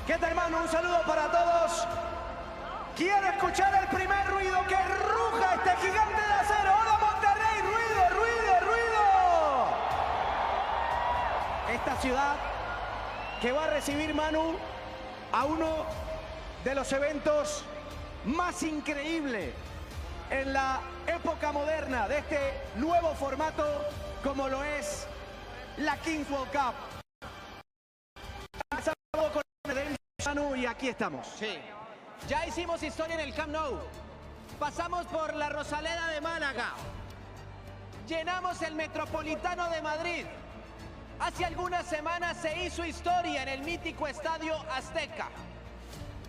¿Qué tal, hermano? Un saludo para todos. Quiero escuchar el primer ruido, que ruja este gigante de acero. ¡Hola, Monterrey! ¡Ruido, ruido, ruido! Esta ciudad que va a recibir, Manu, a uno de los eventos más increíbles en la época moderna de este nuevo formato, como lo es la Kings World Cup. Empezamos con el Manu y aquí estamos. Sí, ya hicimos historia en el Camp Nou. Pasamos por la Rosaleda de Málaga. Llenamos el Metropolitano de Madrid. Hace algunas semanas se hizo historia en el mítico Estadio Azteca.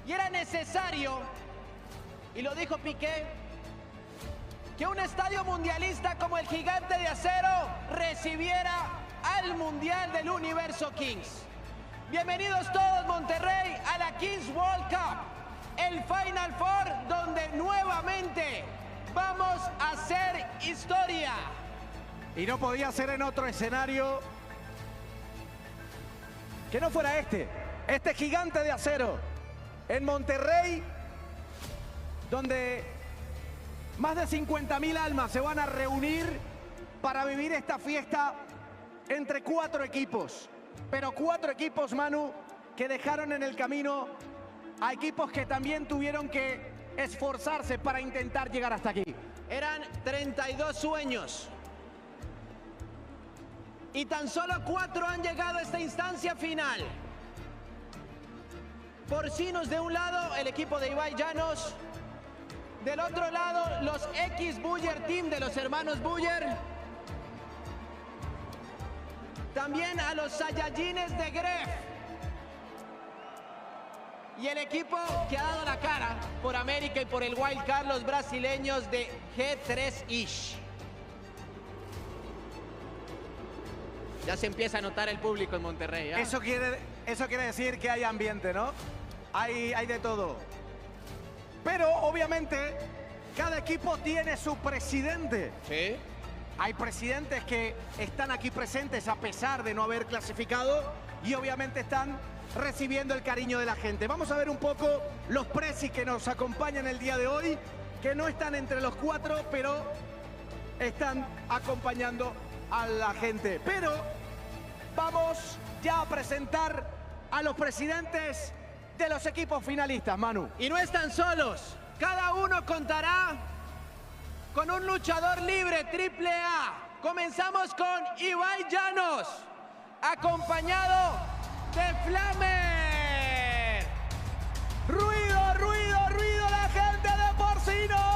Y era necesario, y lo dijo Piqué, que un estadio mundialista como el Gigante de Acero recibiera al Mundial del Universo Kings. Bienvenidos todos, Monterrey, a la Kings World Cup, el Final Four, donde nuevamente vamos a hacer historia. Y no podía ser en otro escenario que no fuera este Gigante de Acero, en Monterrey, donde más de 50.000 almas se van a reunir para vivir esta fiesta entre 4 equipos. Pero 4 equipos, Manu, que dejaron en el camino a equipos que también tuvieron que esforzarse para intentar llegar hasta aquí. Eran 32 sueños. Y tan solo 4 han llegado a esta instancia final. Porcinos de un lado, el equipo de Ibai Llanos. Del otro lado, los Eisbuero Team de los hermanos Buller. También a los Saiyans de Gref. Y el equipo que ha dado la cara por América y por el Wild Card, los brasileños de G3ish. Ya se empieza a notar el público en Monterrey, ¿eh? Eso quiere decir que hay ambiente, ¿no? Hay de todo. Pero, obviamente, cada equipo tiene su presidente. Sí. Hay presidentes que están aquí presentes a pesar de no haber clasificado y obviamente están recibiendo el cariño de la gente. Vamos a ver un poco los presis que nos acompañan el día de hoy, que no están entre los 4, pero están acompañando a la gente. Pero vamos ya a presentar a los presidentes de los equipos finalistas, Manu. Y no están solos. Cada uno contará con un luchador libre AAA. Comenzamos con Ibai Llanos, acompañado de Flamer. ¡Ruido, ruido, ruido, la gente de Porcinos!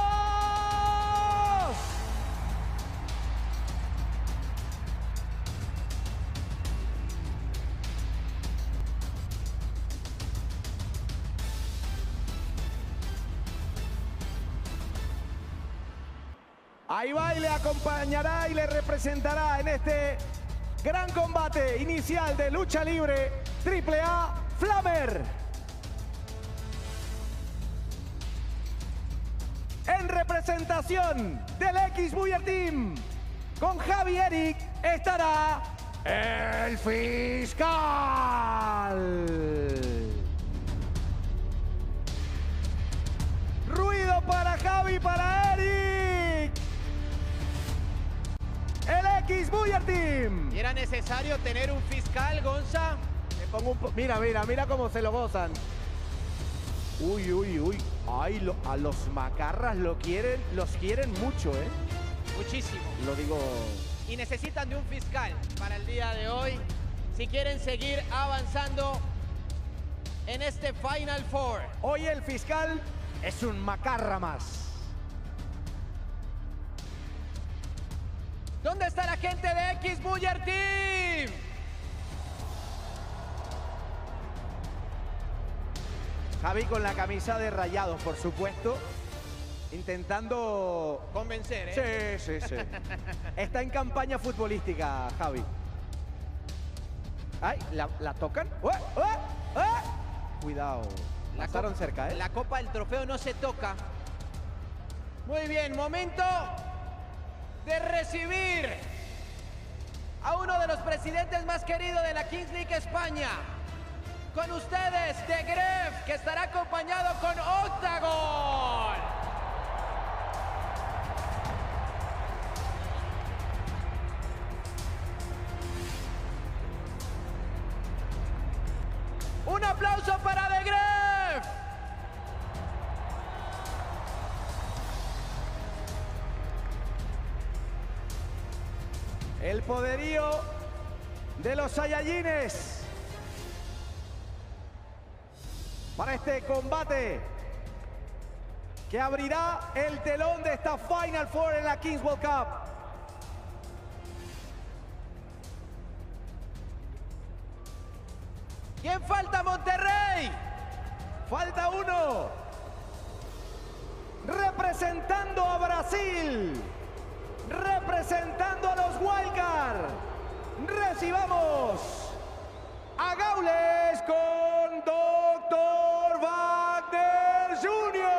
A Ibai le acompañará y le representará en este gran combate inicial de lucha libre AAA, Flamer. En representación del Eisbuero Team, con Javi Eric, estará el fiscal. Ruido para Javi, para Eric. El Eisbuero Team. ¿Y era necesario tener un fiscal, Gonza? Le pongo mira cómo se lo gozan. Uy, uy, uy. Ay, a los macarras los quieren mucho, ¿eh? Muchísimo. Lo digo. Y necesitan de un fiscal para el día de hoy, si quieren seguir avanzando en este Final Four. Hoy el fiscal es un macarra más. ¿Dónde está la gente de Eisbuero Team? Javi con la camisa de Rayados, por supuesto, intentando convencer, ¿eh? Sí. Está en campaña futbolística, Javi. Ay, ¿la tocan? Cuidado. Pasaron cerca, ¿eh? La copa del trofeo no se toca. Muy bien, momento de recibir a uno de los presidentes más queridos de la Kings League España. Con ustedes, The Gref, que estará acompañado con Octagon. Un aplauso para The Gref. El poderío de los Saiyajines para este combate que abrirá el telón de esta Final Four en la Kings World Cup. ¿Quién falta, Monterrey? Falta uno. Representando a Brasil. Representando a los Wildcard. Recibamos a Gaules con Dr. Wagner Jr.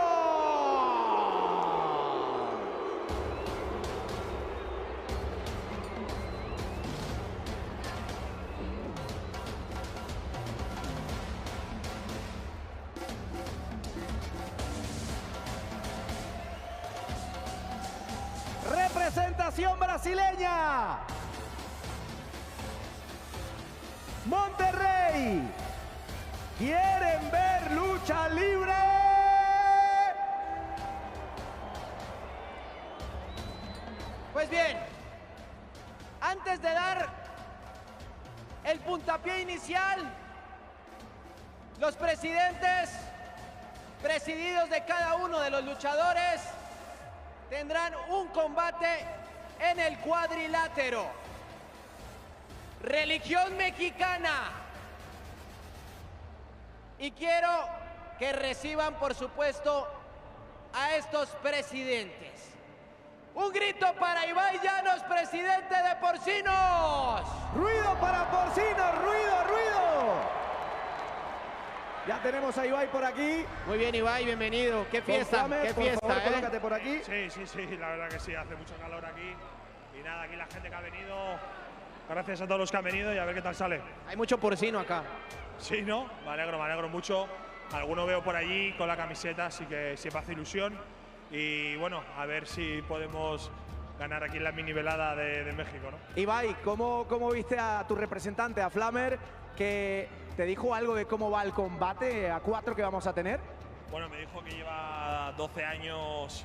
Representación brasileña. Monterrey. ¿Quieren ver lucha libre? Pues bien, antes de dar el puntapié inicial, los presidentes, presididos de cada uno de los luchadores, tendrán un combate en el cuadrilátero. Religión mexicana. Y quiero que reciban, por supuesto, a estos presidentes. Un grito para Ibai Llanos, presidente de Porcinos. Ruido para Porcinos, ruido, ruido. Ya tenemos a Ibai por aquí. Muy bien, Ibai, bienvenido. Qué fiesta, qué fiesta, por favor, colócate por aquí. Sí, la verdad que sí, hace mucho calor aquí. Y nada, aquí la gente que ha venido, gracias a todos los que han venido y a ver qué tal sale. Hay mucho porcino acá. Sí, ¿no? Me alegro mucho. Alguno veo por allí con la camiseta, así que siempre hace ilusión. Y bueno, a ver si podemos ganar aquí en la mini velada de México, ¿no? Ibai, ¿cómo viste a tu representante, a Flamer, que te dijo algo de cómo va el combate a 4 que vamos a tener? Bueno, me dijo que lleva 12 años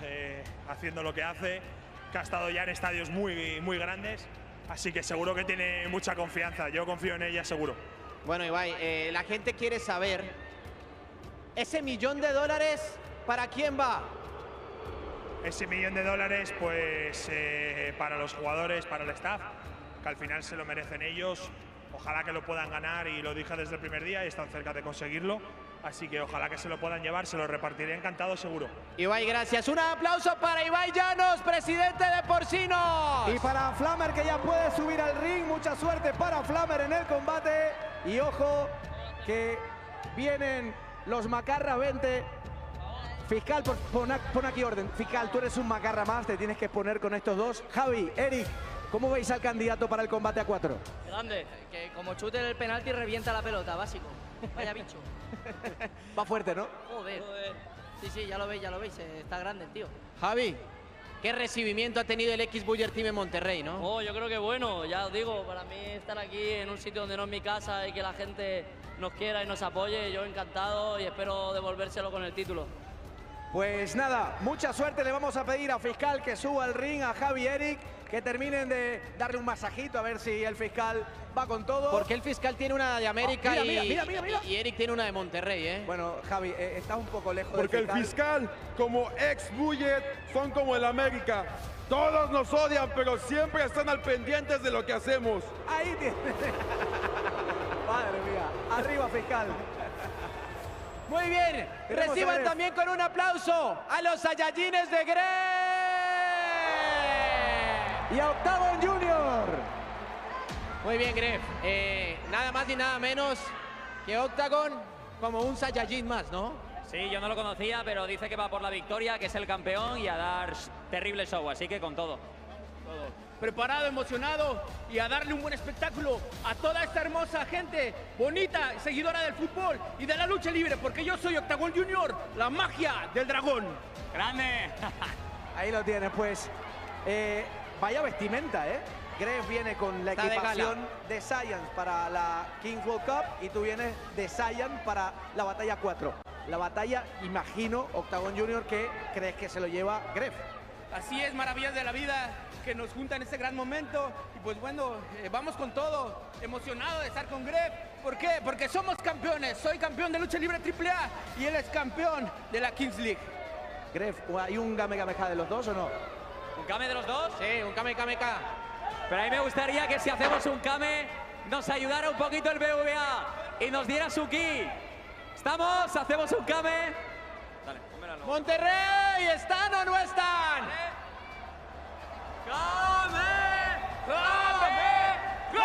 haciendo lo que hace, que ha estado ya en estadios muy grandes, así que seguro que tiene mucha confianza. Yo confío en ella, seguro. Bueno, Ibai, la gente quiere saber, ¿ese $1 millón para quién va? Ese $1 millón, pues para los jugadores, para el staff, que al final se lo merecen ellos. Ojalá que lo puedan ganar, y lo dije desde el primer día y están cerca de conseguirlo. Así que ojalá que se lo puedan llevar, se lo repartiré encantado, seguro. Ibai, gracias. Un aplauso para Ibai Llanos, presidente de Porcinos. Y para Flamer, que ya puede subir al ring. Mucha suerte para Flamer en el combate. Y ojo, que vienen los Macarra 20. Fiscal, pon aquí orden. Fiscal, tú eres un Macarra más, te tienes que poner con estos dos. Javi, Eric, ¿cómo veis al candidato para el combate a 4? Grande, que como chute el penalti revienta la pelota, básico. Vaya bicho. Va fuerte, ¿no? Joder. Sí, ya lo veis, está grande el tío. Javi, ¿qué recibimiento ha tenido el Eisbuero Team en Monterrey, no? Oh, yo creo que bueno, ya os digo, para mí estar aquí en un sitio donde no es mi casa y que la gente nos quiera y nos apoye, yo encantado y espero devolvérselo con el título. Pues nada, mucha suerte le vamos a pedir a Fiscal que suba al ring, a Javi y Eric, que terminen de darle un masajito a ver si el Fiscal va con todo. Porque el Fiscal tiene una de América mira. y Eric tiene una de Monterrey, ¿eh? Bueno, Javi, estás un poco lejos Porque del el fiscal, como ex-Bullet, son como el América. Todos nos odian, pero siempre están al pendientes de lo que hacemos. Ahí tiene. Madre mía, arriba Fiscal. Muy bien, Queremos reciban saber. también con un aplauso a los Saiyajines de Gref. Y a Octagon Junior. Muy bien, Gref. Nada más y nada menos que Octagon como un Saiyajin más, ¿no? Sí, yo no lo conocía, pero dice que va por la victoria, que es el campeón y a dar terrible show, así que con todo. Preparado, emocionado y a darle un buen espectáculo a toda esta hermosa gente bonita, seguidora del fútbol y de la lucha libre, porque yo soy Octagon Junior, la magia del dragón. ¡Grande! Ahí lo tienes, pues. Vaya vestimenta, ¿eh? Gref viene con la Está de equipación de Saiyans para la Kings World Cup y tú vienes de Saiyans para la batalla 4. La batalla, imagino, Octagon Junior, que crees que se lo lleva Gref. Así es, maravillas de la vida que nos juntan en este gran momento. Y pues bueno, vamos con todo. Emocionado de estar con Gref. ¿Por qué? Porque somos campeones. Soy campeón de lucha libre AAA y él es campeón de la Kings League. Gref, ¿hay un Game Kamehameha de los dos o no? ¿Un Kame de los dos? Sí, un Kame Kame K. Pero a mí me gustaría que si hacemos un Kame, nos ayudara un poquito el BVA y nos diera su ki. ¿Estamos? ¿Hacemos un Kame? Dale, pónmelo. Monterrey, ¿están o no están? ¡Kame! ¡Kame!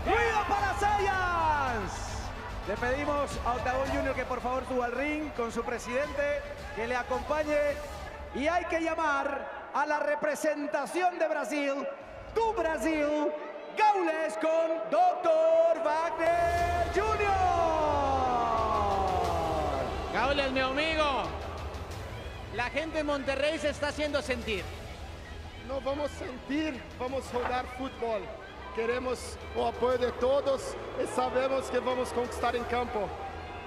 ¡Ruido para Saiyans! Le pedimos a Octagon Junior que por favor suba al ring con su presidente, que le acompañe. Y hay que llamar a la representación de Brasil, tu Brasil, Gaules con Dr. Wagner Jr. Gaules, mi amigo. La gente de Monterrey se está haciendo sentir. No vamos a sentir, vamos a jugar fútbol. Queremos o apoyo de todos y sabemos que vamos a conquistar en campo.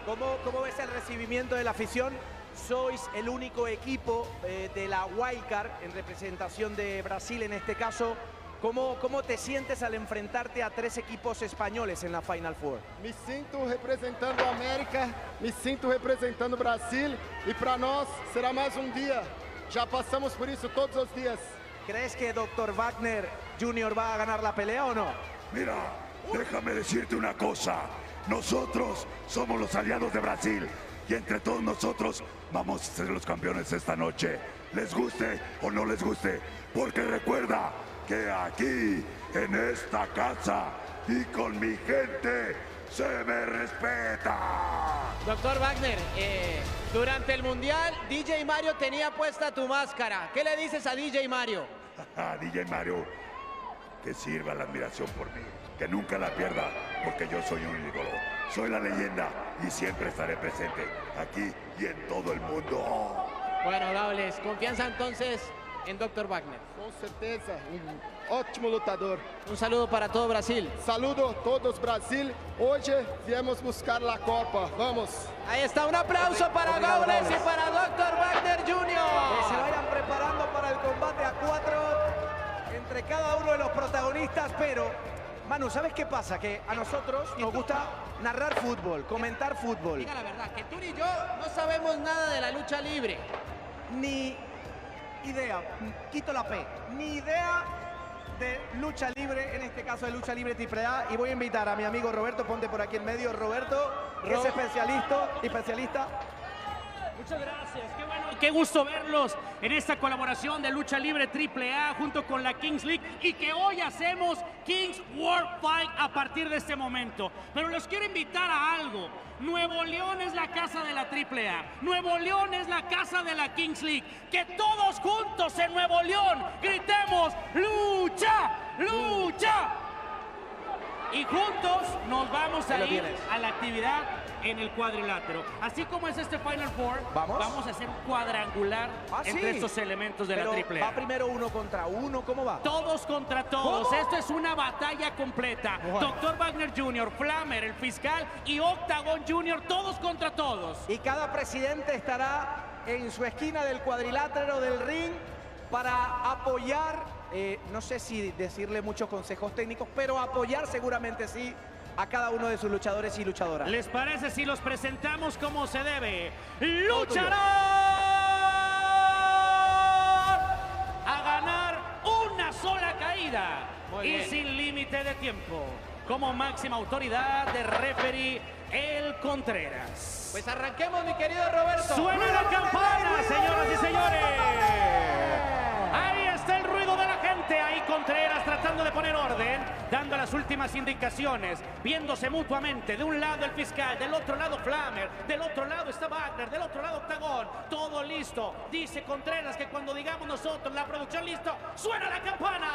¿Cómo ves el recibimiento de la afición? Sois el único equipo de la Wildcard en representación de Brasil en este caso. ¿Cómo te sientes al enfrentarte a 3 equipos españoles en la Final Four? Me siento representando a América, me siento representando Brasil y para nós será más un día. Ya pasamos por eso todos los días. ¿Crees que Dr. Wagner Jr. va a ganar la pelea o no? Mira, déjame decirte una cosa. Nosotros somos los aliados de Brasil y entre todos nosotros vamos a ser los campeones esta noche. Les guste o no les guste, porque recuerda que aquí, en esta casa y con mi gente, se me respeta. Doctor Wagner, durante el Mundial, DJ Mario tenía puesta tu máscara. ¿Qué le dices a DJ Mario? DJ Mario, que sirva la admiración por mí, que nunca la pierda, porque yo soy un ídolo, soy la leyenda y siempre estaré presente aquí y en todo el mundo. Bueno, Gaules, confianza entonces en Dr. Wagner. Con certeza, un ótimo lutador. Un saludo para todo Brasil. Saludo a todos Brasil. Hoy viemos buscar la Copa. Vamos. Ahí está, un aplauso para Gaules y para Dr. Wagner Que se Jr. vayan preparando para el combate a 4 entre cada uno de los protagonistas, pero Manu, ¿sabes qué pasa? Que a nosotros nos gusta narrar fútbol, comentar fútbol. Diga la verdad, que tú ni yo no sabemos nada de la lucha libre. Ni idea, quito la P, ni idea de lucha libre, en este caso de lucha libre AAA, y voy a invitar a mi amigo Roberto, ponte por aquí en medio, Roberto, que es especialista. Muchas gracias, qué bueno y qué gusto verlos en esta colaboración de lucha libre AAA junto con la Kings League y que hoy hacemos Kings World Fight a partir de este momento. Pero los quiero invitar a algo. Nuevo León es la casa de la AAA, Nuevo León es la casa de la Kings League. Que todos juntos en Nuevo León gritemos ¡Lucha! ¡Lucha! Y juntos nos vamos a ir a la actividad en el cuadrilátero. Así como es este Final Four, vamos a hacer un cuadrangular entre estos elementos de la AAA. ¿Va primero 1 contra 1? ¿Cómo va? Todos contra todos. ¿Cómo? Esto es una batalla completa. Bueno. Dr. Wagner Jr., Flammer, el fiscal y Octagon Jr., todos contra todos. Y cada presidente estará en su esquina del cuadrilátero del ring para apoyar, no sé si decirle muchos consejos técnicos, pero apoyar seguramente sí a cada uno de sus luchadores y luchadoras. ¿Les parece si los presentamos como se debe? ¡Lucharán a ganar una sola caída y sin límite de tiempo! Como máxima autoridad de referee, el Contreras. Pues arranquemos, mi querido Roberto. ¡Suena la campana, señoras y señores! Ahí está el ruido de la gente. Ahí Contreras tratando de poner orden, dando la las últimas indicaciones, viéndose mutuamente. De un lado el fiscal, del otro lado Flammer, del otro lado está Wagner, del otro lado Octagón. Todo listo. Dice Contreras que cuando digamos nosotros, la producción listo, ¡suena la campana!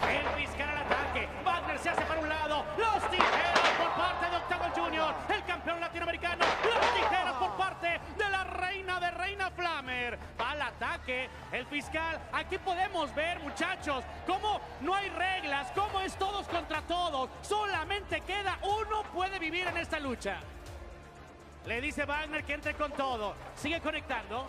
El fiscal al ataque. Wagner se hace para un lado. Los tijeras por parte de Octagón Jr., el campeón latinoamericano. Los tijeras por parte de la reina de Reina Flammer. Va al ataque el fiscal. Aquí podemos ver, muchachos, cómo no hay reglas, cómo es todos contra todos. Solamente queda uno puede vivir en esta lucha. Le dice Wagner que entre con todo. Sigue conectando.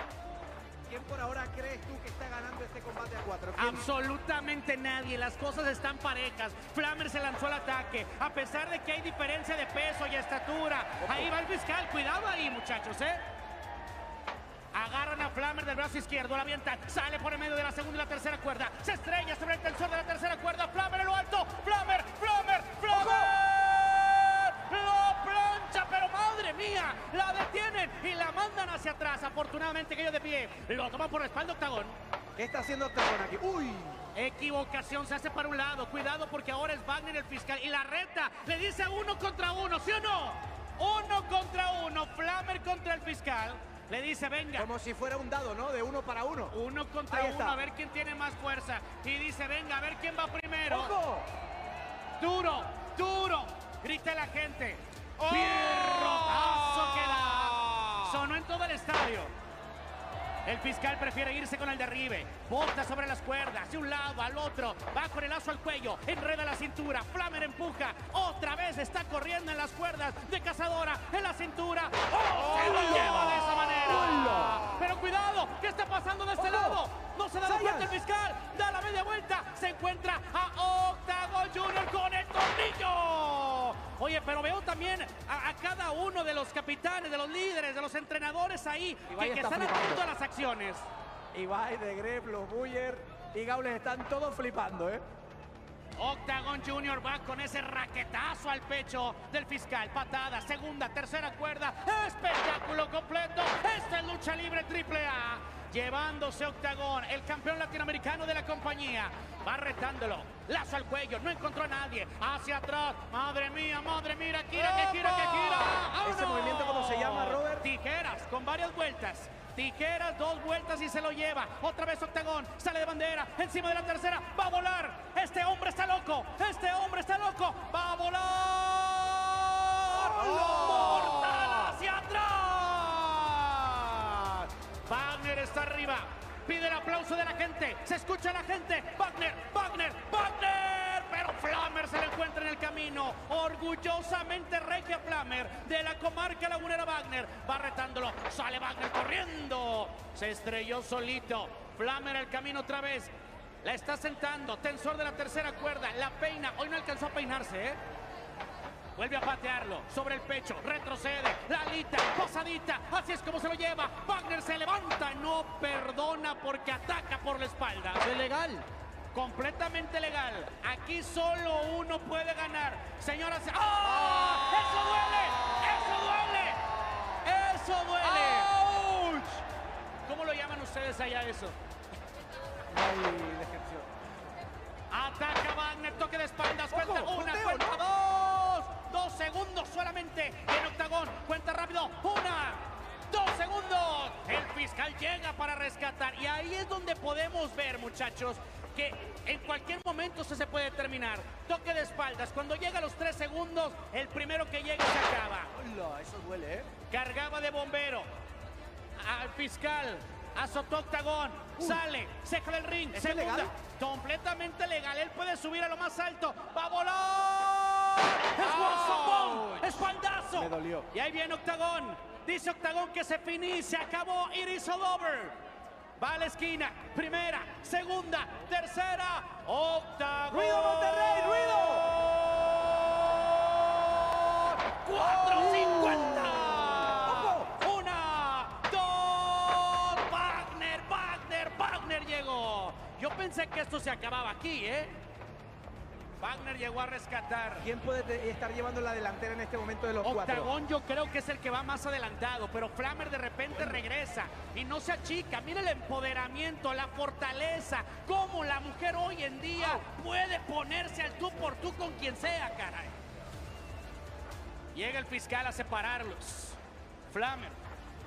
¿Quién por ahora crees tú que está ganando este combate a 4? Absolutamente nadie, las cosas están parejas. Flammer se lanzó al ataque, a pesar de que hay diferencia de peso y estatura. Ahí va el fiscal, cuidado ahí, muchachos, Agarran a Flammer del brazo izquierdo, la avientan, sale por el medio de la segunda y la tercera cuerda, se estrella sobre el tensor de la tercera cuerda, Flammer en lo alto, Flammer, lo plancha, pero madre mía, la detienen y la mandan hacia atrás. Afortunadamente cayó de pie, lo toman por la espalda Octagón. ¿Qué está haciendo Octagón aquí? ¡Uy! Equivocación, se hace para un lado, cuidado porque ahora es Wagner el fiscal y la reta, le dice 1 contra 1, ¿sí o no? 1 contra 1, Flammer contra el fiscal. Le dice, venga. Como si fuera un dado, ¿no? De 1 para 1. 1 contra 1, a ver quién tiene más fuerza. Y dice, venga, a ver quién va primero. ¡Ojo! Duro, grita la gente. Pierrotazo que da. Sonó en todo el estadio. El fiscal prefiere irse con el derribe. Bota sobre las cuerdas, de un lado al otro. Va con el lazo al cuello, enreda la cintura. Flammer empuja. Otra vez está corriendo en las cuerdas de Cazadora. En la cintura. Se lo lleva de esa manera. Pero cuidado, ¿qué está pasando de este lado? No se da cuenta el fiscal. Da la media vuelta. Se encuentra a Octagón Jr. con el tornillo. Oye, pero veo también a cada uno de los capitanes, de los líderes, de los entrenadores ahí que están atentos a las acciones. Ibai, de Greb, los Buller y Gaules están todos flipando, Octagón Jr. va con ese raquetazo al pecho del fiscal. Patada, segunda, tercera cuerda. Espectáculo completo. Esta es lucha libre AAA. Llevándose Octagón, el campeón latinoamericano de la compañía. Va retándolo. Lazo al cuello, no encontró a nadie. Hacia atrás. Madre mía, gira, que gira. ¡Vámonos! ¿Ese movimiento cómo se llama, Robert? Tijeras, con varias vueltas. Tijeras, 2 vueltas y se lo lleva. Otra vez Octagón, sale de bandera, encima de la tercera, va a volar. Este hombre está loco, va a volar. ¡Mortal hacia atrás! Wagner está arriba, pide el aplauso de la gente, se escucha la gente. Wagner, pero Flammer se le encuentra en el camino. Orgullosamente regia Flammer de la comarca lagunera. Wagner va retándolo, sale Wagner corriendo, se estrelló solito. Flammer el camino otra vez, la está sentando, tensor de la tercera cuerda, la peina, hoy no alcanzó a peinarse, Vuelve a patearlo sobre el pecho, retrocede, la alita, pasadita, así es como se lo lleva. Wagner se levanta, no perdona porque ataca por la espalda. ¿Es legal? Completamente legal. Aquí solo uno puede ganar. Señoras, ¡ah! ¡Eso duele! ¡Auch! ¿Cómo lo llaman ustedes allá eso? No hay descripción. Ataca Wagner, toque de espaldas, Ojo, cuenta una, conteo, cuenta ¿no? 2 segundos solamente en Octagón, cuenta rápido, 1, 2 segundos, el fiscal llega para rescatar y ahí es donde podemos ver, muchachos, que en cualquier momento se puede terminar. Toque de espaldas, cuando llega a los 3 segundos, el primero que llega se acaba. Hola, eso duele, Cargaba de bombero al fiscal, azotó Octagón, sale, se jala el ring, segunda, legal? Completamente legal, él puede subir a lo más alto, va a volar, espaldazo, me dolió. Y ahí viene Octagón, dice Octagón que se finí, se acabó, it is all over. Va a la esquina, primera, segunda, tercera, Octagón. ¡Ruido, Monterrey, ruido! 4.50. ¡Ojo! 1, 2, Wagner llegó. Yo pensé que esto se acababa aquí, Wagner llegó a rescatar. ¿Quién puede estar llevando la delantera en este momento de los cuatro? Octagón yo creo que es el que va más adelantado, pero Flammer de repente regresa y no se achica. Mira el empoderamiento, la fortaleza, cómo la mujer hoy en día puede ponerse al tú por tú con quien sea, caray. Llega el fiscal a separarlos. Flammer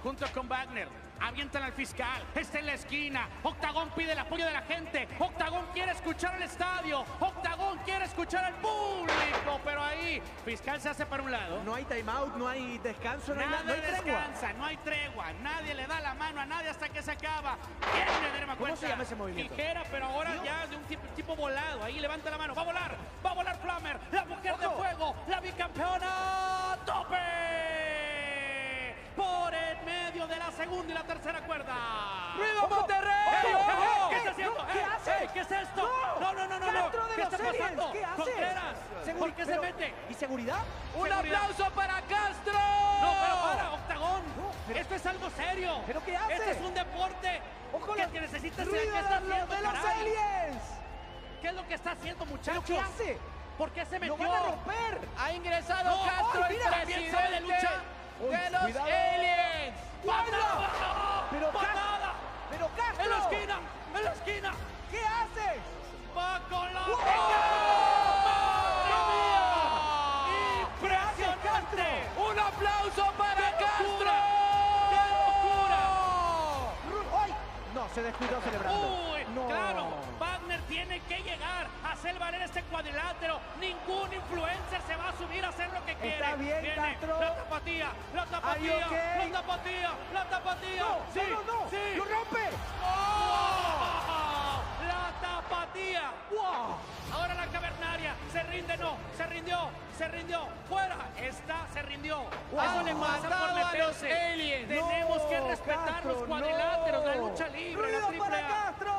junto con Wagner avientan al fiscal, está en la esquina. Octagón pide el apoyo de la gente. Octagón quiere escuchar al estadio. Octagón quiere escuchar al público. Pero ahí, fiscal se hace para un lado. No hay timeout, no hay descanso, no hay Nadie no hay tregua. descansa, no hay tregua. Nadie le da la mano a nadie hasta que se acaba. ¿Quién le da ¿Cómo se llama ese movimiento? Tijera, pero ahora ya de un tipo volado. Ahí levanta la mano. Va a volar Flammer. La mujer de fuego, la bicampeona. ¡Tope! Por en medio de la segunda y la tercera cuerda. ¡Ruido Monterrey! ¿Qué está haciendo? ¿Qué hace? ¿Qué es esto? No. Castro de ¿Qué los está Saiyans, pasando? ¿qué hace? Contreras, ¿por qué se mete? ¿Y seguridad? ¡Un Seguridad. aplauso para Castro! No, pero para, Octagón. Esto es algo serio. ¿Pero qué hace? Este es un deporte Ojo, que necesita ser. ¡ruido ¿Qué está de haciendo, los caray? aliens! ¿Qué es lo que está haciendo, ¿Pero muchachos? qué hace? ¿Por qué se metió? ¡Lo van a romper! Ha ingresado No, Castro, ¡ay, el mira! ¿También sabe de lucha? de los Cuidado. aliens. ¡Patada! Pero ¡Patada! ¡Pero Castro! ¡En la esquina! ¡En la esquina! ¿Qué hace? ¡Va con la... ¡Wow! ¡Madre mía! ¡Impresionante! ¡Un aplauso para Castro! ¡Qué locura! ¡Ay! No, se descuidó celebrando. ¡Uy! No. ¡Claro! Wagner tiene que llegar a hacer valer este cuadrilátero. Ningún influencer se va a subir a hacer lo que quiere. Está bien, Viene Castro. la tapatía, la tapatía, Are you okay? la tapatía, la tapatía. No, ¡Sí! no. ¡Sí! ¡Lo rompe! ¡Oh! ¡La tapatía! ¡Wow! Ahora la cavernaria. Se rinde, no. Se rindió. ¡Fuera! Se rindió. Eso le pasa por Matado a los meterse. aliens. Tenemos que No, respetar Castro, los cuadriláteros, no. la lucha libre, la ¡Ruido triple para A. Castro!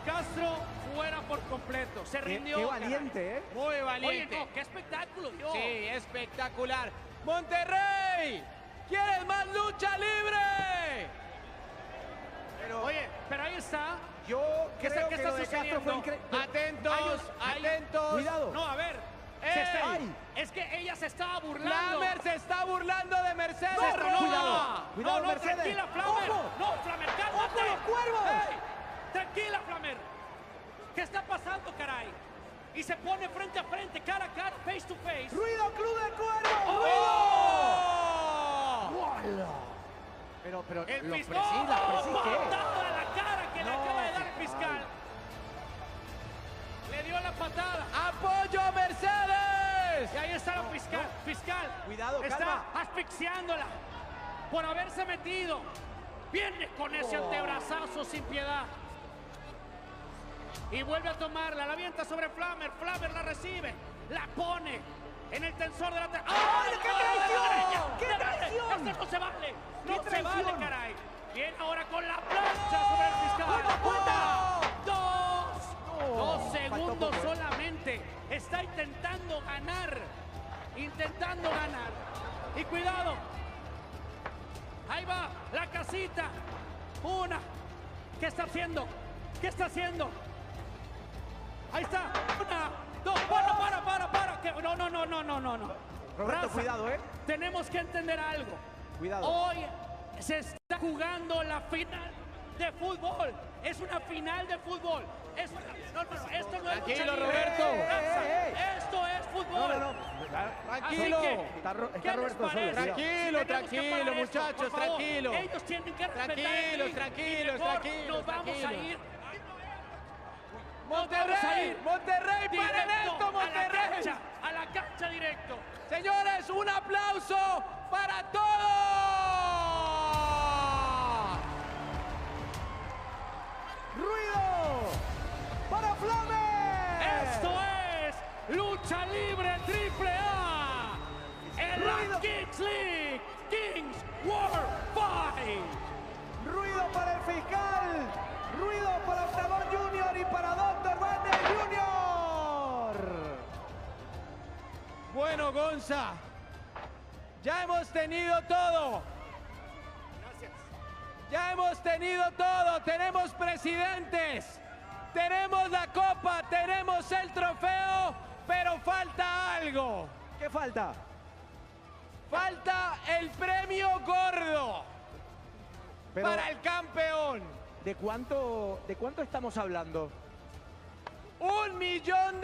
Castro fuera por completo. Se rindió. Qué valiente, ¿eh? Muy Oye, valiente. no, qué espectáculo dio. Sí, espectacular. Monterrey, ¿quieres más lucha libre? Oye, pero ahí está. Yo ¿Qué creo está que lo de Castro sucediendo? fue increíble. Atentos. Cuidado. No, a ver. ¡Ey! Es que ella se estaba burlando. Flammer se está burlando de Mercedes. No, Cuidado, no, Mercedes. tranquila, Flammer. ¡Ojo! No, Flammer, cálmate. ¡Ojo, los cuervos! ¡Ey! Tranquila, Flammer. ¿Qué está pasando, caray? Y se pone frente a frente, cara a cara, face to face. ¡Ruido, Club de Cuervos! ¡Oh! ¡Ruido! Pero El los fiscal. precis, las precis, ¿qué? Patada a la cara que le No, acaba de dar el fiscal. fiscal. Le dio la patada. ¡Apoyo a Mercedes! Y ahí está la fiscal. Fiscal. Cuidado, está calma. asfixiándola por haberse metido. Viene con ese antebrazazo sin piedad. Y vuelve a tomarla. La avienta sobre Flammer. Flammer la recibe. La pone en el tensor de la... ¡Ay, qué traición! ¡Qué ¡Qué traición! Esto no se vale. ¡Qué No se traición! vale, caray. Viene ahora con la plancha sobre el fiscal. ¡Cuenta! Dos segundos faltó poco, solamente. Está intentando ganar. Y cuidado. Ahí va la casita. Una. ¿Qué está haciendo? Ahí está. Una, dos. Para. ¿Qué? No. Roberto, Raza, cuidado, ¿eh? tenemos que entender algo. Cuidado. Hoy se está jugando la final de fútbol. Es una final de fútbol. Esto no es lucha Tranquilo, libre. Roberto. Raza, esto es fútbol. Tranquilo. Así que, Está ¿qué les Roberto solo, parece? cuidado. Tranquilo, Si tenemos que tranquilo, parar esto, muchachos, por favor, tranquilo. Ellos tienen que respetar el Tranquilos, ring. tranquilos, Y mejor tranquilos, Nos vamos a tranquilos. ir. Monterrey, paren Directo esto, Monterrey. A la cancha directo. Señores, un aplauso para todos. ¡Ruido! ¡Para Flammer! Esto es Lucha Libre Triple A en la Ruido. Kings League, Kings World Fight. ¡Ruido para el fiscal! ¡Ruido para Octagón Junior y para Dr. Wagner Junior! Bueno, Gonza, ya hemos tenido todo. Ya hemos tenido todo. Tenemos presidentes, tenemos la copa, tenemos el trofeo, pero falta algo. ¿Qué falta? Falta el premio gordo Pero, para el campeón. ¿de cuánto estamos hablando? $1 millón.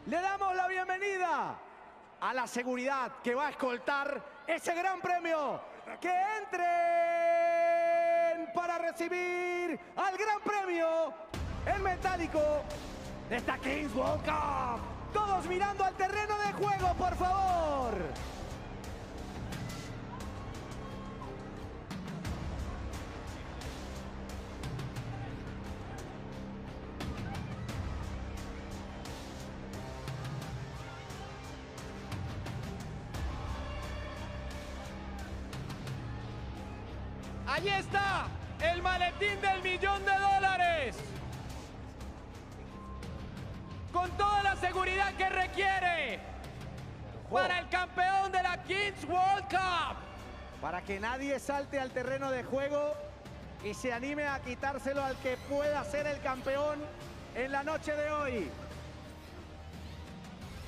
Le damos la bienvenida a la seguridad que va a escoltar ese gran premio. Que entren para recibir al gran premio, el metálico de esta Kings World Cup. Todos mirando al terreno de juego, por favor. Allí está el maletín del $1 millón. Con toda la seguridad que requiere para el campeón de la Kings World Cup. Para que nadie salte al terreno de juego y se anime a quitárselo al que pueda ser el campeón en la noche de hoy.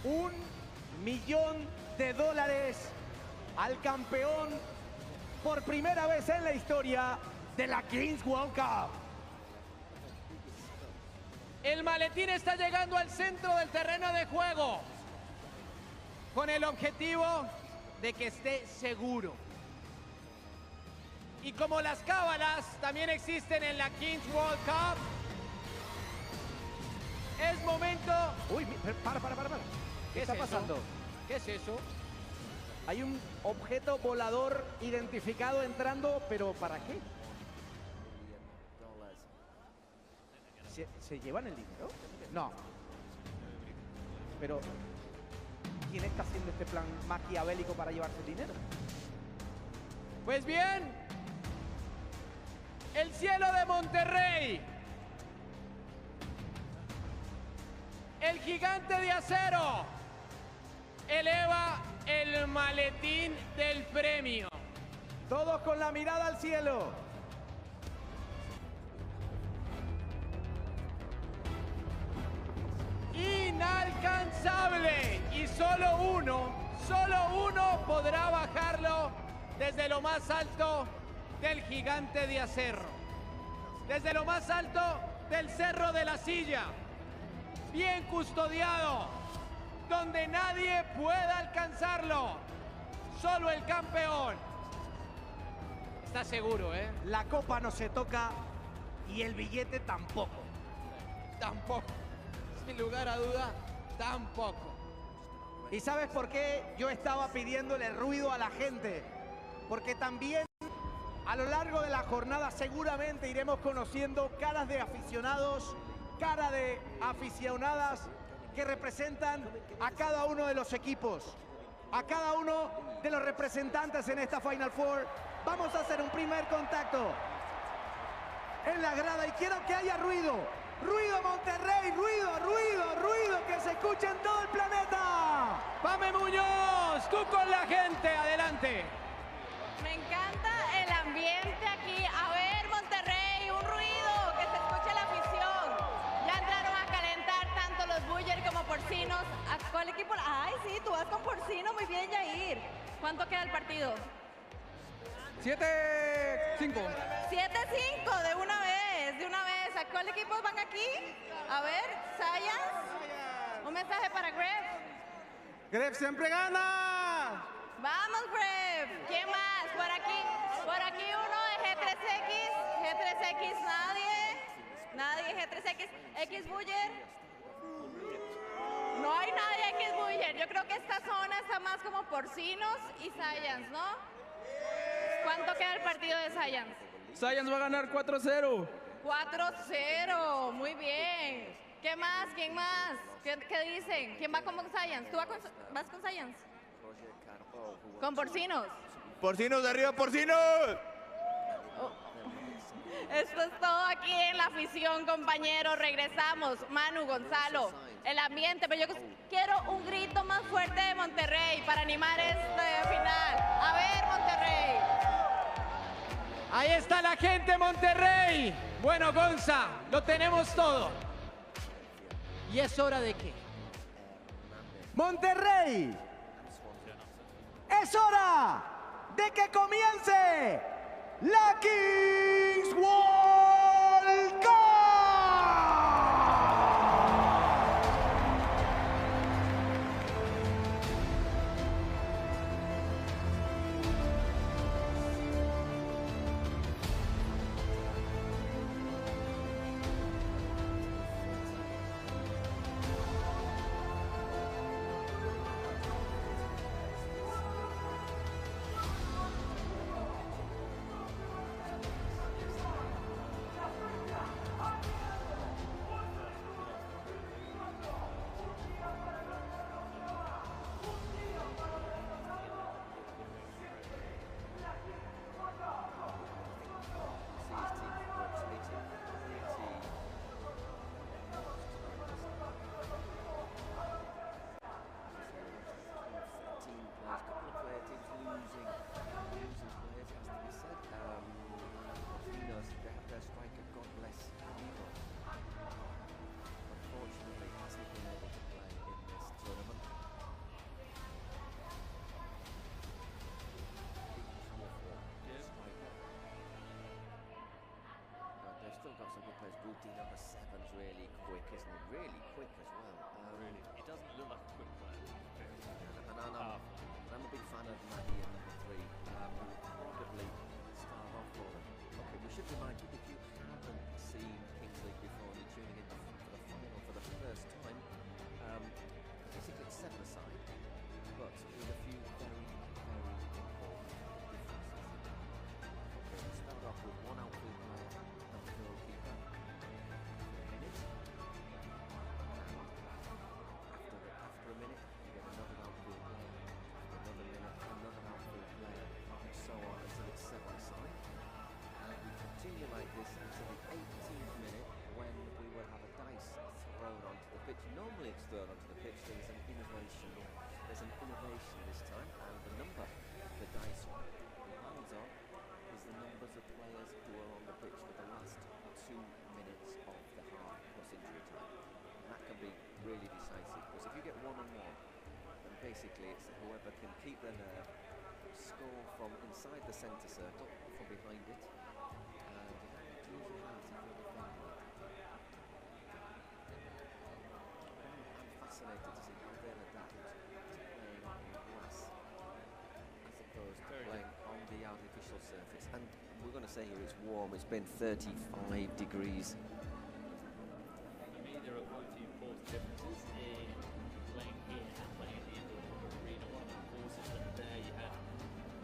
$1 millón al campeón por primera vez en la historia de la Kings World Cup. El maletín está llegando al centro del terreno de juego con el objetivo de que esté seguro. Y como las cábalas también existen en la Kings World Cup, es momento... Uy, para. ¿Qué está pasando? ¿Qué es eso? Hay un objeto volador identificado entrando, pero ¿para qué? ¿Se llevan el dinero? No. Pero, ¿quién está haciendo este plan maquiavélico para llevarse el dinero? Pues bien, el cielo de Monterrey, el gigante de acero, eleva el maletín del premio. Todos con la mirada al cielo. Inalcanzable. Y solo uno podrá bajarlo desde lo más alto del gigante de acero. Desde lo más alto del Cerro de la Silla. Bien custodiado. Donde nadie pueda alcanzarlo. Solo el campeón. Está seguro, ¿eh? La copa no se toca y el billete tampoco. Tampoco. Sin lugar a duda, tampoco. ¿Y sabes por qué yo estaba pidiéndole ruido a la gente? Porque también a lo largo de la jornada seguramente iremos conociendo caras de aficionados, caras de aficionadas que representan a cada uno de los equipos, a cada uno de los representantes en esta Final Four. Vamos a hacer un primer contacto en la grada y quiero que haya ruido. ¡Ruido, Monterrey! ¡Ruido! ¡Que se escuche en todo el planeta! ¡Pame Muñoz! ¡Tú con la gente! ¡Adelante! Me encanta el ambiente aquí. A ver, Monterrey, un ruido, que se escuche la afición. Ya entraron a calentar tanto los Buller como Porcinos. ¿A cuál equipo? Ay, sí, tú vas con Porcino. Muy bien, Yair. ¿Cuánto queda el partido? 7-5. 7-5, de una vez. ¿A cuál equipo van aquí? A ver, Saiyans. Un mensaje para Gref. ¡Gref siempre gana! Vamos, Gref. ¿Quién más? Por aquí uno de G3X. G3X, nadie G3X. X Buller. No hay nadie X Buller. Yo creo que esta zona está más como Porcinos y Saiyans, ¿no? ¿Cuánto queda el partido de Saiyans? Saiyans va a ganar 4-0. 4-0, muy bien. ¿Qué más? ¿Quién más? ¿Qué dicen? ¿Quién va con Saiyans? ¿Tú vas con Saiyans? ¿Con Porcinos? ¡Porcinos de arriba, Porcinos! Esto es todo aquí en la afición, compañeros. Regresamos. Manu, Gonzalo, el ambiente. Pero yo quiero un grito más fuerte de Monterrey para animar este final. A ver, Monterrey. Ahí está la gente, Monterrey. Bueno, Gonza, lo tenemos todo. ¿Y es hora de qué? Monterrey, es hora de que comience la Kings World Cup. Still got some good players. Guti number 7's really quick, isn't he? Really quick as well. Really, he doesn't look like a quick player. I'm a big fan of Maddie and number 3. Who probably start off for them. Okay, we should remind you, if you haven't seen Kings League before and you're tuning in for the final for the first time, basically it's 7-a-side, but with a few very, very important differences. Okay, we start off with one outfield player and the goalkeeper for a minute. After a minute, you get another outfield player, another minute, another outfield player, and so on until it's 7-a-side. And we continue like this until the 18th minute when we will have a dice thrown onto the pitch. Normally it's thrown onto the pitch, there's an innovation. There's an innovation this time, and the number the dice lands on is the numbers of players who are on the pitch for the last 2 minutes of the half plus injury time. And that can be really decisive, because if you get 1-on-1, then basically it's whoever can keep their nerve, score from inside the centre circle, from behind it, and you have to use your hands if you're defending it. I'm fascinated to see how they'll adapt to playing on grass as opposed to playing on the artificial surface. And we're going to say here it's warm, it's been 35 degrees. For me, there are quite a few important differences in playing here and playing in the indoor arena. One of the courses that there you had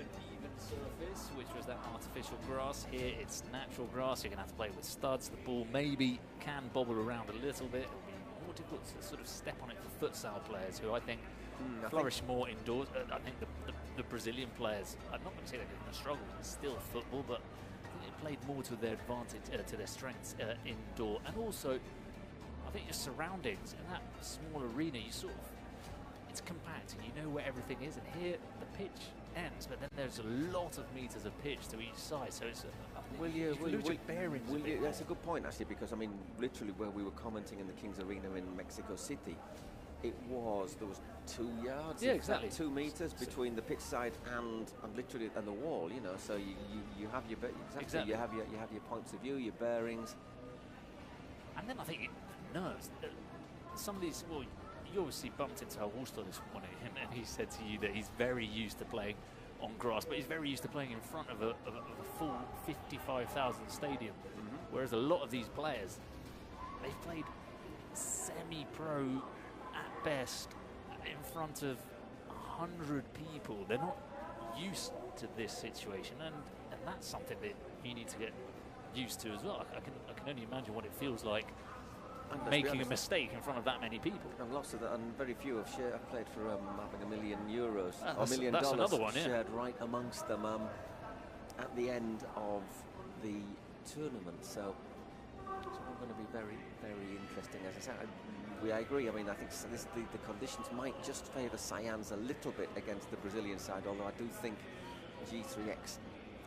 an even surface, which was that artificial grass. Here it's natural grass. You're going to have to play with studs. The ball maybe can bobble around a little bit. It'll be more difficult to sort of step on it for futsal players who I think flourish more indoors. I think the Brazilian players, I'm not going to say they're going to struggle, it's still football, but I think they played more to their advantage, to their strengths indoor. And also, I think your surroundings in that small arena, you sort of, it's compact and you know where everything is. And here, the pitch ends, but then there's a lot of meters of pitch to each side, so it's that's a good point, actually, because I mean, literally where we were commenting in the Kings Arena in Mexico City, there was 2 yards, yeah, exactly, 2 meters between the pitch side and literally and the wall, you know. So you have your exactly. you have your points of view, your bearings, and then I think nerves. Some of these, well, you obviously bumped into Augusto this morning, and he said to you that he's very used to playing on grass, but he's very used to playing in front of a full 55,000 stadium. Whereas a lot of these players, they've played semi-pro at best in front of 100 people. They're not used to this situation, and that's something that you need to get used to as well. I can only imagine what it feels like making a mistake in front of that many people. And lots of that, and very few have played for having $1 million or $1 million another one, shared right amongst them at the end of the tournament. So it's all going to be very, very interesting. As I said, I agree. I mean, I think the conditions might just favour Saiyans a little bit against the Brazilian side, although I do think G3X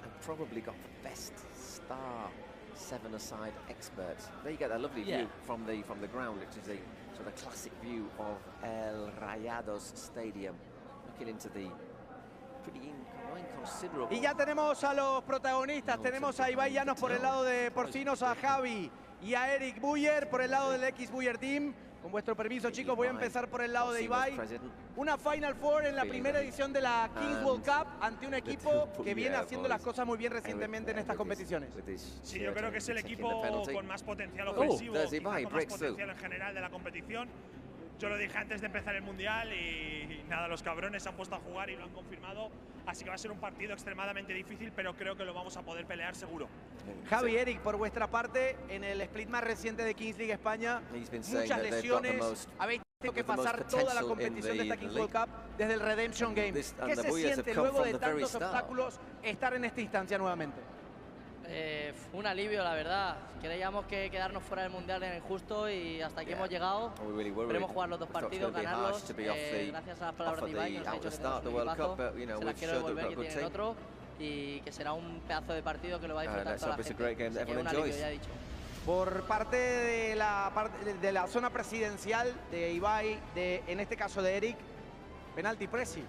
and probably got the best star seven-a-side experts. There you get that lovely view from the ground, which is a sort of classic view of El Rayados Stadium, looking into the pretty inconsiderable. Y ya tenemos a los protagonistas, tenemos a Ibai Llanos por el lado de Porcinos, a Javi y a Eric Buyer por el lado del Eisbuero Team. Con vuestro permiso, chicos, voy a empezar por el lado de Ibai. Una Final Four en la primera edición de la Kings World Cup ante un equipo que viene haciendo las cosas muy bien recientemente en estas competiciones. Sí, yo creo que es el equipo con más potencial ofensivo, con más potencial en general de la competición. Yo lo dije antes de empezar el Mundial y nada, los cabrones se han puesto a jugar y lo han confirmado. Así que va a ser un partido extremadamente difícil, pero creo que lo vamos a poder pelear seguro. Javi, Eric, por vuestra parte, en el split más reciente de Kings League España, muchas lesiones, habéis tenido que pasar toda la competición de esta Kings World Cup desde el Redemption Game. ¿Qué se siente luego de tantos obstáculos estar en esta instancia nuevamente? Un alivio, la verdad. Creíamos que quedarnos fuera del Mundial era injusto y hasta aquí hemos llegado. Esperemos jugar los dos partidos, ganarlos. Gracias a las palabras de Ibai, que nos ha dicho que tenemos un equipazo. Se las quiero devolver, que tienen otro. Y que será un pedazo de partido que lo va a disfrutar toda la gente. Así que un alivio, ya he dicho. Por parte de la zona presidencial de Ibai, en este caso de Eric, penalti Presi.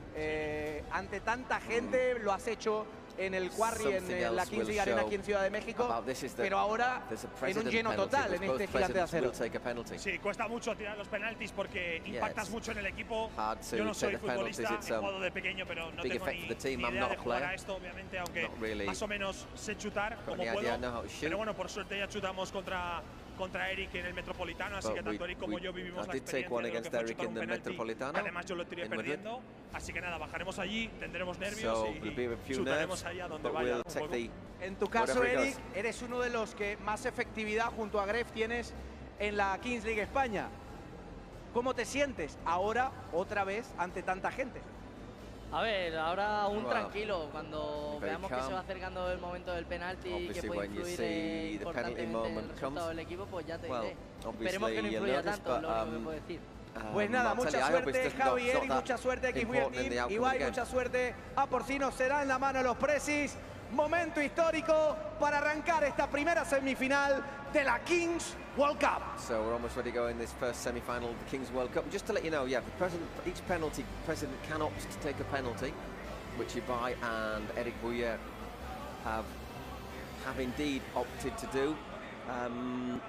Ante tanta gente lo has hecho en el Quarry, en la Kings League Arena aquí en Ciudad de México, pero ahora en un lleno total en este gigante de acero. Sí, cuesta mucho tirar los penaltis porque impactas mucho en el equipo. Yo no soy futbolista, he jugado de pequeño, pero no tengo ni idea de jugar a esto, obviamente, aunque más o menos sé chutar como puedo. Pero bueno, por suerte ya chutamos contra Eric en el Metropolitano, así que tanto Eric como yo vivimos la experiencia de lo que fue chutar un penalti. Además yo lo tiré perdiendo, así que nada, bajaremos allí, tendremos nervios y chutaremos allá donde vaya. En tu caso, Eric, eres uno de los que más efectividad junto a Gref tienes en la Kings League España. ¿Cómo te sientes ahora, otra vez, ante tanta gente? A ver, ahora aún tranquilo, cuando veamos que se va acercando el momento del penalti y que puede influir importantemente en el resultado del equipo, pues ya te diré. Esperemos que no influya tanto, lo único que puedo decir. Pues nada, mucha suerte Javi, Eric, mucha suerte Eisbuero Team, Ibai, mucha suerte a Porcinos, será en la mano los presis. Momento histórico para arrancar esta primera semifinal de la Kings World Cup. So we're almost ready to go in this first semi-final of the Kings World Cup. Just to let you know, each penalty, president can opt to take a penalty, which Ibai and Eric Buyer have indeed opted to do. And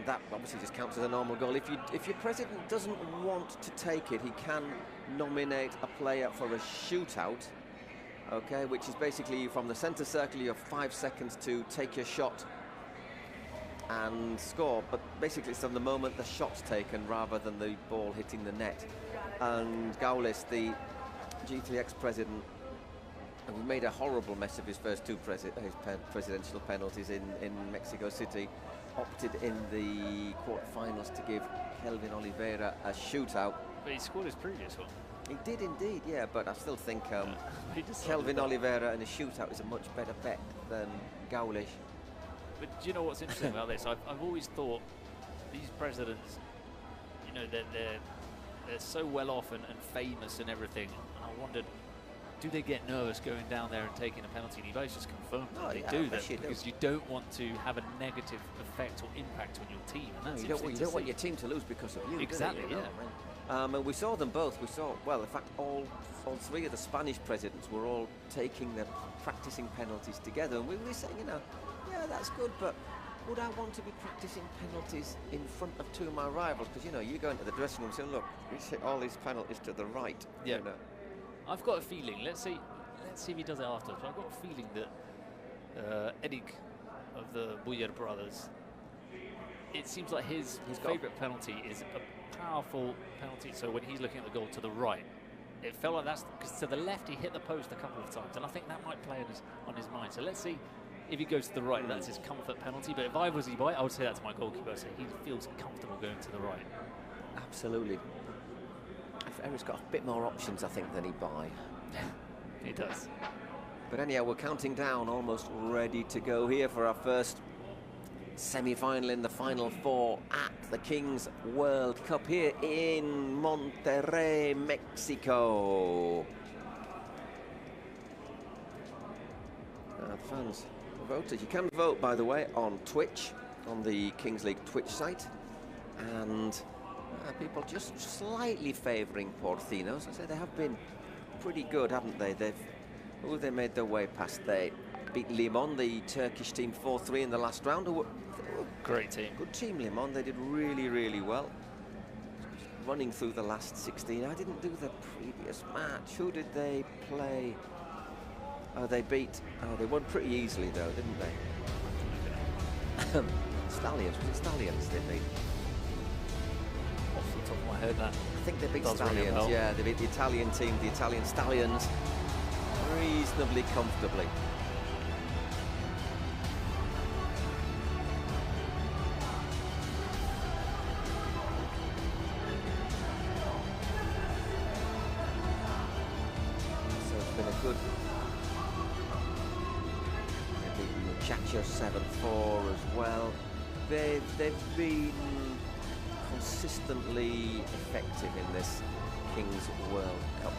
that obviously just counts as a normal goal. If your president doesn't want to take it, he can nominate a player for a shootout. Okay, which is basically from the centre circle, you have 5 seconds to take your shot and score. But basically it's on the moment the shot's taken rather than the ball hitting the net. And Gaules, the G3X president, made a horrible mess of his first two presidential penalties in Mexico City. Opted in the quarterfinals to give Kelvin Oliveira a shootout. But he scored his previous one. He did indeed, yeah, but I still think Kelvin Oliveira and a shootout is a much better bet than Gaulish. But do you know what's interesting about this? I've always thought these presidents, you know, they're so well off and famous and everything. And I wondered, do they get nervous going down there and taking a penalty? And Ibai's just confirmed that they do that because you don't want to have a negative effect or impact on your team. And that's you don't want your team to lose because of you. Exactly, yeah. And we saw them both. We saw, well, in fact, all three of the Spanish presidents were all practicing penalties together. And we were saying, you know, yeah, that's good, but would I want to be practicing penalties in front of two of my rivals? Because, you know, you go into the dressing room and say, look, we hit all these penalties to the right. Yeah. You know. I've got a feeling, let's see if he does it afterwards, but I've got a feeling that Eric of the Buyer brothers, it seems like his favourite penalty is a powerful penalty, so when he's looking at the goal to the right, it felt like that's, because to the left he hit the post a couple of times, and I think that might play on his mind. So let's see if he goes to the right, that's his comfort penalty, but if I was Ibai, I would say that to my goalkeeper, I'd say he feels comfortable going to the right. Absolutely. Eric's got a bit more options, I think, than Ibai. He does. But anyhow, we're counting down, almost ready to go here for our first semi-final in the Final Four at the Kings World Cup here in Monterrey, Mexico. fans voted. You can vote, by the way, on Twitch, on the Kings League Twitch site, and people just slightly favouring Porcinos. I say they have been pretty good, haven't they? They made their way past. They beat Limon, the Turkish team, 4-3 in the last round. Great team. Good team, Limon. They did really, really well. Running through the last 16. I didn't do the previous match. Who did they play? They beat. They won pretty easily, though, didn't they? Stallions. Was it Stallions they beat? Off the top of my head, that. I think they beat Stallions. Yeah, they beat the Italian team, the Italian Stallions, reasonably comfortably. Good. They've beaten Muchacho 7-4 as well. They've been consistently effective in this Kings World Cup.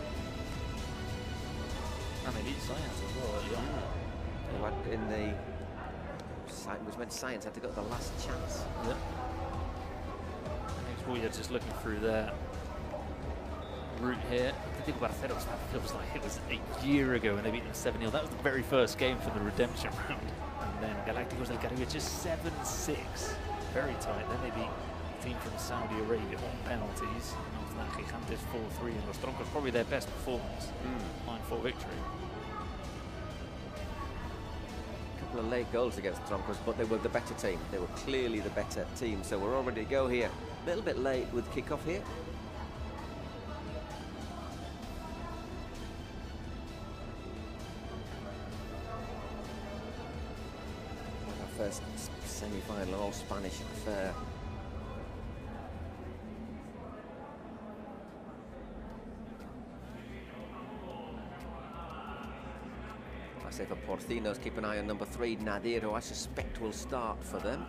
And they beat Saiyans as well early on. They went in the which meant Saiyans had to go to the last chance. Yeah. Eisbuero just looking through their route here. It feels like it was a year ago when they beat them 7-0. That was the very first game for the redemption round. And then Galacticos del Caribe just 7-6. Very tight. Then they beat a team from Saudi Arabia on penalties. And after that, Gigantes 4-3 and Los Troncos, probably their best performance. 9-4 victory. A couple of late goals against Troncos, but they were the better team. They were clearly the better team. So we're all ready to go here. A little bit late with kickoff here. First semi-final all-Spanish affair. I say for Porcinos, keep an eye on number 3, Nadir, who I suspect will start for them.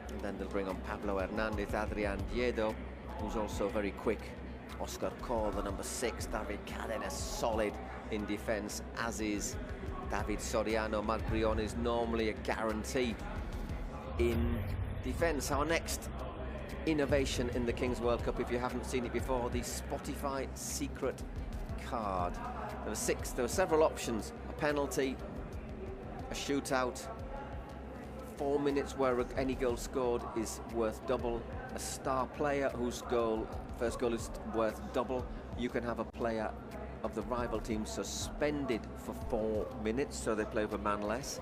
And then they'll bring on Pablo Hernandez, Adrian Diedo, who's also very quick. Oscar Cor, the number 6, David Cadena, solid in defence, as is David Soriano. Magrion is normally a guarantee in defence. Our next innovation in the Kings World Cup, if you haven't seen it before, the Spotify secret card. There were several options: a penalty, a shootout, 4 minutes where any goal scored is worth double, a star player whose first goal is worth double. You can have a player of the rival team suspended for 4 minutes, so they play with a man less.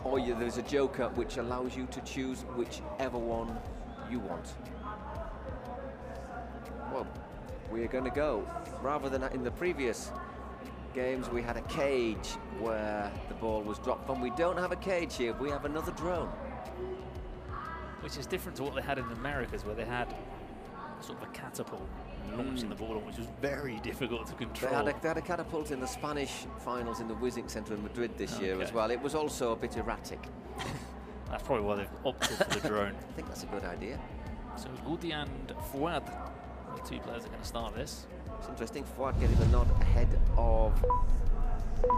Or there's a joker which allows you to choose whichever one you want. Well, we're going to go. Rather than in the previous games, we had a cage where the ball was dropped from. We don't have a cage here. We have another drone. Which is different to what they had in the Americas, where they had sort of a catapult launching the ball on, which was very difficult to control. They had a catapult in the Spanish finals in the Whizzing Centre in Madrid this year as well. It was also a bit erratic. That's probably why they've opted for the drone. I think that's a good idea. So Guti and Fuad, the 2 players are going to start this. It's interesting, Fuad getting the nod ahead of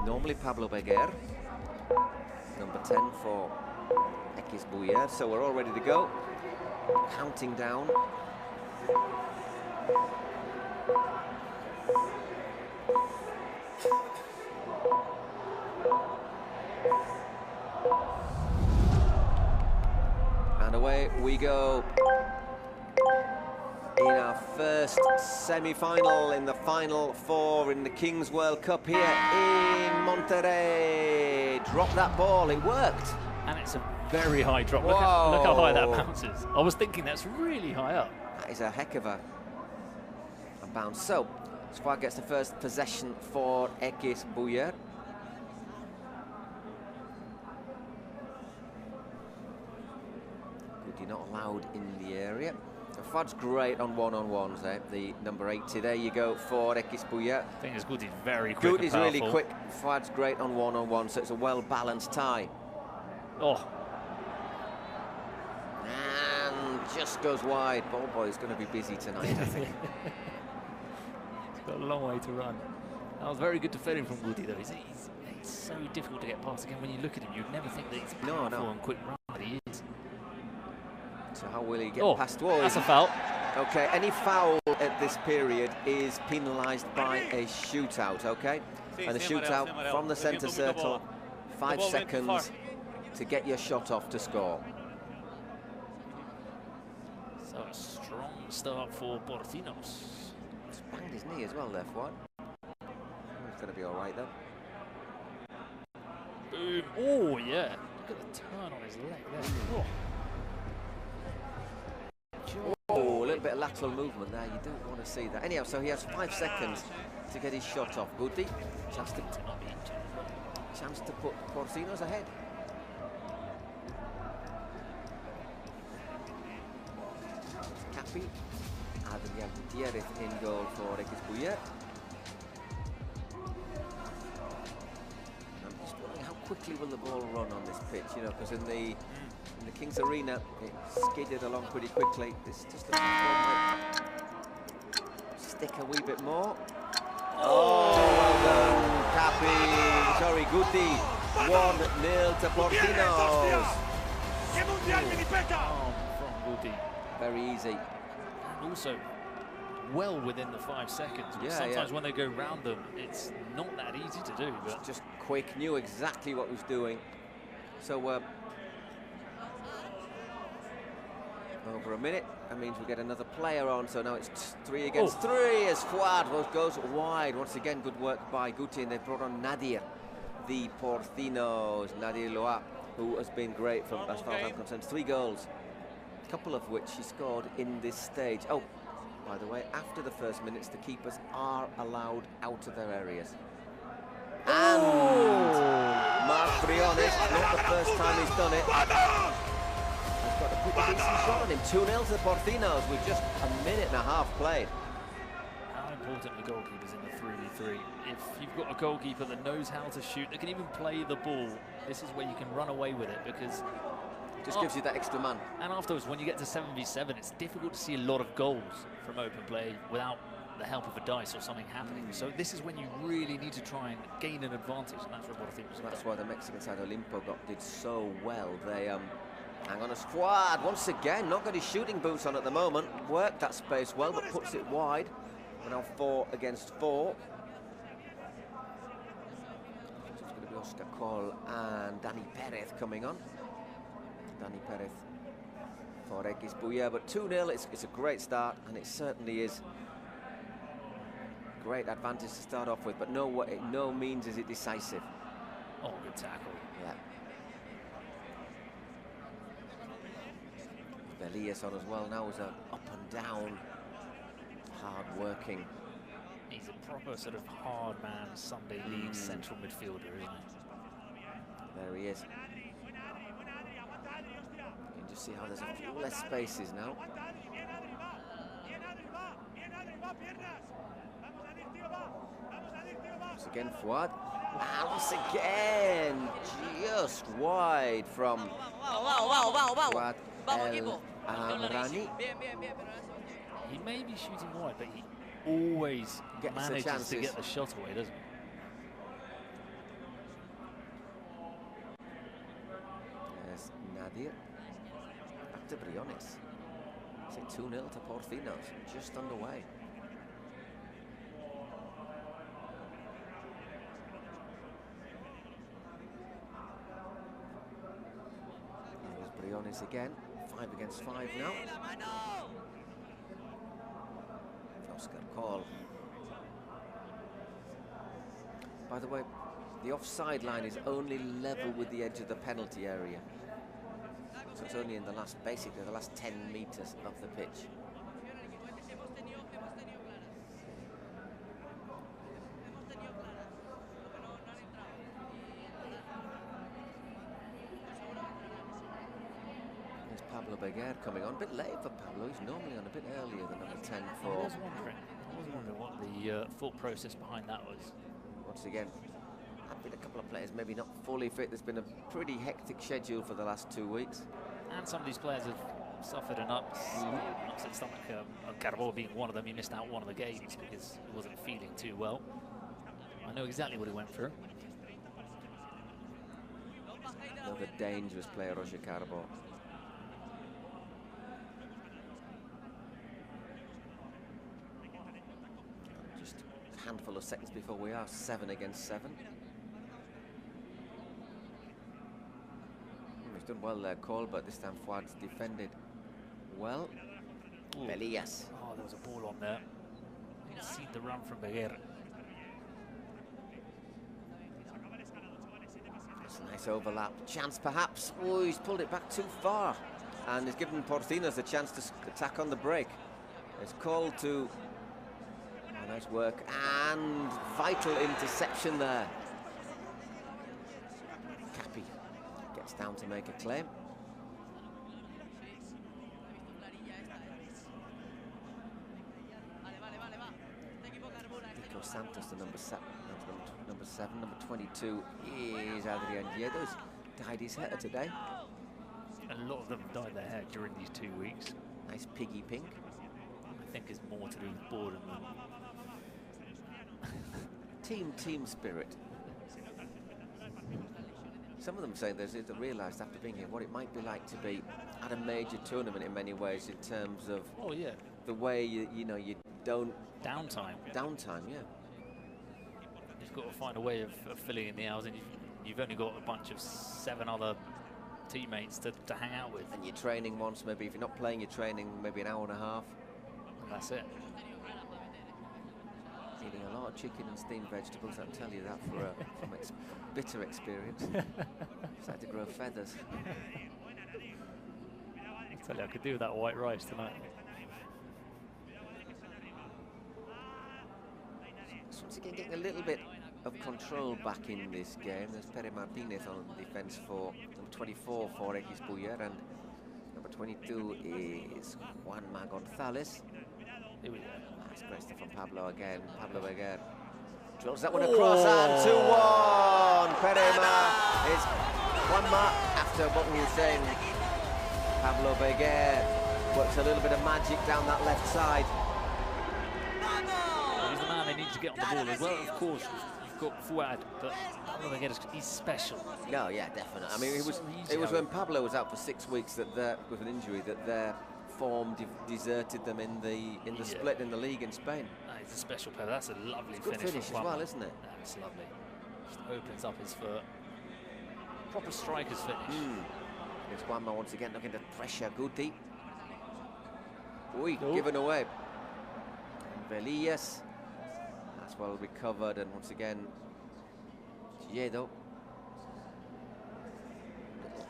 normally Pablo Beguer, number 10 for Eisbuero. So we're all ready to go. Counting down. And away we go in our first semi-final in the Final 4 in the Kings World Cup here in Monterrey. Drop that ball, it worked. And it's a very high drop. Look how high that bounces. I was thinking that's really high up. That is a heck of a bounce. So, Squad gets the first possession for Eisbuero. Goody not allowed in the area. Fuad's great on one-on-ones, the number 80. There you go for Eisbuero. I think it's Goody's very quick. Goody's really quick. Fuad's great on one-on-one, so it's a well-balanced tie. Oh. And just goes wide. Ball boy's going to be busy tonight, I think. He's got a long way to run. That was very good defending from Goody, though. He's so difficult to get past. Again, when you look at him, you'd never think that he's No, powerful no. and quick run, but he is. So how will he get Oh, past? that's a foul. Okay, any foul at this period is penalised by a shootout, okay? And a shootout from the centre circle, 5 seconds to get your shot off to score. So a strong start for Porcinos. He's banged his knee as well there, Fuad. He's going to be all right, though. Boom. Oh, yeah. Look at the turn on his leg there. Oh, a little bit of lateral movement there. You don't want to see that. Anyhow, so he has 5 seconds to get his shot off. Guti, chance to put Porcinos ahead. Capi, Adrian Gutierrez in goal for Eisbuero. I'm just wondering how quickly will the ball run on this pitch, you know, because in the King's Arena, it skidded along pretty quickly. This just looks like it might stick a wee bit more. Oh, well done, Capi. Sorry, Guti. 1-0 to Porcinos. From Guti. Very easy. And also, well within the 5 seconds. Yeah, sometimes when they go round them, it's not that easy to do. But just quick, knew exactly what he was doing. So, over a minute, that means we get another player on, so now it's 3 against 3 as Fuad goes wide. Once again, good work by Guti, and they've brought on Nadir, the Porcinos, Nadir Loa, who has been great from as far as I'm concerned. 3 goals, a couple of which he scored in this stage. Oh, by the way, after the first minutes, the keepers are allowed out of their areas. And Mark Briones, not the first time he's done it. Got a pretty decent shot on him. 2-0 to the Porcinos with just a minute and a half played. how important the goalkeepers in the 3v3. If you've got a goalkeeper that knows how to shoot, that can even play the ball, this is where you can run away with it, because just gives you that extra man. And afterwards, when you get to 7v7, it's difficult to see a lot of goals from open play without the help of a dice or something happening. So this is when you really need to try and gain an advantage, and that's what I think. That's why the Mexican side Olimpo did so well. They hang on a squad once again. Not got his shooting boots on at the moment. Worked that space well, but puts it wide. We're now 4 against 4. It's going to be Oscar Cole and Danny Perez coming on. Danny Perez for Eisbuero, but 2-0. It's a great start, and it certainly is great advantage to start off with, but no means is it decisive. Oh, good tackle. Yeah. Belias on as well now is a up and down, hard working. He's a proper sort of hard man Sunday League central midfielder, isn't he? There he is. You can just see how there's a few less spaces now. Once again, Fuad. And once again, just wide from Fuad El Amrani. He may be shooting wide, but he always manages to get the shot away, doesn't he? There's Nadir. Back to Briones. It's 2-0 to Porcinos, just underway. Here's Briones again. 5 against 5 now. Oscar Cole. By the way, the offside line is only level with the edge of the penalty area. So it's only in the last, basically the last 10 meters of the pitch. There's Pablo Beguer coming on. A bit late for Pablo. He's normally on a bit earlier than number 10 for. I was wondering what the thought process behind that was. Once again, have been a couple of players maybe not fully fit. There's been a pretty hectic schedule for the last 2 weeks. And some of these players have suffered an upset stomach. Carbo being one of them. He missed out one of the games because he wasn't feeling too well. I know exactly what he went through. Another dangerous player, Roger Carbo. Just a handful of seconds before we are 7 against 7. He's done well there, Cole, but this time Fuad's defended well. Elias. Oh, there was a ball on there. Didn't see the run from Beguer. It's a nice overlap. Chance perhaps. Oh, he's pulled it back too far. And he's given Porcinos a chance to attack on the break. It's called to... Oh, nice work. And vital interception there. Capi gets down to make a claim. Santos, the number 7, number 22 is Adrian Diedo's dyed his hair today. A lot of them dyed their hair during these 2 weeks. Nice piggy pink. I think it's more to do with boredom than team spirit. Some of them say they realised after being here what it might be like to be at a major tournament in many ways, in terms of the way you don't downtime, yeah. You've got to find a way of filling in the hours, and you've only got a bunch of 7 other teammates to hang out with. And you're training once, maybe if you're not playing, you're training maybe an hour and a half. That's it. Eating a lot of chicken and steamed vegetables, I'll tell you that from bitter experience. Started to grow feathers. I tell you, I could do that white rice tonight. So once again, getting a little bit of control back in this game. There's Pere Martinez on defense for number 24 for Eisbuero, and number 22 is Juanma Gonzalez. Here we go. Nice pressure from Pablo again. Pablo Beguer drills that one across, and 2-1. Perema is Juanma after what we were saying. Pablo Beguer works a little bit of magic down that left side. He's the man they need to get on the ball as well. Of course, you've got Fuad, but Pablo Beguer, he's special. No, yeah, definitely. I mean, it was when Pablo was out for 6 weeks with an injury that their form deserted them in the split in the league in Spain. He's a special player. That's a lovely good finish as well, isn't it? That's lovely. Just opens up his foot. Proper striker's finish. Here's Juanma once again looking to pressure Guti. Given away. Elias. That's well recovered, and once again, Diedo.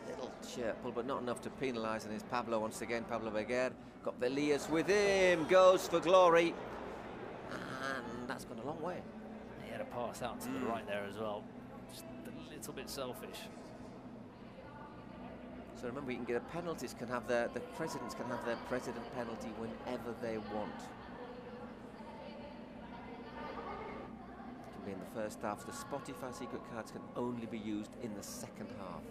Little shirt pull, but not enough to penalise, and it's Pablo once again. Pablo Beguer got Elias with him, goes for glory, and that's gone a long way. He had a pass out to the right there as well, just a little bit selfish. So remember, you can get penalties. The presidents can have their president penalty whenever they want. It can be in the first half. The Spotify secret cards can only be used in the second half.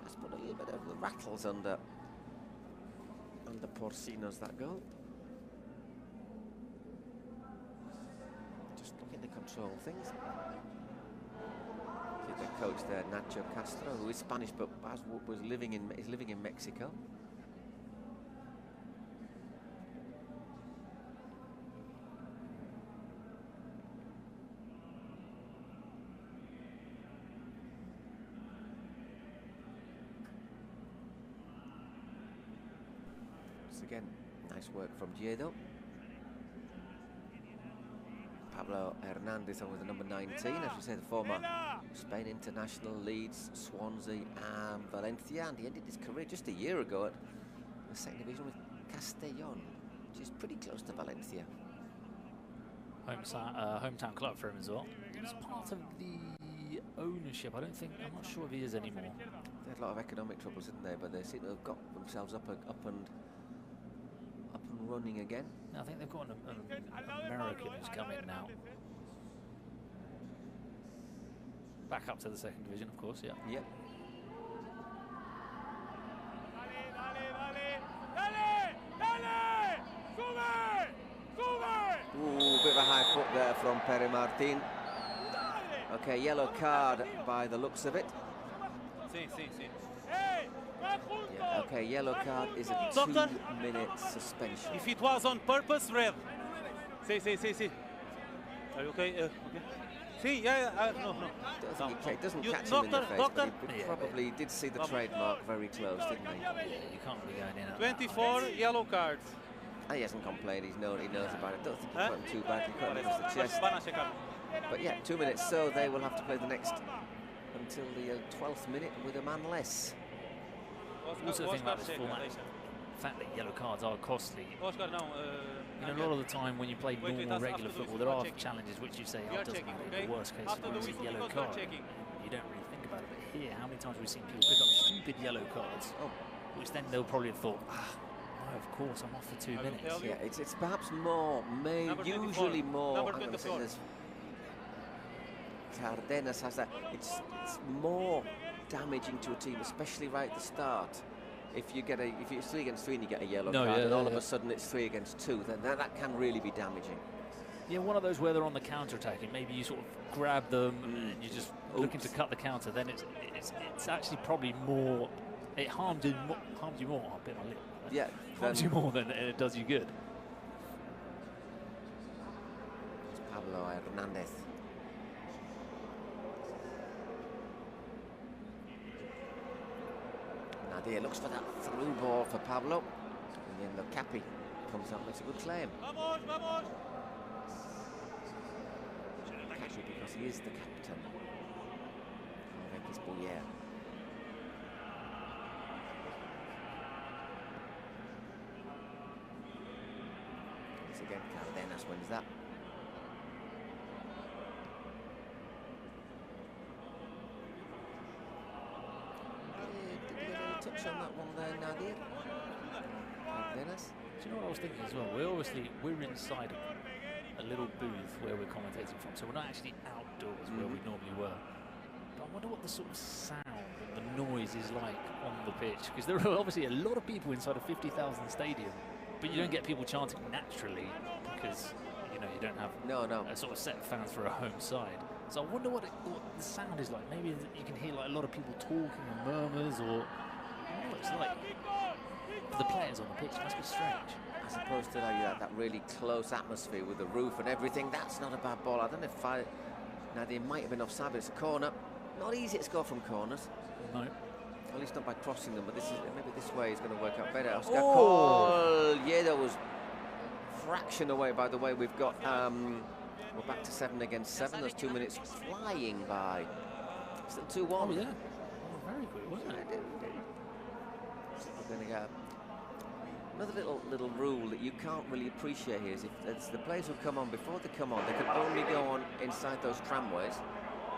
Just put a little bit of the rattles under Porcinos, that goal. Just looking to control things. The coach there, Nacho Castro, who is Spanish but is living in Mexico. Once again, nice work from Diedo. Pablo Hernandez on with the number 19, as we say, the former Spain international, Leeds, Swansea and Valencia, and he ended his career just a year ago at the second division with Castellón, which is pretty close to Valencia. Hometown club for him as well. He was part of the ownership. I'm not sure if he is anymore. They had a lot of economic troubles, didn't they? But they seem to have got themselves up and running again. I think they've got an American who's come in now. Back up to the second division, of course, yeah. Yep. Ooh, bit of a high foot there from Pere Martin. Okay, yellow card by the looks of it. Yeah, okay, yellow card is a 2-minute suspension. If it was on purpose, red. See. Are you okay? Okay. See, no. It doesn't catch him in the face, but he probably did see the trademark very close, didn't he? You can't be going in at 24 yellow cards. And he hasn't complained, he knows about it. Don't think he put him too bad, he cut him across the chest. But yeah, 2 minutes, so they will have to play the next until the 12th minute with a man less. Also, the thing about this format is the fact that yellow cards are costly. You know, a lot of the time when you play normal, regular football, there are challenges which you say, oh, doesn't matter. The worst case scenario is a yellow card. You don't really think about it. But here, how many times have we seen people pick up stupid yellow cards, which then they'll probably have thought, no, of course, I'm off for 2 minutes. Yeah, it's perhaps more, usually more, I'm going to say this, Cardenas has that, it's more damaging to a team, especially right at the start. If it's 3 against 3 and you get a yellow card, and all of a sudden it's 3 against 2, then that can really be damaging. Yeah, one of those where they're on the counter-attack and maybe you sort of grab them and you're just looking to cut the counter, then it's actually probably more, it harms you more, oh, a bit my lip. Yeah. Harms you more than it does you good. It's Pablo Hernandez. Nadir looks for that through ball for Pablo. And then the Capi comes up, makes a good claim. Capi, because he is the captain. Eisbuero. Once again, Cardenas wins that. Touch on that one there, Nadir. Cardenas. Do you know what I was thinking as well? We're inside a little booth where we're commentating from, so we're not actually outdoors where we normally were. But I wonder what the sort of sound and the noise is like on the pitch, because there are obviously a lot of people inside a 50,000 stadium, but you don't get people chanting naturally because you don't have a sort of set of fans for a home side. So I wonder what the sound is like. Maybe you can hear like a lot of people talking and murmurs, or what it's like for the players on the pitch. It must be strange. As opposed to that really close atmosphere with the roof and everything. That's not a bad ball. I don't know if Nadir might have been offside, but it's a corner. Not easy to score from corners. No. At least not by crossing them, but maybe this way is going to work out better. Oscar Cole. Yeah, that was fraction away. By the way, we've got we're back to 7 against 7. Those 2 minutes flying by. Still 2-1. Oh yeah. Oh, very good, wasn't it? We're going to get another little rule that you can't really appreciate here is if it's the players who come on, before they come on, they can only go on inside those tramways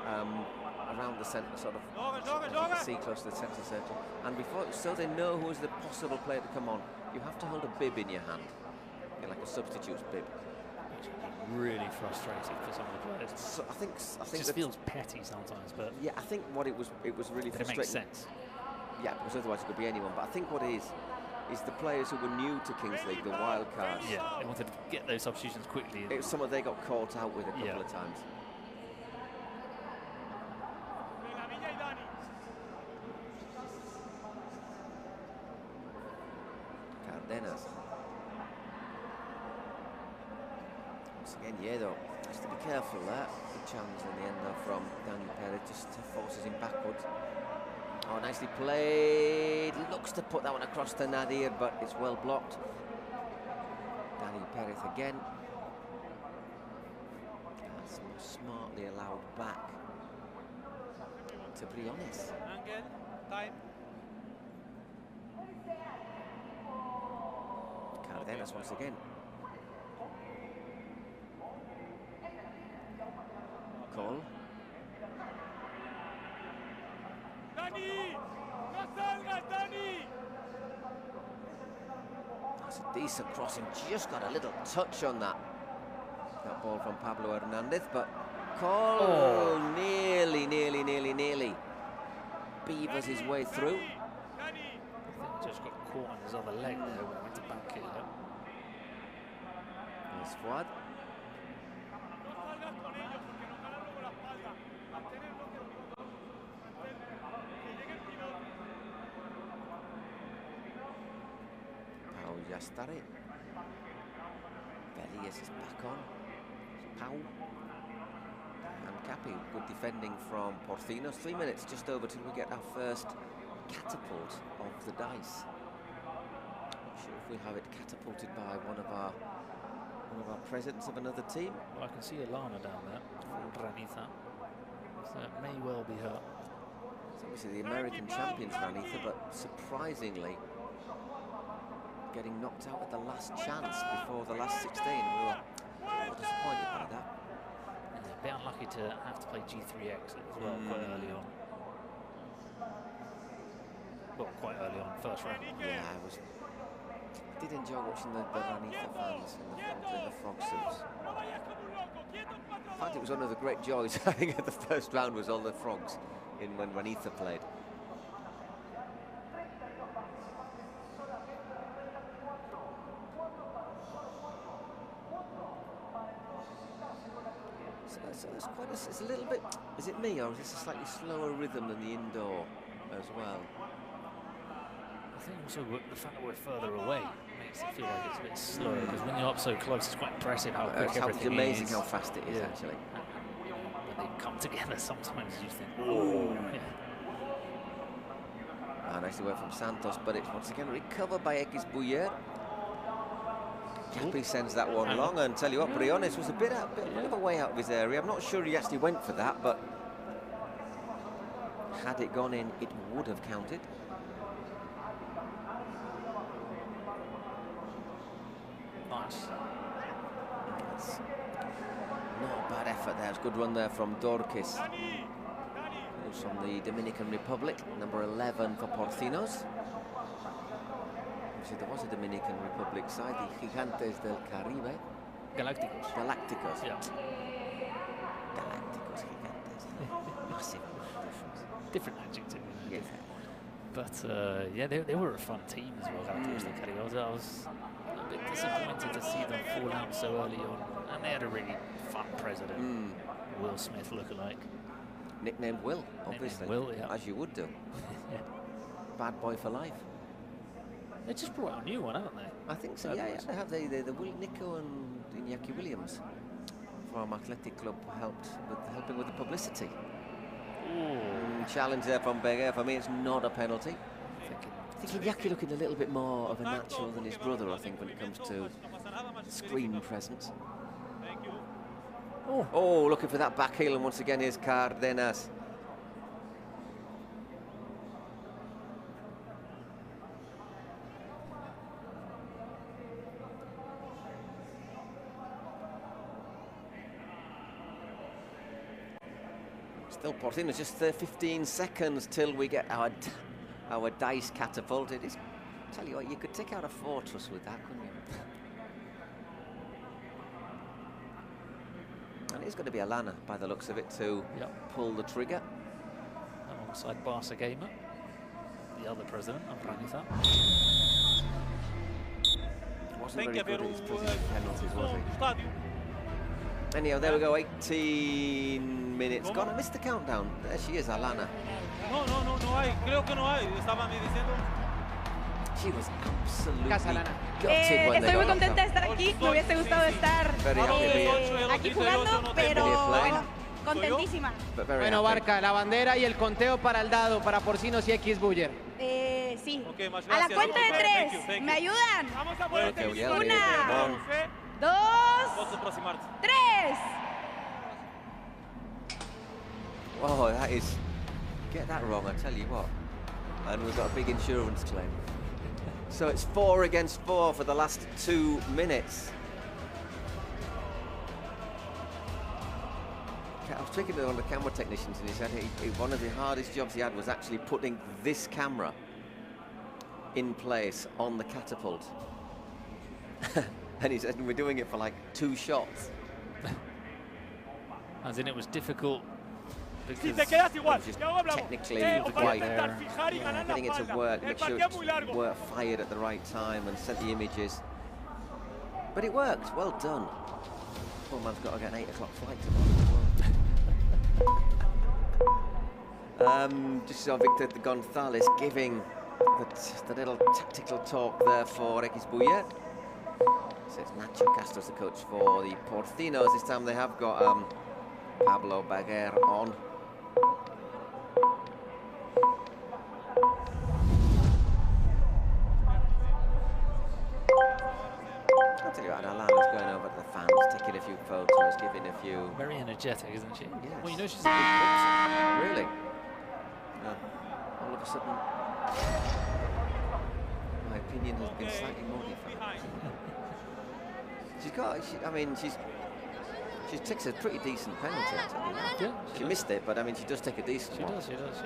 around the centre, sort of, as you can see close to the centre circle. And so they know who is the possible player to come on, you have to hold a bib in your hand, like a substitute's bib. Really frustrating for some of the players. So I think it just feels petty sometimes, but yeah, I think what it was really frustrating. It makes sense. Yeah, because otherwise it could be anyone. But I think what it is the players who were new to Kings League, the wild cards. Yeah, they wanted to get those substitutions quickly. It was something they got caught out with a couple of times. Cardenas. Once again, Yedo has to be careful there. Good challenge in the end though from Daniel Perez, just forces him backwards. Oh, nicely played. Looks to put that one across to Nadir, but it's well blocked. Daniel Perez again. That's smartly allowed back to Briones. Angel, time. Cardenas once again. Cole. That's a decent crossing, just got a little touch on that ball from Pablo Hernandez, but Cole nearly beavers his way through. I think he just got caught on his other leg there when he went to back it. There's Fuad. Pau ya estaré. Velias is back on. Pau. And Cappy, good defending from Porcinos. 3 minutes just over till we get our first catapult of the dice. Not sure if we'll have it catapulted by one of our presidents of another team. Well, I can see Alana down there, Ranitha. So it may well be her. It's obviously the American champions, Ranitha, but surprisingly getting knocked out at the last chance before the last 16. We were disappointed by that. Yeah, a bit unlucky to have to play G3X as well quite early on. Well, quite early on, first round. Yeah, I did enjoy watching the Ranitha fans in the frog suits. In fact, it was one of the great joys I think at the first round was all the frogs when Ranitha played. So that's quite it's a little bit, is it me or is this a slightly slower rhythm than the indoor as well? I think also the fact that we're further away makes it feel like it's a bit slower, because when you're up so close it's quite impressive how quick everything is. It's amazing how fast it is actually. When they come together sometimes you think, oh. Nice work from Santos, but it's once again recovered by Eisbuero. Cappy sends that one long, and tell you what, Briones was a bit of a way out of his area. I'm not sure he actually went for that, but had it gone in, it would have counted. Nice. That's not a bad effort there. It's a good run there from Dorquis, who's from the Dominican Republic, number 11 for Porcinos. There was a Dominican Republic side, the Gigantes del Caribe. Galácticos. Galácticos. Yeah. Galácticos, Gigantes. Massive difference. Different adjective. Yeah. But yeah, they were a fun team as well, Galácticos del Caribe. I was a bit disappointed to see them fall out so early on. And they had a really fun president, Will Smith lookalike. Nicknamed Will, obviously. Nicknamed Will, yeah. As you would do. Yeah. Bad boy for life. They just brought out a new one, haven't they? I think so, yeah. They have the Will Nico and Iñaki Williams from Athletic Club helping with the publicity. Challenge there from Beguer. For me, it's not a penalty. I think Iñaki looking a little bit more of a natural than his brother, I think, when it comes to screen presence. Oh, looking for that back heel, and once again, here's Cardenas. Still Porcinos, just 15 seconds till we get our dice catapulted. Tell you what, you could take out a fortress with that, couldn't you? And it's going to be Alana, by the looks of it, to pull the trigger. Alongside Barca Gamer, the other president of Ranitha. Wasn't very good at his precision penalties, was he? Anyhow, there we go, 18 minutes gone. I missed the countdown. There she is, Alana. No hay. Creo que no hay. Estaban diciendo. She was absolutely gutted when estoy muy contenta de estar aquí. Me hubiese gustado estar aquí jugando, pero bueno, contentísima. Bueno, Barca, la bandera y el conteo para el dado, para Porcinos y Eisbuero. Sí. A la cuenta de 3. ¿Me ayudan? Una, 2, 3. Oh, that is... Get that wrong, I tell you what. And we've got a big insurance claim. So it's 4 against 4 for the last 2 minutes. I was speaking to one of the camera technicians, and he said one of the hardest jobs he had was actually putting this camera in place on the catapult. And he said we're doing it for like 2 shots. As in, it was difficult because technically quite getting it to work, make sure it worked, fired at the right time and sent the images. But it worked. Well done. Poor man's got to get an 8 o'clock flight tomorrow as well. Just saw Victor Gonzalez giving the little tactical talk there for Eisbuero. So it's Nacho Castro's the coach for the Porcinos. This time they have got Pablo Baguer on. I'll tell you what, Alana's going over to the fans, taking a few photos, giving a few... Very energetic, isn't she? Yes. Well, you know she's a big boxer. Really? All of a sudden, my opinion has been slightly modified. I mean, she takes a pretty decent penalty, I'll tell you that. Yeah, she missed it, but I mean, she does take a decent one. She does.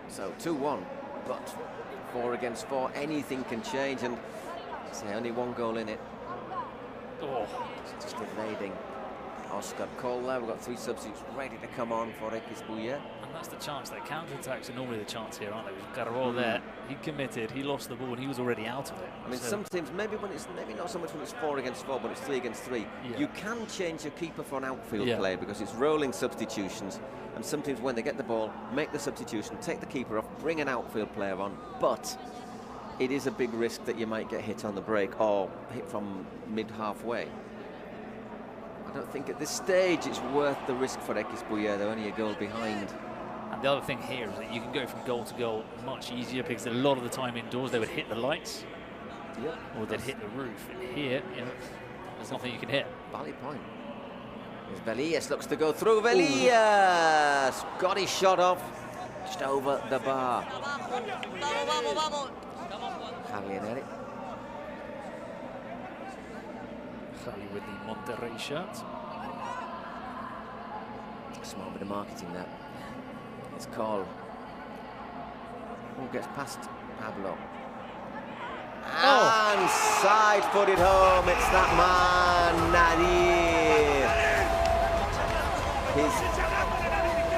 So 2-1, but 4 against 4, anything can change, and say only 1 goal in it. Oh, it's just evading Oscar Cola. We've got 3 substitutes ready to come on for Eisbuero. And that's the chance. That counter-attacks are normally the chance here, aren't they? We've got a roll there. He committed. He lost the ball, and he was already out of it. I mean, some teams, maybe not so much when it's 4 against 4, but it's 3 against 3. Yeah. You can change your keeper for an outfield player because it's rolling substitutions. And some teams, when they get the ball, make the substitution, take the keeper off, bring an outfield player on. But it is a big risk that you might get hit on the break or hit from mid-halfway. I don't think at this stage it's worth the risk for Eisbuero. They're only a goal behind. And the other thing here is that you can go from goal to goal much easier because a lot of the time indoors they would hit the lights, or they'd hit the roof. And here, there's nothing you can hit. Valley point. As Velias looks to go through. Velias got his shot off just over the bar. Javi and Eric. Javi with the Monterrey shirt. Small bit of marketing there. It's Cole. Who gets past Pablo? And side-footed home. It's that man, Nadir. His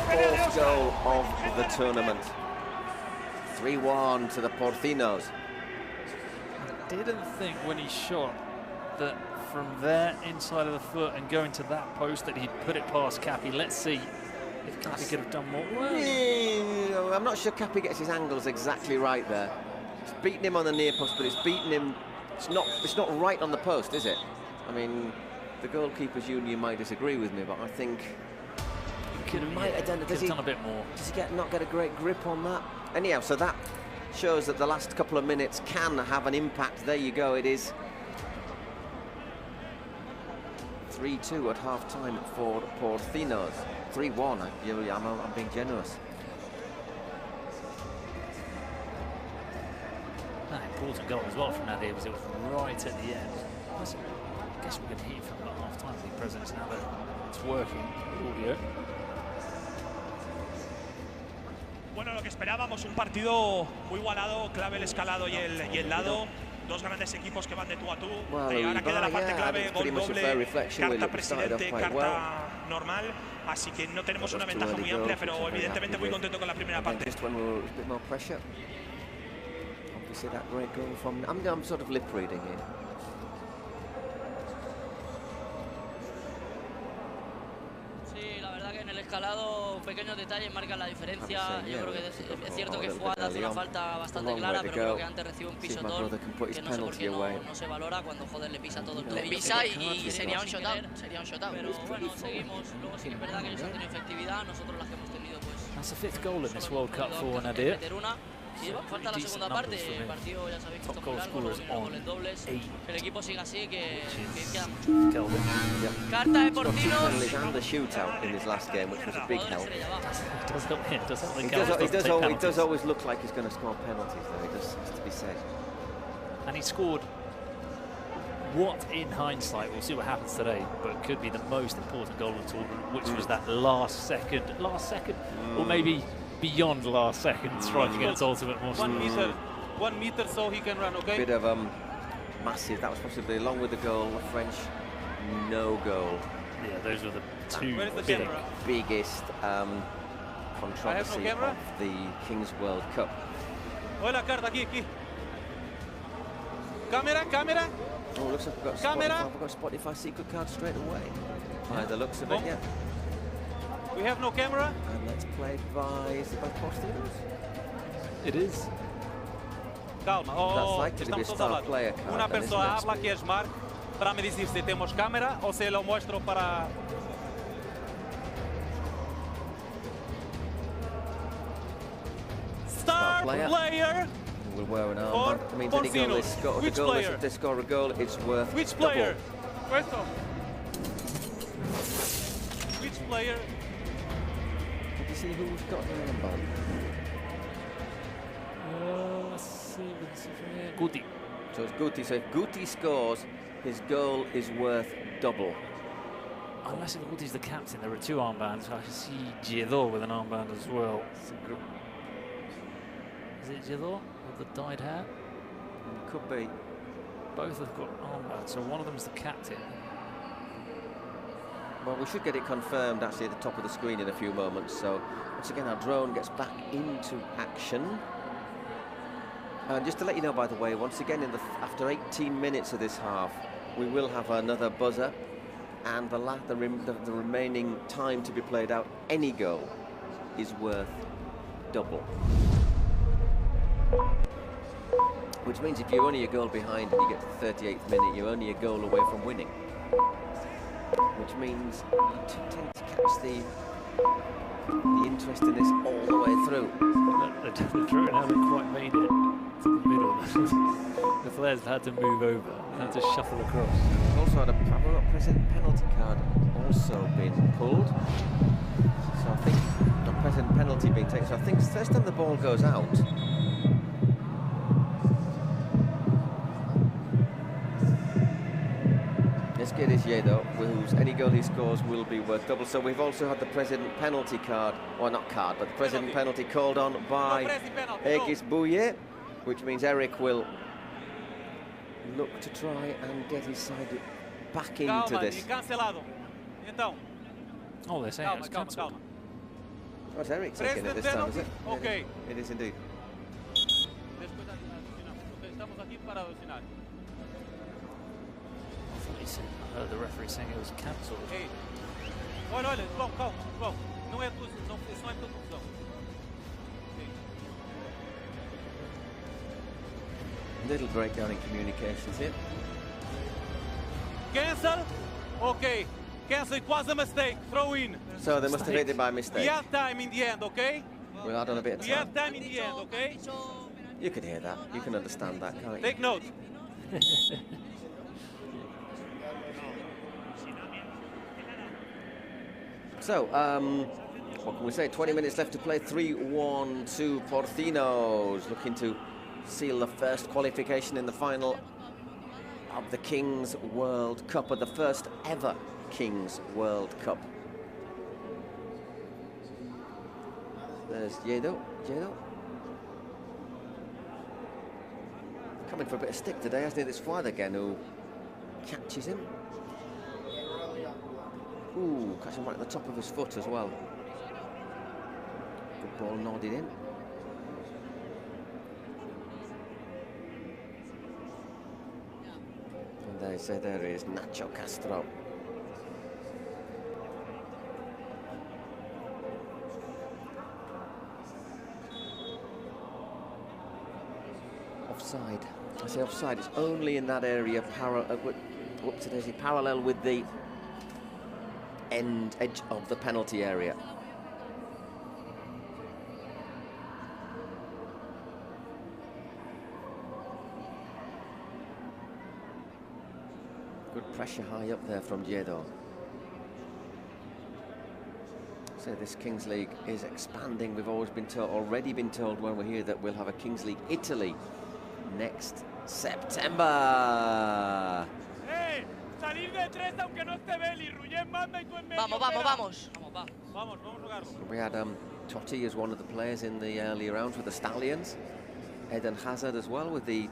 4th goal of the tournament. 3-1 to the Porcinos. I didn't think when he shot that from there inside of the foot and going to that post that he'd put it past Cappy. Let's see if Cappy could have done more. Well, I'm not sure Cappy gets his angles exactly right there. It's beaten him on the near post, but it's beaten him. It's not right on the post, is it? I mean, the goalkeepers union might disagree with me, but I think he might have done. Does he done a bit more? Does he not get a great grip on that? Anyhow, so that shows that the last couple of minutes can have an impact. There you go. It is 3-2 at half-time for Porcinos. 3-1. I'm being generous. An important goal as well from Nadir because it was right at the end. I guess we can hear from about half-time the presence now that it's working. Audio. Bueno, lo que esperábamos, un partido muy igualado, clave el escalado y el lado. Dos grandes equipos que van de tú a tú. Ahora queda la parte clave, gol doble, carta presidente, carta normal. Así que no tenemos una ventaja muy amplia, pero evidentemente muy contento con la primera parte. I'm sort of lip reading here. Sí, la verdad que en el escalado pequeños detalles marcan la diferencia. Yo creo que es cierto que Fuad hace una falta bastante clara, pero creo que antes recibe un pisotón que no sé por qué no se valora cuando joder le pisa todo el tobillo. Le pisa y sería un shootout. Pero bueno, seguimos. Luego sí que es verdad que ellos han tenido efectividad, nosotros las que hemos tenido pues... That's the 5th goal in this World Cup for Nadir. Y falta la segunda parte, el partido ya sabéis que está muy largo, goles dobles, el equipo sigue así, que queda mucho. Carta de Porcinos. And the shootout in his last game, which was a big help. He does always look like he's going to score penalties, though. He does have to be said. And he scored what, in hindsight, we'll see what happens today, but could be the most important goal of the tournament, which was that last second, or maybe beyond last second, striking at its ultimate most. 1 meter so he can run, okay? Bit of massive, that was possibly, along with the goal, the French no goal. Yeah, those were the two biggest controversy of the Kings World Cup. Hola, carta aquí. Cámara. Oh, looks like we've got Spotify secret card straight away. By the looks of it, yeah. We have no camera. And that's played by Porcinos. It is. Calma, estamos todos a hablar. Una persona habla que es Mark para me decir si tenemos cámara o se lo muestro para... Star player. Will wear an armband. That means any goal if they score a goal, it's worth Which player? Questo. Which player? Did you see who's got the armband? Guti. So it's Guti. So if Guti scores, his goal is worth double. Unless if Guti's the captain, there are 2 armbands. I see Giedo with an armband as well. Is it Giedo with the dyed hair? Could be. Both have got armbands, so one of them is the captain. Well, we should get it confirmed actually at the top of the screen in a few moments. So once again, our drone gets back into action. And just to let you know, by the way, once again, after 18 minutes of this half, we will have another buzzer, and the remaining time to be played out, any goal is worth double. Which means if you're only a goal behind and you get to the 38th minute, you're only a goal away from winning. Which means you tend to catch the interest in this all the way through. The drone hasn't quite made it to the middle. The players have had to move over, had to shuffle across. We've also had a President penalty card also been pulled. So I think the President penalty being taken. So I think first time the ball goes out. This kid is Yedo, whose any goal he scores will be worth double. So we've also had the President penalty card, or not card, but the President penalty called on by Eisbuero, which means Eric will look to try and get his side back into this. Oh, they're saying it's cancelled. Oh, it's Eric taking it this time, is it? Okay. It is indeed. I heard the referee saying it was cancelled. Hey. Olha, João, calma, João. Não é tua confusão. Little breakdown in communications here. Cancel? Okay. Cancel, it was a mistake. Throw in. So they must have hit it by mistake. We have time in the end, okay? We'll add on a bit of time. We have time in the end, okay? You can hear that. You can understand that, can't you? Take note. So, what can we say? 20 minutes left to play. 3-1 to Porcinos, looking to seal the first qualification in the final of the Kings World Cup, or the first ever Kings World Cup. There's Yedo. Coming for a bit of stick today, hasn't he? This Flyther again, who catches him. Ooh, catching right at the top of his foot as well. Good ball nodded in. And they say there is Nacho Castro. Offside. I say offside. It's only in that area parallel with the edge of the penalty area. Good pressure high up there from Giedo. So this Kings League is expanding. We've already been told when we're here that we'll have a Kings League Italy next September. Vamos. We had Totti as one of the players in the early rounds with the Stallions. Eden Hazard as well with the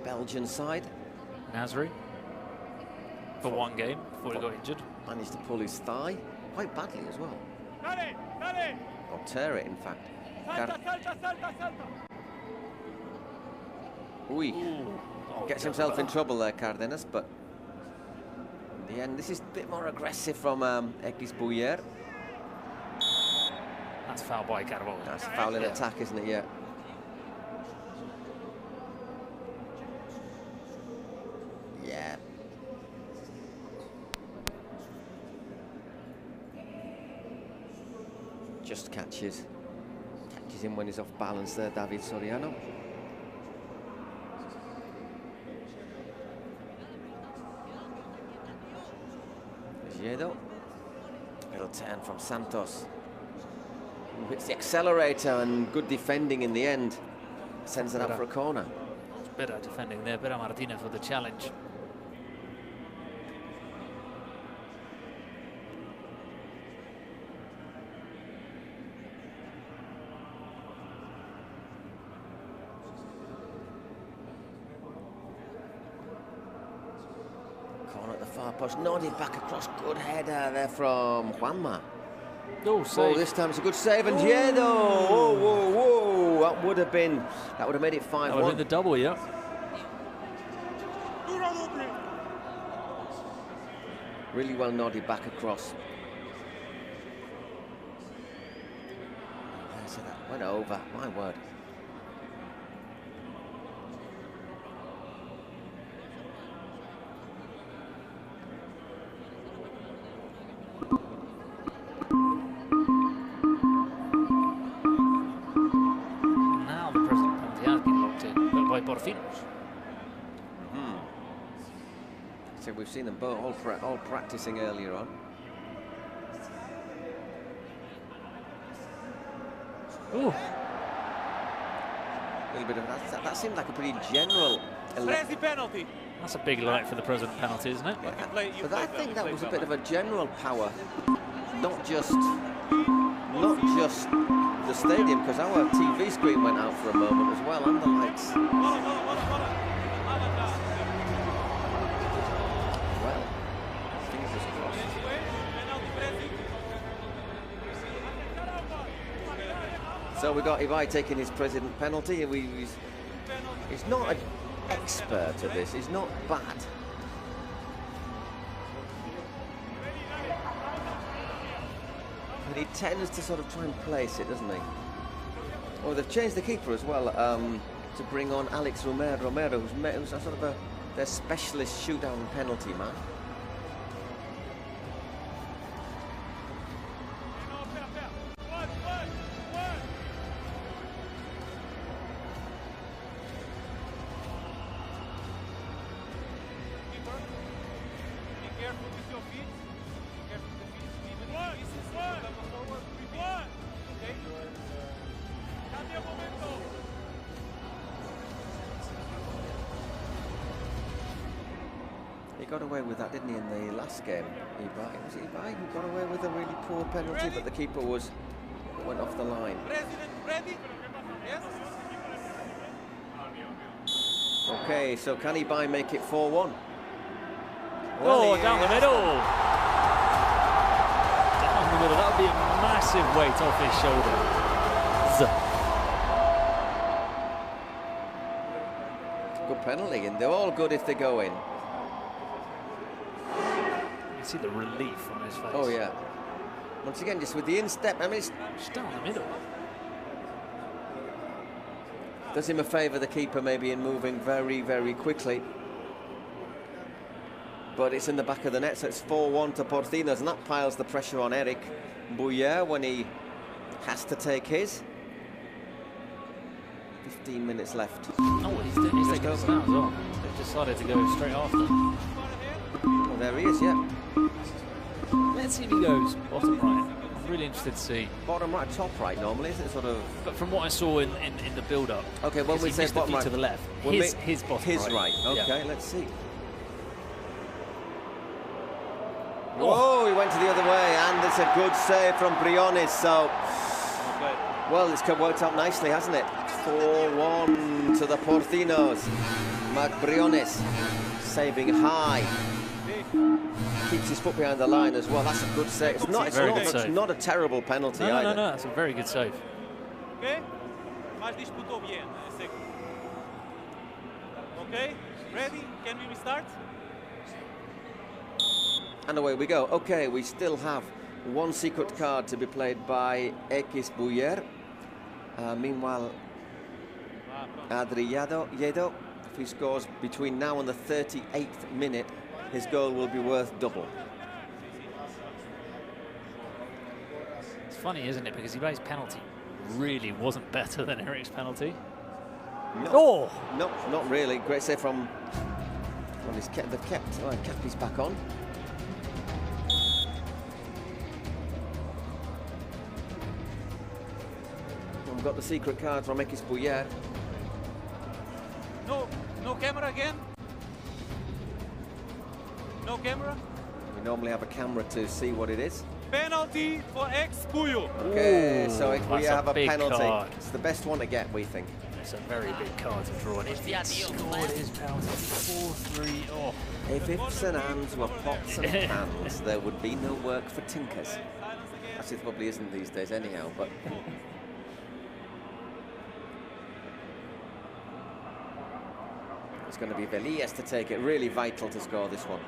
Belgian side. Nasri for one game before he got injured. Managed to pull his thigh quite badly as well. Or tear it, in fact. Ooh, Gets himself in trouble there, Cardenas, but in the end, this is a bit more aggressive from Eisbuero. That's foul by Carvalho. That's a foul in attack, isn't it? Yeah. Yeah. Just catches him when he's off balance there, David Soriano. Little turn from Santos. Hits the accelerator and good defending in the end. Sends it up for a corner. It's better defending there, better Martinez with the challenge. Push nodded back across, good header there from Juanma. Oh, save. This time it's a good save, and Yedo. Whoa, whoa, whoa! That would have made it 5-1. That would have been the double, yeah. Really well nodded back across. So that went over. My word. Porcinos. So we've seen them both all practicing earlier on. Ooh. A little bit of that seemed like a pretty general. Penalty. That's a big light for the present penalty, isn't it? But I think that was a bit of a general power, not just the stadium, because our TV screen went out for a moment as well, and the lights. Well, fingers crossed. So we got Ibai taking his president penalty. He's not an expert at this. He's not bad. But he tends to sort of try and place it, doesn't he? Oh, they've changed the keeper as well to bring on Alex Romero, who's a sort of their specialist shootout and penalty man. He got away with that, didn't he, in the last game? Ibai, was it Ibai who got away with a really poor penalty, but the keeper went off the line. Ready? Yes. Okay, so can Ibai make it 4-1? Well, down the middle. Down the middle. That would be a massive weight off his shoulder. Good penalty, and they're all good if they go in. You see the relief on his face. Oh yeah. Once again, just with the instep. I mean, it's just down the middle. Does him a favour, the keeper, maybe in moving very, very quickly. But it's in the back of the net, so it's 4-1 to Porcinos, and that piles the pressure on Eisbuero when he has to take his. 15 minutes left. Oh, he's taking his now as well. They've decided to go straight after. Well, there he is, yeah. Let's see if he goes bottom right. I'm really interested to see. Bottom right, top right normally, isn't it? Sort of. But from what I saw in the build-up. Okay, when we say bottom right to the left, his bottom right. His right. Okay, yeah. Let's see. Oh, he went to the other way, and it's a good save from Briones. So, well, it's worked out nicely, hasn't it? 4-1 to the Porcinos. Marc Briones saving high. Keeps his foot behind the line as well. That's a good save. It's not a terrible penalty either. No, that's a very good save. Okay, mas disputou bien, okay. Ready? Can we start? And away we go. Okay, we still have one secret card to be played by Eisbuero. Meanwhile, Adriano Yedo, if he scores between now and the 38th minute, his goal will be worth double. It's funny, isn't it? Because Ibai's penalty really wasn't better than Eric's penalty. No, oh! No, not really. Great save from... Well, they've kept... Oh, Cappy's back on. And we've got the secret card from Eisbuero. No camera again? No camera? We normally have a camera to see what it is. Penalty for Eisbuero. Okay, so we have a penalty. Card. It's the best one to get, we think. It's a very big card to draw, and if he scored his penalty 4-3, oh. If ifs and ands were pots and pans, there would be no work for tinkers. Actually, it probably isn't these days anyhow, but... It's going to be Velias to take it. Really vital to score this one.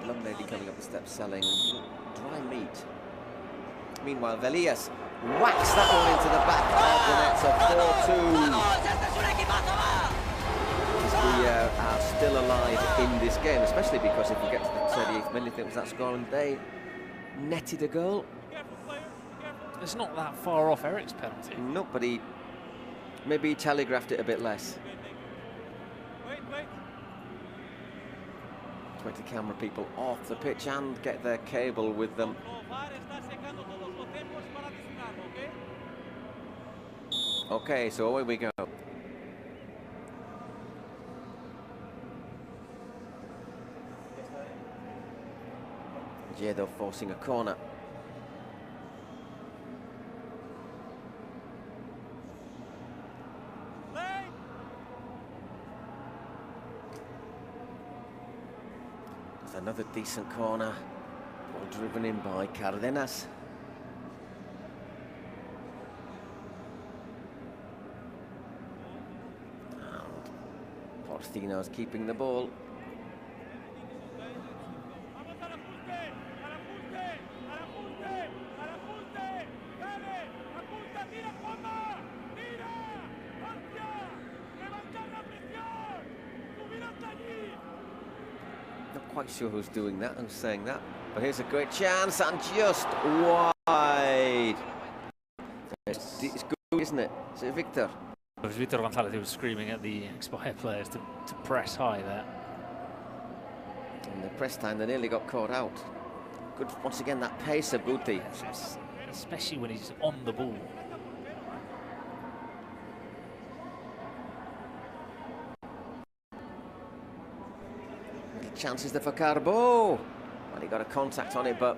Long lady coming up the steps selling dry meat. Meanwhile, Velias whacks that one into the back of the net, so 4-2. We are still alive in this game, especially because if we get to the 38th minute, it was that score and they netted a goal. It's not that far off Eric's penalty. No, but maybe he telegraphed it a bit less. 20 camera people off the pitch and get their cable with them. Okay, so away we go. Yedo forcing a corner. Another decent corner, ball driven in by Cardenas. And Porcinos keeping the ball. Quite sure who's doing that, who's saying that, but here's a great chance and just wide. It's good, isn't it? Is it Victor? It was Victor Gonzalez who was screaming at the Eisbuero players to press high there. And the press time, they nearly got caught out. Good, once again, that pace of Guti. Especially when he's on the ball. Chances there for Carbo. Well, he got a contact on it, but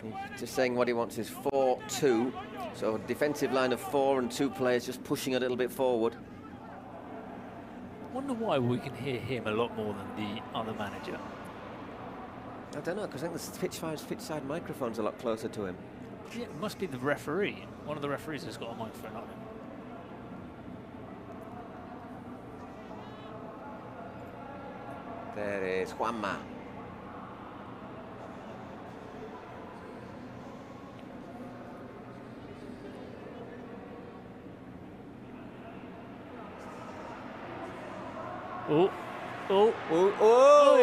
he's just saying what he wants is 4-2. So a defensive line of 4 and 2 players just pushing a little bit forward. I wonder why we can hear him a lot more than the other manager. I don't know, because I think the pitch side microphone's a lot closer to him. Yeah, it must be the referee. One of the referees has got a microphone on him. There is Juanma. Oh, oh, oh, oh!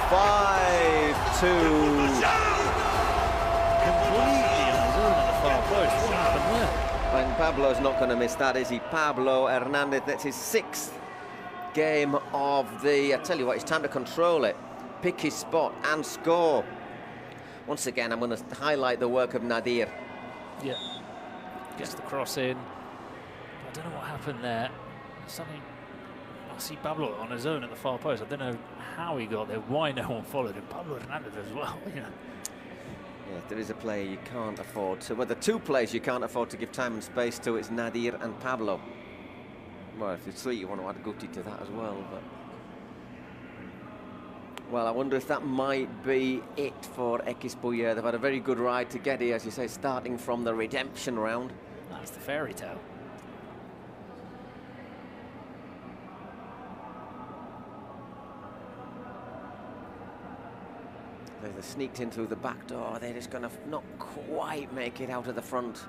5-2. Completely on his own at the far post. What happened there? And Pablo's not going to miss that, is he? Pablo Hernandez, that's his 6th game of the... I tell you what, it's time to control it. Pick his spot and score. Once again, I'm going to highlight the work of Nadir. Yeah. Gets the cross in. I don't know what happened there. Something... I see Pablo on his own at the far post. I don't know how he got there, why no one followed him. Pablo Hernandez as well, you know. Yeah, if there is a player you can't afford to... Well, the 2 players you can't afford to give time and space to, it's Nadir and Pablo. Well, if there's 3, you want to add Guti to that as well, but... Well, I wonder if that might be it for Eisbuero. They've had a very good ride to get here, as you say, starting from the redemption round. That's the fairy tale. They sneaked in through the back door. They're just going to not quite make it out of the front.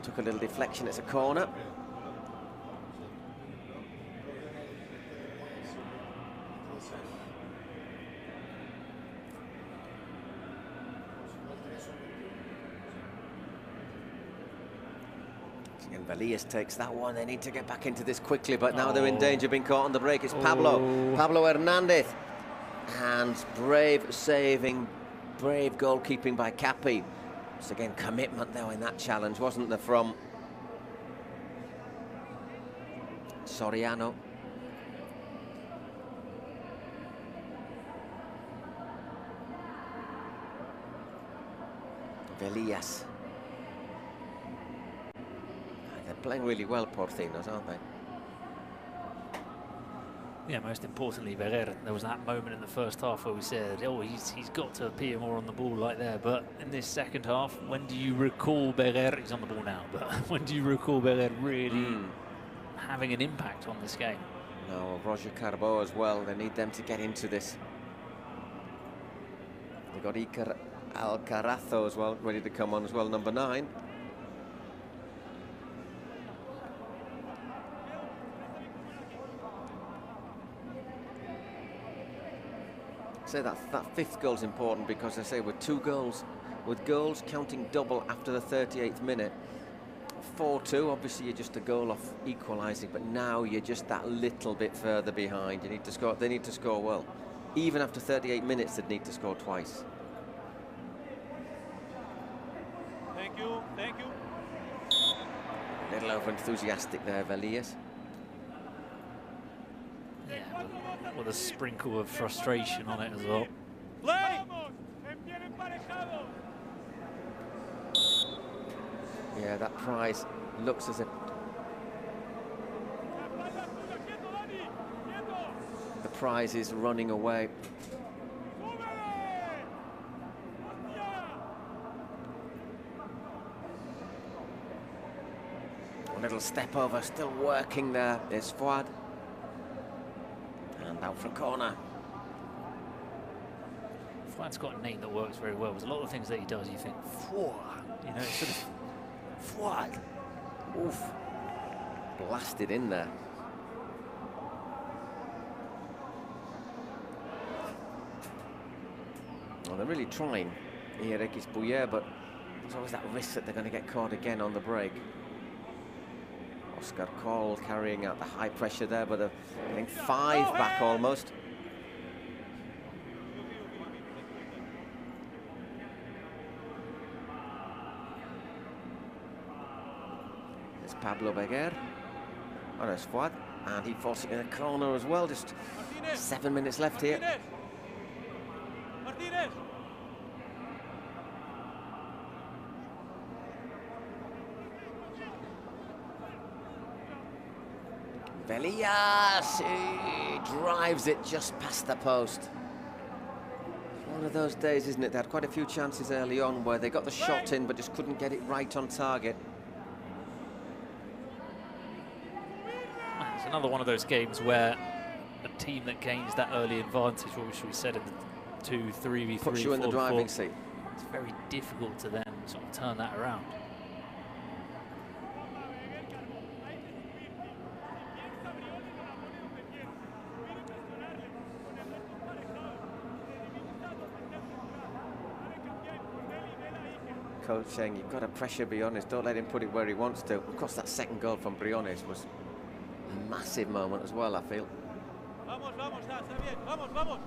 Took a little deflection. It's a corner. And Velias takes that one. They need to get back into this quickly, but now they're in danger of being caught on the break. It's Pablo Hernandez. And brave saving, brave goalkeeping by Capi. It's again commitment though in that challenge, wasn't there, from Soriano. Velias. They're playing really well, Porcinos, aren't they? Yeah, most importantly, Berger. There was that moment in the first half where we said, oh, he's got to appear more on the ball like there. But in this second half, when do you recall Berger? He's on the ball now, but when do you recall Berger really having an impact on this game? No, Roger Carbo as well. They need them to get into this. They've got Iker Alcarazo as well, ready to come on as well, number 9. Say that fifth goal is important because I say with 2 goals, with goals counting double after the 38th minute, 4-2, obviously you're just a goal off equalising, but now you're just that little bit further behind. You need to score. They need to score well. Even after 38 minutes, they'd need to score twice. Thank you, thank you. A little over enthusiastic there, Velias. Yeah, with a sprinkle of frustration on it as well. Yeah, that prize looks as if the prize is running away. A little step over, still working there. There's Fuad. And out for a corner. Fuad's got a name that works very well. There's a lot of things that he does, you think, Fuad, you know, sort of Fuad. Oof. Blasted in there. Well, they're really trying here, Eisbuero, but there's always that risk that they're going to get caught again on the break. Oscar Cole carrying out the high pressure there, but they're getting 5 back almost. There's Pablo Berger. Oh, there's Fuad, and he falls in a corner as well. Just 7 minutes left here. Velias, he drives it just past the post. One of those days, isn't it? They had quite a few chances early on where they got the shot in but just couldn't get it right on target. It's another one of those games where a team that gains that early advantage, which we said in the 2-3v3, puts you in the driving seat. It's very difficult to then sort of turn that around. Coach saying you've got to pressure Briones, don't let him put it where he wants to. Of course, that second goal from Briones was a massive moment as well, I feel. Vamos, vamos, está bien, vamos, vamos.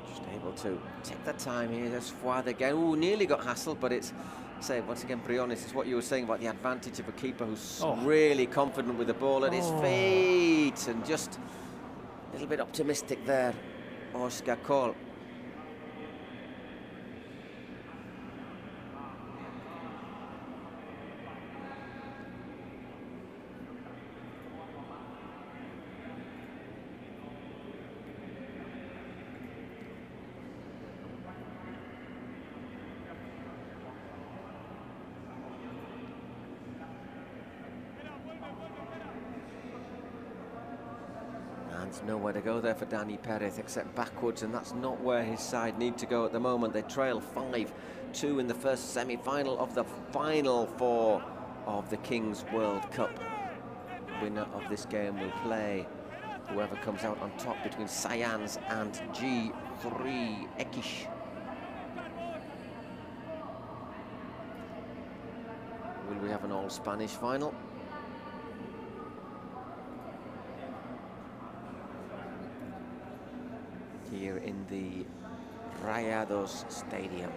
Just able to take the time here. There's Fuad again. Ooh, nearly got hassled, but it's, say, once again, Briones, is what you were saying about the advantage of a keeper who's really confident with the ball at his feet and just a little bit optimistic there. Oscar Cole. There's nowhere to go there for Dani Perez except backwards, and that's not where his side need to go at the moment. They trail 5-2 in the first semi-final of the final four of the Kings World Cup. Winner of this game will play whoever comes out on top between Saiyans and G3 Ekish. Will we have an all-Spanish final? Here in the Rayados Stadium.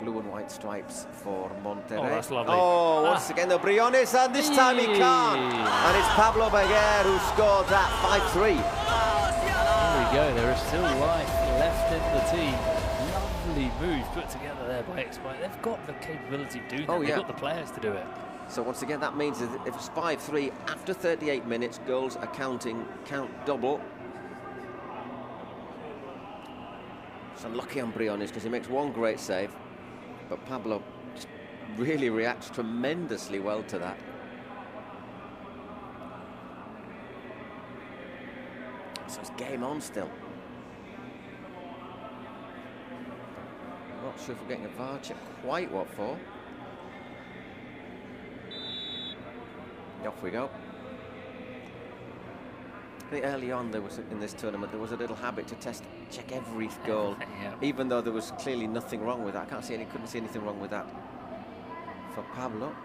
Blue and white stripes for Monterrey. Oh, that's lovely. Oh, once again the Briones, and this time he can't. And it's Pablo Beguer who scored that 5-3. There we go, there is still life left in the team. Lovely move put together there by Eisbuero. They've got the capability of doing that. They've got the players to do it. So once again, that means that if it's 5-3 after 38 minutes, goals are count double. It's unlucky on Briones because he makes one great save, but Pablo just really reacts tremendously well to that. So it's game on still. I'm not sure if we're getting a VAR check quite what for. Off we go. I think early on there was in this tournament there was a little habit to check every goal, even though there was clearly nothing wrong with that. Couldn't see anything wrong with that for Pablo.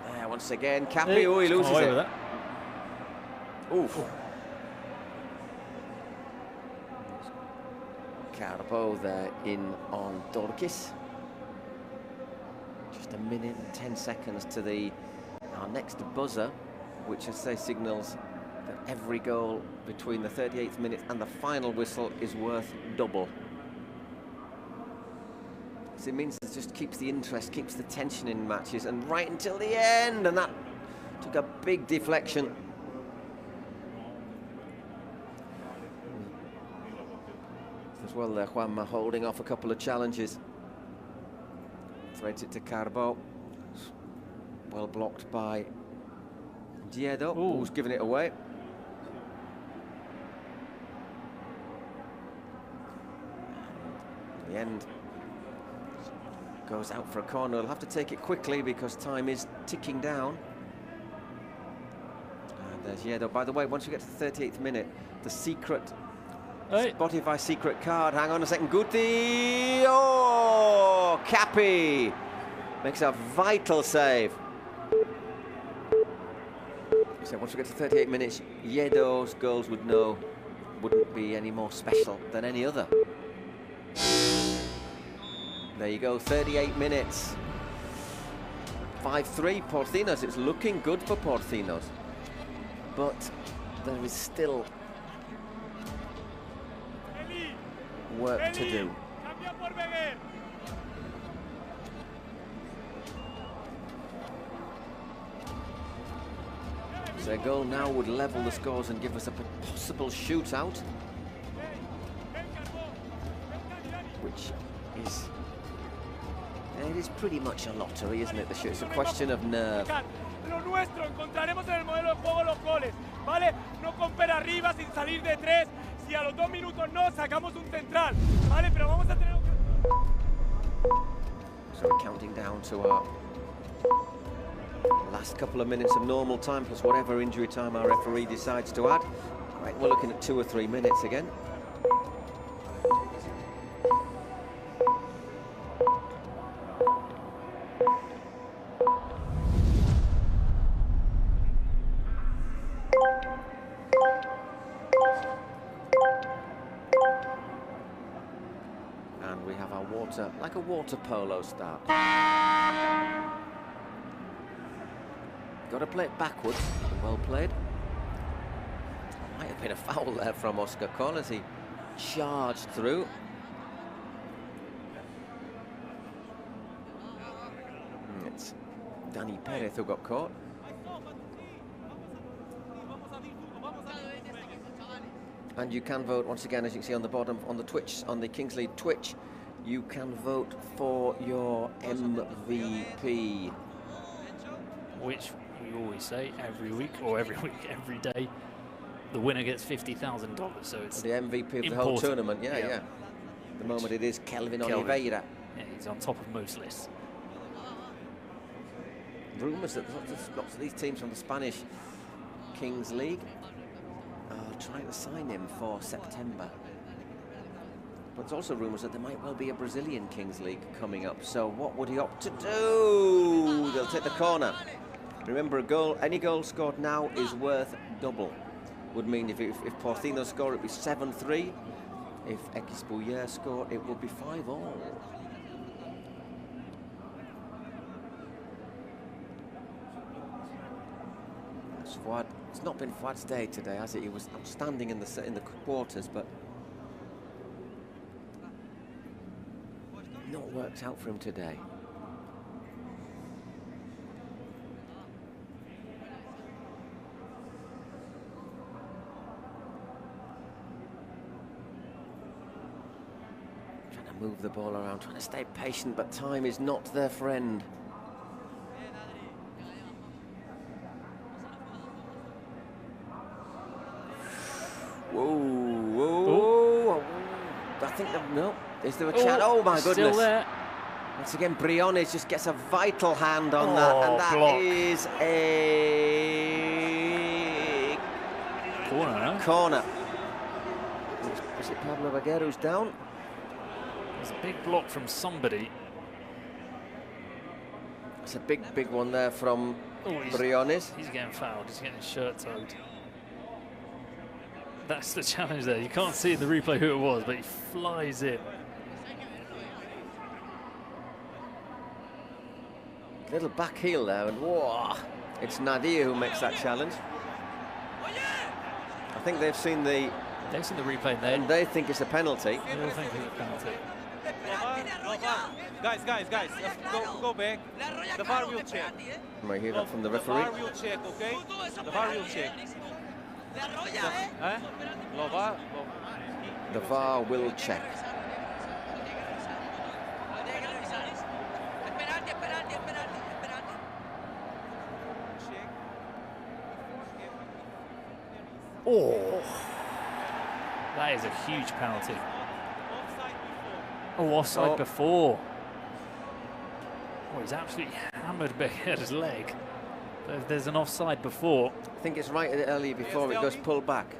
And there once again, Capi, oh, he loses it. Oof. Carbo there in on Dorkis. Just a minute and 10 seconds to our next buzzer, which as I say signals that every goal between the 38th minute and the final whistle is worth double. So it means it just keeps the interest, keeps the tension in matches, and right until the end, and that took a big deflection. As well there, Juanma holding off a couple of challenges. Threads it to Carbo. Well blocked by Diedo, who's given it away. In the end, goes out for a corner. He'll have to take it quickly because time is ticking down. And there's Diedo. By the way, once we get to the 38th minute, the secret Spotify secret card. Hang on a second. Guti. Oh, Capi makes a vital save. So once we get to 38 minutes, Diedo's goals wouldn't be any more special than any other. There you go, 38 minutes. 5-3 Porcinos. It's looking good for Porcinos, but there is still work to do. So a goal now would level the scores and give us a possible shootout, which is, it is pretty much a lottery, isn't it? It's a question of nerve. Lo nuestro encontraremos en el modelo de juego los goles, ¿vale? No con per arriba sin salir de tres. Si a los 2 minutos no sacamos un central, ¿vale? Pero vamos a tener. So we're counting down to our last couple of minutes of normal time plus whatever injury time our referee decides to add. Right, we're looking at 2 or 3 minutes again. And we have our like a water polo start. Got to play it backwards. Well played. Might have been a foul there from Oscar Con as he charged through. It's Dani Perez who got caught. And you can vote once again, as you can see on the bottom, on the Twitch, on the Kings League Twitch, you can vote for your MVP. Which we always say every week, or every week, every day. the winner gets $50,000. So it's the MVP of the whole tournament. Yeah, yeah. At the moment, it is Kelvin Oliveira. Yeah, he's on top of most lists. Rumours that lots of these teams from the Spanish Kings League are trying to sign him for September. But there's also rumours that there might well be a Brazilian Kings League coming up. So what would he opt to do? They'll take the corner. Remember, any goal scored now is worth double. Would mean if Porcinos score, it'd be 7-3. If Eisbuero score, it would be 5-all. Fuad, it's not been Fuad's day today, has it? He was outstanding in the quarters, but not worked out for him today. Trying to move the ball around, trying to stay patient, but time is not their friend. Whoa. I think no. Is there a chance? Oh my goodness. Still there. Once again, Briones just gets a vital hand on that, and that is a corner. Corner. Is it Pablo Baguer who's down? There's a big block from somebody. It's a big one there from Briones. He's getting fouled. He's getting his shirt tugged. That's the challenge there. You can't see in the replay who it was, but he flies in. Little back heel there, and whoa, it's Nadir who makes that challenge. I think they've seen the replay there, and they think it's a penalty. They all think it's a penalty. Guys, go back. The VAR will check. You might hear that from the referee. The VAR will check, okay? The VAR will check. The VAR will check. Oh, that is a huge penalty. Oh, offside before. Oh, he's absolutely hammered Beguer's leg. But if there's an offside before. I think it's right earlier before it goes pulled back.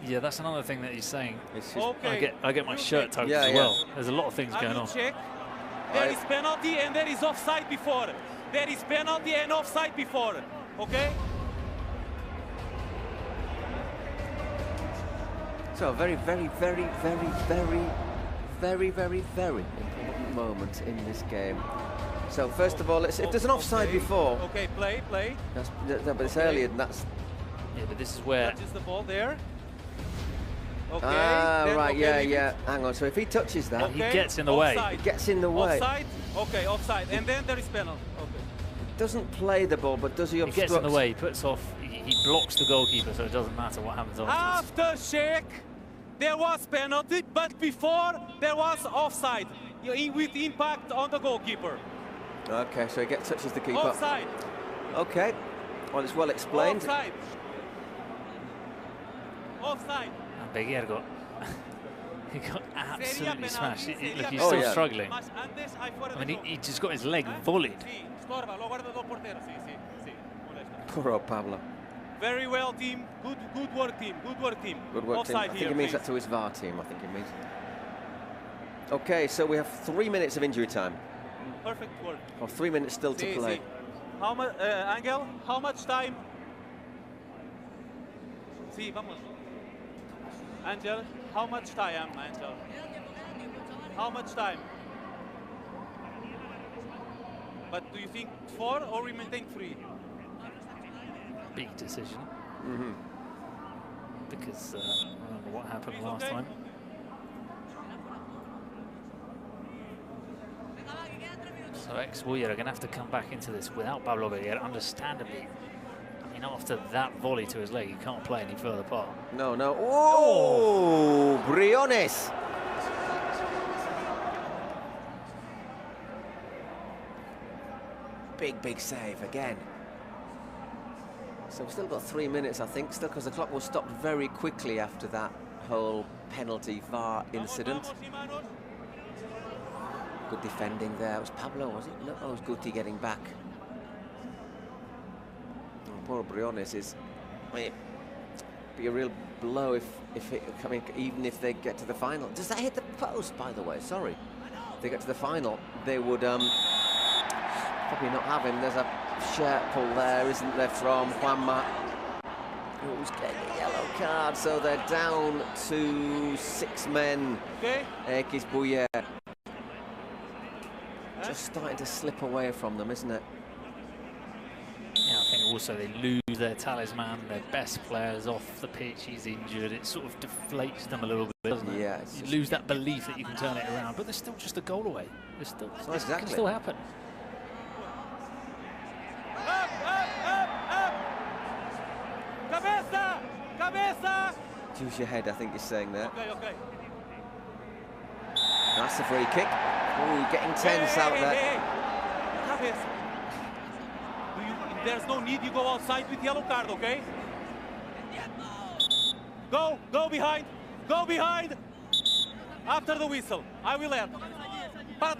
Yeah, that's another thing that he's saying. Okay. I get my shirt tugged as well. There's a lot of things going on. Check. There is penalty and there is offside before. There is penalty and offside before. Okay? So very important moment in this game. So first of all, if there's an offside before. Okay, play. But it's earlier than that's. Yeah, but this is where. Touches the ball there. Okay. Right, yeah. Hang on. So if he touches that, he gets in the way. He gets in the way. Offside. Okay, offside. And then there is penalty. Okay. Doesn't play the ball, but does he obstruct? He gets in the way. He puts off. He blocks the goalkeeper, so it doesn't matter what happens afterwards. After check, there was penalty, but before there was offside with impact on the goalkeeper. Okay, so he touches the keeper. Offside. Okay. Well, it's well explained. Offside. And Beguer got absolutely smashed. Look, he's still struggling. I mean, he just got his leg volleyed. Poor old Pablo. Very well, team. Good work, team. Good work, team. Good work, team. I think he means that to his VAR team. I think he means. Okay, so we have 3 minutes of injury time. Perfect work. Or 3 minutes still to play. How much, Angel? How much time? Sí, vamos. Angel, how much time, Angel? How much time? But do you think 4 or we maintain 3? Big decision. Because remember what happened last time. So Eisbuero are going to have to come back into this without Pablo Beguer, understandably. I mean, after that volley to his leg, he can't play any further apart. No. Oh, Briones. big save again. So we've still got 3 minutes, I think, still, because the clock was stopped very quickly after that whole penalty VAR incident. Good defending there. It was Pablo, was it? No, it was Guti getting back. Oh, poor Briones is... I mean, it'd be a real blow if it, I mean, even if they get to the final. Does that hit the post, by the way? Sorry. If they get to the final, they would probably not have him. There's a shirt pull there, isn't there, from Juanma, who's getting a yellow card, so they're down to 6 men. Eisbuero. Just starting to slip away from them, isn't it? Yeah, I think also they lose their talisman, their best players off the pitch. He's injured. It sort of deflates them a little bit, doesn't it? Yeah. You lose that belief that you can turn it around, but they're still just a goal away. They're still, it can still happen. Cabeza! Cabeza! Use your head, I think you're saying there. Okay. That's a free kick. Ooh, getting tense out there. Cabeza. There's no need you go outside with yellow card, okay? Go behind. After the whistle, I will end. A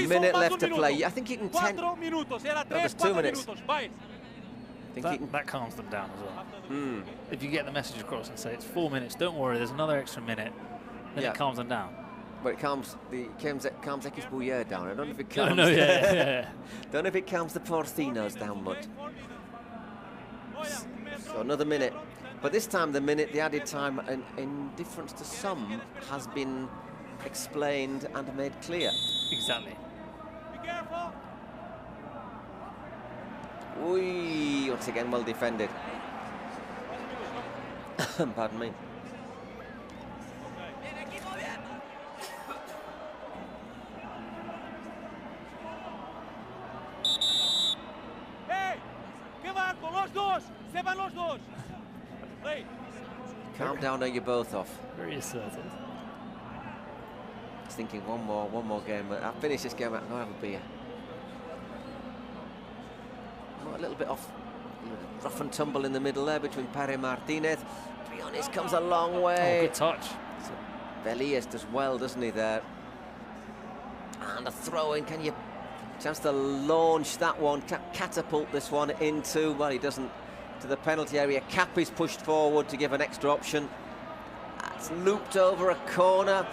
minute left to play. I think you can 10. That was 2 minutes. That calms them down as well. If you get the message across and say it's 4 minutes, don't worry, there's another extra minute, then it calms them down. But it calms Eisbuero down. I don't know if it calms. Don't know if it calms the Porcinos down much. So another minute. But this time the added time, in difference to some, has been explained and made clear. Exactly. Be careful. Ui, once again well defended. Pardon me. Calm down, or you're both off. Very assertive. Just thinking one more game. I'll finish this game. I'll go have a beer. A little bit off, rough and tumble in the middle there between Pere Martinez. Briones comes a long way. Oh, good touch. So Belias does well, doesn't he, there? And a throw-in. Can you... Chance to launch that one, catapult this one into... Well, he doesn't... To the penalty area. Cap is pushed forward to give an extra option. That's looped over a corner.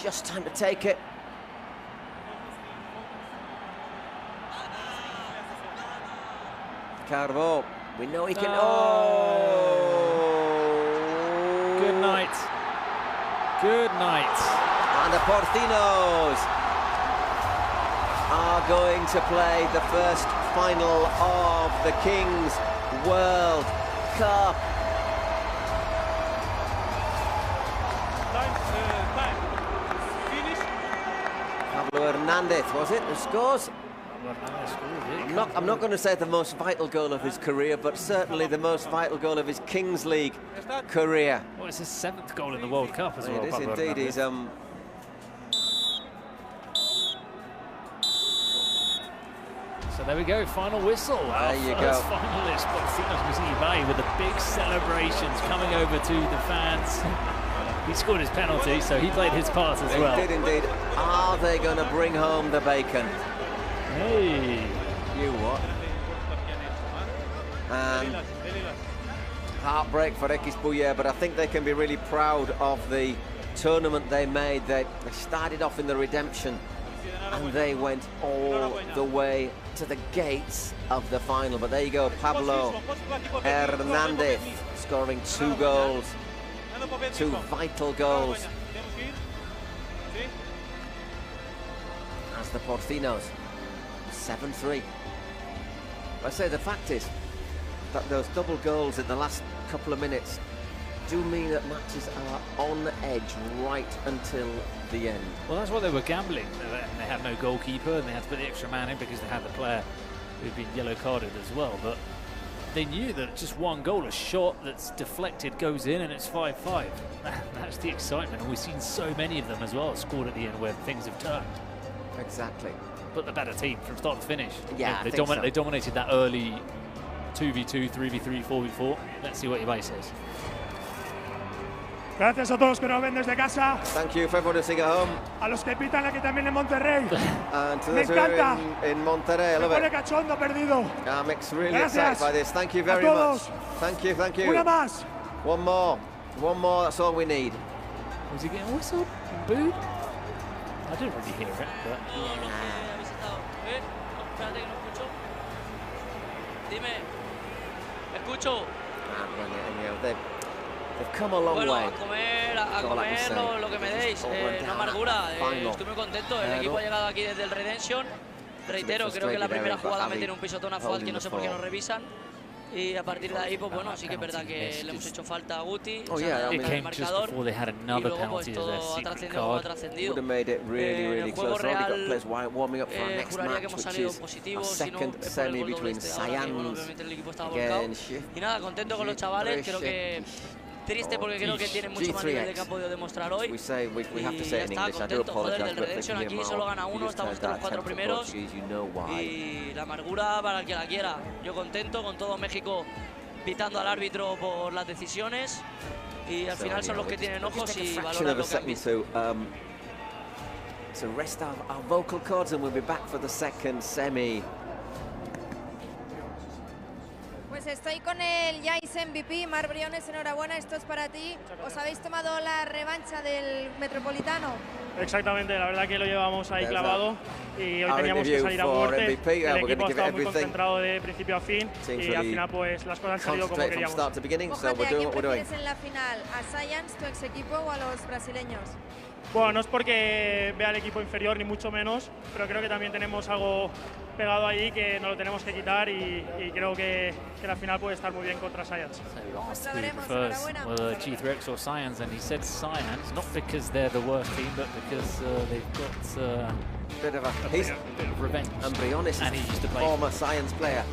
Just time to take it. Carbo, we know he can... Oh! Good night. Good night. And the Porcinos are going to play the first final of the Kings World Cup. Finish. Pablo Hernandez, was it, who scores? I'm not going to say the most vital goal of his career, but certainly the most vital goal of his Kings League career. Well, it's his 7th goal in the World Cup as well. It is indeed. He's So there we go, final whistle. There you go. Finalist, Porcinos Musibai, with the big celebrations coming over to the fans. He scored his penalty, so he played his part as well. He did indeed. Are they going to bring home the bacon? Hey. You what? And heartbreak for Eisbuero, but I think they can be really proud of the tournament they made. They started off in the redemption and they went all the way to the gates of the final. But there you go, Pablo Hernandez scoring 2 goals, 2 vital goals. As the Porcinos 7-3. I say the fact is that those double goals in the last couple of minutes do mean that matches are on edge right until the end. Well, that's what they were gambling. They had no goalkeeper and they had to put the extra man in because they had the player who'd been yellow carded as well. But they knew that just one goal, a shot that's deflected, goes in and it's 5-5. That's the excitement. And we've seen so many of them as well scored at the end where things have turned. Exactly. but the better team from start to finish. Yeah, they, I think so. They dominated that early 2v2, 3v3, 4v4. Let's see what Ibai says. Gracias a todos los que nos ven desde casa. Thank you for everyone sitting at home. A los que pitan aquí también en Monterrey. And to Me those who are encanta. in Monterrey, I Me love pone it. cachondo perdido. I'm really Gracias excited by this. Thank you a very much. todos. Thank you, thank you. Una más. One more, that's all we need. Was he getting whistled and booed? I didn't really hear it, but... Espérate que no escucho. Dime. Escucho. They've come a long bueno, way. a comer lo que me deis. No amargura. Estoy muy contento. El equipo ha llegado aquí desde el Redemption. Reitero, creo que la primera jugada me tiene un pisotón a Fuad que no sé por qué no revisan. Y a partir de ahí, pues bueno, sí que es verdad que le hemos hecho falta a Guti. Oh, yeah, el marcador. Y luego pues todo ha trascendido como ha trascendido. Would have made it really el juego close. Already got real, players warming up for our next juraría que match, hemos which salido is positivos. a second semi between Saiyans. Obviamente el equipo estaba volcado. Y nada, contento con los chavales. Creo que triste porque creo que tienen mucho más nivel de que han podido demostrar hoy. We have to Y say ya in está, English. I do contento. Joder, apologize, del but Redemption for aquí solo gana uno, estamos entre los 4 primeros. Y la amargura para el que la quiera. Yo contento con todo México pitando al árbitro por las decisiones. Y al final son los que tienen ojos y valoran lo que han visto. To rest our vocal cords, and we'll be back for the second semi. Pues estoy con el Yais MVP, Mar Briones, enhorabuena, esto es para ti. ¿Os habéis tomado la revancha del Metropolitano? Exactamente, la verdad que lo llevamos ahí clavado y hoy Our teníamos que salir a muerte. MVP. El We're equipo going to ha give it estado muy everything. concentrado de principio a fin y al final pues las cosas han salido como Concentrate from queríamos. start to beginning, so Mójate, we're ¿a doing quién what we're doing. prefieres en la final? ¿A Saiyans, tu ex equipo, o a los brasileños? Bueno, no es porque vea al equipo inferior ni mucho menos, pero creo que también tenemos algo pegado ahí que no lo tenemos que quitar y creo que la final puede estar muy bien contra Saiyans. So he prefers whether G3X or Saiyans, and he said Saiyans, not because they're the worst team, but because they've got bit of a bit of revenge. And Briones and he used to play former Saiyans player.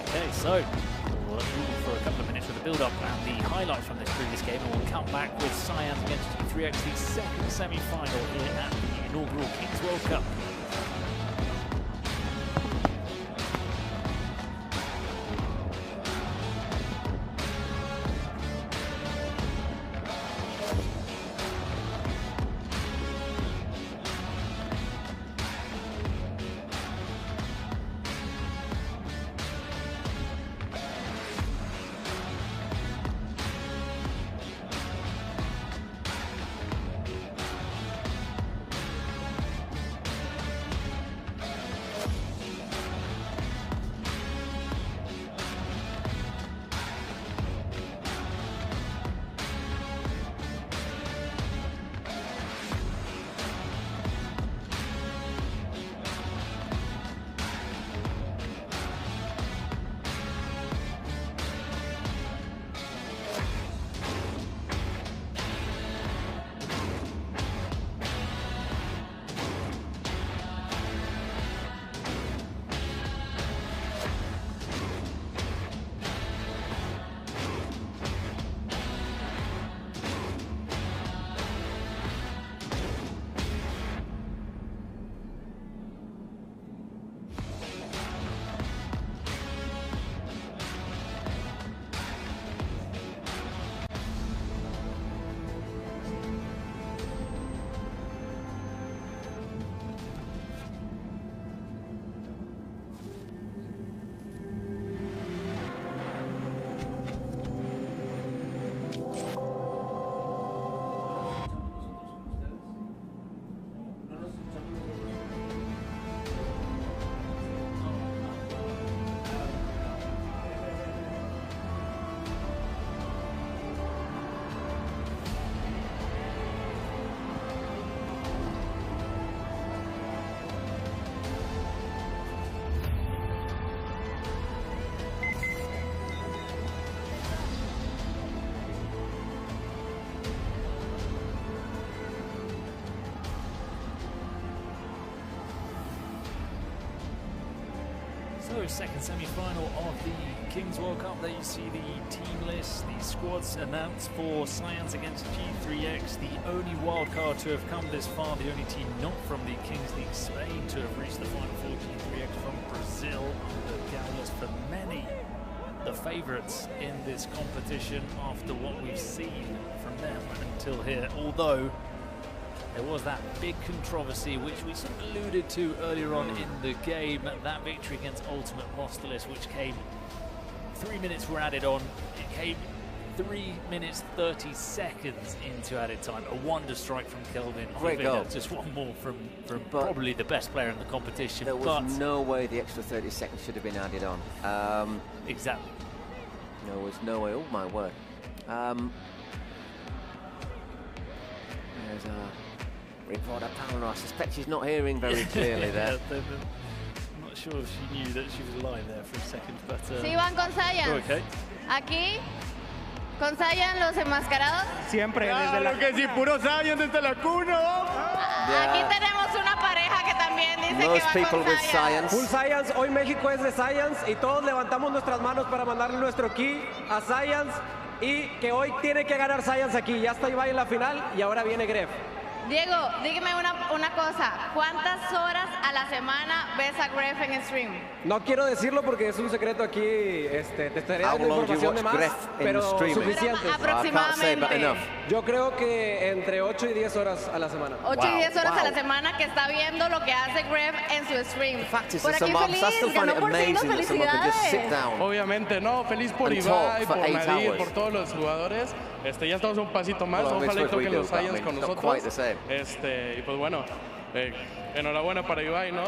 Okay, so we'll move for a couple of minutes with the build-up and the highlights from this previous game, and we'll come back with Saiyans against G3X, the second semi-final here at the inaugural Kings World Cup. go, second semi-final of the Kings World Cup. There you see the team list, the squads announced for Saiyans against G3X. The only wild card to have come this far, the only team not from the Kings League Spain to have reached the final four, G3X from Brazil under Gaules. For many, the favourites in this competition after what we've seen from them until here. Although there was that big controversy which we sort of alluded to earlier on in the game, that victory against Ultimate Mostalis, which came 3 minutes were added on. It came 3 minutes 30 seconds into added time. A wonder strike from Kelvin. Great goal. Just one more from probably the best player in the competition. There was no way the extra 30 seconds should have been added on. Exactly. There was no way. Oh my word. There's a reporter panel. I suspect she's not hearing very clearly there. I'm not sure if she knew that she was lying there for a second, but... Sí, van con Saiyans. Okay. Aquí, con Saiyans los enmascarados. Siempre, desde la... que sí, puro Saiyans desde la cuna. Aquí tenemos una pareja que también dice que va con Saiyans. Full Saiyans, hoy México es de Saiyans y todos levantamos nuestras manos para mandarle nuestro ki a Saiyans y que hoy tiene que ganar Saiyans aquí. Ya está Ibai en la final y ahora viene Gref. Diego, dígame una cosa, ¿cuántas horas a la semana ves a Gref en stream? No quiero decirlo porque es un secreto aquí, te estaré dando información de más, pero suficientes. Pero aproximadamente. Yo creo que entre 8 y 10 horas a la semana. 8 y 10 horas a la semana que está viendo lo que hace Gref en su stream. Por aquí feliz, ganó Porcinos, felicidades. Obviamente, no, feliz por Ibai, por Nadir, por todos los jugadores. Ya estamos un pasito más, ojalá y toquen los Saiyans con nosotros. Y pues bueno, enhorabuena para Ibai, ¿no?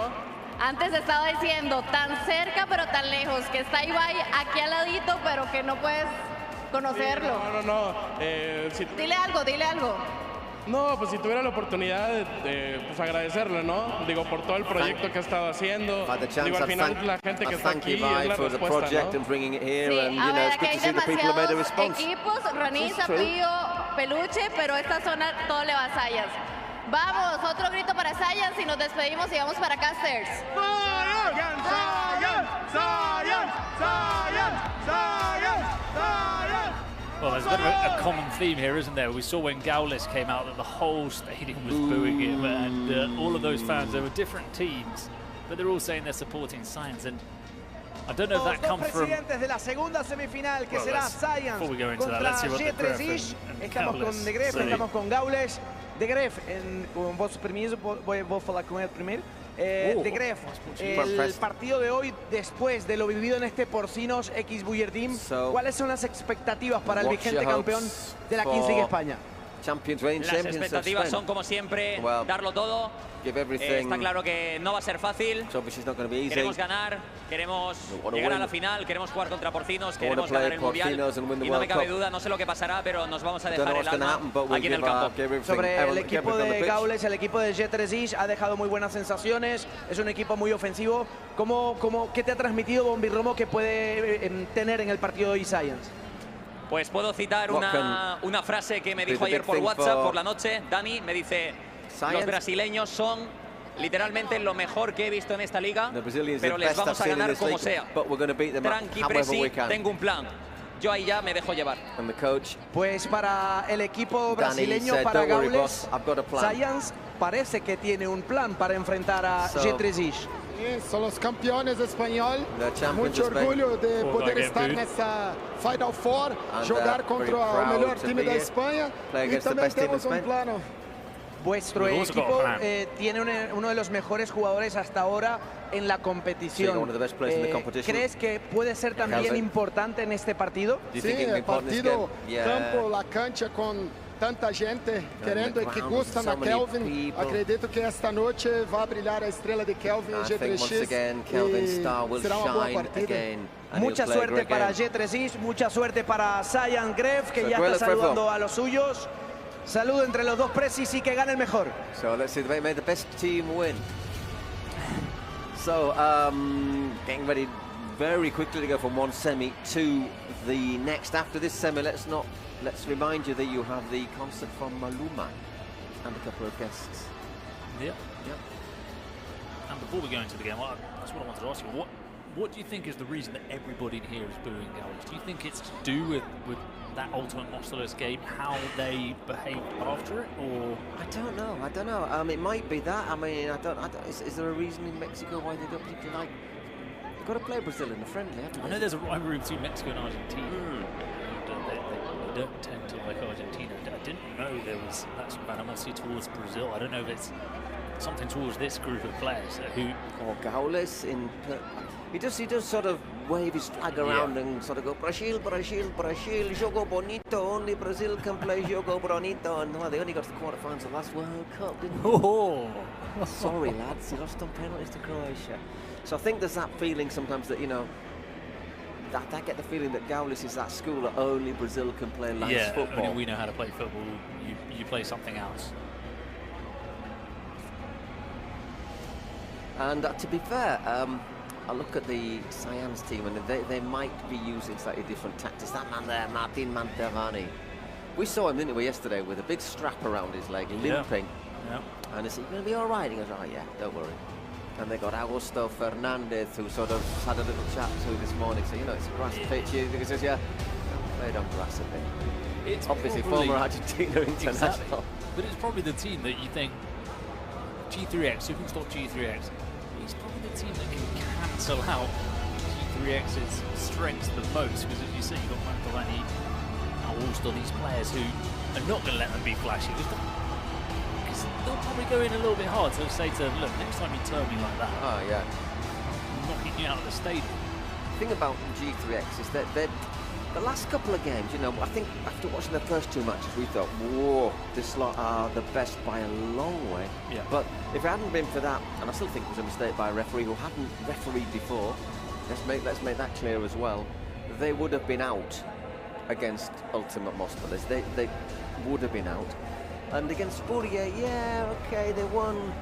Antes estaba diciendo, tan cerca pero tan lejos, que está Ibai aquí al ladito, pero que no puedes conocerlo. Sí, no. Dile algo. No, pues si tuviera la oportunidad de pues agradecerle, ¿no? Digo, por todo el proyecto que ha estado haciendo. Digo, al final la gente que está aquí es la respuesta, ¿no? Sí, a ver, aquí hay demasiados equipos, Ranisa, Pío, Peluche, pero esta zona todo le va a Saiyans. Vamos, otro grito para Saiyans y nos despedimos y vamos para Casters. ¡Saiyans! ¡Saiyans! ¡Saiyans! ¡Saiyans! ¡Saiyans! ¡Saiyans! Well, there's a bit of a common theme here, isn't there? We saw when Gaules came out that the whole stadium was booing him, and all of those fans, there were different teams, but they're all saying they're supporting Saiyans, and I don't know if that comes from... presidentes de la segunda semifinal, que será Saiyans contra G3Ish. Estamos con De Gref, estamos con Gaules. De Gref, con vosso permiso, vou falar com ele primeiro. De Gref, el partido de hoy, después de lo vivido en este Porcinos Eisbuero Team, ¿cuáles son las expectativas para el vigente campeón de la Kings League España? Las expectativas son, como siempre, darlo todo. Está claro que no va a ser fácil. Queremos ganar, queremos llegar a la final, queremos jugar contra Porcinos, queremos ganar el Mundial. Y no me cabe duda, no sé lo que pasará, pero nos vamos a dejar el alma aquí en el campo. Sobre el equipo de Gaules, el equipo de G3Ish ha dejado muy buenas sensaciones. Es un equipo muy ofensivo. ¿Qué te ha transmitido Bombi-Romo que puede tener en el partido de Saiyans? Pues puedo citar una frase que me dijo ayer por WhatsApp por la noche. Dani me dice, los brasileños son literalmente lo mejor que he visto en esta liga, pero les vamos a ganar como sea. Tranqui, Presi, tengo un plan. Yo ahí ya me dejo llevar. Pues para el equipo brasileño, para Gaules, Saiyans parece que tiene un plan para enfrentar a G3Ish. Son los campeones español. Mucho orgullo de poder estar en esta Final Four, jugar contra el mejor time de España y también tenemos un plano. Vuestro equipo tiene uno de los mejores jugadores hasta ahora en la competición. ¿Crees que puede ser también importante en este partido? Sí, el partido, campo, la cancha con tanta gente querendo e que gostam da Kelvin. Acredito que esta noite vai brilhar a estrela de Kelvin en G3X y será una buena partida. Mucha suerte para G3X, mucha suerte para Saiyans Gref, que ya está saludando a los suyos. Saludo entre los dos presis y que gane el mejor. So let's see, they made the best team win. So getting ready very quickly to go from one semi to the next. After this semi, let's remind you that you have the concert from Maluma and a couple of guests. Yeah. And before we go into the game, that's what I wanted to ask you. What do you think is the reason that everybody in here is booing Gaules? Do you think it's to do with that Ultimate Mostalos game, how they behaved after it, or? I don't know. It might be that. I mean, I don't. Is there a reason in Mexico why they don't particularly like? They've got to play Brazil in the friendly, haven't they? I know there's a rivalry between Mexico and Argentina. And, they don't tend to like Argentina. I didn't know there was that sort of animosity towards Brazil. I don't know if it's something towards this group of players who. Or Gaules in. He does sort of wave his flag around and sort of go, Brazil, jogo bonito, only Brazil can play jogo bonito. And well, they only got to the quarterfinals of last World Cup, didn't they? Sorry, lads, you lost on penalties to Croatia. So I think there's that feeling sometimes that, you know, that I get the feeling that Gaules is that school that only Brazil can play nice football. Only we know how to play football, you play something else. And to be fair, I look at the Saiyans team and they might be using slightly different tactics. That man there, Martin Mantovani. We saw him, didn't we, yesterday with a big strap around his leg, limping. Yeah. And he said, "You're going to be all right?" He goes, "Oh, yeah, don't worry." And they got Augusto Fernandez, who sort of had a little chat to this morning. So, you know, it's a grass pitch. He says, "Yeah, played on grass a bit." It's obviously probably, former Argentina international. Exactly. But it's probably the team that you think, G3X, who can stop G3X? He's probably the team that can cancel out G3X's strengths the most, because as you say, you've got Mantovani, Augusto, these players who are not going to let them be flashy. Because they'll probably go in a little bit hard to say to them, look, next time you turn me like that, I'm knocking you out of the stadium. The thing about G3X is that the last couple of games, you know, I think after watching the first two matches, we thought, whoa, this lot are the best by a long way. Yeah. But if it hadn't been for that, and I still think it was a mistake by a referee who hadn't refereed before, let's make that clear as well, they would have been out against Ultimate Mostalos. They would have been out. And against Fourier, yeah, okay, they won.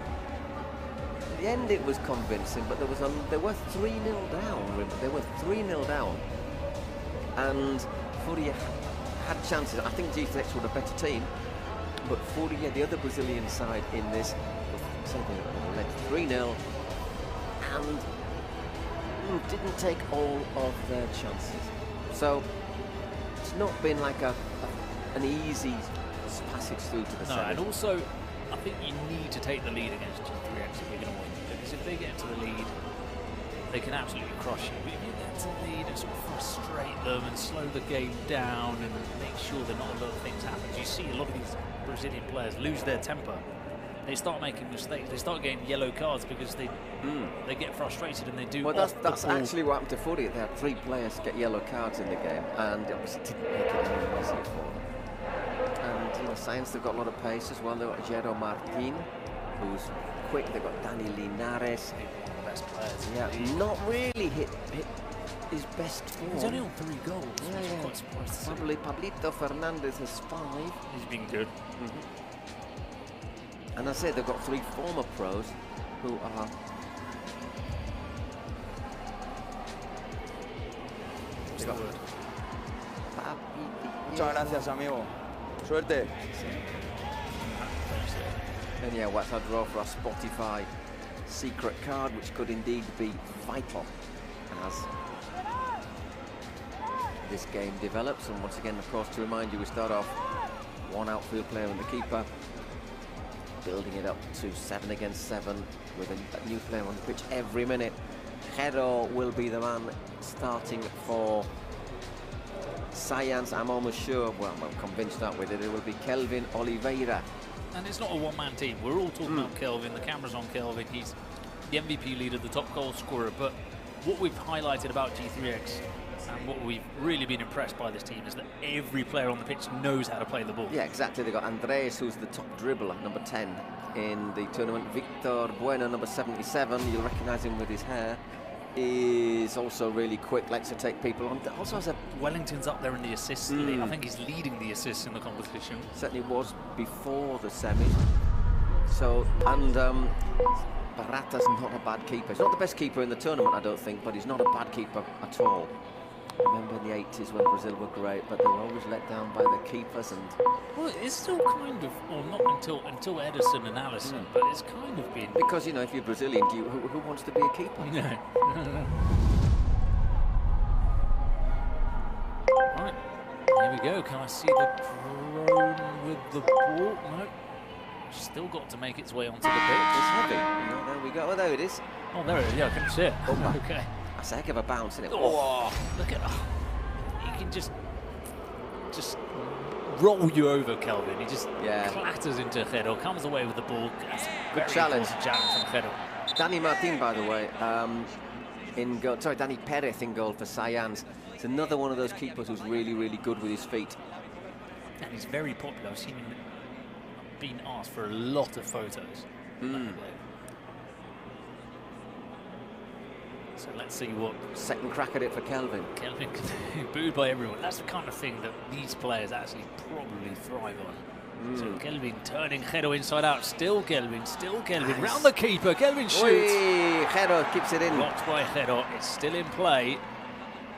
At the end it was convincing, but they were 3-0 down, remember? They were 3-0 down. And Fourier had chances. I think G3X were a better team, but Fourier, the other Brazilian side in this, led 3-0 and didn't take all of their chances. So it's not been like an easy passage through to the side. And also, I think you need to take the lead against G3X if you're going to win, because if they get into the lead, they can absolutely crush you. But if you get to the lead and sort of frustrate them and slow the game down and make sure that not a lot of things happen, you see a lot of these Brazilian players lose their temper. They start making mistakes. They start getting yellow cards because they get frustrated and they do. Well, that's actually what happened to Fourier. They had 3 players get yellow cards in the game, and obviously didn't make it any easier for them. And you know, Saiyans, they've got a lot of pace as well. They've got Jero Martin, who's quick. They've got Dani Linares. Best players. Yeah, not really hit his best form. He's only on 3 goals. Yeah. Quite surprised to see. Probably Pablito Fernandez has 5. He's been good. And I said they've got 3 former pros who are. Muchas gracias, amigo. Suerte. And yeah, what's our draw for our Spotify secret card, which could indeed be vital as this game develops. And once again, of course, to remind you, we start off 1 outfield player and the keeper, building it up to 7 against 7 with a new player on the pitch every minute. Hero will be the man starting for Saiyans. I'm almost sure, well, I'm convinced that with it will be Kelvin Oliveira. And it's not a one-man team. We're all talking about Kelvin. The camera's on Kelvin. He's the MVP leader, the top goal scorer. But what we've highlighted about G3X and what we've really been impressed by this team is that every player on the pitch knows how to play the ball. Yeah, exactly. They've got Andres, who's the top dribbler, number 10 in the tournament. Victor Bueno, number 77. You'll recognise him with his hair. Is also really quick, likes to take people on. Also has a Wellington's up there in the assists league. I think he's leading the assists in the competition. Certainly was before the semis. So, and Barata's not a bad keeper. He's not the best keeper in the tournament, I don't think, but he's not a bad keeper at all. I remember in the 80s when Brazil were great, but they were always let down by the keepers. And well, it's still kind of, or not until Edison and Allison, but it's kind of been. Because, you know, if you're Brazilian, who wants to be a keeper? No. Right, here we go. Can I see the drone with the ball? No. Still got to make its way onto the pitch. It's heavy. No, there we go. Oh, there it is. Oh, there it is. Yeah, I can see it. Oh, okay. That's a heck of a bounce, isn't it? Oh, look at he can just roll you over, Kelvin. He just clatters into Jero, comes away with the ball. That's good challenge. Challenge from Jero. Danny Martin, by the way, in goal. Sorry, Danny Perez in goal for Saiyans. It's another one of those keepers who's really, really good with his feet. And he's very popular. I've seen him being asked for a lot of photos. So let's see what second crack at it for Kelvin. Kelvin booed by everyone. That's the kind of thing that these players actually probably thrive on. So Kelvin turning Jero inside out. Still Kelvin. Nice. Round the keeper. Kelvin shoots. Jero keeps it in. Blocked by Jero. It's still in play.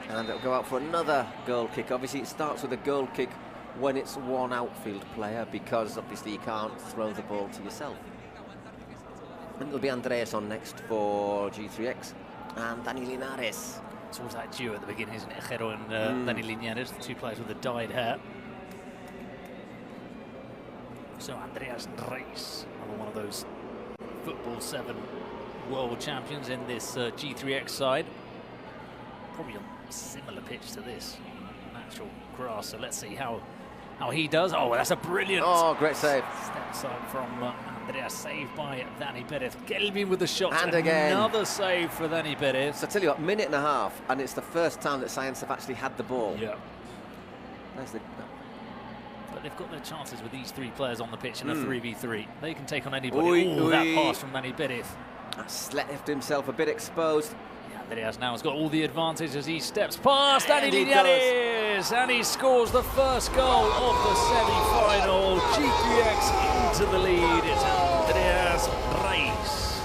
And it'll go out for another goal kick. Obviously, it starts with a goal kick when it's one outfield player, because obviously you can't throw the ball to yourself. And it'll be Andreas on next for G3X. And Dani Linares. It's always that duo at the beginning, isn't it? Jero and Dani Linares, the two players with the dyed hair. So Andreas Reis, another one of those Football 7 world champions in this G3X side. Probably on a similar pitch to this, natural grass. So let's see how he does. Oh, that's a brilliant. Oh, great save. Step side from Andreas, saved by Dani Perez. Kelvin with the shot. And again. Another save for Dani Perez. So I tell you what, minute and a half, and it's the first time that Saiyans have actually had the ball. Yeah. There's the. But they've got their chances with these three players on the pitch in a 3v3. They can take on anybody. That pass from Dani Perez. That's left himself a bit exposed. Andreas now has got all the advantage as he steps past Dani Linares, and he scores the first goal of the semi-final. G3X into the lead. It's Andreas Reis.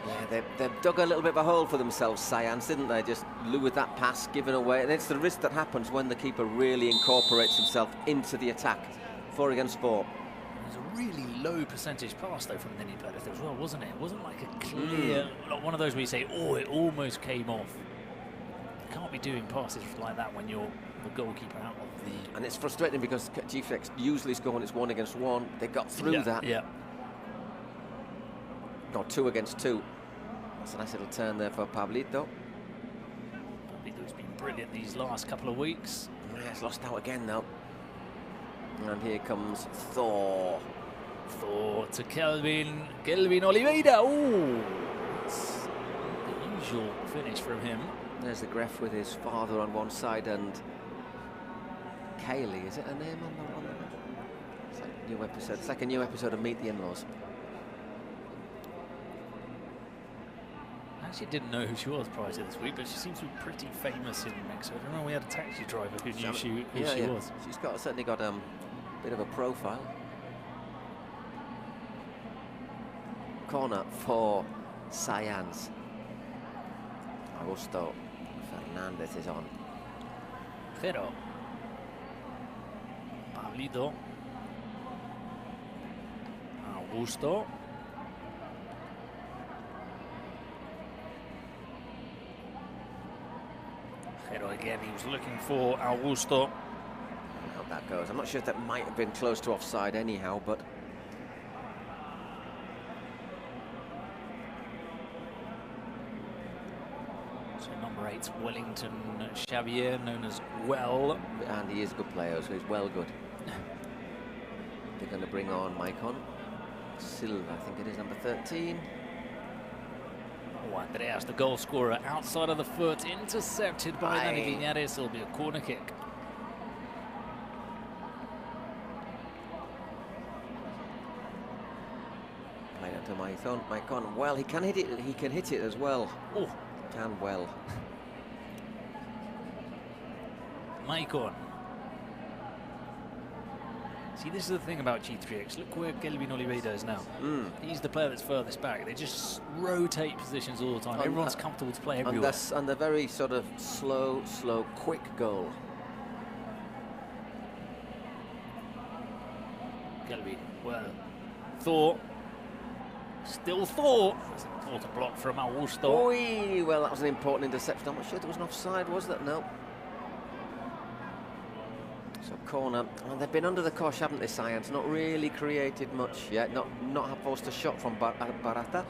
Yeah, they've dug a little bit of a hole for themselves, Saiyans, didn't they? Just lured that pass given away. And it's the risk that happens when the keeper really incorporates himself into the attack. 4 against 4. It was a really low percentage pass, though, from Dani Perez as well, wasn't it? It wasn't like a clear, like one of those where you say, oh, it almost came off. You can't be doing passes like that when you're the goalkeeper out of the... And it's frustrating because G3X usually score when it's 1 against 1. They got through that. Yeah. No, 2 against 2. That's a nice little turn there for Pablito. Pablito's been brilliant these last couple of weeks. Yeah, he's lost out again, though. And here comes Thor. Thor to Kelvin. Kelvin Oliveira. Ooh. That's the usual finish from him. There's the Gref with his father on one side and Kaylee. Is it a name on the It's like a new episode. It's like a new episode of Meet the In-Laws. I actually didn't know who she was prior to this week, but she seems to be pretty famous in Mexico. I don't know, we had a taxi driver who knew who she was. She's certainly got a bit of a profile. Corner for Saiyans. Augusto Fernandez is on. Jero. Pablito. Augusto. Jero again, he was looking for Augusto. I hope that goes. I'm not sure if that might have been close to offside anyhow, but... So number 8's Wellington Xavier, known as Well. And he is a good player, so he's well good. They're going to bring on Maicon Silva, I think it is, number 13. Oh, Andreas, the goal scorer, outside of the foot, intercepted by Dani Linares. It'll be a corner kick. Played out to Maicon. Well, he can hit it. He can hit it as well. Oh, can well. Maicon. See, this is the thing about G3X. Look where Kelvin Oliveira is now. He's the player that's furthest back. They just rotate positions all the time. Everyone's comfortable to play everywhere. And they're very sort of slow, quick goal. Kelvin, well, Thor. Still Thor. important block from Augusto. Oi, well, that was an important interception. I'm not sure there was an offside, was that? No. So corner. Well, they've been under the cosh, haven't they, Saiyans? Not really created much yet. Not forced a shot from Barata.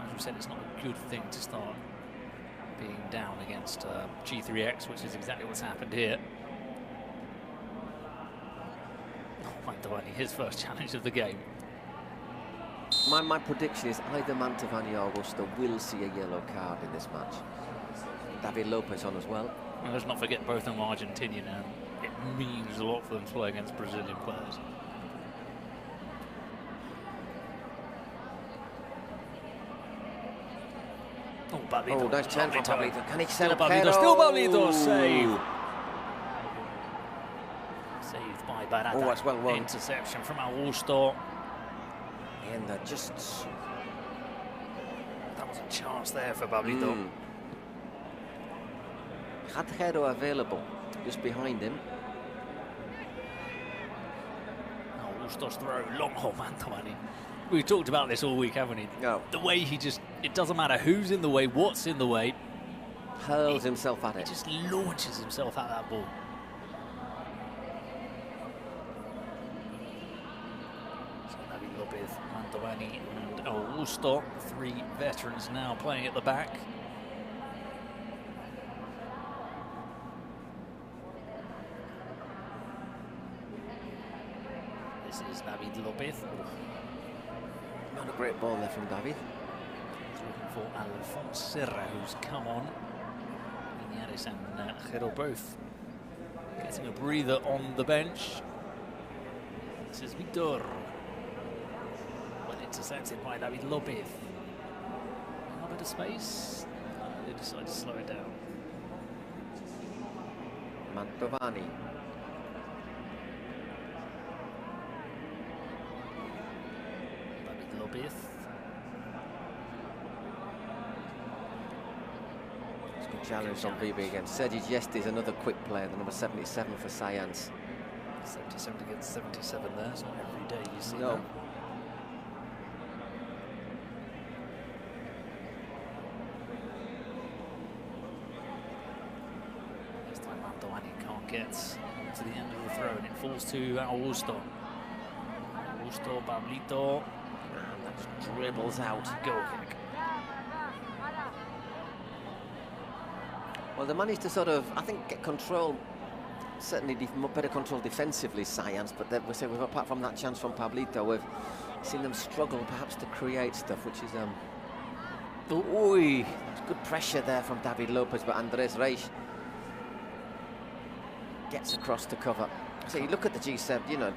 As we said, it's not a good thing to start being down against G3X, which is exactly what's happened here. Oh, Mantovani, his first challenge of the game. My prediction is either Mantovani or Augusto will see a yellow card in this match. David Lopez on as well. Well, let's not forget both of them are Argentinian, and it means a lot for them to play against Brazilian players. Oh, Pablito. Oh, nice turn from Pablito. Can he sell Pablito? Still Pablito. Save. Saved by Barata. Oh, that's well run. Interception from Augusto. And just... That was a chance there for Pablito. Had Hero available just behind him. Augusto's throw, long haul Mantovani. We've talked about this all week, haven't we? No. The way he just, it doesn't matter who's in the way, what's in the way. Hurls himself at it. He just launches himself at that ball. So David Lopez, Mantovani and Augusto, three veterans now playing at the back. This is David Lopez. Not a great ball there from David. He's looking for Alphonse Serra, who's come on. Linares and Hero both getting a breather on the bench. This is Victor. Well intercepted by David Lopez. A bit of space. They decide to slow it down. Mantovani. Lopez. Good challenge on VB again. Sergi Gesti is another quick player, the number 77 for Saiyans. 77 against 77 there. It's not every day you see no. that. This time Mantovani can't get to the end of the throw and it falls to Augusto. Augusto, Pablito. Dribbles out. Goal kick. Well, they managed to sort of, I think, get control, certainly better control defensively, Saiyans, but apart from that chance from Pablito, we've seen them struggle perhaps to create stuff, which is, good pressure there from David Lopez, but Andres Reis gets across to cover. So you look at the G7, you know,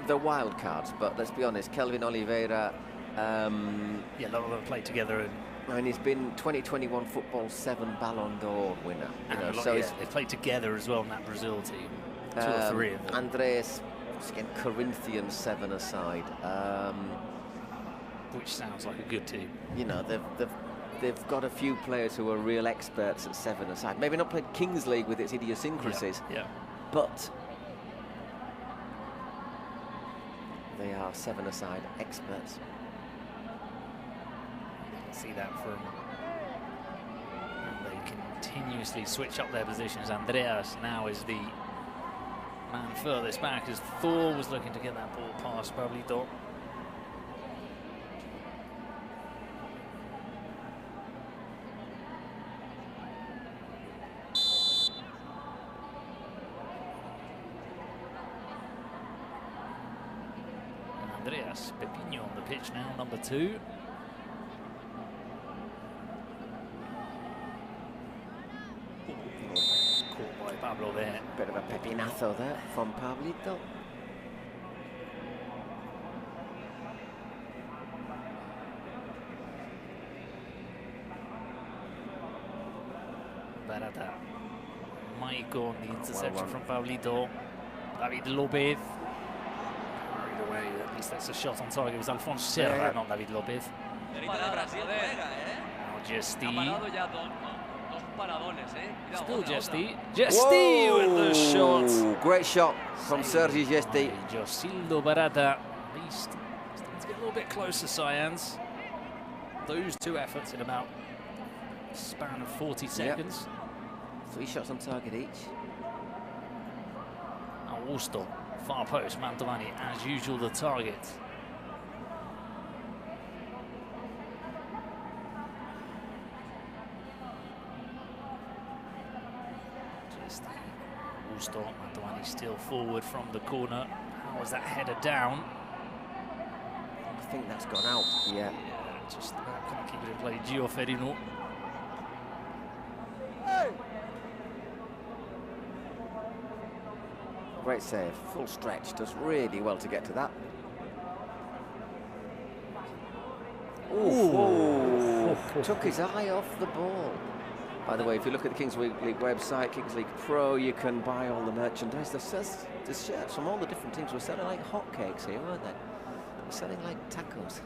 the wild cards, but let's be honest, Kelvin Oliveira. Yeah, a lot of them played together. And he's been 2021 Football 7 Ballon d'Or winner. You know, so they played together as well in that Brazil team. 2 or 3 of them. Andres, again, Corinthians 7 aside. Which sounds like a good team. You know, they've got a few players who are real experts at 7 aside. Maybe not played Kings League with its idiosyncrasies. Yeah. But they are 7 aside experts. See that from, and they continuously switch up their positions. Andreas now is the man furthest back as Thor was looking to get that ball past Pablito. And Andreas Pepinho on the pitch now, number 2. Pablo there. Bit of a pepinazo there from Pablito. Barata. Maiko on the interception from Pablito. David Lopez. Carried away, at least that's a shot on target. It was Alphonse Serra, not David Lopez. Now Gesti. Still Gesti. Gesti with the shot. Great shot from Sergi Gesti. Josildo Barata. At least starting to get a little bit closer, Saiyans. those two efforts in about a span of 40 seconds. 3 shots on target each. Augusto, far post, Mantovani, as usual, the target. Just Augusto, Mantovani still forward from the corner. How was that header down? I think that's gone out. Yeah. Just about can't keep it in play. Gio Ferino. Great save, full stretch, does really well to get to that. Ooh. Took his eye off the ball. By the way, if you look at the Kings League website, Kings League Pro, you can buy all the merchandise. There's shirts from all the different teams. We're selling like hotcakes here, weren't they? We're selling like tacos.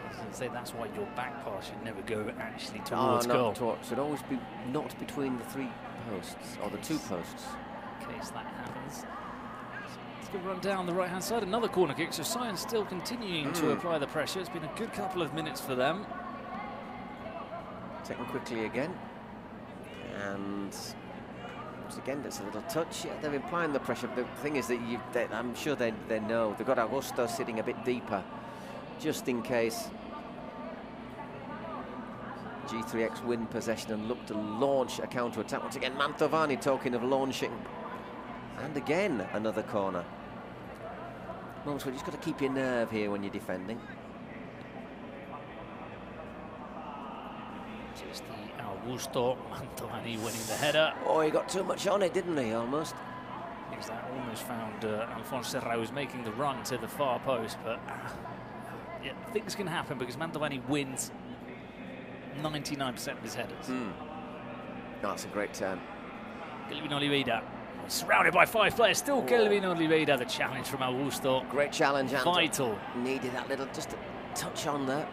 I was going to say that's why your back pass should never go actually towards goal. Should always be not between the 3 posts or the 2 posts. In case that happens. Let's go run down the right-hand side. Another corner kick. So Saiyans still continuing to apply the pressure. It's been a good couple of minutes for them. Taken quickly again. And once again, it's a little touch. Yeah, they're applying the pressure. The thing is that I'm sure they know. They've got Augusto sitting a bit deeper, just in case G3X win possession and look to launch a counter-attack. Once again, Mantovani talking of launching. And again, another corner. Moments where you just got to keep your nerve here when you're defending. Just the Augusto, Mantovani winning the header. Oh, he got too much on it, didn't he, almost? Because that almost found Alfonso Serra was making the run to the far post, but yeah, things can happen because Mantovani wins 99% of his headers. That's a great turn. Kelvin Oliveira, surrounded by 5 players, still Kelvin Oliveira, the challenge from Augusto. Great challenge, and vital. Needed that little, just a touch on there.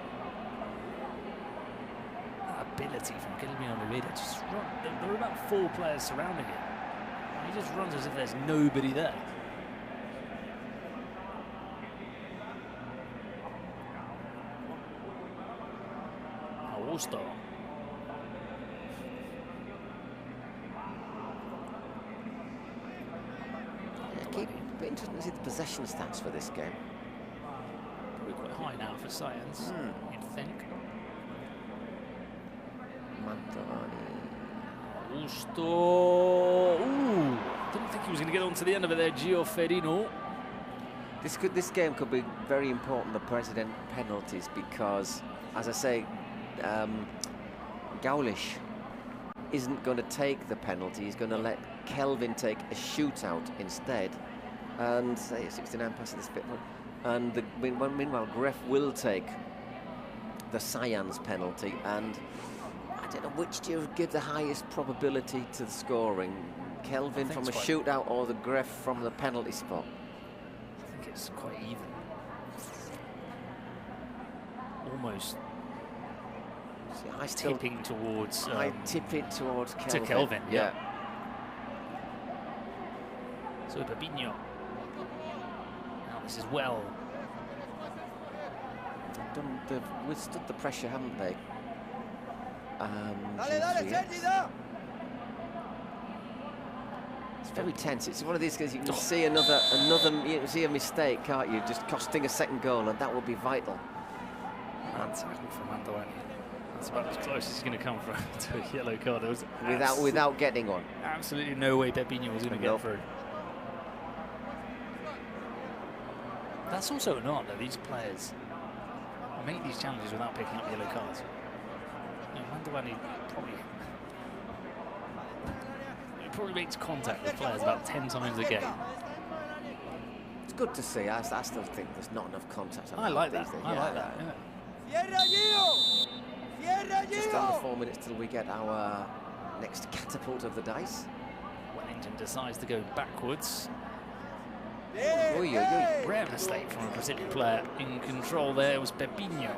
That ability from Kelvin Oliveira, just run. There are about 4 players surrounding him. He just runs as if there's nobody there. Augusto. Be interesting to see the possession stats for this game. Probably quite high now for Saiyans, you'd think. Mantovani. Augusto. Ooh, didn't think he was going to get on to the end of it there, Gio Ferino. This game could be very important, the president penalties, because, as I say, Gaulish isn't going to take the penalty. He's going to let Kelvin take a shootout instead. And say 69 passes this bit. And meanwhile, Greff will take the Saiyans penalty. And I don't know which do you give the highest probability to the scoring. Kelvin from a shootout or the Greff from the penalty spot? I think it's quite even. Almost tipping towards. I tip it towards Kelvin. To Kelvin, yeah. So Babinho. Now this is well. They've withstood the pressure, haven't they? It's very tense. It's one of these guys you can see you can see a mistake, can't you? Just costing a second goal, and that would be vital. Tackle from Mantovani. That's about as close as he's going to come to a yellow card. Without getting one. Absolutely no way Babinho was going to get through. That's also an art that these players make these challenges without picking up yellow cards. Mantovani probably makes contact with players about 10 times a game. It's good to see. I still think there's not enough contact. I like that. I like that. Just under 4 minutes till we get our next catapult of the dice. Wellington decides to go backwards. Rare mistake from a Brazilian player. In control there was Babinho.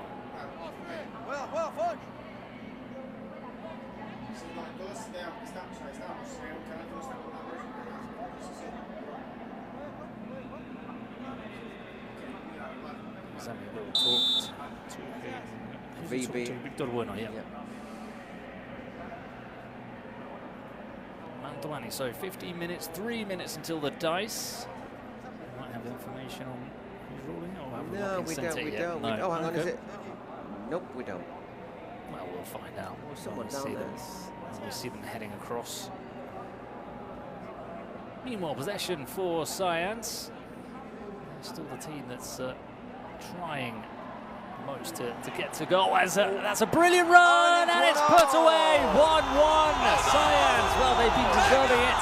He's having a little talking Víctor Bueno, yeah. Mantovani, so 15 minutes, 3 minutes until the dice. We might have information on who's ruling. No, we don't. No. Oh, hang on, is it? Nope, we don't. Well, we'll find out. Someone down there. We see them heading across. Meanwhile, possession for Saiyans. They're still the team that's trying most to get to goal. That's a brilliant run, and it's put away. 1-1. Saiyans, well, they've been deserving it.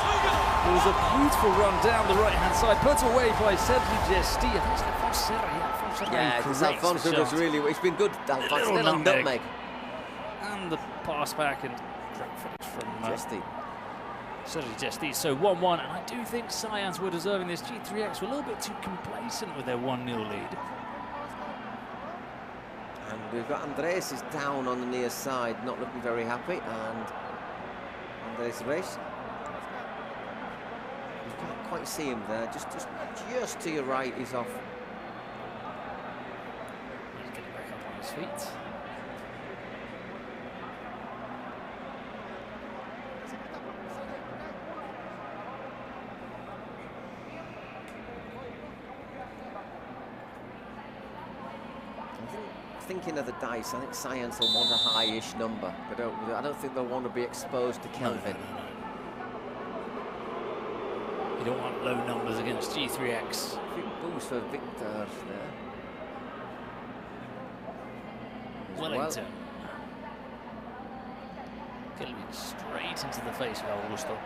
It was a beautiful run down the right-hand side, put away by Sergi Gesti. I think it's Alfonso Serra. Yeah, Alfonso does really. It's been good. Alfonso little nutmeg. And the pass back and great finish from Gesti. Sergi Gesti. So 1-1, and I do think Saiyans were deserving this. G3X were a little bit too complacent with their 1-0 lead. And we've got Andres is down on the near side, not looking very happy, and Andres Reis. You can't quite see him there, just to your right, he's off. He's getting back up on his feet. Thinking of the dice, I think Saiyans will want a high-ish number, but I don't think they'll want to be exposed to Kelvin. You don't want low numbers against G3X. Big boost for Victor there. Wellington. Kelvin straight into the face of Augusto.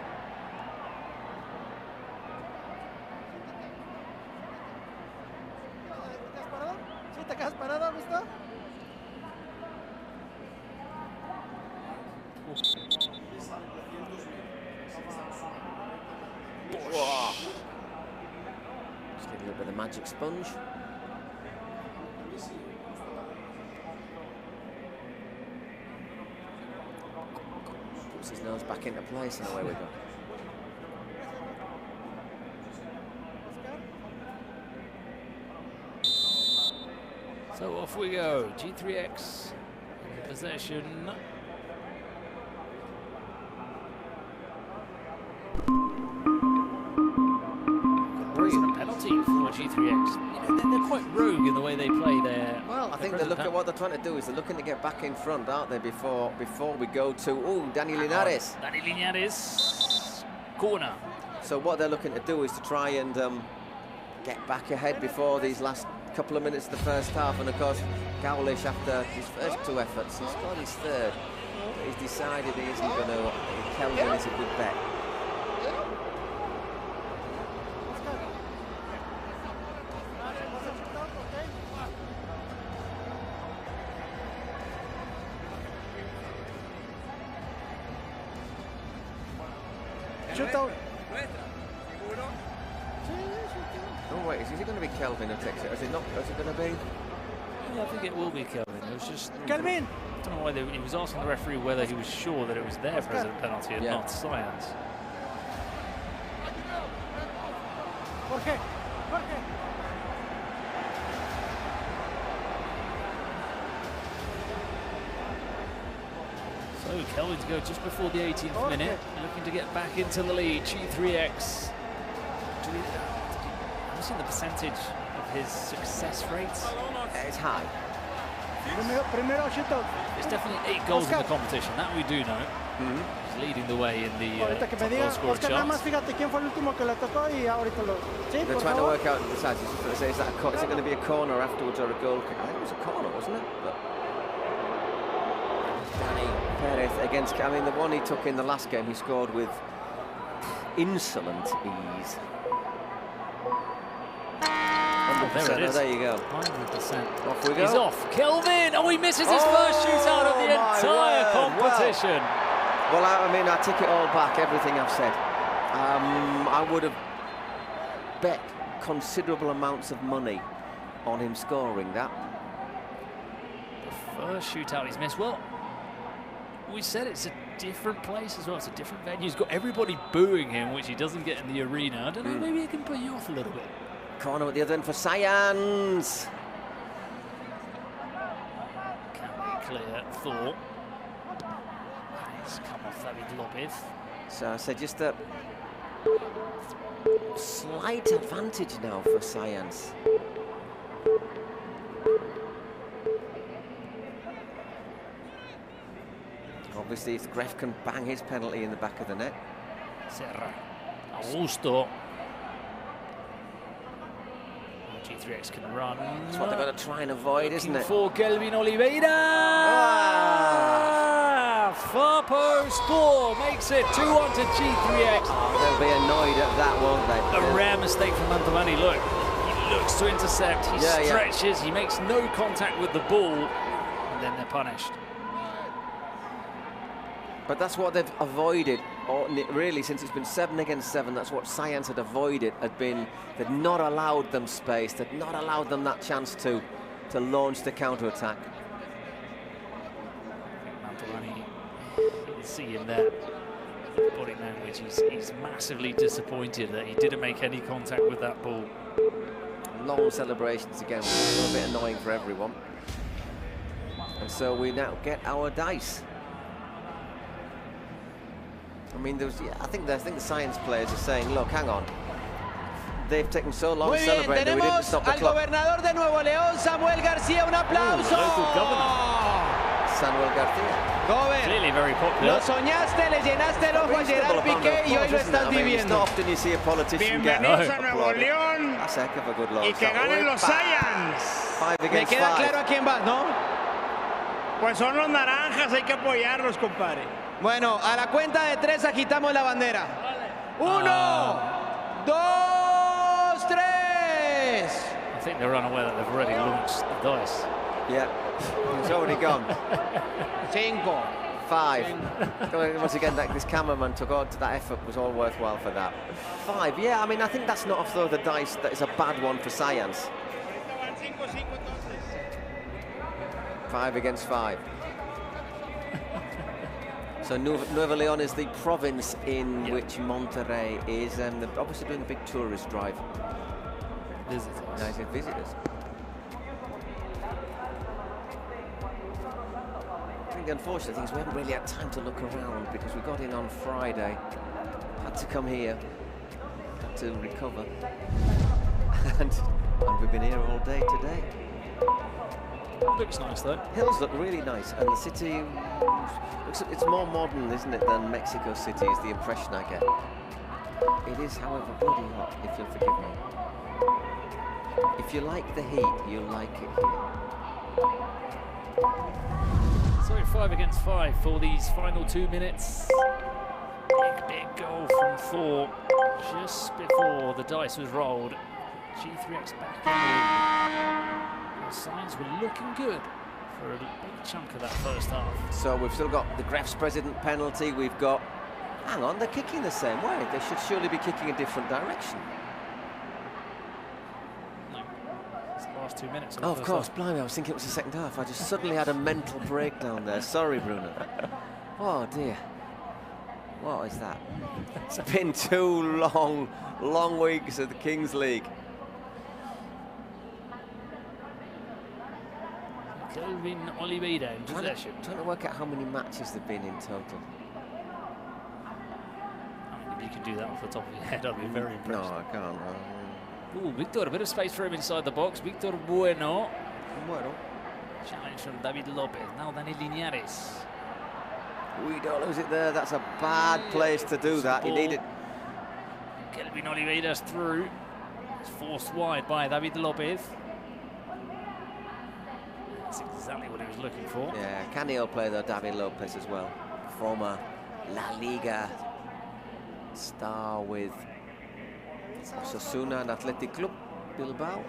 ¿Te quedas parado, Augusto? Just give a little bit of magic sponge. Puts his nose back into place and away we go. So off we go. G3X in possession. Brilliant penalty for G3X. You know, they're quite rogue in the way they play there. Well, I think they look at what they're trying to do is they're looking to get back in front, aren't they? Before we go to Danny Linares. Danny Linares, corner. So what they're looking to do is to try and get back ahead before these last couple of minutes of the first half, and of course Gaulish, after his first 2 efforts, he's got his 3rd, but he's decided he isn't going to. Kelvin is a good bet. Shootout. Oh wait, is it going to be Kelvin who takes it? Is it not? Is it going to be? Yeah, I think it will be Kelvin. It was just Kelvin. I don't know why he was asking the referee whether he was sure that it was their present penalty and not Saiyans. Jorge. So Kelvin to go just before the 18th minute, looking to get back into the lead. G3X. I've seen the percentage of his success rates. It's high. Primero shootout. There's definitely 8 goals in the competition, that we do know. He's leading the way in the ahorita que me diga, Oscar, nada más fíjate quién fue el último que le tocó y ahorita lo... Sí, they're trying to work out the size. Is it going to be a corner afterwards or a goal kick? I think it was a corner, wasn't it? But Danny Perez against, I mean, the one he took in the last game, he scored with insolent ease. There it is. There you go. 100%. Off we go. He's off. Kelvin! Oh, he misses his first shootout of the entire competition. Well, I mean, I take it all back, everything I've said. I would have bet considerable amounts of money on him scoring that. The first shootout he's missed. Well, we said it's a different place as well. It's a different venue. He's got everybody booing him, which he doesn't get in the arena. I don't know, maybe he can put you off a little bit. Corner at the other end for Saiyans. clear. Thor. It's come off David Lopez. So just a slight advantage now for Saiyans. Obviously, if Gref can bang his penalty in the back of the net. Serra. Augusto. G3X can run. That's what they're going to try and avoid, isn't it? For Kelvin Oliveira. Far post Thor makes it 2-1 to G3X. They'll be annoyed at that, won't they? A rare mistake from Mantovani. Look, he looks to intercept. He stretches. He makes no contact with the ball, and then they're punished. But that's what they've avoided, really, since it's been 7 against 7. That's what Saiyans had avoided, they'd not allowed them space, they'd not allowed them that chance to launch the counter-attack. Mantovani, you can see in that body language, he's massively disappointed that he didn't make any contact with that ball. Long celebrations again, which is a little bit annoying for everyone. And so we now get our dice. I mean, I think the Saiyans players are saying, look, hang on. They've taken so long celebrating that we didn't stop the clock. Gobernador de Nuevo León, Samuel García, un aplauso. Local governor, Samuel García. Clearly very popular. Lo soñaste, le llenaste el ojo a Gerard Piqué y hoy lo estás viviendo. It's not often you see a politician get Bienvenidos a Nuevo León. That's a heck of a good loss. Y que ganen los Saiyans. 5 against 5. Me queda claro a quién vas, ¿no? Pues son los naranjas, hay que apoyarlos, compadre. Bueno, a la cuenta de 3 agitamos la bandera. 1, 2, 3. I think they're unaware that they've already launched the dice. Yeah, it's already gone. 5. 5. Once again, this cameraman took on to that effort, was all worthwhile for that. 5, yeah, I mean, I think that's not a throw of the dice, that is a bad one for Saiyans. 5 against 5. So Nuevo León is the province in which Monterrey is, and they're obviously doing a big tourist drive. Visitors. Nice visitors. I think the unfortunate thing is we haven't really had time to look around because we got in on Friday, had to come here, had to recover, and we've been here all day today. Looks nice though. Hills look really nice, and the city it's more modern, isn't it, than Mexico City, is the impression I get. It is, however, bloody hot, if you'll forgive me. If you like the heat, you'll like it here. So 5 against 5 for these final 2 minutes. Big goal from Thor just before the dice was rolled. G3X back in. The signs were looking good for a big chunk of that first half. So we've still got the Gref's president penalty. We've got, hang on, they're kicking the same way. They should surely be kicking a different direction. No, it's the last 2 minutes. Oh, of course, blimey, I was thinking it was the second half. I just suddenly had a mental breakdown there. Sorry, Bruno. Oh dear. What is that? It's been 2 long weeks of the Kings League. Kelvin Oliveira in possession. Trying to work out how many matches they've been in total. I mean, if you can do that off the top of your head, I'd be very impressed. No, I can't. Ooh, Victor, a bit of space for him inside the box. Victor Bueno. Challenge from David Lopez. Now Dani Linares. We don't lose it there. That's a bad place to do that. You need it. Kelvin Oliveira's through. It's forced wide by David Lopez. That's exactly what he was looking for. Yeah, Canio play though, David Lopez as well. Former La Liga star with Osasuna and Athletic Club Bilbao.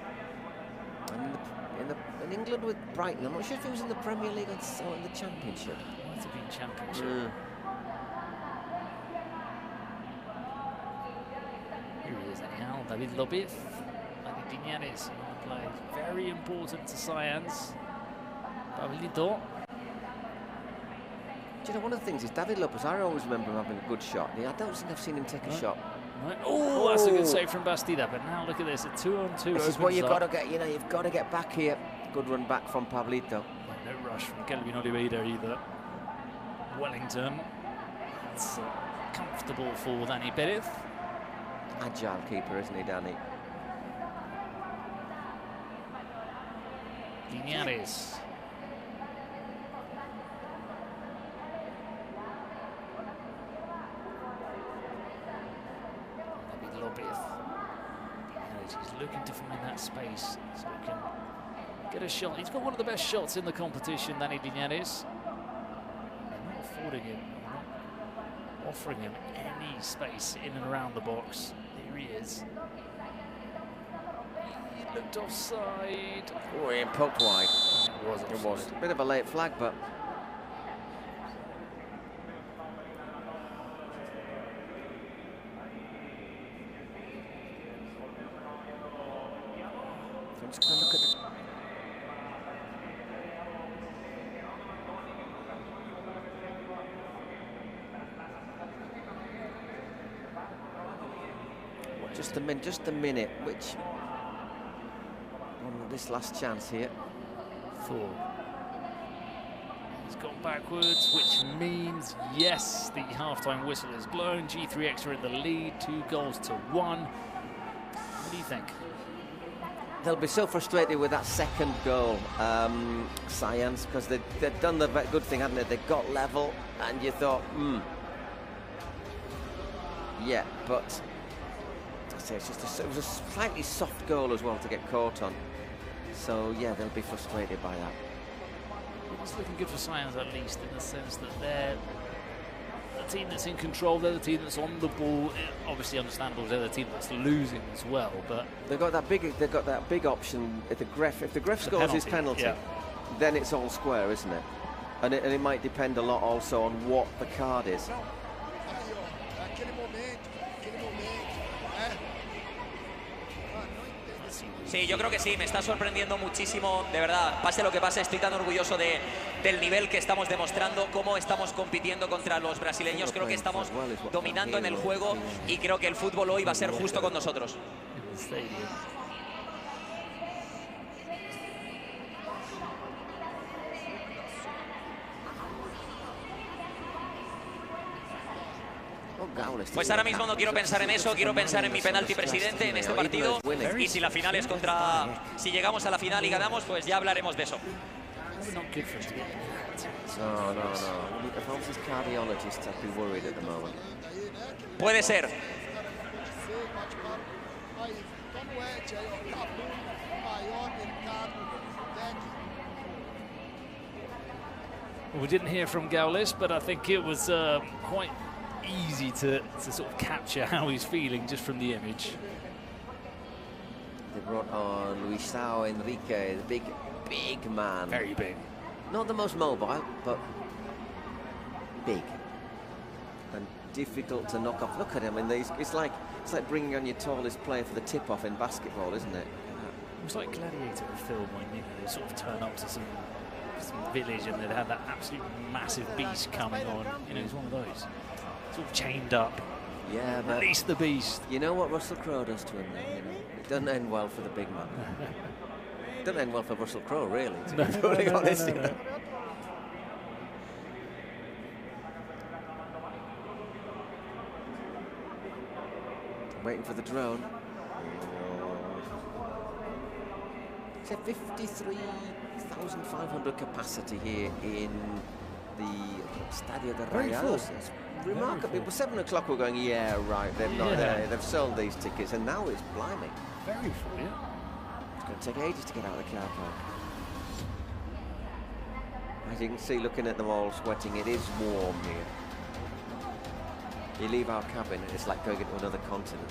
And in England with Brighton. I'm not sure if he was in the Premier League or in the Championship. Might have been Championship. Here he is anyhow, David Lopez. Dani Linares on the play. Very important to Saiyans. Pablito. Do you know, one of the things is David Lopez, I always remember him having a good shot. I don't think I've seen him take a shot. Right. Oh, that's a good save from Bastida, but now look at this, a 2-on-2. This is what you've got to get, you know, you've got to get back here. Good run back from Pablito. No rush from Kelvin Oliveira either. Wellington. That's comfortable for Danny Perez. Agile keeper, isn't he, Danny? Linares. David Lopez. Linares is looking to find that space so he can get a shot. He's got one of the best shots in the competition, Danny Linares. They're not affording him, not offering him any space in and around the box. Here he is. He looked offside. Oh, he poked wide. It was offside. It was a bit of a late flag, but I'm just going to look at the... Just a minute, which on this last chance here. 4. He's gone backwards, which means yes, the half-time whistle is blown. G3 Extra in the lead, 2-1. What do you think? They'll be so frustrated with that second goal, Saiyans, because they've done the good thing, haven't they? They got level, and you thought, yeah, but it's just it was a slightly soft goal as well to get caught on. So yeah, they'll be frustrated by that. It's looking good for Saiyans, at least in the sense that they're the team that's in control. They're the team that's on the ball. Obviously, understandable. They're the team that's losing as well. But they've got that big option. If the ref scores his penalty, then it's all square, isn't it? And it might depend a lot also on what the card is. Sí, yo creo que sí, me está sorprendiendo muchísimo, de verdad, pase lo que pase, estoy tan orgulloso del nivel que estamos demostrando, cómo estamos compitiendo contra los brasileños, creo que estamos dominando en el juego y creo que el fútbol hoy va a ser justo con nosotros. Pues ahora mismo no quiero pensar en eso, quiero pensar en mi penalti presidente en este partido y si la final es si llegamos a la final y ganamos, pues ya hablaremos de eso. Puede ser. We didn't hear from Gaules, but I think it was quite easy to sort of capture how he's feeling just from the image. They brought on Luisao Enrique, the big man. Very big. Not the most mobile, but big and difficult to knock off. Look at him, and it's like bringing on your tallest player for the tip-off in basketball, isn't it? It was like Gladiator, the film, when they sort of turn up to some village and they'd have that absolute massive beast coming on. He's one of those. Sort of chained up. Yeah, but release the beast. You know what Russell Crowe does to him, though? It doesn't end well for the big man. It doesn't end well for Russell Crowe, really, to be fully honest. No. Waiting for the drone. It's a 53,500 capacity here in the Stadio de Rayados. Remarkable. It was 7 o'clock. We're going, yeah, right. They've not. They've sold these tickets, and now it's blimey. Very full, yeah. It's going to take ages to get out of the car park. As you can see, looking at them all sweating, it is warm here. You leave our cabin, and it's like going into another continent.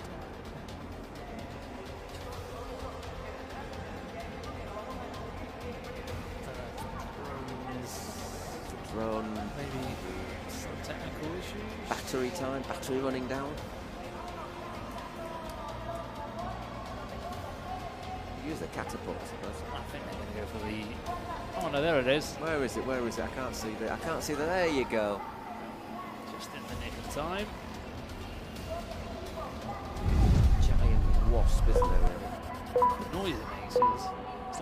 Drone. Maybe some technical issues. Battery running down. Use the catapult, I suppose. I think they're going to go for the. Oh no, there it is. Where is it? Where is it? I can't see that. I can't see that. There you go. Just in the nick of time. Giant wasp, isn't there? Really? The noise it makes is It's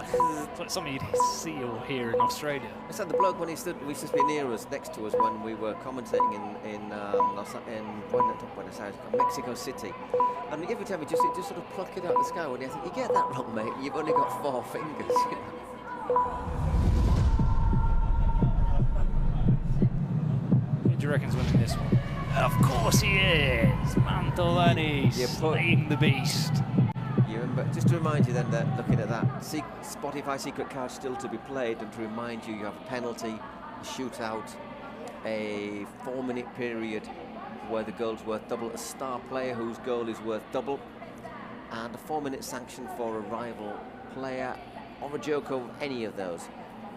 like something you'd see or hear in Australia. It's like the bloke when he used to be near us, next to us, when we were commentating in Buenos Aires, Mexico City. And every time he just sort of pluck it out of the sky, when you think, you get that wrong, mate, you've only got 4 fingers. Who do you reckon's winning this one? Of course he is! Mantovani slaying the beast. You remember, just to remind you then that looking at that Spotify secret card still to be played, and to remind you have a penalty, a shootout, a 4-minute period where the goal's worth double, a star player whose goal is worth double, and a 4-minute sanction for a rival player, or a joke of any of those.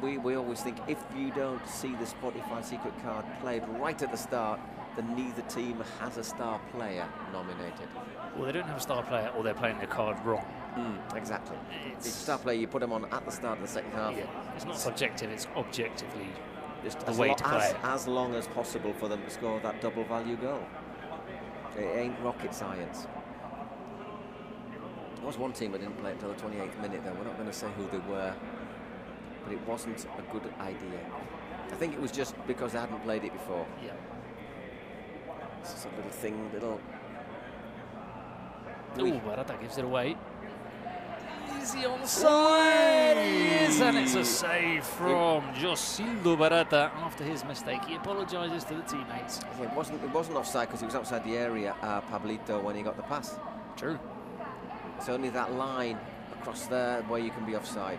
We always think if you don't see the Spotify secret card played right at the start, then neither team has a star player nominated. Well, they don't have a star player, or they're playing their card wrong. Exactly. It's a star player, you put them on at the start of the second half. Yeah, it's not subjective, it's objectively just the way to play it. As long as possible for them to score that double value goal. It ain't rocket science. There was one team that didn't play it until the 28th minute, though. We're not going to say who they were, but it wasn't a good idea. I think it was just because they hadn't played it before. Yeah. It's just a little thing, little... Ooh, Barata gives it away. Easy onside, he is, and it's a save from Josildo Barata after his mistake. He apologises to the teammates. Yeah, it wasn't offside because he was outside the area, Pablito, when he got the pass. True. It's only that line across there where you can be offside.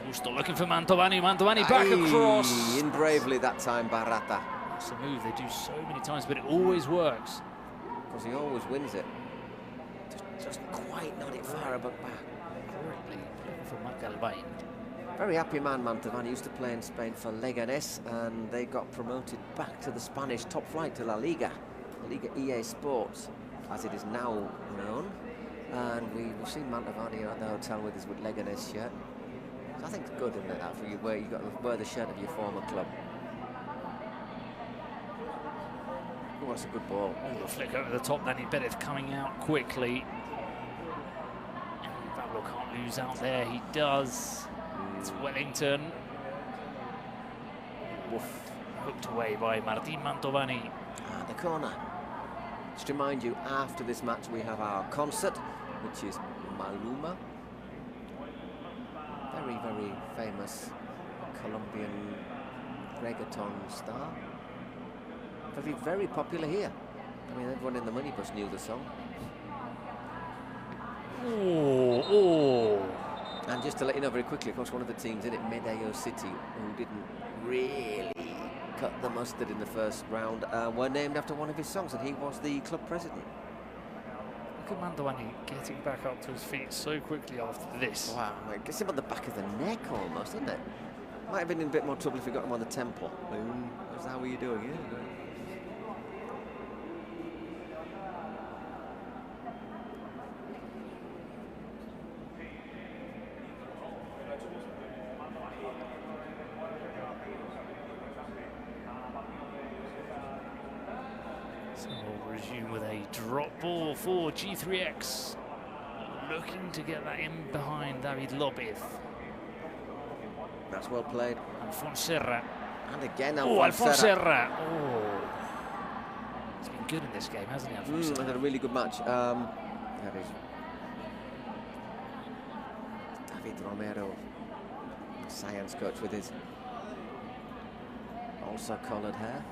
Justo looking for Mantovani. Mantovani back across. In bravely that time, Barata. That's a move they do so many times, but it always works. Because he always wins it. Just quite not it far above back. Very happy man, Mantovani. Used to play in Spain for Leganés, and they got promoted back to the Spanish top flight, to La Liga EA Sports, as it is now known. And we've seen Mantovani at the hotel with his Leganés shirt. So I think it's good, isn't it, that for you, where you got to wear the shirt of your former club. Oh, that's a good ball. Oh, the flick over the top, then Iberez coming out quickly. Pablo can't lose out there, he does. It's Wellington. Woof. Hooked away by Martín Mantovani. And the corner. Just to remind you, after this match we have our concert, which is Maluma. Very, very famous Colombian reggaeton star. Very, very popular here. I mean, everyone in the minibus knew the song. Oh. And just to let you know very quickly, of course, one of the teams in it, Medellín City, who didn't really cut the mustard in the first round, were named after one of his songs, and he was the club president. Look at Mantovani getting back up to his feet so quickly after this. Wow, it gets him on the back of the neck almost, isn't it? Might have been in a bit more trouble if he got him on the temple. How are you doing? Yeah. So we'll resume with a drop ball for G3X. Looking to get that in behind David Lopez. That's well played. Alfonserra. And again, Alfonserra. Oh. He's been good in this game, hasn't he, Alfonserra? Had a really good match. There is David Romero, Saiyans coach, with his also coloured hair.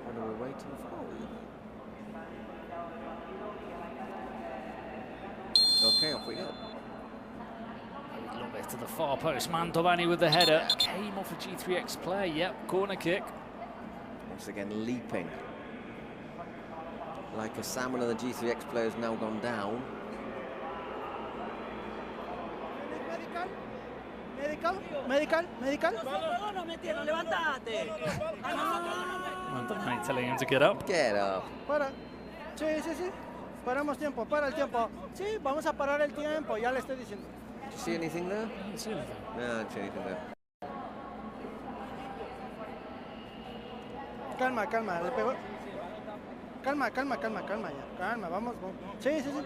What are we waiting for? Okay, off we go. Lopez to the far post. Mantovani with the header. Came off a G3X player. Yep, corner kick. Once again, leaping. Like a salmon of the G3X players now gone down. Medical. Mantovani telling him to get up. Get up. Para. Sí. Paramos tiempo, para el tiempo. Sí, vamos a parar el tiempo, ya le estoy diciendo. Did you see anything there? I didn't see anything. No, I didn't see anything there. Calma, calma, le pegó. Calma, calma, calma, calma ya. Calma, vamos. Sí, sí, sí.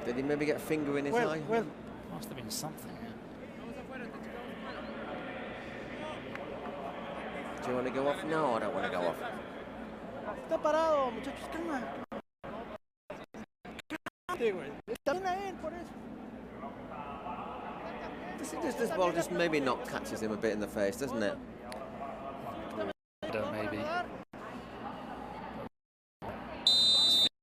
Did he maybe get a finger in his eye? Well. Must have been something. Do you want to go off? No, I don't want to go off. Está parado, muchachos, calma. Está bien a él, por eso. This ball just maybe not catches him a bit in the face, doesn't it? Maybe.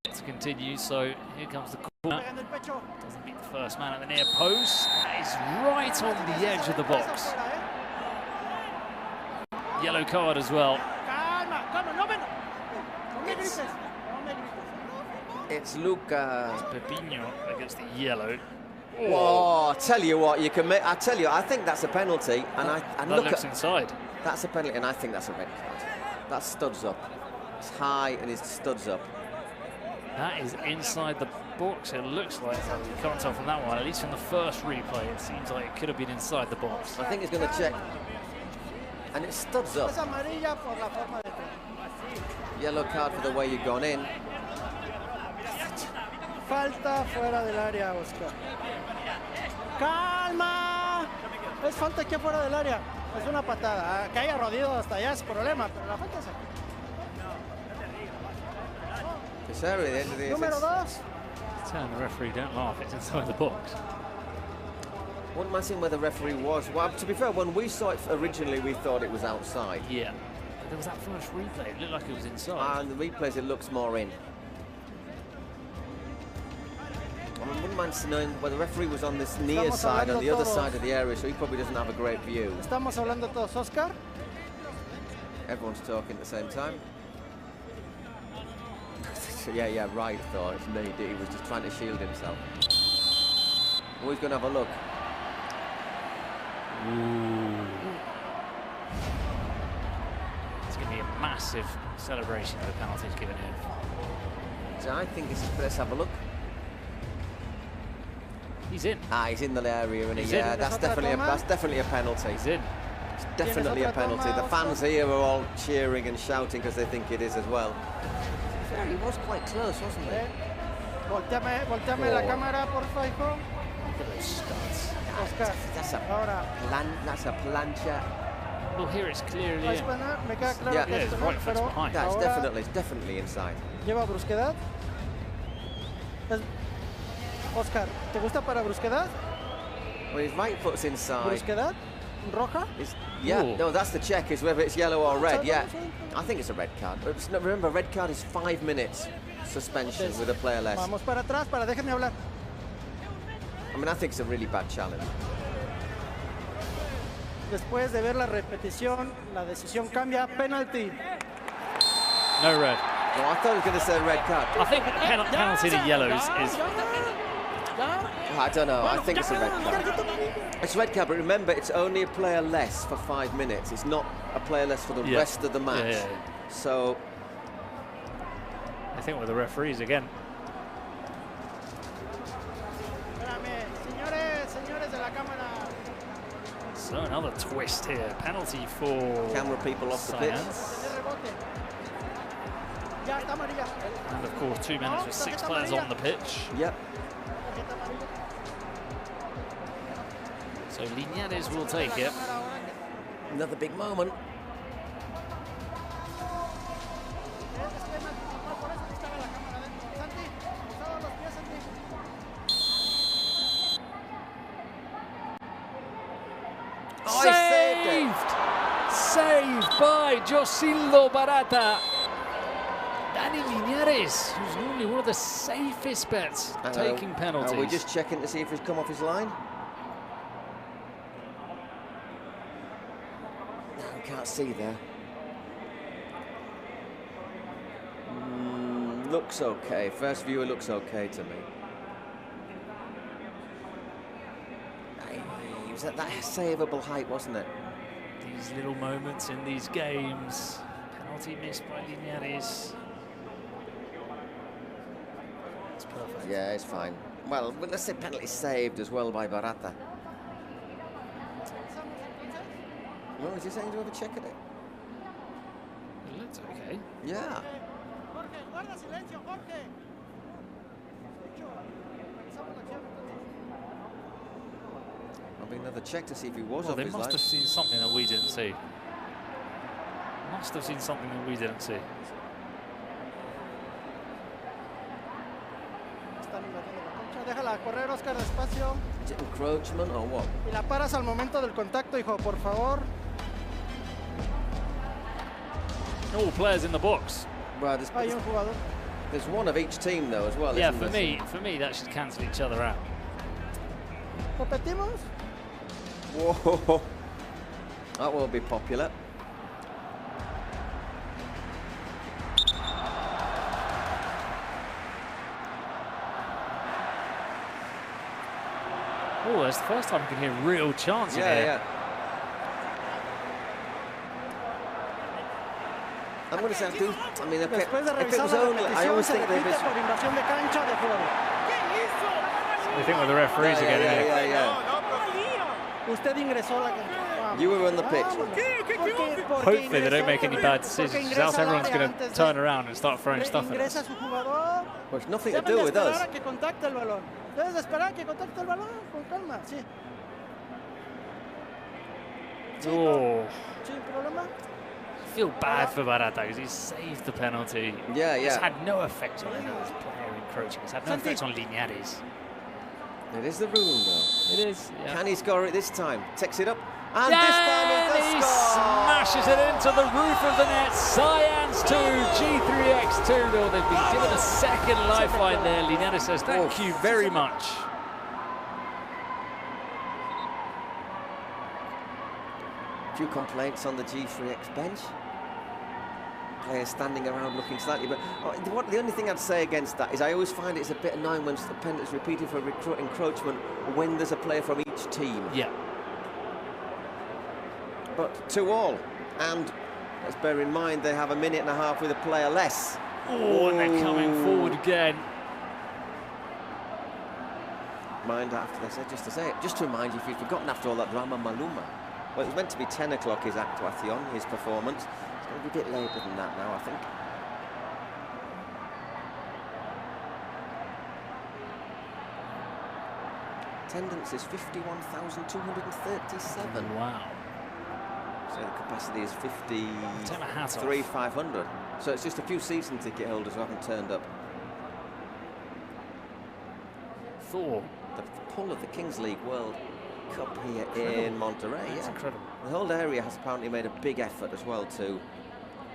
To continue, so here comes the corner. Doesn't beat the first man at the near post. That is right on the edge of the box. Yellow card as well. It's Lucas Pepino against the yellow. Oh, I tell you what, you can make. I tell you, I think that's a penalty, and that look looks at inside. That's a penalty, and I think that's a red card. That studs up. It's high and it studs up. That is inside the box. It looks like that. You can't tell from that one. At least from the first replay, it seems like it could have been inside the box. I think he's going to check, and it studs up. Yellow card for the way you've gone in. Falta fuera del área, Oscar. ¡Calma! Es falta aquí afuera del área. Es una patada. Que haya rodado hasta allá es problema, pero la falta es aquí. Número 2. Turn the referee, don't laugh, it's inside the box. One imagine where the referee was. Well, to be fair, when we saw it originally, we thought it was outside. Yeah. But there was that first replay, it looked like it was inside. And the replays, it looks more in. I wouldn't mind knowing where the referee was on this near side, on the other side of the area, so he probably doesn't have a great view. Estamos hablando todos, Oscar. Everyone's talking at the same time. Yeah, right, thought. No, he was just trying to shield himself. Oh, he's going to have a look. Ooh. It's going to be a massive celebration of the penalties given in. So I think let's have a look. He's in. He's in the area, and yeah, that's definitely a penalty. He's in. It's definitely a penalty. The fans here are all cheering and shouting because they think it is as well. Yeah, he was quite close, wasn't he? Volteame la cámara, por favor. Look at those studs. Oscar, that's a plancha. Well, here it's clearly in. Yeah, it's right foot's behind. That's definitely inside. Lleva brusquedad. Oscar, ¿te gusta para brusquedad? Well, his right foot's inside. Brusquedad? Roja? Yeah, no, that's the check, is whether it's yellow or red. Yeah, I think it's a red card. But remember, red card is 5 minutes suspension with a player less. Vamos para atrás, déjeme hablar. I mean, I think it's a really bad challenge. Después de ver la repetición, la decisión cambia. Penalty. No red. No, I thought he was going to say red card. I think penalty to yellows is... I don't know. I think it's a red card. It's a red card, but remember, it's only a player less for 5 minutes. It's not a player less for the rest of the match. Yeah. So... I think with the referees again. So another twist here. Penalty for camera people off the pitch. And of course 2 minutes with 6 players on the pitch. Yep. So Linares will take it. Another big moment. Saved by Josildo Barata. Dani Linares, who's normally one of the safest bets, taking penalties. Are we just checking to see if he's come off his line? No, we can't see there. Looks okay. First viewer looks okay to me. It was at that savable height, wasn't it? These little moments in these games. Penalty missed by Linares. It's perfect. Yeah, it's fine. Well, let's say penalty saved as well by Barata. Well, is he saying to have a check at it? It looks okay. Yeah. Jorge, guarda silencio, Jorge. I'll be another check to see if he was Well, off they his must line. have seen something that we didn't see. Must have seen something that we didn't see. Déjala correr, Oscar, despacio. Is it encroachment or what? Y la paras al momento del contacto, hijo, por favor. All players in the box. Well, Hay un jugador. there's one of each team though as well. Yeah, isn't there? for me, that should cancel each other out. ¿Repetimos? Whoa, that won't be popular. Oh, that's the first time we can hear real chants in here. Yeah. I'm going to say I do. I mean, if it was only, I always think they'd be. They think we're the referees again. Yeah. Usted ingresó la cancha. You were on the pitch. Hopefully they don't make any bad decisions, else everyone's going to turn around and start throwing stuff at us. Well, it's nothing to do with us. Que contacte el balón. Debes esperar que contacte el balón con calma, sí. Oh. Sin problema. I feel bad for Barata because he saved the penalty. Yeah. It's had no effect on another player encroaching. It's had no effect on Linares. It is the rule, though. It is. Yeah. Can he score it this time? Takes it up. And yeah, this time he smashes it into the roof of the net. Saiyans 2, G3X 2. Oh, they've been given a second lifeline there. Linares says thank you very much. A few complaints on the G3X bench. Players standing around looking slightly, but the only thing I'd say against that is I always find it's a bit annoying when the penalty's repeated for encroachment when there's a player from each team. Yeah. But 2-2, and let's bear in mind they have a minute and a half with a player less. Oh, and they're coming forward again. Mind after they said, just to say it, just to remind you if you've forgotten after all that drama, Maluma. Well, it was meant to be 10 o'clock his actuación, his performance. It's going to be a bit later than that now, I think. Attendance is 51,237. Wow. So the capacity is 53,500. So it's just a few season ticket holders who haven't turned up. Thor. The pull of the Kings League World Cup here in Monterrey. That's incredible. The whole area has apparently made a big effort as well to,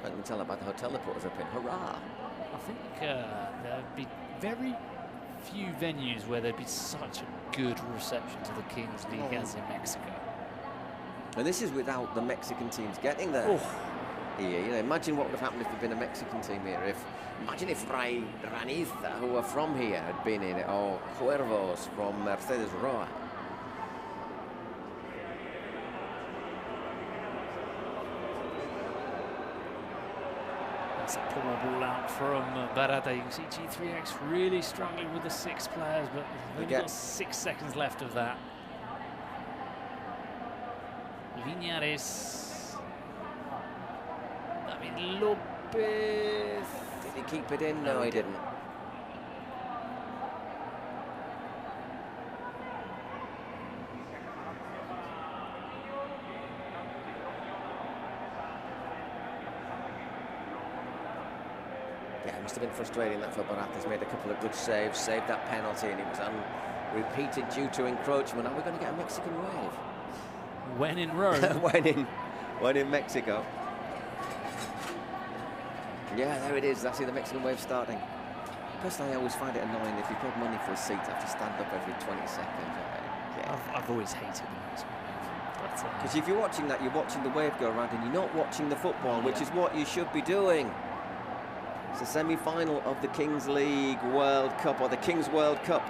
I can tell about the hotel they put us up in. Hurrah! I think there'd be very few venues where there'd be such a good reception to the Kings League as in Mexico. And this is without the Mexican teams getting there. Oh. Yeah, you know, imagine what would have happened if there'd been a Mexican team here. Imagine if Fray Raniza, who are from here, had been in it, or Cuervos from Mercedes Roa. That's a poor ball out from Barata. You can see G3X really struggling with the 6 players, but they've only got 6 seconds left of that. Linares. David Lopez. Did he keep it in? No, he didn't. Yeah, it must have been frustrating that for Barata. He's made a couple of good saves, saved that penalty, and it was unrepeated due to encroachment. Are we going to get a Mexican wave? When in Rome. when in Mexico. Yeah, there it is. I see the Mexican wave starting. Personally, I always find it annoying if you pay money for a seat, you have to stand up every 20 seconds. Yeah. I've always hated the Mexican wave. Because if you're watching that, you're watching the wave go around and you're not watching the football, which is what you should be doing. It's the semi-final of the Kings League World Cup, or the Kings World Cup.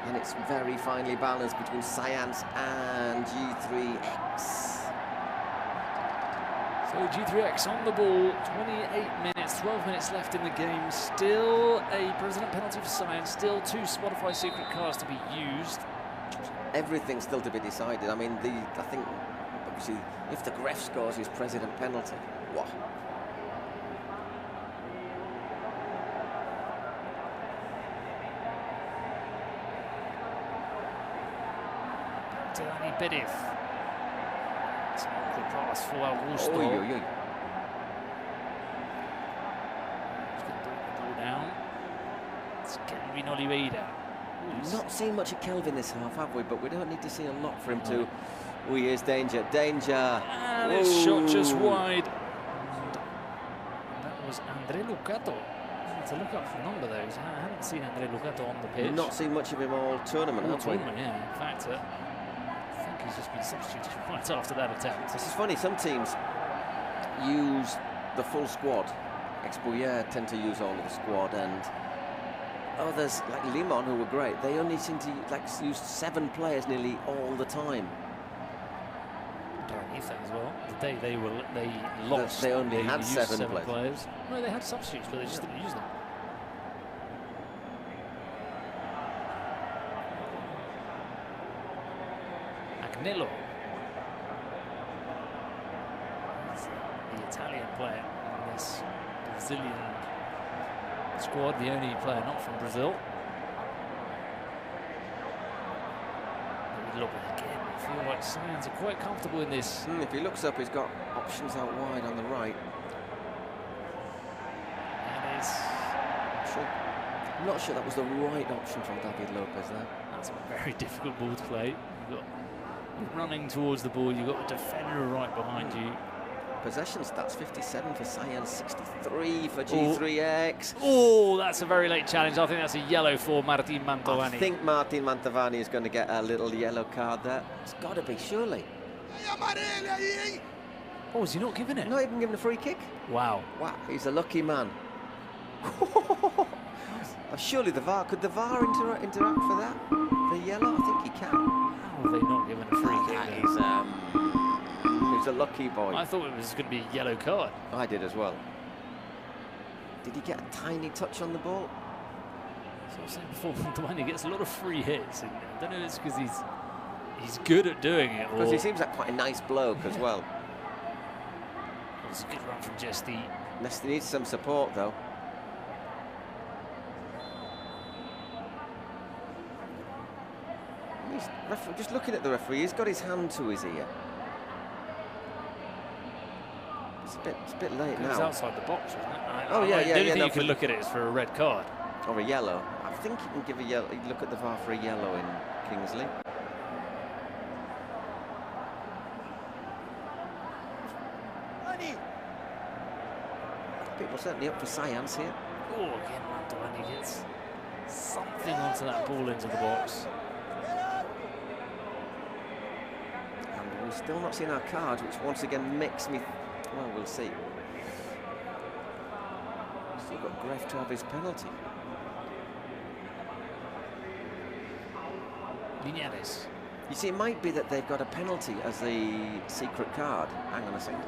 And it's very finely balanced between Saiyans and G3X. So G3X on the ball, 28 minutes, 12 minutes left in the game. Still a president penalty for Saiyans, still 2 Spotify secret cars to be used. Everything's still to be decided. I mean, I think Obviously, if the ref scores his president penalty, what? To Dani Perez. It's an awkward pass for Augusto. Oi, oi, oi. Down. It's Kelvin Oliveira. Not seen much of Kelvin this half, have we? But we don't need to see a lot for him to. Oh, he is danger, danger. And it's shot just wide. And that was Andre Lucato. I need to look up the number though. I haven't seen Andre Lucato on the pitch. Not seen much of him all tournament, have we? Yeah. In fact, I think he's just been substituted right after that attempt. This is funny. Some teams use the full squad. Eisbuero tend to use all of the squad, and others like Limon, who were great, they only seem to use 7 players nearly all the time. Graniza as well. The day they lost, they only had used 7 players. No, they had substitutes, but they just didn't use them. Agnello, the Italian player in this Brazilian squad, the only player not from Brazil. Look again, I feel like Saiyans are quite comfortable in this. If he looks up, he's got options out wide on the right. And it's... I'm not sure that was the right option from David Lopez there. That's a very difficult ball to play. You're running towards the ball, you've got a defender right behind you. Possession stats, 57 for Saiyans, 63 for G3X. Oh, that's a very late challenge. I think that's a yellow for Martin Mantovani. I think Martin Mantovani is going to get a little yellow card there. It's got to be, surely. Oh, is he not giving it? Not even giving a free kick? Wow. Wow, he's a lucky man. Surely the VAR, could the VAR interact for that? The yellow? I think he can. How have they not given a free kick? He's a lucky boy. I thought it was going to be a yellow card. I did as well. Did he get a tiny touch on the ball? So I was saying before, Mantovani gets a lot of free hits. And I don't know if it's because he's good at doing it. Because he seems like quite a nice bloke as well. It's a good run from Jesty. He needs some support though. Just looking at the referee, he's got his hand to his ear. It's a bit late now. It was outside the box, wasn't it? Oh yeah, yeah. The only thing you can look at it is for a red card. Or a yellow. I think you can give a yellow. You look at the VAR for a yellow in Kingsley. People certainly up for Saiyans here. Oh, again, Mantovani gets something onto that ball into the box. And we're still not seeing our cards, which once again makes me... Well, we'll see. Still got Greff to have his penalty. Linares. You see, it might be that they've got a penalty as a secret card. Hang on a second.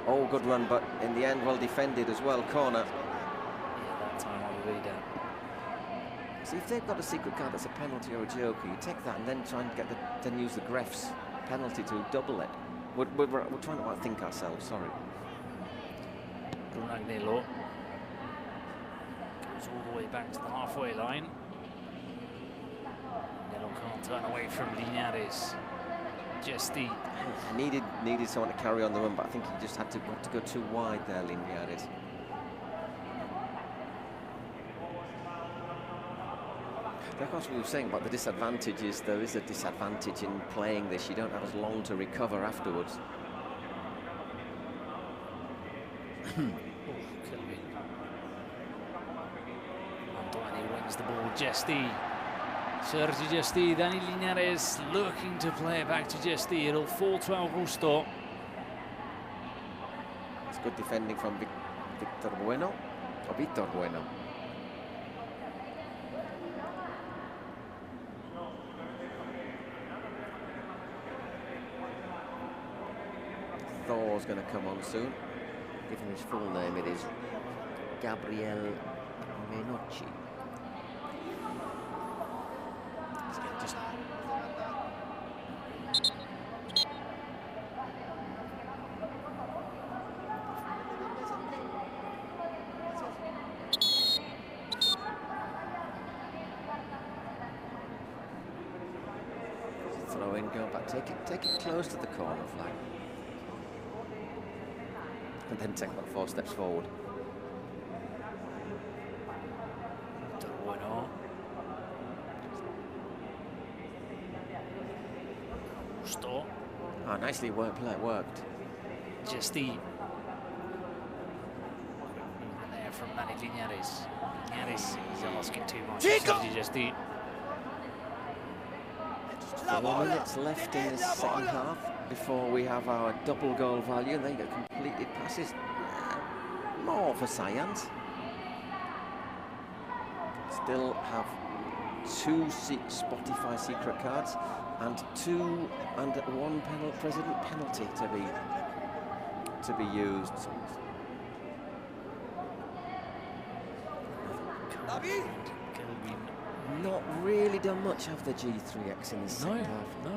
Oh, good run, but in the end, well defended as well. Corner. Yeah, that time I'll read it. See, if they've got a secret card that's a penalty or a joker, you take that and then try and get then use the Greff's penalty to double it. We're trying to outthink ourselves, sorry. Agnello goes all the way back to the halfway line. Agnello can't turn away from Linares. Jesty. Needed someone to carry on the run, but I think he just had to go too wide there, Linares. Of course, we were saying about the disadvantages. There is a disadvantage in playing this. You don't have as long to recover afterwards. Mantovani wins the ball. Jesty. Sergi Jesty, Dani Linares looking to play it back to Jesty. It'll fall to Augusto. It's good defending from Victor Bueno. Or Victor Bueno. Thor's going to come on soon. Given his full name, it is Gabriel Menocci. follow in, go back, take it close to the corner flag. And then take about 4 steps forward. Bueno. Justo. Oh, nicely worked, play, worked. Just the there from Manny Linares. Linares is asking too much. Just the 4 minutes left in this second half before we have our double goal value. They get completed passes. More for Saiyans. Still have 2 Spotify secret cards and 1 president penalty to be used. Not really done much of the G3X in the second half. No.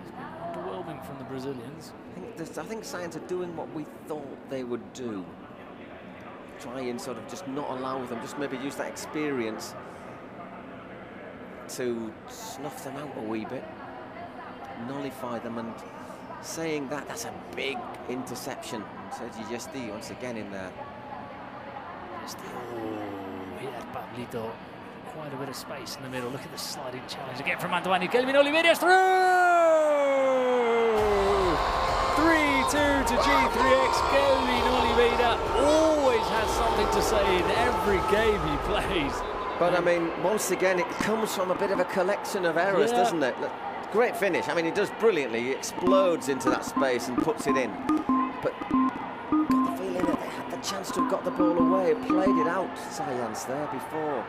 It's been underwhelming from the Brazilians. I think Saiyans are doing what we thought they would do. Try and sort of just not allow them, just maybe use that experience to snuff them out a wee bit, nullify them, and saying that's a big interception. Sergi Gesti once again in there. He had Pablito. Quite a bit of space in the middle. Look at the sliding challenge again from Antoine. Kelvin Oliveira's through! 3-2 to G3X. Kelvin Oliveira always has something to say in every game he plays. But I mean, once again, it comes from a bit of a collection of errors, doesn't it? Look, great finish. I mean, he does brilliantly. He explodes into that space and puts it in. But got the feeling that they had the chance to have got the ball away, played it out, Saiyans, there before.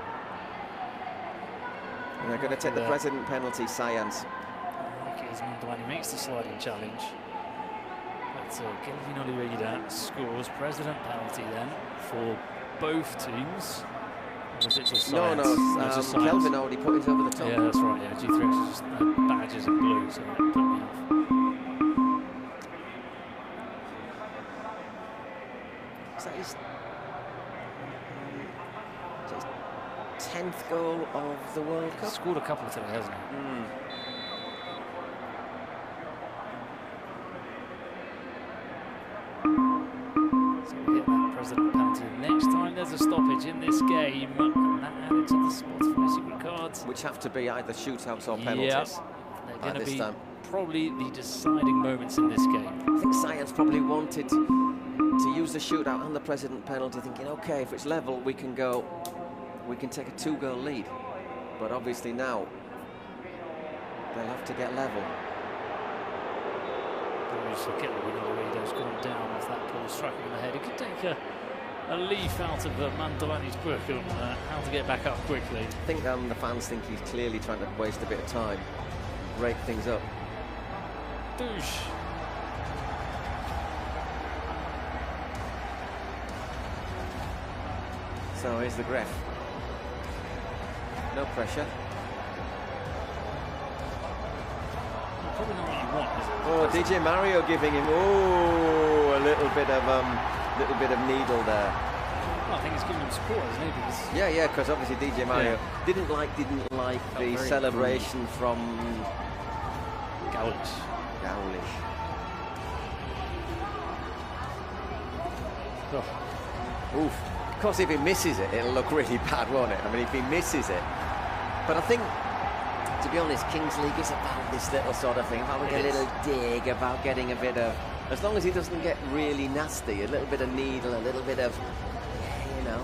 And they're going to take the president penalty, Saiyans. When he makes the sliding challenge. But Kelvin Oliveira scores president penalty then for both teams. Or was it just Saiyans? No, Kelvin already put his over the top. Yeah, that's right. Yeah, G3X is just badges in blue, so that put me off. Is that his 10th goal of the World Cup? He's scored a couple today, hasn't he? So we'll get that president penalty next time there's a stoppage in this game, and that added to the Spotify secret cards, which have to be either shootouts or penalties. Yep. They're going to be probably the deciding moments in this game. I think Saiyans probably wanted to use the shootout and the president penalty, thinking, okay, if it's level, we can take a 2-goal lead. But obviously now they'll have to get level. Oliveira's gone down off that ball, striking him in the head. He could take a leaf out of Mandolani's book on how to get back up quickly. I think the fans think he's clearly trying to waste a bit of time, break things up. Douche. So here's the Gref. No pressure. Probably not what you want, is it? Oh, DJ Mario giving him a little bit of needle there. Well, I think he's giving him support, isn't he? Because yeah, because obviously DJ Mario didn't like the celebration from Gaulish. Oh. Oof. Of course, if he misses it, it'll look really bad, won't it? I mean, if he misses it. But I think, to be honest, Kings League is about this little sort of thing, about a little dig, about getting a bit of, as long as he doesn't get really nasty, a little bit of needle, a little bit of, you know.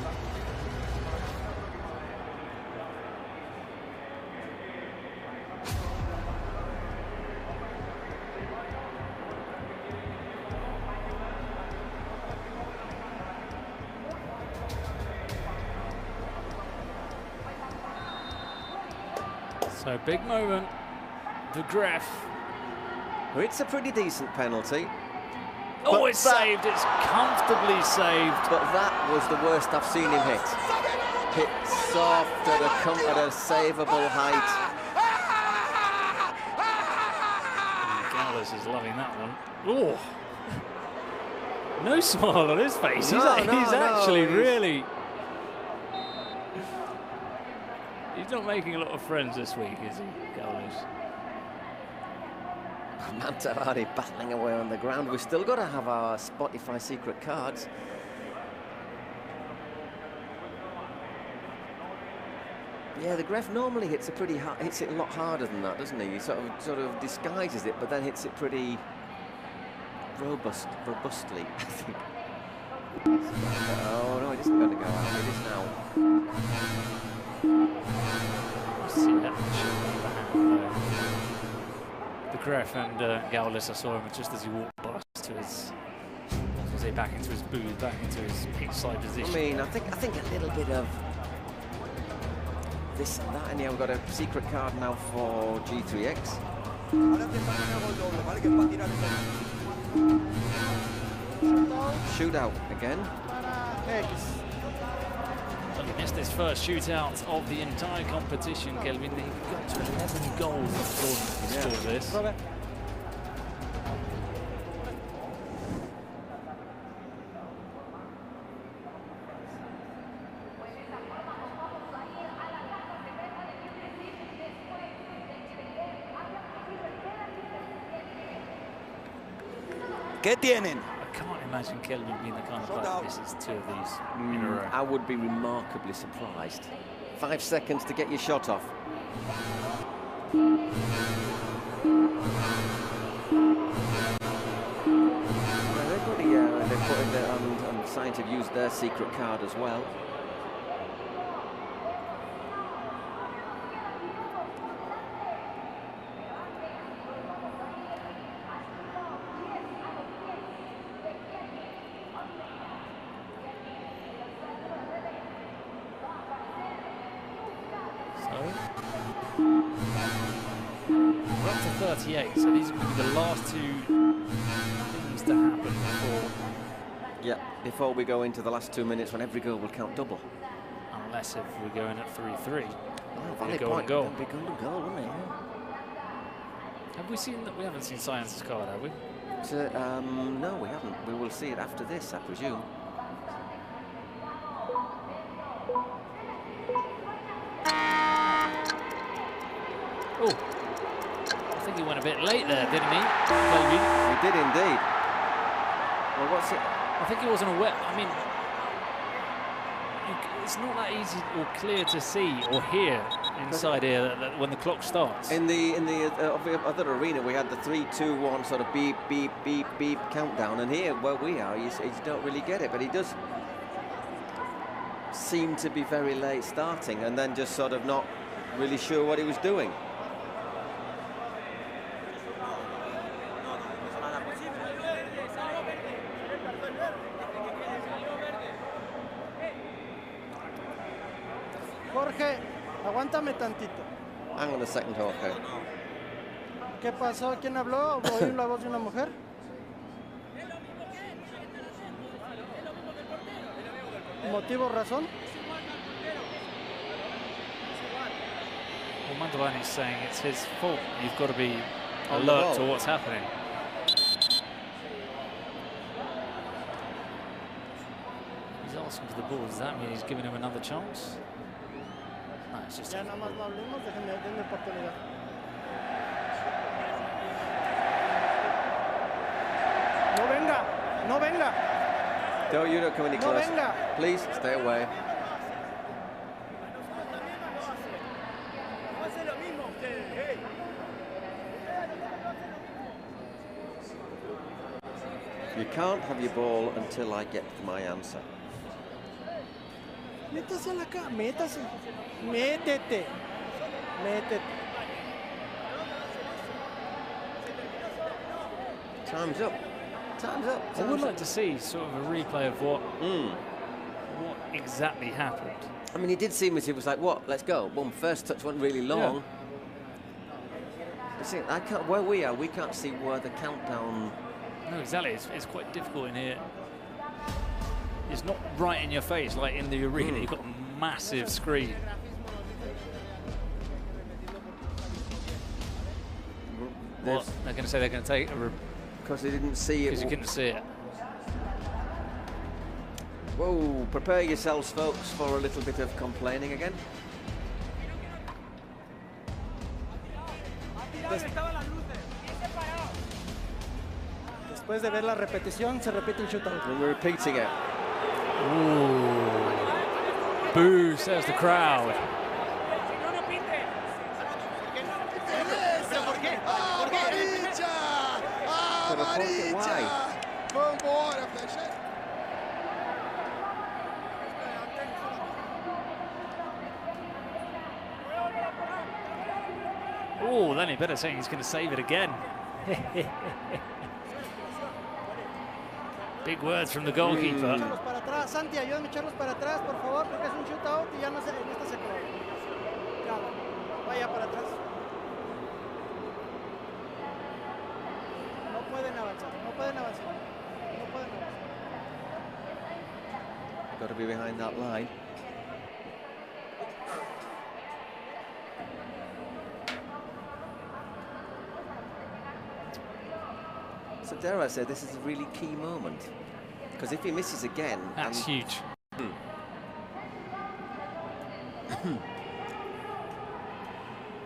So big moment, the Gref. Well, it's a pretty decent penalty. Oh, it's saved, it's comfortably saved. But that was the worst I've seen him hit. Hit soft at a savable height. Gallus is loving that one. Oh, no smile on his face. He's actually really... He's not making a lot of friends this week, is he, Gallus? Mantovani battling away on the ground. We've still got to have our Spotify secret cards. Yeah, the Gref normally hits it a lot harder than that, doesn't he? He sort of disguises it, but then hits it pretty robustly, I think. Oh no, it isn't going to go out. It is now. See that the Gref and Gaulis, I saw him just as he walked past to his, back into his booth, back into his pitchside position. I mean, I think a little bit of this and that, and yeah, we've got a secret card now for G3X. Shootout again. Well, he missed his first shootout of the entire competition, Kelvin. He got to 11 goals in the tournament. He scored this. ¿Qué tienen? I can't imagine Kelvin being the kind of player that misses two of these in a row. I would be remarkably surprised. 5 seconds to get your shot off. They've put in there, and Saiyans have used their secret card as well. We're up to 38, so these are going to be the last two things to happen before. Yeah, before we go into the last 2 minutes when every goal will count double. Unless if we're going at 3-3. Oh, valid point. Goal. That'd be golden goal, wouldn't it? Have we seen that? We haven't seen Saiyans' card, have we? So, no, we haven't. We will see it after this, I presume. Oh, I think he went a bit late there, didn't he? Maybe. He did indeed. Well, what's it? I think he wasn't aware. I mean, it's not that easy or clear to see or hear inside here that when the clock starts. In the other arena, we had the 3, 2, 1 sort of beep, beep, beep, beep countdown, and here where we are, you don't really get it, but he does seem to be very late starting, and then just sort of not really sure what he was doing. Jorge, aguántame tantito. Hang on a second, Jorge. ¿Qué pasó? ¿Quién habló? ¿Oí la voz de una mujer? ¿Motivo, razón? Well, Mantovani is saying it's his fault. You've got to be alert to what's happening. He's asking for the ball. Does that mean he's giving him another chance? No, it's just... Ya nada más no hablemos, denme oportunidad. No venga, no venga. You don't come any closer. No venga. Please, stay away. You can't have your ball until I get my answer. Métase a la cara, métase. Métete. Métete. Time's up. Time's up. I would like to see sort of a replay of what exactly happened. I mean, it did seem as if it was like, what, let's go. Boom, first touch went really long. Yeah. You see, where we are, we can't see where the countdown... No, exactly. It's quite difficult in here. It's not right in your face like in the arena. You've got a massive screen. What? They're going to say they're going to take a... Because they didn't see it. Because you couldn't see it. Whoa, prepare yourselves, folks, for a little bit of complaining again. después de ver la repetición, se repite el shootout. And we're repeating it. Ooh. Boo, says the crowd. Oh, then he better say he's going to save it again. Big words from the goalkeeper. Echarlos para atrás, Santi, ayúdame a echarlos para atrás, por favor, porque es un shootout y ya no se acabó. Claro, vaya para atrás. No pueden avanzar, no pueden avanzar, no pueden avanzar. Got to be behind that line. So dare I say, this is a really key moment. Because if he misses again... That's huge.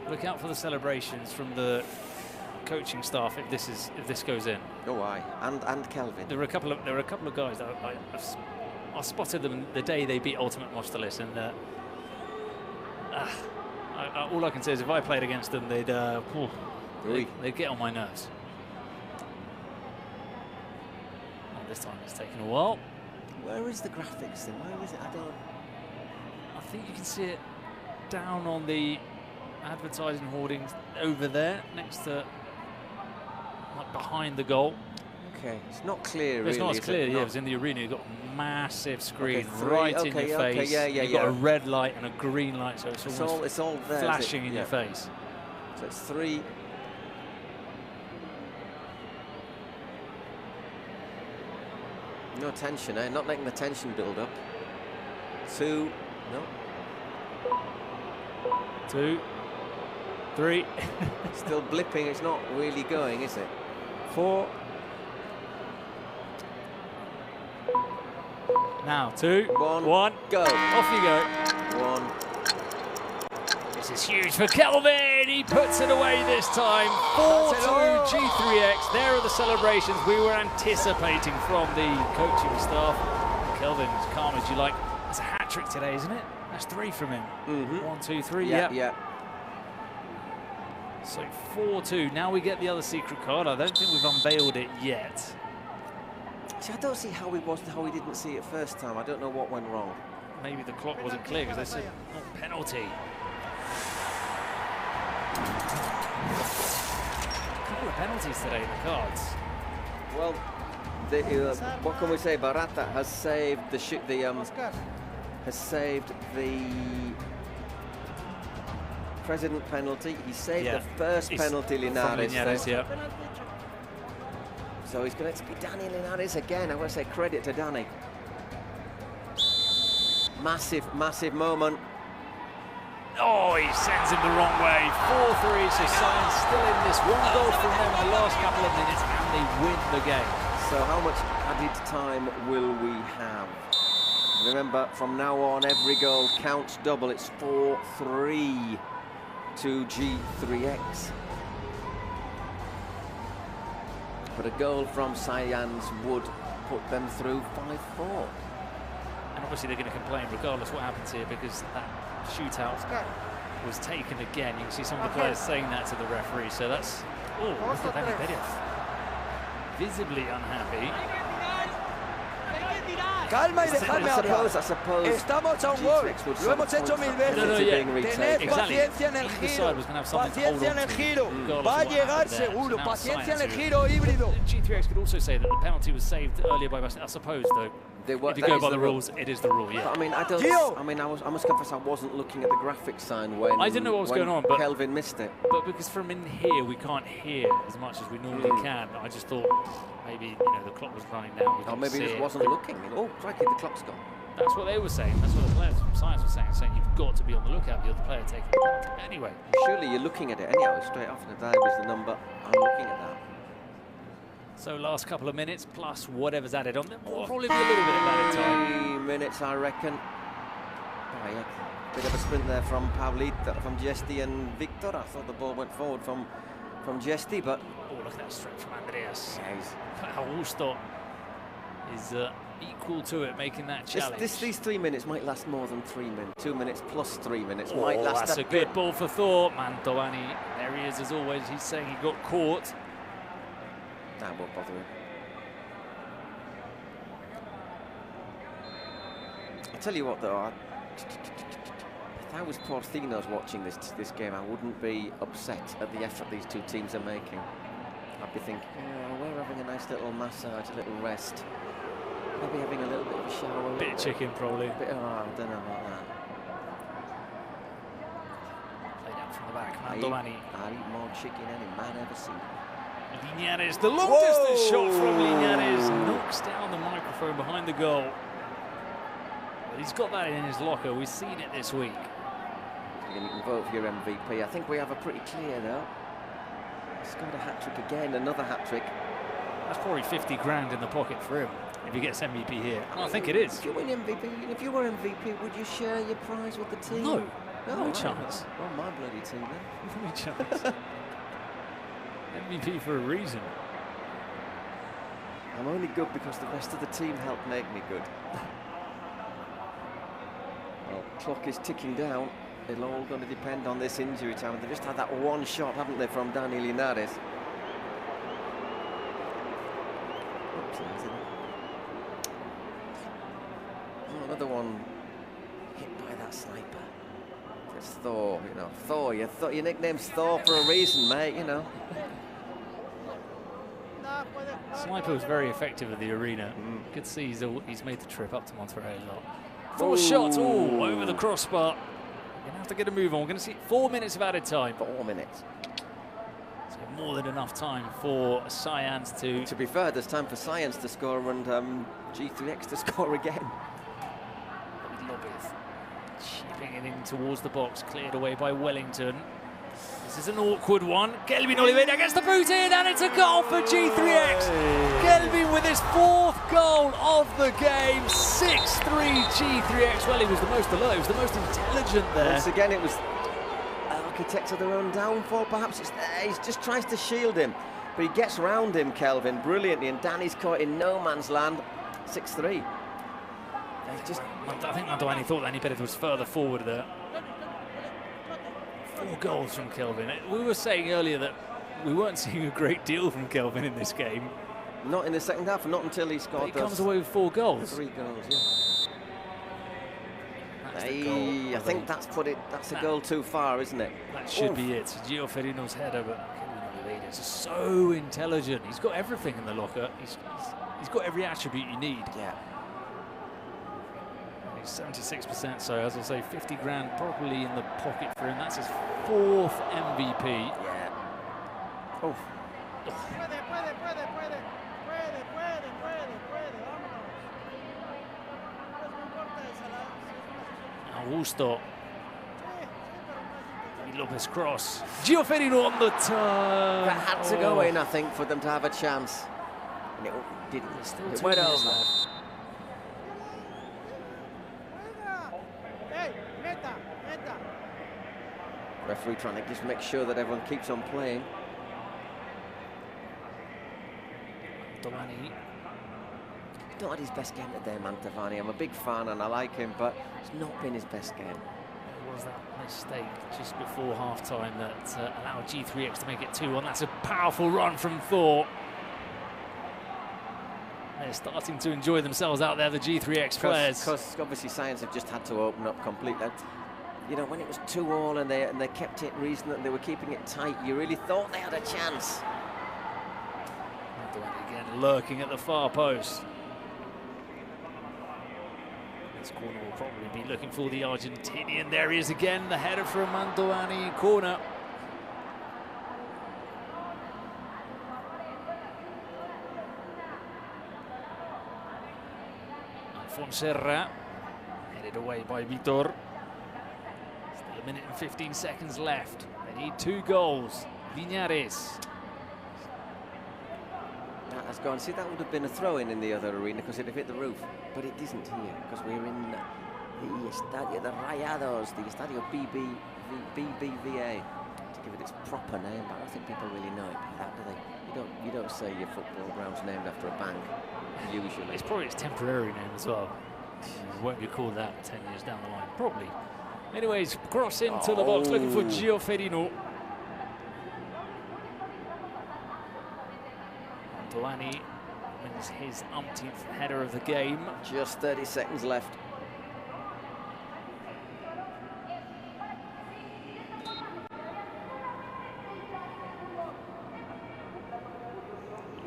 Look out for the celebrations from the coaching staff if this goes in. Oh, aye. And Kelvin. There were a couple of guys that I spotted them the day they beat Ultimate Mostalis, and all I can say is if I played against them, they'd get on my nerves. This time it's taken a while. Where is the graphics then? Where is it? I think you can see it down on the advertising hoardings over there, next to, like, behind the goal. Okay, it's not clear. It's really, not as clear. it? Yeah, it was in the arena. You've got a massive screen okay, in your face. You've got a red light and a green light, so it's all there, flashing in your face. So it's 3. No tension, eh? Not letting the tension build up. 2. No. 2. 3. Still blipping. It's not really going, is it? 4. Now 2. 1. Go. Off you go. 1. This is huge for Kelvin. He puts it away this time. 4-2 G3X. There are the celebrations we were anticipating from the coaching staff. Kelvin, as calm as you like. It's a hat trick today, isn't it? That's 3 from him. 1, 2, 3. Yeah. So 4-2. Now we get the other secret card. I don't think we've unveiled it yet. See, I don't see how we didn't see it first time. I don't know what went wrong. Maybe the clock wasn't clear because they said not penalty. A couple of penalties today in the cards. Well, what can we say? Barata has saved the president penalty. He saved the first penalty, Linares. So he's going to be Danny Linares again. I want to say credit to Danny. Massive moment. Oh, he sends him the wrong way. 4-3, so Saiyans still in this. 1 goal from them in the last couple of minutes, and they win the game. So how much added time will we have? Remember, from now on, every goal counts double. It's 4-3 to G3X. But a goal from Saiyans would put them through 5-4. And obviously they're going to complain regardless what happens here, because that shootout was taken again. You can see some of the players saying that to the referee. So that's... Oh, look at that. Visibly unhappy. Calma y dejarme hablar. Estamos a un gol. Lo hemos hecho 1000 veces. Tened paciencia en el giro. Paciencia en el giro. Va a llegar seguro. Paciencia en el giro híbrido. G3X could also say that the penalty was saved earlier by Boston. I suppose, though, if you go by the rules, it is the rule, yeah. But, I must confess I wasn't looking at the graphic sign when I didn't know what was going on, but Kelvin missed it. But because from in here we can't hear as much as we normally can, I just thought maybe the clock was running down. Or maybe he just wasn't looking. Oh, crikey, the clock's gone. That's what they were saying. That's what the players from Saiyans were saying you've got to be on the lookout. The other player taking the penalty. Anyway, surely you're looking at it anyhow. Straight off the dive is the number. I'm looking at that. So last couple of minutes plus whatever's added on. There'll probably be a little bit of added time. 3 minutes, I reckon. Oh, yeah. Bit of a sprint there from Pavlit, from Giesti and Victor. I thought the ball went forward from from Jesty, but... Oh, look at that straight from Andreas. Yeah, Augusto is equal to it, making that challenge. These 3 minutes might last more than 3 minutes. 2 minutes plus 3 minutes might last that's a good ball for Thor. Mantovani, there he is as always. He's saying he got caught. That won't bother him. I'll tell you what, though. If I was Porcinos watching this game, I wouldn't be upset at the effort these two teams are making. I'd be thinking, oh, we're having a nice little massage, a little rest. Maybe having a little bit of a shower. Bit of chicken, probably. I don't know about that. Played out from the back, Mantovani. I'll eat more chicken than any man ever seen. Linares, the long distance shot from Linares knocks down the microphone behind the goal. But he's got that in his locker. We've seen it this week. You can vote for your MVP. I think we have a pretty clear, though. He's got a hat-trick again, another hat-trick. That's probably 50 grand in the pocket for him if he gets MVP here. I think it is. If you win MVP, if you were MVP, would you share your prize with the team? No, no right. Chance. Well, my bloody team then. No chance. MVP for a reason. I'm only good because the rest of the team helped make me good. Well, clock is ticking down. It'll all going to depend on this injury time. They've just had that one shot, haven't they, from Dani Linares? Oops, oh, another one hit by that sniper. It's Thor, you know. Thor, your nickname's Thor for a reason, mate, you know. Sniper was very effective at the arena. You could see he's made the trip up to Monterrey a lot. Thor shot, over the crossbar. We're going to have to get a move on. We're going to see 4 minutes of added time. 4 minutes. So more than enough time for Saiyans to... To be fair, there's time for Saiyans to score and G3X to score again. Lopez chipping it in towards the box, cleared away by Wellington. This is an awkward one. Kelvin Oliveira gets the boot in, and it's a goal for G3X. Kelvin with his 4th goal of the game. 6-3 G3X. Well, he was the most alert. He was the most intelligent there. Once again, it was architects of their own downfall. Perhaps he just tries to shield him, but he gets round him, Kelvin, brilliantly, and Danny's caught in no man's land. 6-3. I think Mantovani thought that Benedetto was further forward there. 4 goals from Kelvin. We were saying earlier that we weren't seeing a great deal from Kelvin in this game. Not in the second half, not until he scored. But he comes away with 4 goals. 3 goals, yeah. I think that's a goal too far, isn't it? That should be it. Gio Ferino's header, but Kelvin Oliveira is so intelligent. He's got everything in the locker. He's got every attribute you need. Yeah. 76%, so as I say, 50 grand probably in the pocket for him. That's his 4th MVP. Yeah. Oh. Augusto. Lopez cross. Gio Ferino on the turn. That had to go in, I think, for them to have a chance. And it didn't. It went over. Referee trying to just make sure that everyone keeps on playing. Mantovani. He's not had his best game today, Mantovani. I'm a big fan and I like him, but it's not been his best game. It was that mistake just before half-time that allowed G3X to make it 2-1. That's a powerful run from Thor. They're starting to enjoy themselves out there, the G3X players. Because obviously Saiyans have just had to open up completely. You know, when it was 2-2 and they kept it reasonable, they were keeping it tight, you really thought they had a chance. Again, lurking at the far post. This corner will probably be looking for the Argentinian. There he is again, the header from Mantovani, corner. Fonserra, headed away by Vitor. Still a minute and 15 seconds left. They need 2 goals. Linares. That has gone. See, that would have been a throw-in in the other arena because it would have hit the roof. But it isn't here because we're in the Estadio de Rayados, the Estadio BBVA. give it its proper name, but I don't think people really know it by that, do they? You don't say your football ground's named after a bank, usually. It's probably its temporary name as well. It won't be called that 10 years down the line, probably. Anyways, cross into the box, looking for Gio Ferino. Antoine wins his umpteenth header of the game. Just 30 seconds left.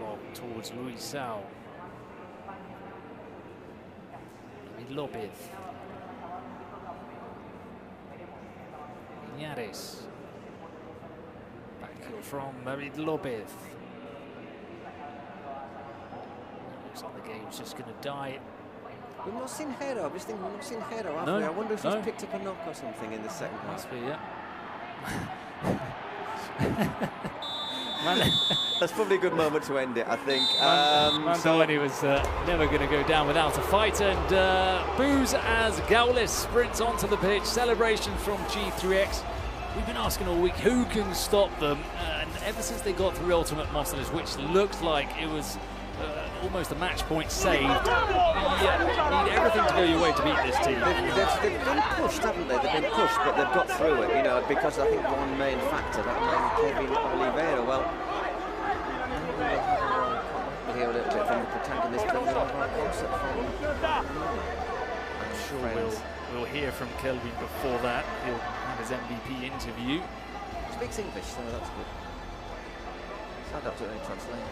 Lob towards Luis Sao. David Lopez. Iñárez. Back heel from David Lopez. Looks like the game's just going to die. We've not seen Hero. I was thinking we've not seen Hero, have No, we? I wonder if no. he's picked up a knock or something in the second half. Must be, yeah. That's probably a good moment to end it, I think. Mantovani was never going to go down without a fight, and boos as Gaules sprints onto the pitch. Celebrations from G3X. We've been asking all week who can stop them, and ever since they got through Ultimate Monsters, which looked like it was almost a match point saved, you need everything to go your way to beat this team. They've been pushed, haven't they? They've been pushed, but they've got through it, you know, because I think one main factor, that man Kevin Oliveira, well, we'll hear a little bit from the protagonist of our concept from. I'm sure we'll hear from Kelvin before that. He'll have his MVP interview. Speaks English, so that's good. Sad up to any translating.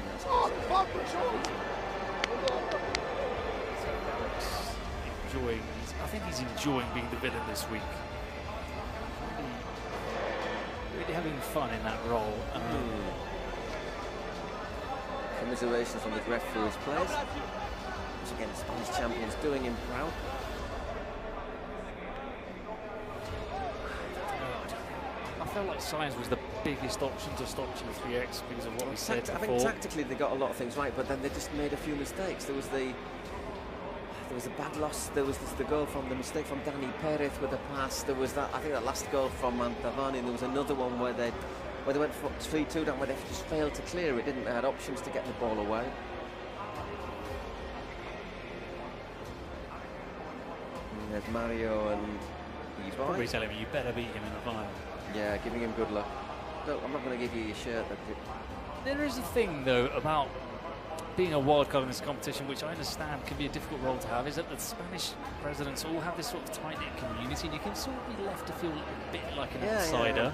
I think he's enjoying being the villain this week. Really having fun in that role. Commiserations from the ref for his plays. Once again, the Spanish champions doing him proud. I felt like Saiyans was the biggest option to stop G3X because of what we said before. I think tactically they got a lot of things right, but then they just made a few mistakes. There was a bad loss. There was the goal from the mistake from Dani Perez with the pass. There was that, I think, that last goal from Mantovani. There was another one where they went 3-2 down, where they just failed to clear it, didn't they? Had options to get the ball away. And there's Mario and Eisbuero. Probably telling me you better beat him in the final. Yeah, giving him good luck. No, I'm not going to give you your shirt. There is a thing, though, about being a wild card in this competition, which I understand can be a difficult role to have, is that the Spanish presidents all have this sort of tight-knit community, and you can sort of be left to feel a bit like an outsider. Yeah.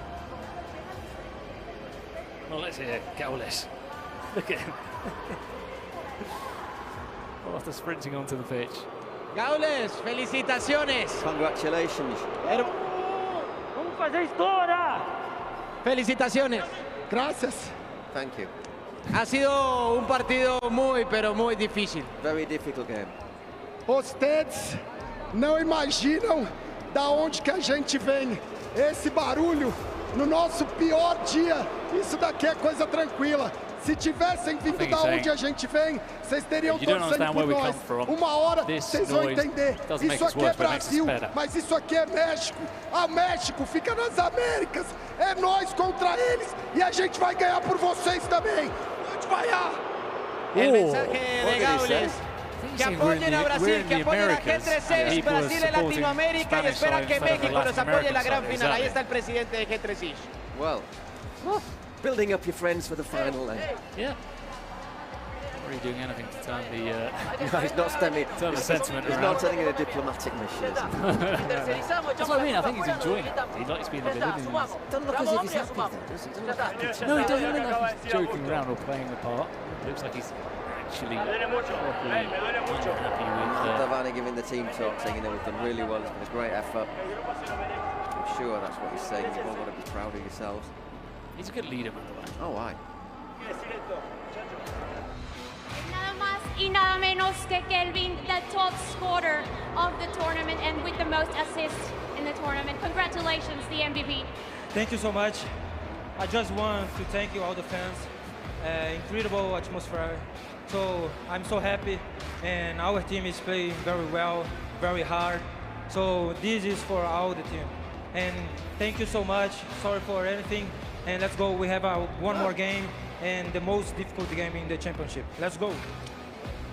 Well, let's hear Gaules. Look at him. After sprinting onto the pitch. Gaules, felicitaciones. Congratulations. Felicitaciones. Gracias. Thank you. Ha sido un partido muy, pero muy difícil. Very difficult game. Vocês não imaginam da onde que a gente vem. Esse barulho no nosso pior dia. Isso daqui é coisa tranquila. Se tivessem vindo da onde a gente vem, vocês teriam torcendo por nós. Uma hora vocês vão entender. Isso aqui é Brasil, mas isso aqui é México. A México fica nas Américas. É nós contra eles e a gente vai ganhar por vocês também. Pode vaiar. El mensaje de Gaules. Que apoyen a Brasil, que apoyen a G3X, Brasil en Latinoamérica y esperan que México los apoye en la gran final. Ahí está el presidente de G3X. Well, building up your friends for the final then. Yeah. Not really doing anything to turn the no, he's not stemming. Turn the sentiment he's around. Not turning in a diplomatic mission. That's what I mean. I think he's enjoying it. He likes being the villain. Doesn't look as if he's happy though, does he? Doesn't look happy. No, he doesn't look like he's joking around or playing the part. It looks like he's actually properly unhappy with Mantovani giving the team talk, saying, you know, we've done really well. It's been a great effort. I'm sure that's what he's saying. You've all got to be proud of yourselves. He's a good leader, by the way. Oh, aye. Nada más y nada menos que Kelvin, the top scorer of the tournament and with the most assists in the tournament. Congratulations, the MVP. Thank you so much. I just want to thank you, all the fans. Incredible atmosphere. So I'm so happy, and our team is playing very well, very hard. So this is for all the team. And thank you so much. Sorry for everything. And let's go. We have one more game and the most difficult game in the championship. Let's go.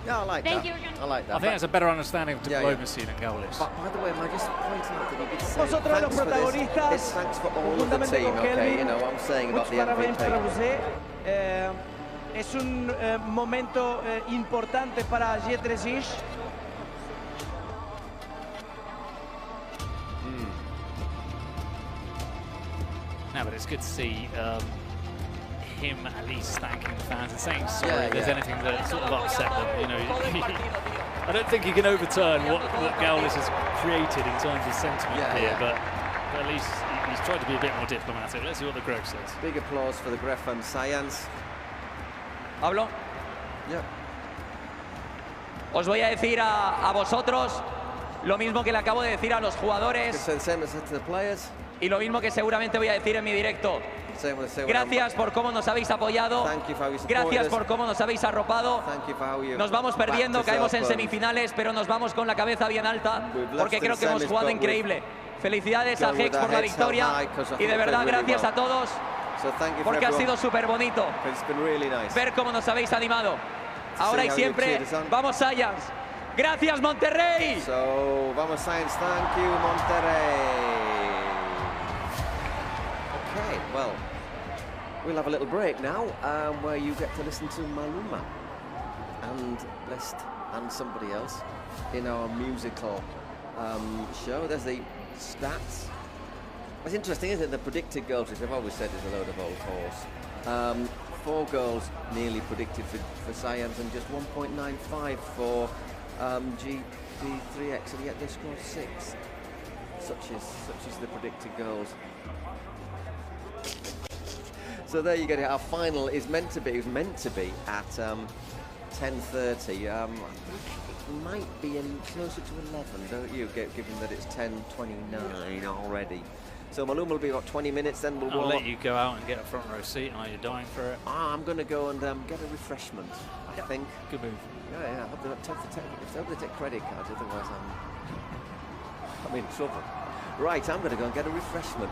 Yeah, I like that. I like that. I think that's a better understanding of diplomacy than Gaulis. But by the way, I just pointed out that he did say Vosotros los thanks for protagonistas, this, thanks for all of the team, okay? You know what I'm saying about the MVP. Es un momento importante para J3. No, but it's good to see him at least thanking the fans and saying sorry if there's anything that sort of upset them. You know, I don't think he can overturn what Gaulis has created in terms of sentiment here, but at least he's tried to be a bit more diplomatic. Let's see what the Gref says. Big applause for the Gref and Saiyans. ¿Hablo? Os voy a decir a vosotros lo mismo que le acabo de decir a los jugadores y lo mismo que seguramente voy a decir en mi directo. Gracias por cómo nos habéis apoyado, gracias por cómo nos habéis arropado. Nos vamos perdiendo, caemos en semifinales, pero nos vamos con la cabeza bien alta porque creo que hemos jugado increíble. Felicidades a Hex por la victoria y de verdad gracias a todos porque ha sido súper bonito ver cómo nos habéis animado. Ahora y siempre, vamos Saiyans. Gracias Monterrey. Vamos Saiyans, thank you Monterrey. Okay, well, we'll have a little break now where you get to listen to Maluma and Blessed and somebody else in our musical show. There's the stats. It's interesting, isn't it? The predicted goals, which I've always said is a load of old horse. 4 goals nearly predicted for Saiyans and just 1.95 for GP3X, and yet they scored 6. Such is the predicted goals. So there you get it. Our final is meant to be at 10:30. I think it might be closer to 11, don't you? Given that it's 10:29 already. So Maluma will be about 20 minutes, then we'll I'll let you go out and get a front row seat. Are you dying for it? I'm going to go and get a refreshment, I think. Good move. Yeah, I hope they take credit cards, otherwise I'm in trouble. Right, I'm going to go and get a refreshment.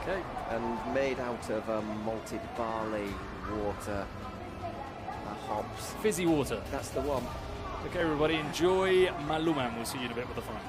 Okay. And made out of malted barley, water, hops. Fizzy water. That's the one. Okay, everybody, enjoy Maluma, and we'll see you in a bit with the final.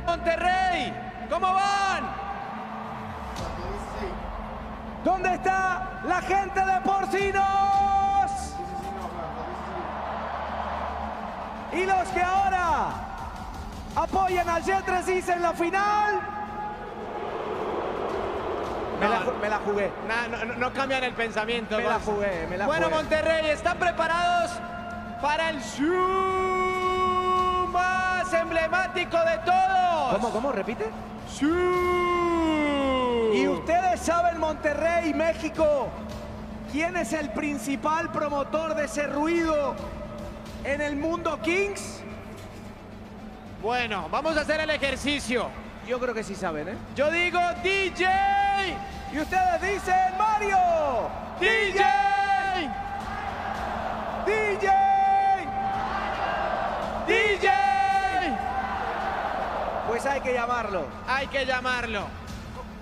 Monterrey, ¿cómo van? ¿Dónde está la gente de Porcinos? Y los que ahora apoyan al J3 en la final. Me la jugué. No cambian el pensamiento. Me la jugué. Bueno, Monterrey, ¿están preparados para el show más emblemático de todos? ¿Cómo? ¿Repite? ¡Sí! Y ustedes saben, Monterrey, México, ¿quién es el principal promotor de ese ruido en el mundo Kings? Bueno, vamos a hacer el ejercicio. Yo creo que sí saben, ¿eh? Yo digo DJ. Y ustedes dicen Mario. DJ. DJ. DJ. Pues hay que llamarlo. Hay que llamarlo.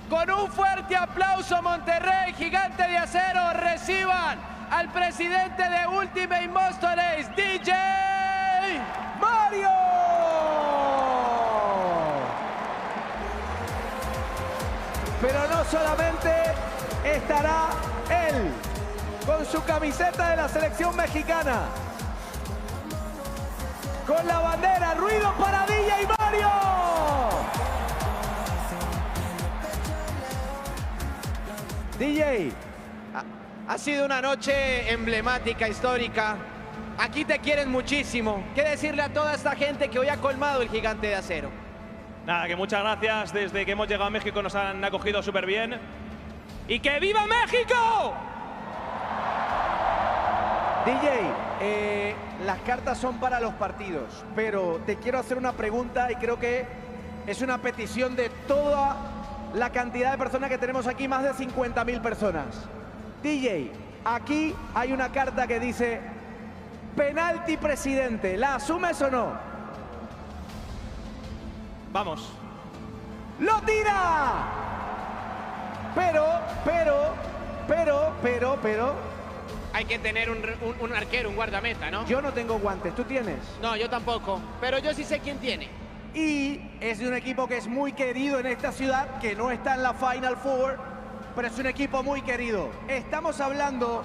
Con un fuerte aplauso, Monterrey, gigante de acero, reciban al presidente de Ultimate Monster Ace, DJ Mario. Pero no solamente estará él con su camiseta de la selección mexicana. con la bandera. Ruido para DJ Mario. DJ. Ha sido una noche emblemática, histórica. Aquí te quieren muchísimo. ¿Qué decirle a toda esta gente que hoy ha colmado el Gigante de Acero? Nada, que muchas gracias. Desde que hemos llegado a México nos han acogido súper bien. ¡Y que viva México! DJ, las cartas son para los partidos, pero te quiero hacer una pregunta y creo que es una petición de toda la cantidad de personas que tenemos aquí, más de 50.000 personas. DJ, aquí hay una carta que dice penalti presidente. ¿La asumes o no? Vamos. ¡Lo tira! Pero... Hay que tener un arquero, un guardameta, ¿no? Yo no tengo guantes, ¿tú tienes? No, yo tampoco, pero yo sí sé quién tiene. Y es de un equipo que es muy querido en esta ciudad, que no está en la Final Four, pero es un equipo muy querido. Estamos hablando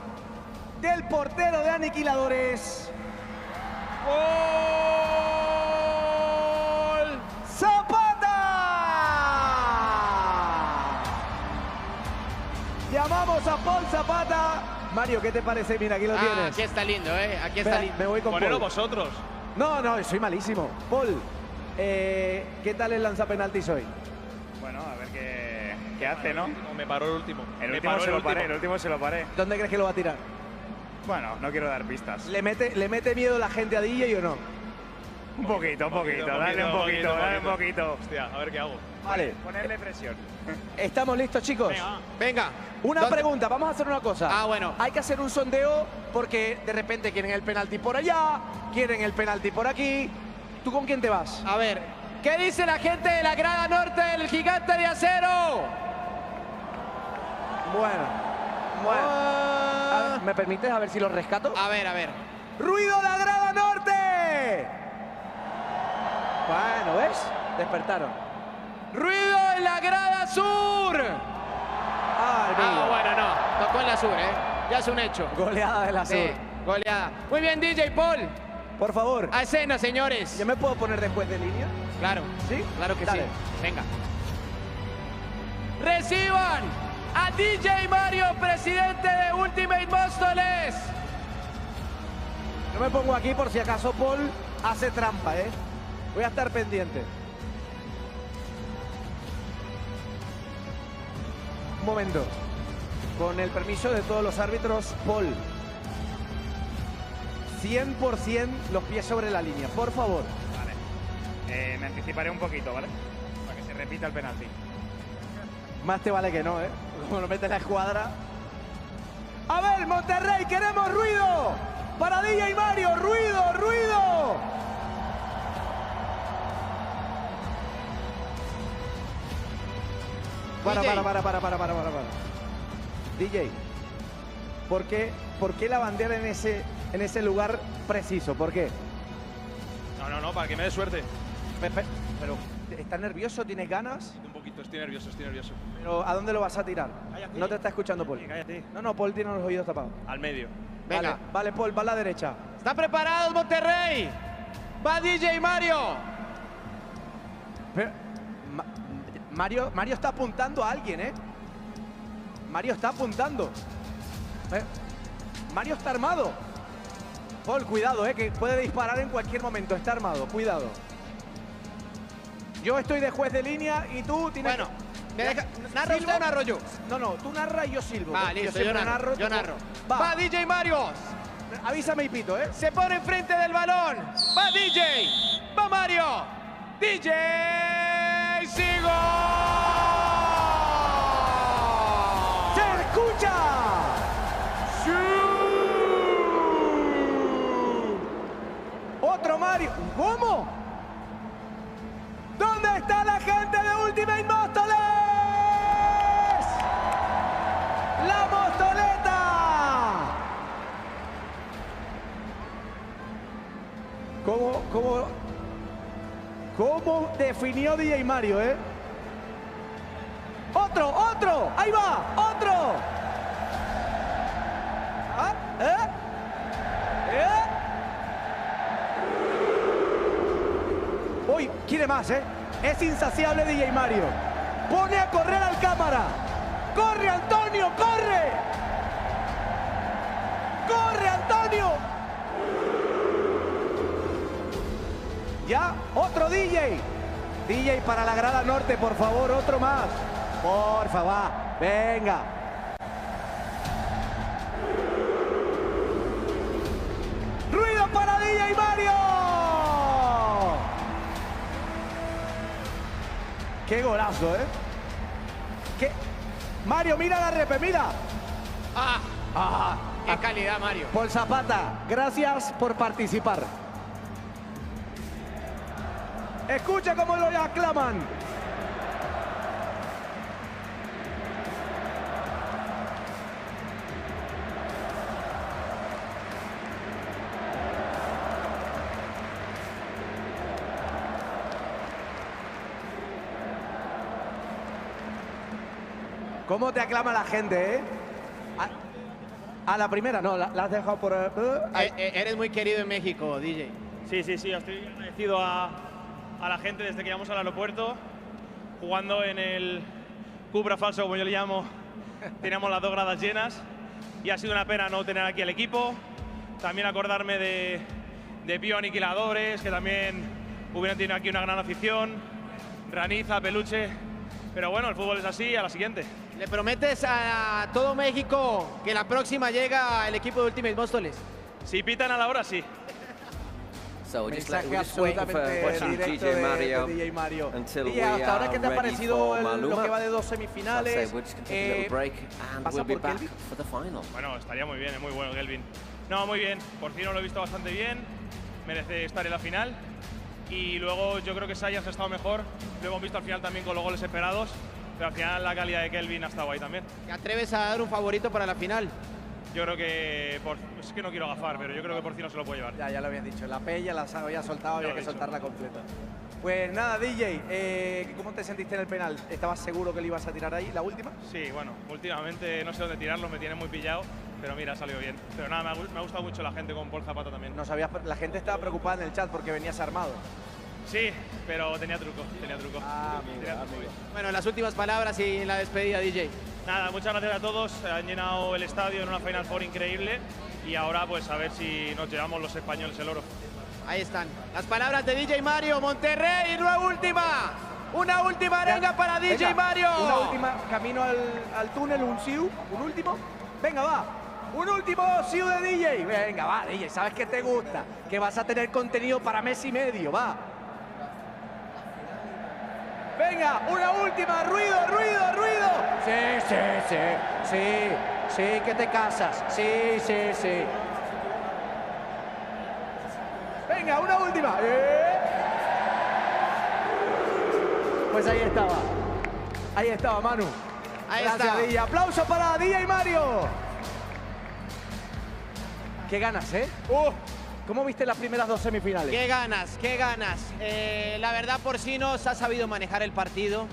del portero de Aniquiladores. ¡Gol! ¡Zapata! Llamamos a Paul Zapata. Mario, ¿qué te parece? Mira, aquí lo tienes. Aquí está lindo, ¿eh? Aquí está lindo. Me voy con Ponelo Paul. vosotros. No, soy malísimo. Paul, ¿qué tal el lanzapenaltis hoy? Bueno, a ver qué hace, ¿no? Me paró el último. El último se lo paré. ¿Dónde crees que lo va a tirar? Bueno, no quiero dar pistas. ¿Le mete miedo la gente a DJ o no? Un poquito, dale un poquito. Hostia, a ver qué hago. Vale. Ponerle presión. ¿Estamos listos, chicos? Venga. Una pregunta, vamos a hacer una cosa. Ah, bueno. Hay que hacer un sondeo porque de repente quieren el penalti por allá, quieren el penalti por aquí. ¿Tú con quién te vas? A ver, ¿qué dice la gente de la grada norte del Gigante de Acero? Bueno. A ver, ¿me permites a ver si lo rescato? A ver. ¡Ruido de la grada norte! Bueno, ¿ves? Despertaron. ¡Ruido en la grada sur! Bueno, no. Tocó en la sur, ¿eh? Ya es un hecho. Goleada de la sur. Sí, goleada. Muy bien, DJ Paul. Por favor. A escena, señores. ¿Yo me puedo poner después de línea? Claro. ¿Sí? Claro que Dale. sí. Venga. Reciban a DJ Mario, presidente de Ultimate Móstoles. Yo me pongo aquí por si acaso Paul hace trampa, ¿eh? Voy a estar pendiente. Un momento. Con el permiso de todos los árbitros, Paul. 100% los pies sobre la línea, por favor. Vale. Me anticiparé un poquito, ¿vale? Para que se repita el penalti. Más te vale que no, ¿eh? Como lo mete la escuadra. A ver, Monterrey, queremos ruido. Para DJ Mario, ruido. Para. DJ, ¿por qué la bandera en ese lugar preciso? ¿Por qué? No, para que me dé suerte. Pero, ¿estás nervioso? ¿Tienes ganas? Un poquito, estoy nervioso. Pero, ¿a dónde lo vas a tirar? Cállate. No te está escuchando, Paul. Cállate. No, Paul tiene los oídos tapados. Al medio. Venga. Vale, Paul, va a la derecha. ¿Están preparados, Monterrey? Va DJ Mario. Pero, Mario está apuntando a alguien, ¿eh? Mario está apuntando. Mario está armado. Paul, cuidado, que puede disparar en cualquier momento. Está armado, cuidado. Yo estoy de juez de línea y tú tienes... Bueno, ¿narra usted o narro yo? No, tú narras y yo silbo. Listo, yo narro. Va DJ Mario. Avísame y pito, ¿eh? Se pone enfrente del balón. Va DJ. Va Mario. DJ. ¡Sigo! ¡Se escucha! ¡Sí! Otro Mario. ¿Cómo? ¿Dónde está la gente de Ultimate Móstoles? ¡La Mostoleta! ¿Cómo definió DJ Mario, eh? ¡Otro! ¡Ahí va! ¡Otro! Uy, quiere más, ¿eh? Es insaciable DJ Mario. Pone a correr al cámara. ¡Corre, Antonio, corre! ¡Corre, Antonio! Ya, otro DJ. DJ para la grada norte, por favor, otro más. Porfa, va, venga. ¡Ruido para DJ Mario! ¡Qué golazo, eh! ¿Qué? Mario, mira la repe, mira. ¡Qué calidad, Mario! Por Zapata, gracias por participar. Escucha cómo lo aclaman. ¿Cómo te aclama la gente, eh? A la primera, no, la has dejado por... Eres muy querido en México, DJ. Sí, sí, sí, estoy agradecido a la gente desde que llegamos al aeropuerto, jugando en el Cupra falso, como yo le llamo. Teníamos las 2 gradas llenas y ha sido una pena no tener aquí el equipo. También acordarme de Pío Aniquiladores, que también hubieran tenido aquí una gran afición. Raniza, Peluche. Pero bueno, el fútbol es así, a la siguiente. ¿Le prometes a todo México que la próxima llega el equipo de Ultimate Móstoles? Si pitan a la hora, sí. So we're just waiting absolutamente for directo de DJ Mario. DJ, hasta ahora, ¿qué te ha parecido lo que va de 2 semifinales? ¿Pasa por Kelvin? Bueno, estaría muy bien, es muy bueno Kelvin. No, muy bien. Porcinos lo he visto bastante bien. Merece estar en la final. Y luego yo creo que Saiyans ha estado mejor. Lo hemos visto al final también con los goles esperados. Pero al final la calidad de Kelvin ha estado ahí también. ¿Te atreves a dar un favorito para la final? Yo creo que... Es que no quiero agafar, pero yo creo que Porcinos se lo puede llevar. Ya lo habían dicho. La pella la había soltado, había que soltarla completa. Pues nada, DJ, ¿cómo te sentiste en el penal? ¿Estabas seguro que le ibas a tirar ahí, la última? Sí, bueno, últimamente no sé dónde tirarlo, me tiene muy pillado. Pero mira, ha salido bien. Pero nada, me ha gustado mucho la gente con Paul Zapata también. No sabías, la gente estaba preocupada en el chat porque venías armado. Sí, pero tenía truco, tenía truco. Bueno, las últimas palabras y la despedida, DJ. Nada, muchas gracias a todos. Han llenado el estadio en una Final Four increíble. Y ahora, pues, a ver si nos llevamos los españoles el oro. Ahí están las palabras de DJ Mario. Monterrey, una última arenga para DJ Mario. Una última, camino al túnel, un siu, un último. Venga, va. Un último siu de DJ. Venga, va, DJ, ¿sabes qué te gusta? Que vas a tener contenido para mes y medio, va. Venga, una última, ruido. Sí, que te casas. Sí. Venga, una última. Pues ahí estaba, Manu. Gracias, DJ. Aplauso para DJ Mario. Qué ganas, ¿eh? ¿Cómo viste las primeras 2 semifinales? Qué ganas. La verdad, Porcinos ha sabido manejar el partido.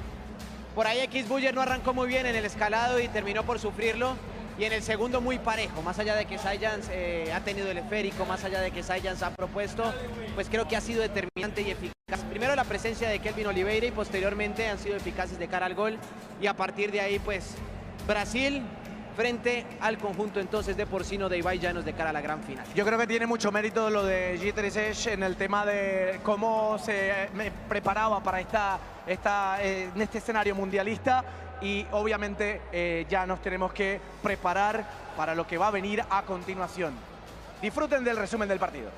Por ahí Eisbuero no arrancó muy bien en el escalado y terminó por sufrirlo. Y en el segundo muy parejo, más allá de que Saiyans ha tenido el esférico, más allá de que Saiyans ha propuesto, pues creo que ha sido determinante y eficaz. Primero la presencia de Kelvin Oliveira y posteriormente han sido eficaces de cara al gol. Y a partir de ahí, pues, Brasil frente al conjunto entonces de Porcino de Ibai Llanos de cara a la gran final. Yo creo que tiene mucho mérito lo de G3 en el tema de cómo se preparaba para en este escenario mundialista y obviamente ya nos tenemos que preparar para lo que va a venir a continuación. Disfruten del resumen del partido.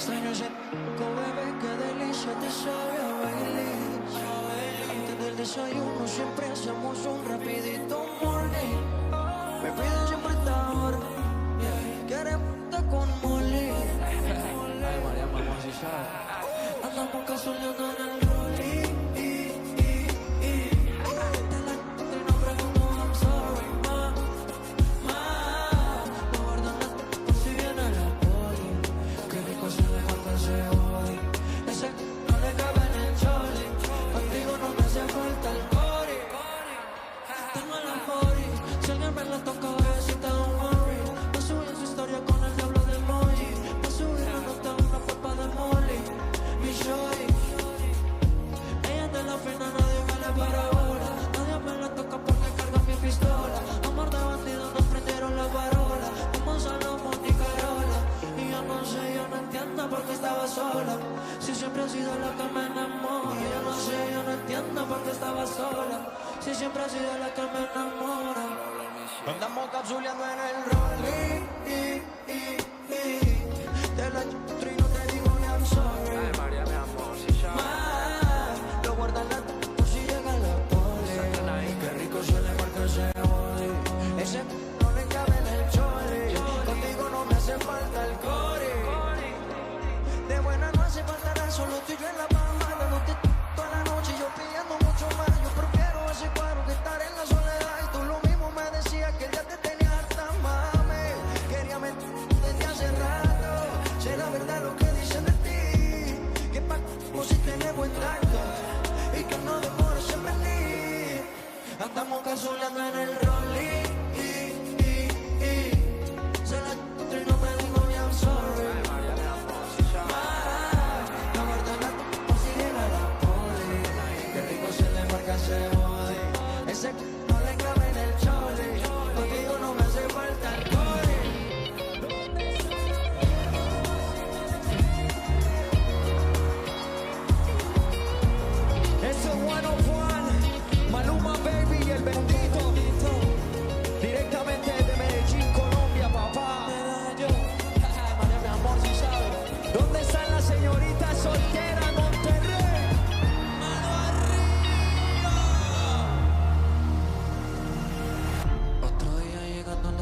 Extraño ese bebé, qué delicia te sabe a Baileys. Antes del desayuno siempre hacemos un rapidito morning. Me piden siempre esta hora, queremos estar con Molly. Ay, María, mamá, si sabe. Andamos casualeando en el rolling. Si siempre ha sido la que me enamora. Yo no sé, yo no entiendo por qué estaba sola. Si siempre ha sido la que me enamora. Andamos capsuleando en el rolling. De la y no te digo ni I'm sorry. Ay, María, mi amor, si ya. Lo guardan por si llega la poli. Qué rico se le marca ese body. Ese no le cabe en el chori. Contigo no me hace falta el cori. De buena no hace falta nada, solo tú y yo en la cama, dándote toda la noche y yo pidiendo mucho más. Yo prefiero ese cuadro que estar en la soledad. Y tú lo mismo me decías que ya te tenía harta, mami. Quería mentir desde hace rato. Será verdad lo que dicen de ti, que pa' como si tenés buen tacto y que no demores en venir. Andamos casualeando en el rolling. Se la y no me digo ni I'm sorry. Ese no le cabe en el chole. Contigo no me hace falta el core. Ese es One of One, Maluma Baby y el bendito. Directamente desde Medellín, Colombia, papá. María, mi amor, si sabes. ¿Dónde están las señoritas solteras, Monterrey?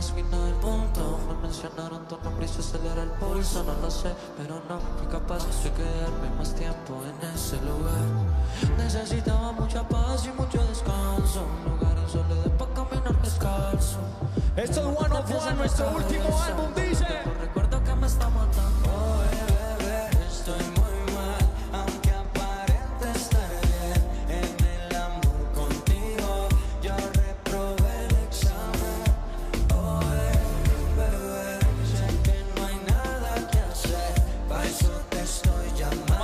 Esquina del punto, me mencionaron tu nombre y se acelera el pulso. No lo sé, pero no fui capaz de quedarme más tiempo en ese lugar. Necesitaba mucha paz y mucho descanso, un lugar en soledad para caminar descalzo. Esto es One of One, nuestro último álbum, dice. Recuerdo que me está matando, bebé, estoy muy mal, aunque aparente estar bien. En el amor contigo yo reprobé el examen.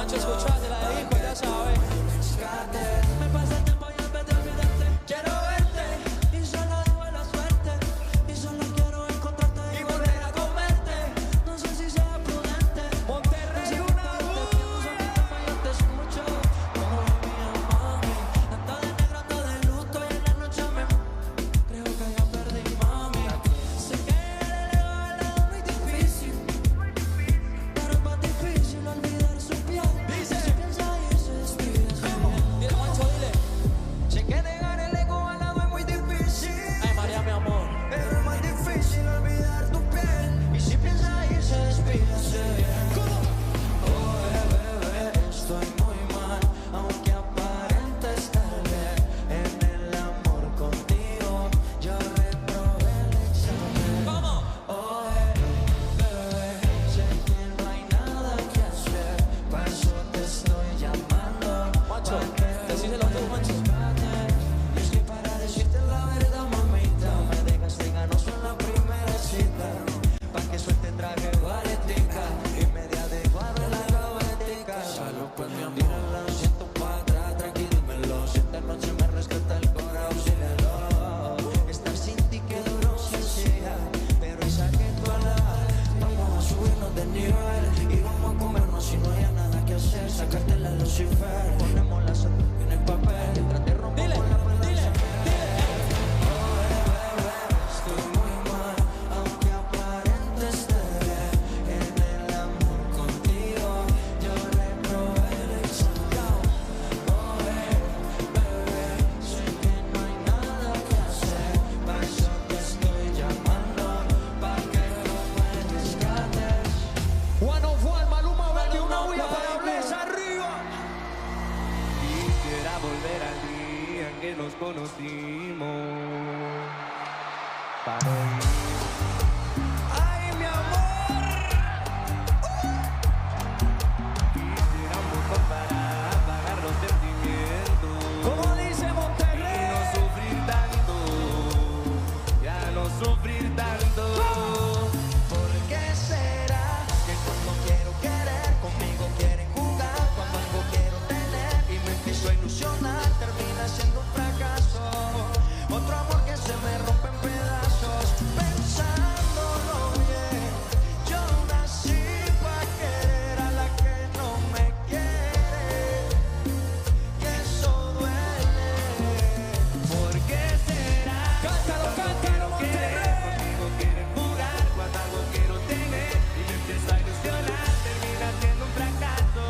Escuchate la disco, ya sabes. Me pasa el tiempo y en vez de olvidarte quiero verte. Y solo duele la suerte. Y solo quiero encontrarte y volver a comerte. nos dimos para ir. Ay, mi amor, quisiera un botón para apagar los sentimientos. Como dice Monterrey, y no sufrir tanto, ya no sufrir tanto. ¿Por qué será que cuando quiero querer conmigo quieren jugar? Cuando algo quiero tener y me empiezo a ilusionar, termina siendo un fracaso. Otro amor que se me rompe en pedazos. Pensándolo bien, yo nací para querer a la que no me quiere, y eso duele. ¿Por qué será? Cántalo, cántalo, Monterrey. Conmigo quieren jugar cuando algo quiero tener y me empiezo a ilusionar, termina siendo un fracaso.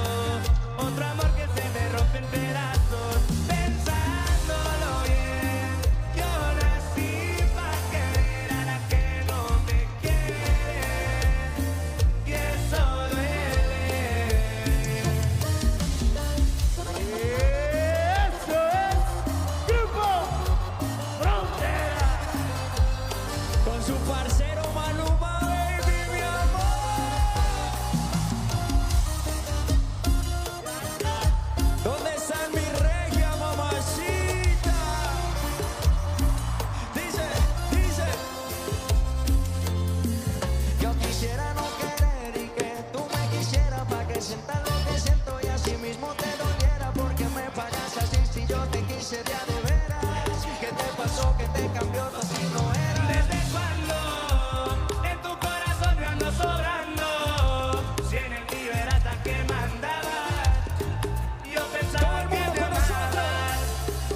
Otro amor que se me rompe en pedazos. Pensándolo bien, yo nací para querer a la que no me quiere, y eso duele. Eso es Grupo Frontera con su parcero Maluma, baby, mi amor. ¿Dónde están mi regia, mamacita? Dice, yo quisiera no querer y que tú me quisieras para que sientas lo que siento y así mismo te doliera. Porque me pagas así si yo te quise de veras. ¿Qué te pasó? ¿Qué te cambió? Tú así no eras. ¿Desde cuándo en tu corazón yo ando sobrando? Si en el mío eras la que mandabas, yo pensaba que me amabas.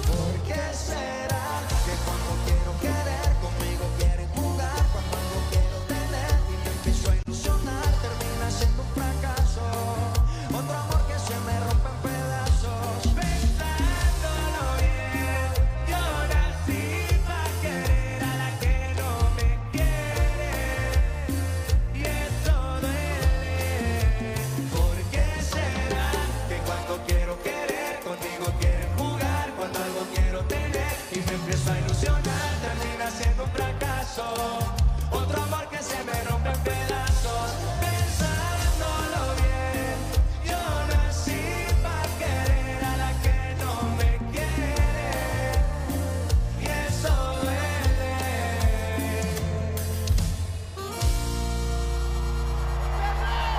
¿Por qué será que cuando quiero querer conmigo quieren jugar? Cuando algo quiero tener y me empiezo a ilusionar, termina siendo un fracaso. Otro amor que se me rompe en pedazos. Pensándolo bien, yo nací para querer a la que no me quiere, y eso duele. ¿Por qué será que cuando quiero querer conmigo quieren jugar? Cuando algo quiero tener y me empiezo a ilusionar, termina siendo un fracaso. Otro amor que se me rompe en pedazos. Pensándolo bien, yo nací para querer a la que no me quiere, y eso duele.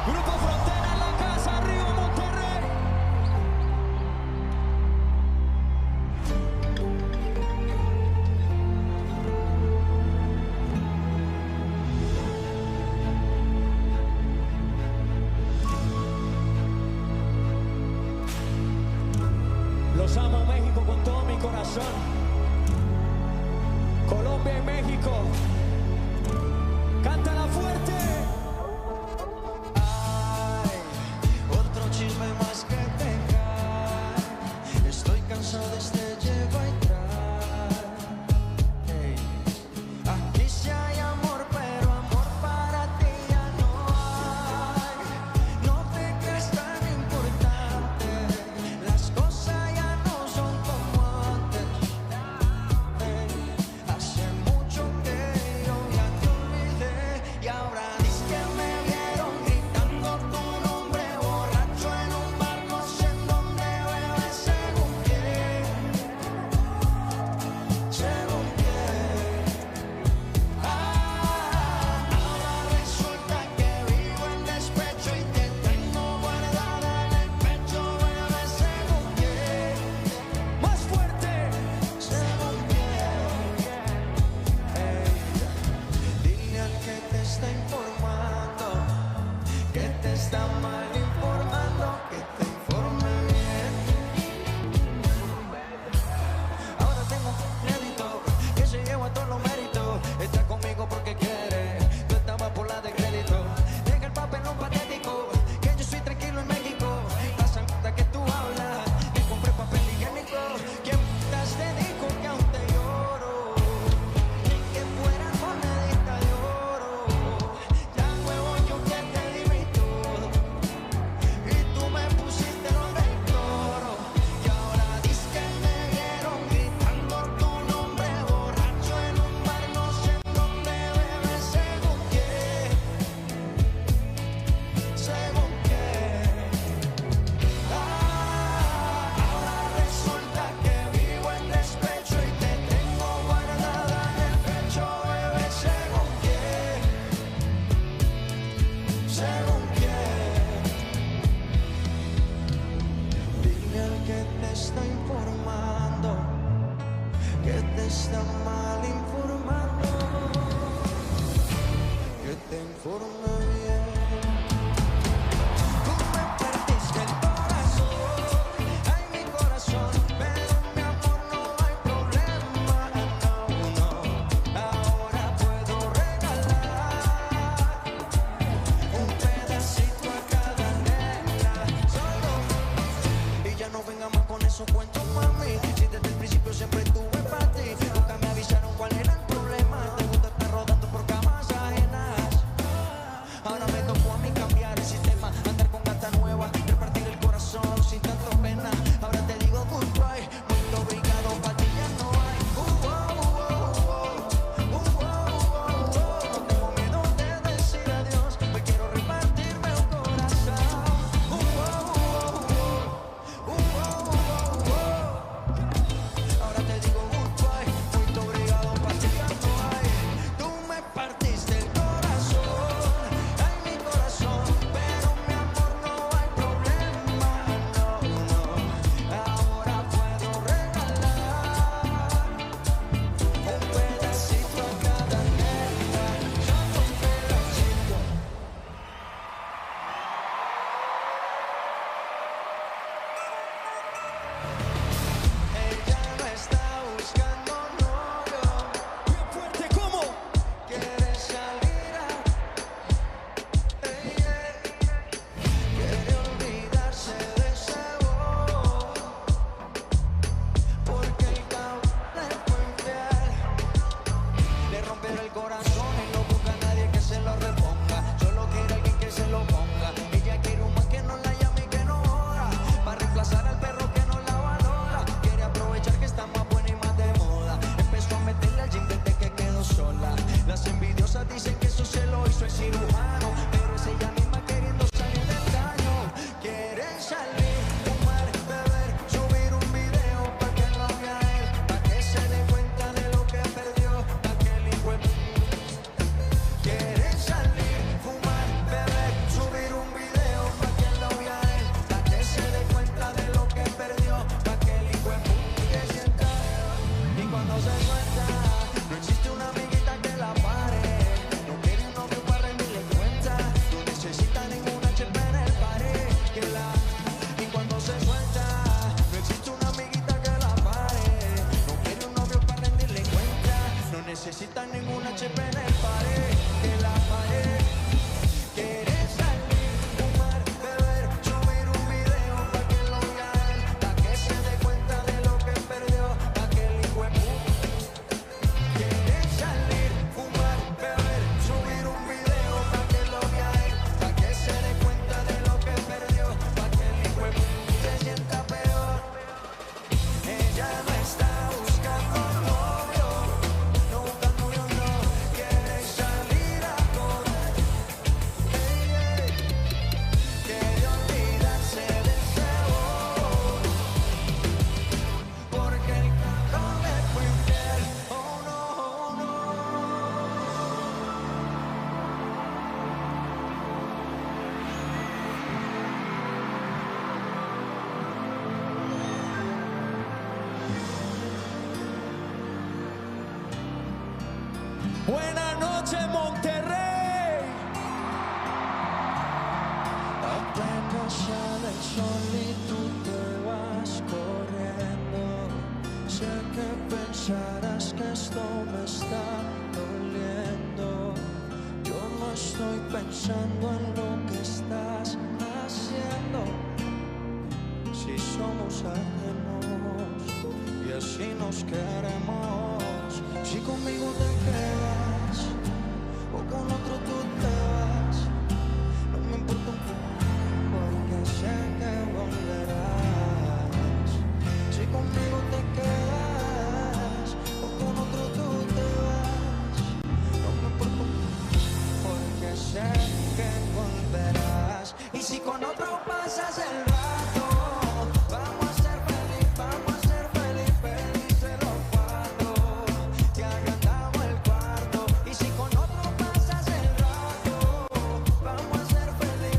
Grupo Frontera en la casa, arriba Monterrey. Los amo, México, con todo mi corazón. Colombia y México, cántala fuerte. Ay, otro chisme más que te cae. Estoy cansado de este lleva y trae. Ey. Aquí sí hay amor, pero amor para ti ya no hay. No te crees tan importante, las cosas ya no son como antes. corazón y no busca a nadie que se lo reponga. Solo quiere alguien que se lo ponga. Ella quiere un man que no la llame y que no joda, para reemplazar al perro que no la valora. Quiere aprovechar que está más buena y más de moda. Empezó a meterle al gym desde que quedó sola. Las envidiosas dicen que eso se lo hizo el cirujano, pero es ella misma queriendo salir del daño. Quiere salir, fumar, beber, subir un video pa' que lo vea él, pa' que se dé cuenta de lo que perdió aquel hijo de... Quiere salir, fumar, beber, subir un video pa' que lo vea él, pa' que se dé cuenta de lo que perdió aquel hijo de... que sienta. Y cuando se suelta, no existe una amiguita que la pare. No quiere un novio para rendirle cuenta, no necesita ninguna HP en el pared que la... Y cuando se suelta, no existe una amiguita que la pare. No quiere un novio para rendirle cuenta, no necesita ninguna HP en el pared que la pared. Quiere salir, fumar, beber, subir un video pa' que lo vea él, pa' que se dé cuenta de lo que perdió aquel hijo de puta. Quiere salir, fumar, beber, subir un video pa' que lo vea él, pa' que se dé cuenta de lo que perdió aquel hijo de puta. Se sienta peor. Ella no está buscando novio, no busca novio, no. Quiere salir a correr, quiere olvidarse de ese bobo, porque el cabrón le fue infiel. Oh no, oh no. Buenas noches, Monterrey. Apenas sale el sol y tú te vas corriendo. Sé que pensarás que esto me está doliendo. Yo no estoy pensando en lo que estás haciendo. Si somos ajenos y así nos queremos. Si conmigo te quedas o con otro tú te vas, no me importa un poco porque sé que volverás. Si conmigo te quedas o con otro tú te vas, no me importa un poco porque sé que volverás. Y si con otro pasas el rato, vamos a ser feliz, vamos a ser feliz, felices los cuatro. Te agrandamos el cuarto. Y si con otro pasas el rato, vamos a ser feliz,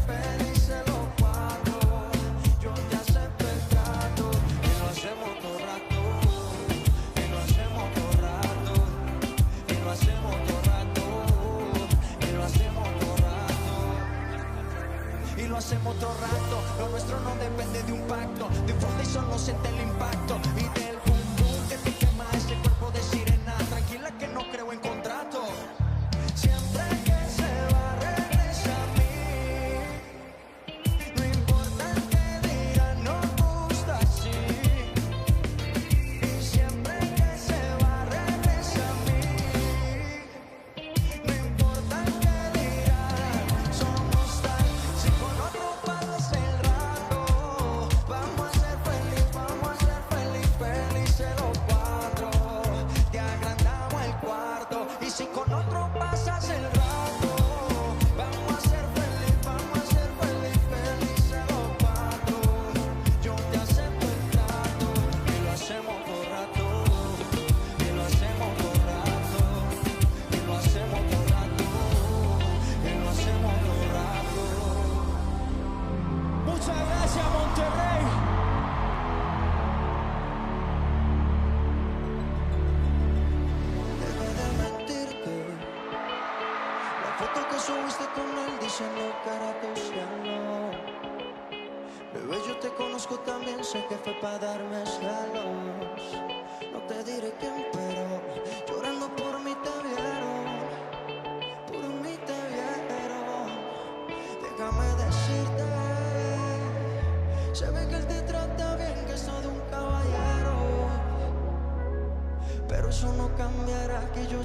felices los cuatro. Yo te acepto el trato y lo hacemos todo rato, y lo hacemos todo rato, y lo hacemos todo rato, y lo hacemos todo rato. Y lo hacemos todo rato, lo nuestro no depende de un pacto, de un fuerte y solo siente el impacto. Y del boom boom que te quema ese cuerpo de sirena, tranquila que no creo en contrato. Siempre que se va regresa a mí, no importa el que dirán, nos gusta así. Y siempre que se va regresa a mí, no importa el que dirán, somos tal. Si con otro pasas el rato, vamos a ser feliz, felices los cuatro. Te agrandamos el cuarto. Y si con otro pasas el rato, vamos a ser feliz, felices los cuatro. Yo te acepto el trato y lo hacemos todo rato, y lo hacemos todo rato, y lo hacemos todo rato, y lo hacemos todo rato. Muchas gracias, Monterrey. Deja de mentirte. La foto que subiste con él diciendo que era tu cielo. Bebé, yo te conozco también, sé que fue para darme celos. No te diré quién, pero llorando por mí te vieron. Por mí te vieron. Déjame decirte, se ve que él te trata bien, que sos de un caballero. Pero eso no cambiará que yo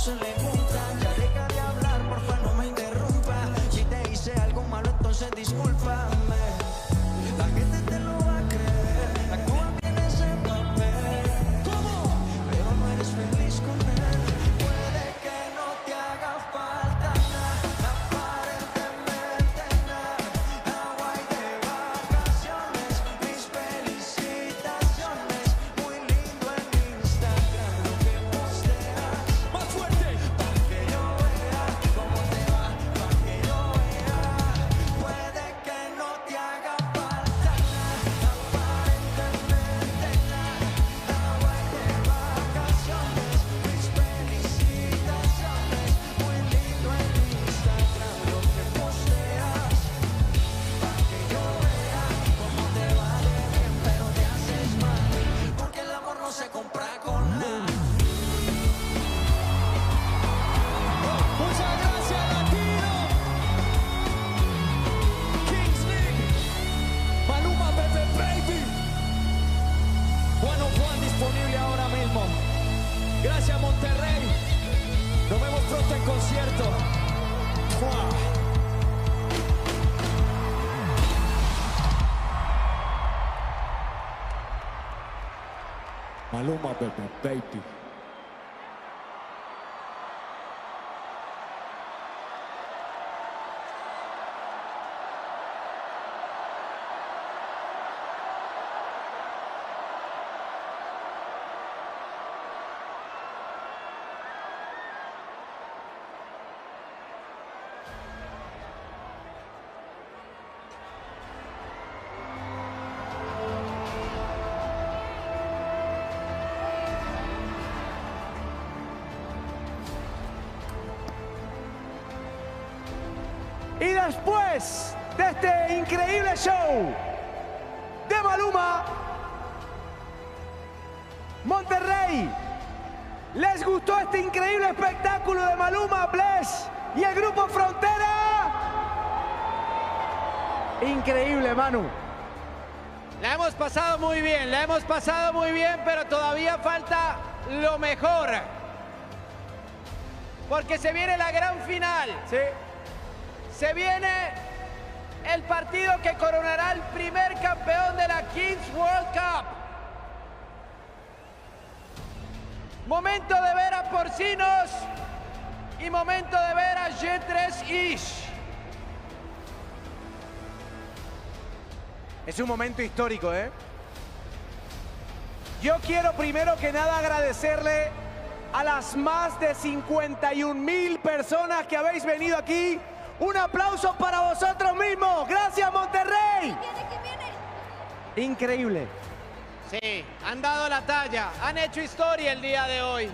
se le juntan. Ya deja de hablar, porfa, no me interrumpa. Si te hice algo malo, entonces discúlpame. La gente te lo va a creer. Actúa bien ese papel. ¿Cómo? Pero no eres feliz con él. Puede que no te haga falta nada, aparentemente nada. Hawaii de vacaciones, mis felicitaciones. Muy lindo en Instagram lo que posteas. Más fuerte. Pa' que yo vea cómo te va, pa' que yo vea. Puede que no te haga falta nada, aparentemente nada. Hawaii de vacaciones, mis felicitaciones. Muy lindo en Instagram lo que posteas. Pa' que yo vea cómo te va de bien, pero te haces mal. Porque el amor no se compra con nada. Muchas gracias, Latino. Kings League. Maluma, Pepe Baby. Bueno, Juan disponible ahora mismo. Gracias, Monterrey. Nos vemos pronto en concierto. ¡Fua! Maluma, Pepe Baby. Y después de este increíble show de Maluma, Monterrey, ¿les gustó este increíble espectáculo de Maluma, Bless y el grupo Frontera? Increíble, Manu. La hemos pasado muy bien, pero todavía falta lo mejor. Porque se viene la gran final. Sí. Se viene el partido que coronará el primer campeón de la Kings World Cup. Momento de ver a Porcinos y momento de ver a G3-Ish. Es un momento histórico, ¿eh? Yo quiero primero que nada agradecerle a las más de 51,000 personas que habéis venido aquí. Un aplauso para vosotros mismos. Gracias, Monterrey. Increíble. Sí, han dado la talla, han hecho historia el día de hoy.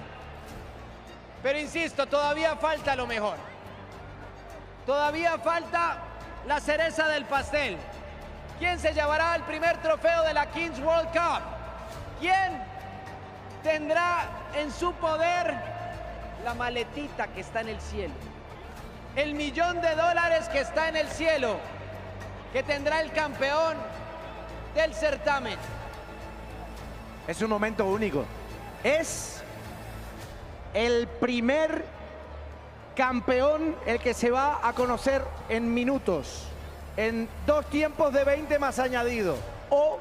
Pero insisto, todavía falta lo mejor. Todavía falta la cereza del pastel. ¿Quién se llevará el primer trofeo de la Kings World Cup? ¿Quién tendrá en su poder la maletita que está en el cielo? El $1.000.000 que está en el cielo, que tendrá el campeón del certamen. Es un momento único. Es el primer campeón el que se va a conocer en minutos, en 2 tiempos de 20 más añadido, o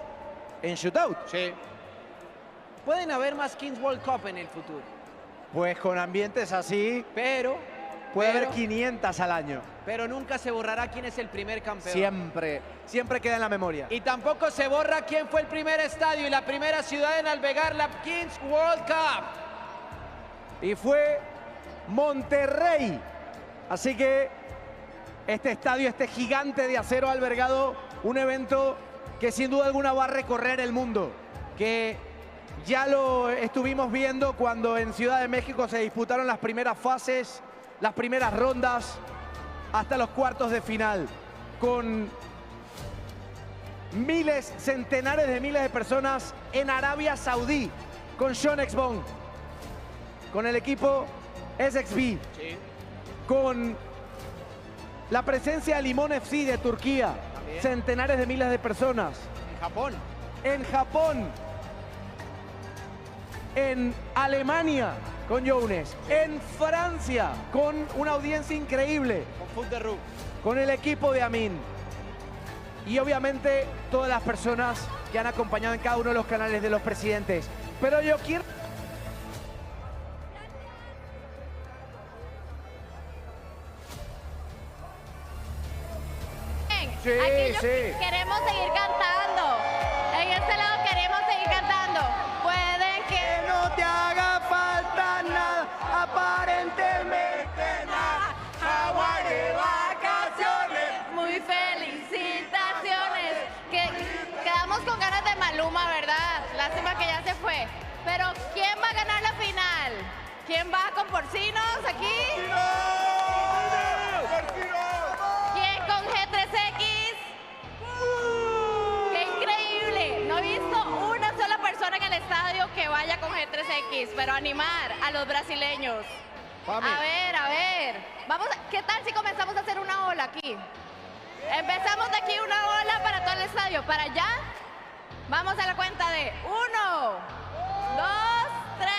en shootout. Sí. Pueden haber más Kings World Cup en el futuro. Pues con ambientes así, puede haber 500 al año. Pero nunca se borrará quién es el primer campeón. Siempre queda en la memoria. Y tampoco se borra quién fue el primer estadio y la primera ciudad en albergar la Kings World Cup. Y fue Monterrey. Así que este estadio, este gigante de acero ha albergado un evento que sin duda alguna va a recorrer el mundo. Que ya lo estuvimos viendo cuando en Ciudad de México se disputaron las primeras fases, las primeras rondas, hasta los cuartos de final, con miles, centenares de miles de personas en Arabia Saudí, con Sean X-Bone, con el equipo SXB, con la presencia de Limón FC de Turquía, centenares de miles de personas. En Japón, en Alemania, con Younes. En Francia, con una audiencia increíble. Con Foot de Roux. Con el equipo de Amin. Y obviamente todas las personas que han acompañado en cada uno de los canales de los presidentes. Pero yo quiero... Sí, queremos seguir cantando. En este lado queremos seguir cantando. Puede que no te haga falta nada, aparentemente nada. Hawái de vacaciones. Muy felicitaciones. Quedamos con ganas de Maluma, ¿verdad? Lástima que ya se fue. Pero ¿quién va a ganar la final? ¿Quién va con Porcinos aquí? ¿Quién con G3X? ¡Qué increíble! No he visto una sola persona en el estadio que vaya con G3X, pero animar a los brasileños. A ver. Vamos, ¿qué tal si comenzamos a hacer una ola aquí? Empezamos de aquí una ola para todo el estadio. ¿Para allá? Vamos a la cuenta de 1, 2, 3.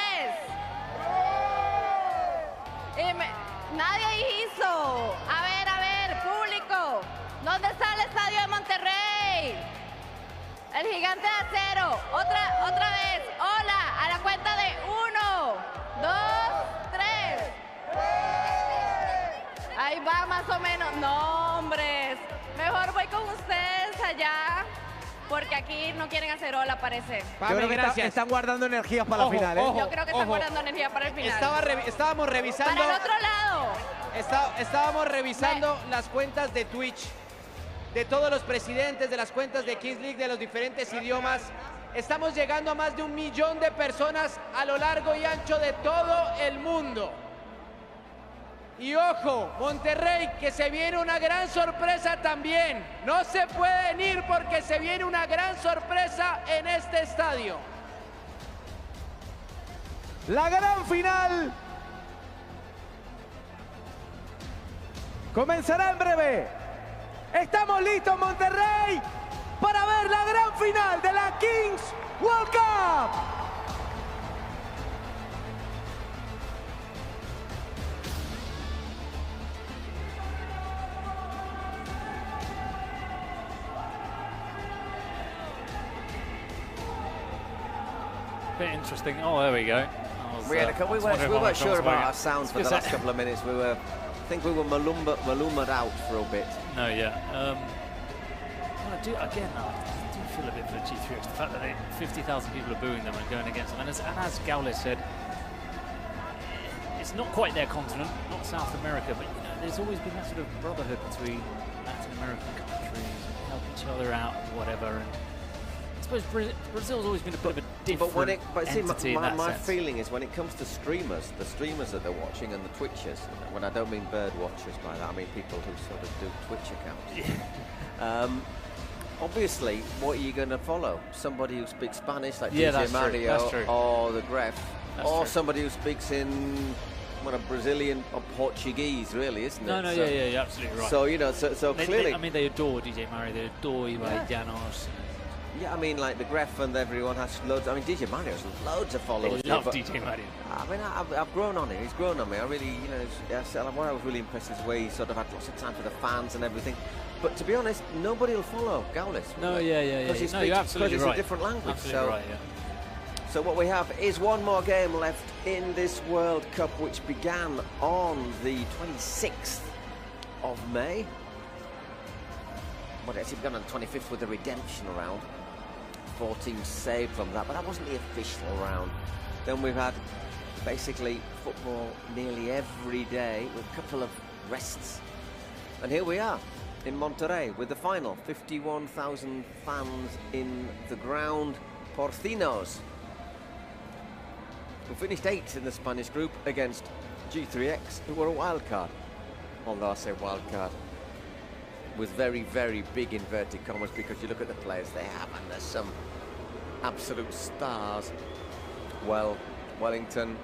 Nadie hizo. A ver, público. ¿Dónde está el estadio de Monterrey? El gigante de acero. Otra vez. Hola, a la cuenta de 1, 2, 3. Ahí va más o menos. No, hombres. Mejor voy con ustedes allá. Porque aquí no quieren hacer ola, parece. Yo creo que están guardando energías para la final, ¿eh? Yo creo que están guardando energía para el final. Estábamos revisando... Para el otro lado. Estábamos revisando las cuentas de Twitch de todos los presidentes, de las cuentas de Kings League, de los diferentes idiomas. Estamos llegando a más de 1 millón de personas a lo largo y ancho de todo el mundo. Y ojo, Monterrey, que se viene una gran sorpresa también. No se pueden ir porque se viene una gran sorpresa en este estadio. La gran final comenzará en breve. Estamos listos, Monterrey, para ver la gran final de la Kings World Cup. Bit interesting. Oh, there we go. We weren't sure about our sound for the last couple of minutes. I think we were Maluma'd out for a bit. No, yeah. I do feel a bit for G3X. The fact that 50,000 people are booing them and going against them. And as Gaules said, it's not quite their continent, not South America, but you know, there's always been that sort of brotherhood between Latin American countries, help each other out, whatever. And I suppose Brazil's always been a bit of a different entity in that my sense. feeling is when it comes to streamers, the streamers that they're watching and the Twitchers, when I don't mean bird watchers by that, I mean people who sort of do Twitch accounts. Yeah. Obviously, what are you going to follow? Somebody who speaks Spanish, like yeah, DJ Mario, or the Gref, or true. somebody who speaks in a Brazilian or Portuguese, really, isn't it? No, so, yeah, you're absolutely right. So you know, so clearly, they adore DJ Mario, they adore Ibai Llanos. Yeah, I mean, like the Gref and everyone has loads. I mean, DJ Mario has loads of followers. They love DJ Mario. I mean, I've grown on him. He's grown on me. I really, you know, what I was really impressed is the way he sort of had lots of time for the fans and everything. But to be honest, nobody will follow Gaules. No, yeah. Because you're absolutely it's right. a different language. Absolutely right, yeah. So what we have is one more game left in this World Cup, which began on the 26th of May. Well, it actually began on the 25th with the redemption round. 4 teams saved from that, but that wasn't the official round. Then we've had basically football nearly every day with a couple of rests. And here we are in Monterrey with the final. 51,000 fans in the ground. Porcinos, who finished 8th in the Spanish group against G3X, who were a wild card. Although I say wild card with very, very big inverted commas, because you look at the players they have and there's some absolute stars. Well, Wellington,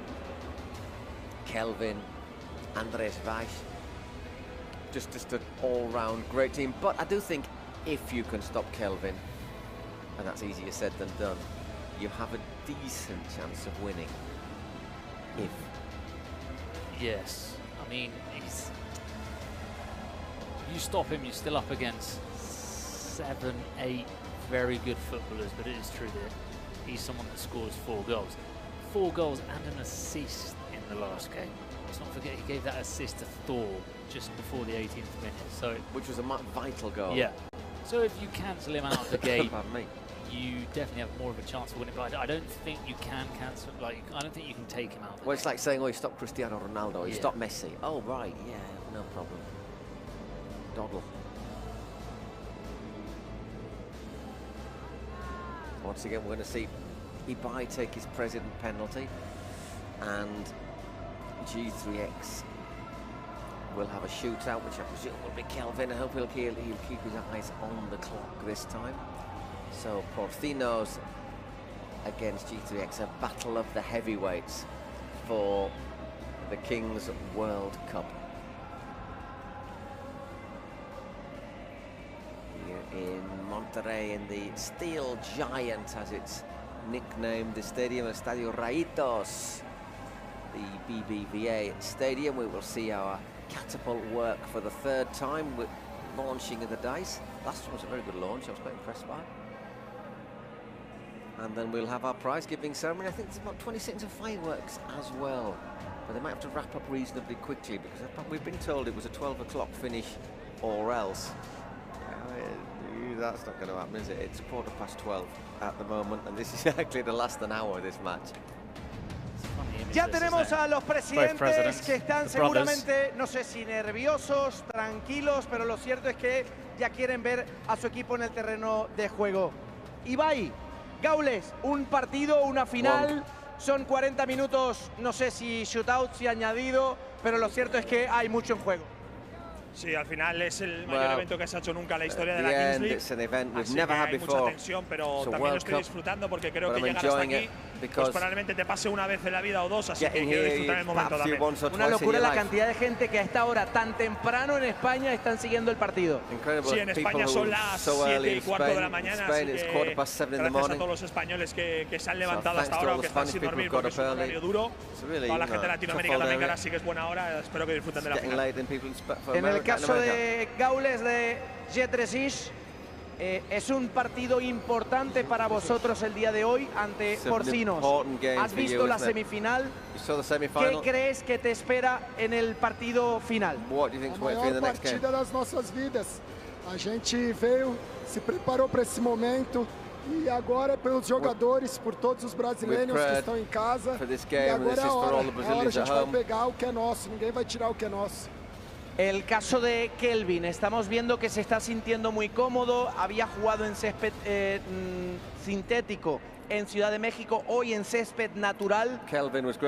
Kelvin, Andres Weiss, just an all-round great team. But I do think if you can stop Kelvin, and that's easier said than done, you have a decent chance of winning if Yes. I mean, you stop him, you're still up against 7, 8 very good footballers, but it is true that he's someone that scores 4 goals. 4 goals and an assist in the last game. Let's not forget he gave that assist to Thor just before the 18th minute. So, which was a vital goal. Yeah. So if you cancel him out of the game, you definitely have more of a chance of winning. But I don't think you can cancel. Like, I don't think you can take him out. Well, it's like saying, "Oh, you stop Cristiano Ronaldo, you stop Messi." Oh, right, yeah, no problem. Doddle. Once again, we're going to see Ibai take his president penalty, and G3X will have a shootout, which I presume will be Kelvin. I hope he'll keep his eyes on the clock this time. So Porcinos against G3X, a battle of the heavyweights for the Kings World Cup. Here in Monterrey, in the Steel Giant, as it's nicknamed, the stadium, Estadio Rayitos, the BBVA Stadium. We will see our catapult work for the 3rd time with launching of the dice. Last one was a very good launch, I was quite impressed by. And then we'll have our prize-giving ceremony. I think there's about 20 seconds of fireworks as well. But they might have to wrap up reasonably quickly, because we've been told it was a 12 o'clock finish or else. That's not going to happen, is it? It's 12:15 at the moment, and this is actually the last an hour of this match. Ya tenemos a los presidentes que están seguramente, no sé si nerviosos, tranquilos, pero lo cierto es que ya quieren ver a su equipo en el terreno de juego. Ibai, Gaules, un partido, una final, son 40 minutos, no sé si shootout, si añadido, pero lo cierto es que hay mucho en juego. Sí, al final es el mayor evento que se ha hecho nunca en la historia de la Kings League. Así que hay mucha tensión, pero también lo estoy disfrutando porque creo que llegar hasta aquí pues probablemente te pase una vez en la vida o dos, así que quiero disfrutar el momento también. Una locura la cantidad de gente que a esta hora tan temprano en España están siguiendo el partido. Sí, en España son las 7:15 de la mañana, así que gracias a todos los españoles que se han levantado hasta ahora, que están sin dormir porque es un horario duro. Toda la gente de Latinoamérica también, que ahora sí que es buena hora, espero que disfruten de la final. En el caso de Gaules de G3X, es un partido importante para vosotros el día de hoy ante Porcinos. ¿Has visto la semifinal? ¿Qué crees que te espera en el partido final? A maior partida das nossas vidas. A gente veio, se preparou para esse momento. E agora pelos jogadores, por todos os brasileiros que estão em casa. E agora é a hora. A gente vai pegar o que é nosso. Ninguém vai tirar o que é nosso. El caso de Kelvin, estamos viendo que se está sintiendo muy cómodo, había jugado en césped sintético en Ciudad de México, hoy en césped natural.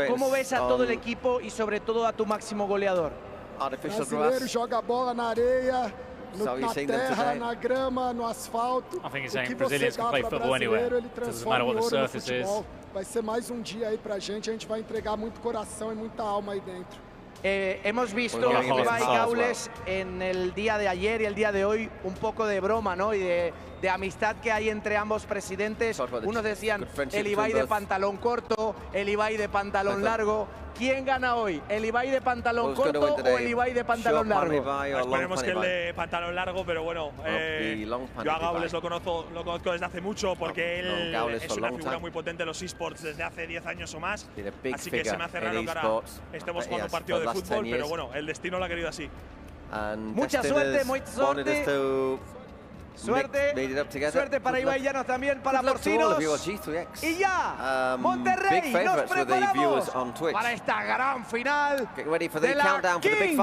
¿Cómo ves a todo el equipo y sobre todo a tu máximo goleador? O brasileiro joga bola na areia, na terra, na grama, no asfalto. I think he's saying Brazilians can play football anywhere. Doesn't matter what the surface is. Vai ser mais um dia aí pra gente, a gente vai entregar muito coração e muita alma aí dentro. Hemos visto Ibai y Gaules en el día de ayer y el día de hoy un poco de broma, ¿no? Y de amistad que hay entre ambos presidentes. Unos decían el Ibai de pantalón corto, el Ibai de pantalón largo. ¿Quién gana hoy? ¿El Ibai de pantalón corto o el Ibai de pantalón largo? Esperemos que el de pantalón largo, pero bueno, yo a Gaules lo conozco desde hace mucho porque él es una figura muy potente en los esports desde hace 10 años o más. Así que se me hace raro que ahora estemos jugando un partido de fútbol, pero bueno, el destino lo ha querido así. Mucha suerte, mucha suerte. Suerte para Ibai Llanos, también para Porcinos. Y ya, Monterrey, nos preparamos para esta gran final de la Kings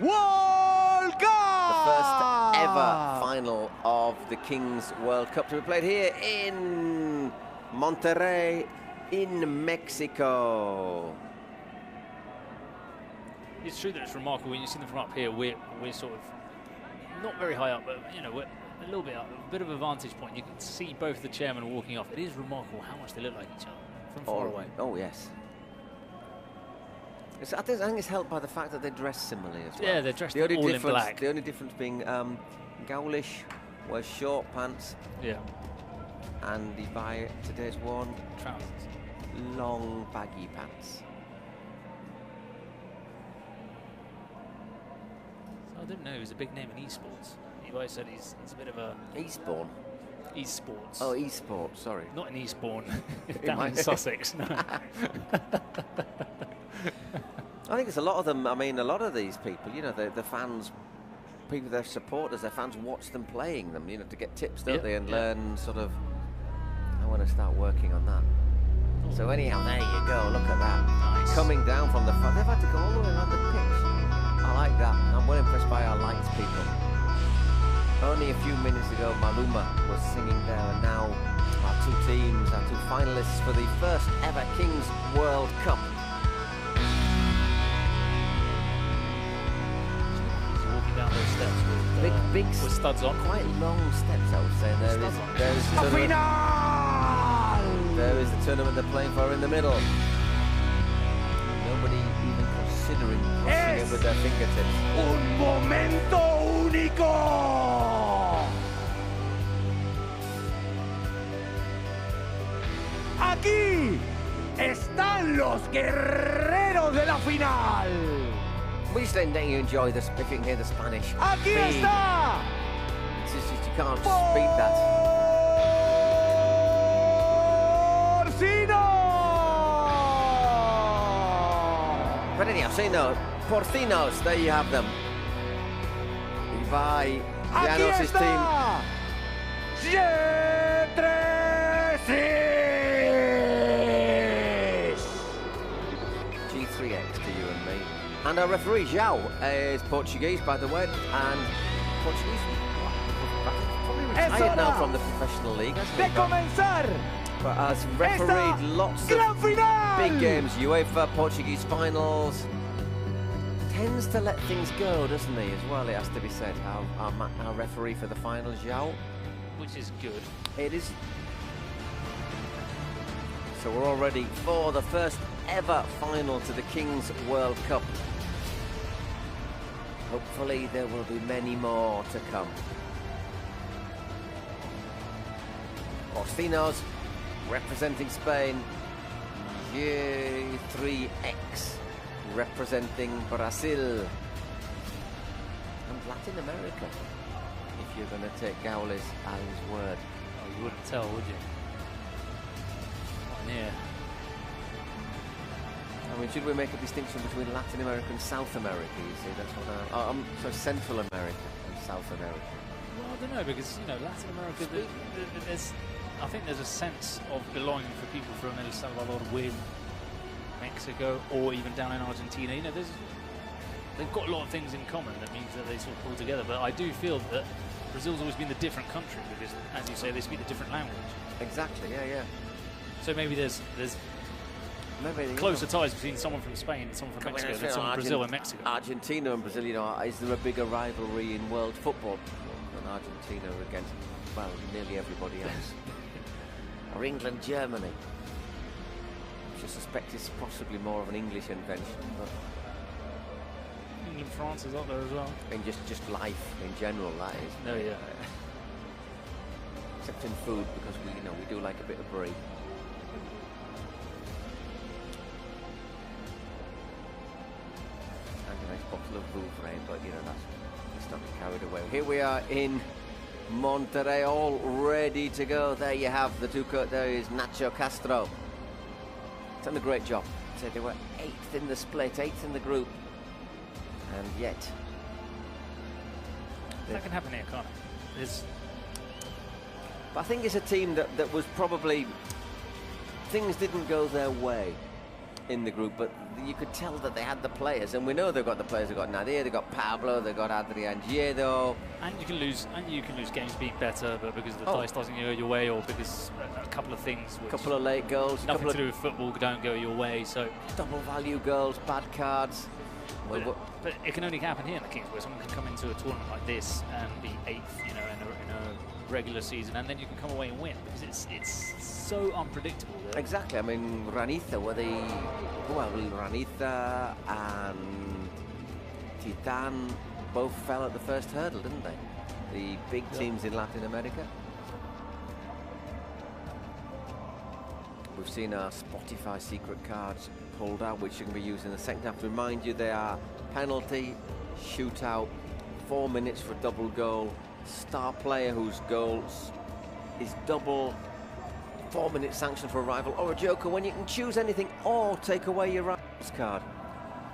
World Cup. The first ever final of the Kings World Cup to be played here in Monterrey, in Mexico. It's true that it's remarkable when you see them from up here. We're sort of not very high up, but you know we're a little bit up, a bit of a vantage point. You can see both the chairmen walking off. It is remarkable how much they look like each other from far away. Oh yes. I think it's helped by the fact that they dress similarly as well. Yeah, they're dressed all in black. The only difference being Gaulish wears short pants. Yeah. And Ibai today's worn trousers, long baggy pants. I don't know. He's a big name in esports. You always said he's a bit of a Eastbourne. Esports. Oh, esports. Sorry. Not in Eastbourne. Down in Sussex. No. I think it's a lot of them. I mean, a lot of these people, you know, the fans, people, their supporters, their fans watch them playing them, you know, to get tips, don't they, and learn sort of. I want to start working on that. So anyhow, there you go. Look at that. Nice. Coming down from the front. They've had to go all the way around the pitch. I like that. I'm well impressed by our lights people. Only a few minutes ago, Maluma was singing there, and now our two teams, our two finalists for the first ever Kings World Cup. He's walking down those steps with big with studs on. Quite long steps, I would say. There is the tournament. There is the tournament they're playing for in the middle. Nobody even considering crossing it with their fingertips. Un momento único. Aquí están los guerreros de la final. We just letting you enjoy this, if you can hear the Spanish. Aquí está. It's just you can't speak that. Porcinos. But anyhow, say no. Porcinos, there you have them. By Janos' team. G3X to you and me. And our referee, João, is Portuguese, by the way. And Portuguese, probably retired now from the professional league, hasn't he? But has refereed lots of big games, UEFA, Portuguese finals. Tends to let things go, doesn't he, as well, it has to be said, our referee for the finals, João. Which is good. It is. So we're all ready for the first ever final to the Kings World Cup. Hopefully there will be many more to come. Porcinos representing Spain. G3X representing Brazil. And Latin America, if you're going to take Gaules at his word. Oh, you wouldn't tell, would you? Not near. I mean, should we make a distinction between Latin America and South America, you see? That's what so Central America and South America. Well, I don't know, because, you know, Latin America, I think there's a sense of belonging for people from El Salvador with Mexico or even down in Argentina. You know, they've got a lot of things in common that means that they sort of pull together. But I do feel that Brazil's always been the different country because, as you say, they speak a different language. Exactly, yeah. So maybe there's closer ties between someone from Spain and someone from Mexico than someone from Brazil and Mexico. Argentina and Brazil, you know, is there a bigger rivalry in world football than Argentina against, well, nearly everybody else? Or England, Germany? I suspect it's possibly more of an English invention. But England, France is up there as well. And just life in general, that is. No, yeah. Except in food, because we do like a bit of brie. And a nice bottle of Vouvray, but you know, let's not get carried away. Here we are in Monterrey, all ready to go. There you have the two cut. There is Nacho Castro. Done a great job. So they were 8th in the split, 8th in the group, and yet that can happen here, can't it? But I think it's a team that was probably, things didn't go their way in the group, but you could tell that they had the players, and we know they've got the players. They've got Nadir, they've got Pablo, they've got Adrian Giedo. And you can lose games being better, but because the dice doesn't go your way, or because a couple of things, a couple of late goals, nothing to do with football, don't go your way. So double value goals, bad cards. But it can only happen here in the Kings, where someone can come into a tournament like this and be 8th, you know, in a regular season, and then you can come away and win, because it's so unpredictable. Exactly. I mean, Ranitha and Titan both fell at the first hurdle, didn't they? The big teams in Latin America. We've seen our Spotify secret cards pulled out, which you can be used in the second half. To remind you, they are penalty, shootout, 4 minutes for a double goal. Star player whose goals is double. 4 minute sanction for a rival, or a joker when you can choose anything or take away your rival's card.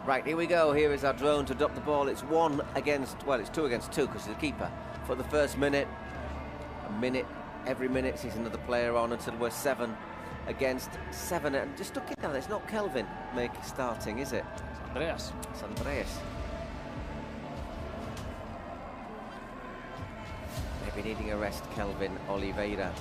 Right, here we go. Here is our drone to drop the ball. It's 1 against, well, it's 2 against 2 because it's the keeper for the first minute. A minute, every minute sees another player on until we're 7 against 7. And just looking at it, it's not Kelvin starting, is it? It's Andreas. It's Andreas. Maybe needing a rest, Kelvin Oliveira.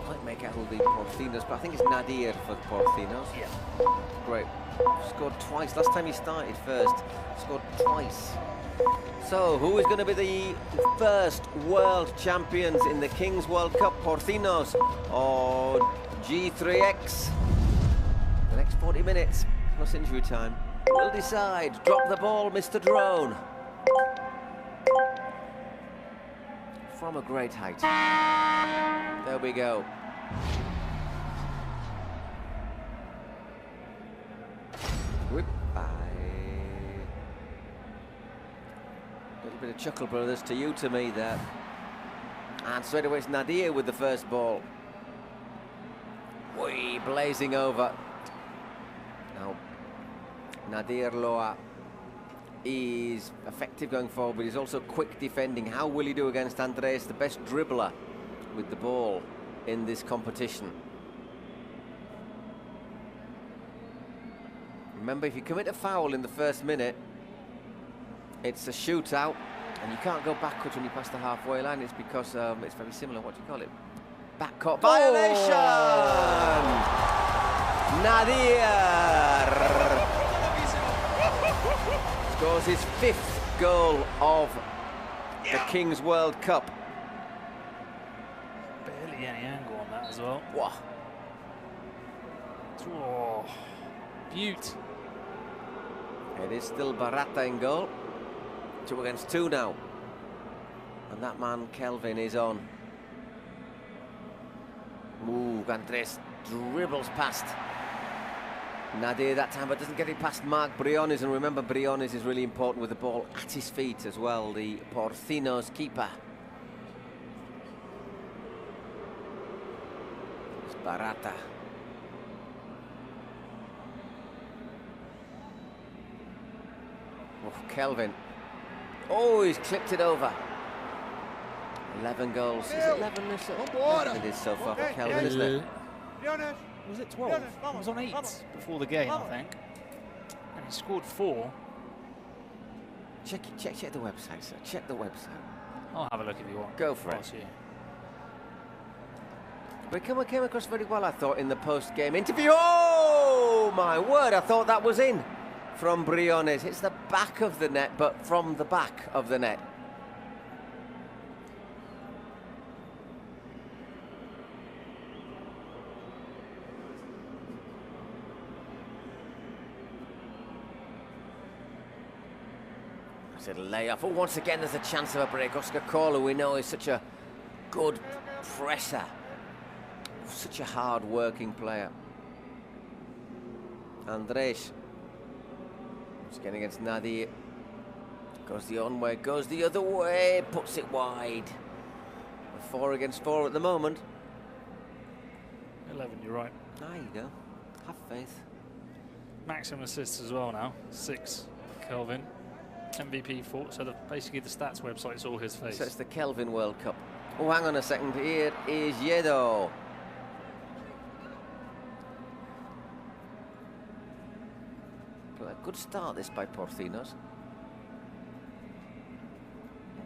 Might make out who'll be Porcinos, but I think it's Nadir for Porcinos. Yeah. Great. Scored twice. Last time he started first, scored twice. So, who is going to be the first world champions in the Kings World Cup? Porcinos or G3X? The next 40 minutes, plus injury time, will decide. Drop the ball, Mr. Drone. From a great height. There we go. Goodbye. A little bit of chuckle, brothers, to you, to me there. And straight away it's Nadir with the first ball. Whee, blazing over. Now, Nadir Loa is effective going forward, but he's also quick defending. How will he do against Andres, the best dribbler with the ball in this competition? Remember, if you commit a foul in the first minute, it's a shootout, and you can't go backwards when you pass the halfway line. It's because it's very similar. What do you call it? Backcourt violation! Nadir scores his 5th goal of the Kings World Cup. Barely any angle on that as well. Wow. Oh, beaut. It is still Barata in goal. 2 against 2 now. And that man, Kelvin, is on. Ooh, Andres dribbles past Nadir that time, but doesn't get it past Mark Briones. And remember, Briones is really important with the ball at his feet as well, the Porcinos keeper. It's Barata. Oh, Kelvin. Oh, he's clipped it over. 11 goals. Is it 11 this? It is so far for Kelvin, isn't it? Was it 12? He was on 8 before the game, I think. And he scored 4. Check the website, sir. Check the website. I'll have a look if you want. Go for it. But came across very well, I thought, in the post-game interview. Oh, my word, I thought that was in from Briones. It's the back of the net, but from the back of the net. It's a layoff. Oh, once again, there's a chance of a break. Oscar Corla, we know, is such a good presser. Such a hard-working player. Andres. It's getting against Nadir. Goes the on way, goes the other way, puts it wide. 4 against 4 at the moment. 11, you're right. There you go. Have faith. Maximum assists as well now. 6, Kelvin. MVP 4, so basically the stats website is all his face. So it's the Kelvin World Cup. Oh, hang on a second. Here is Yedo. A good start this by Porcinos.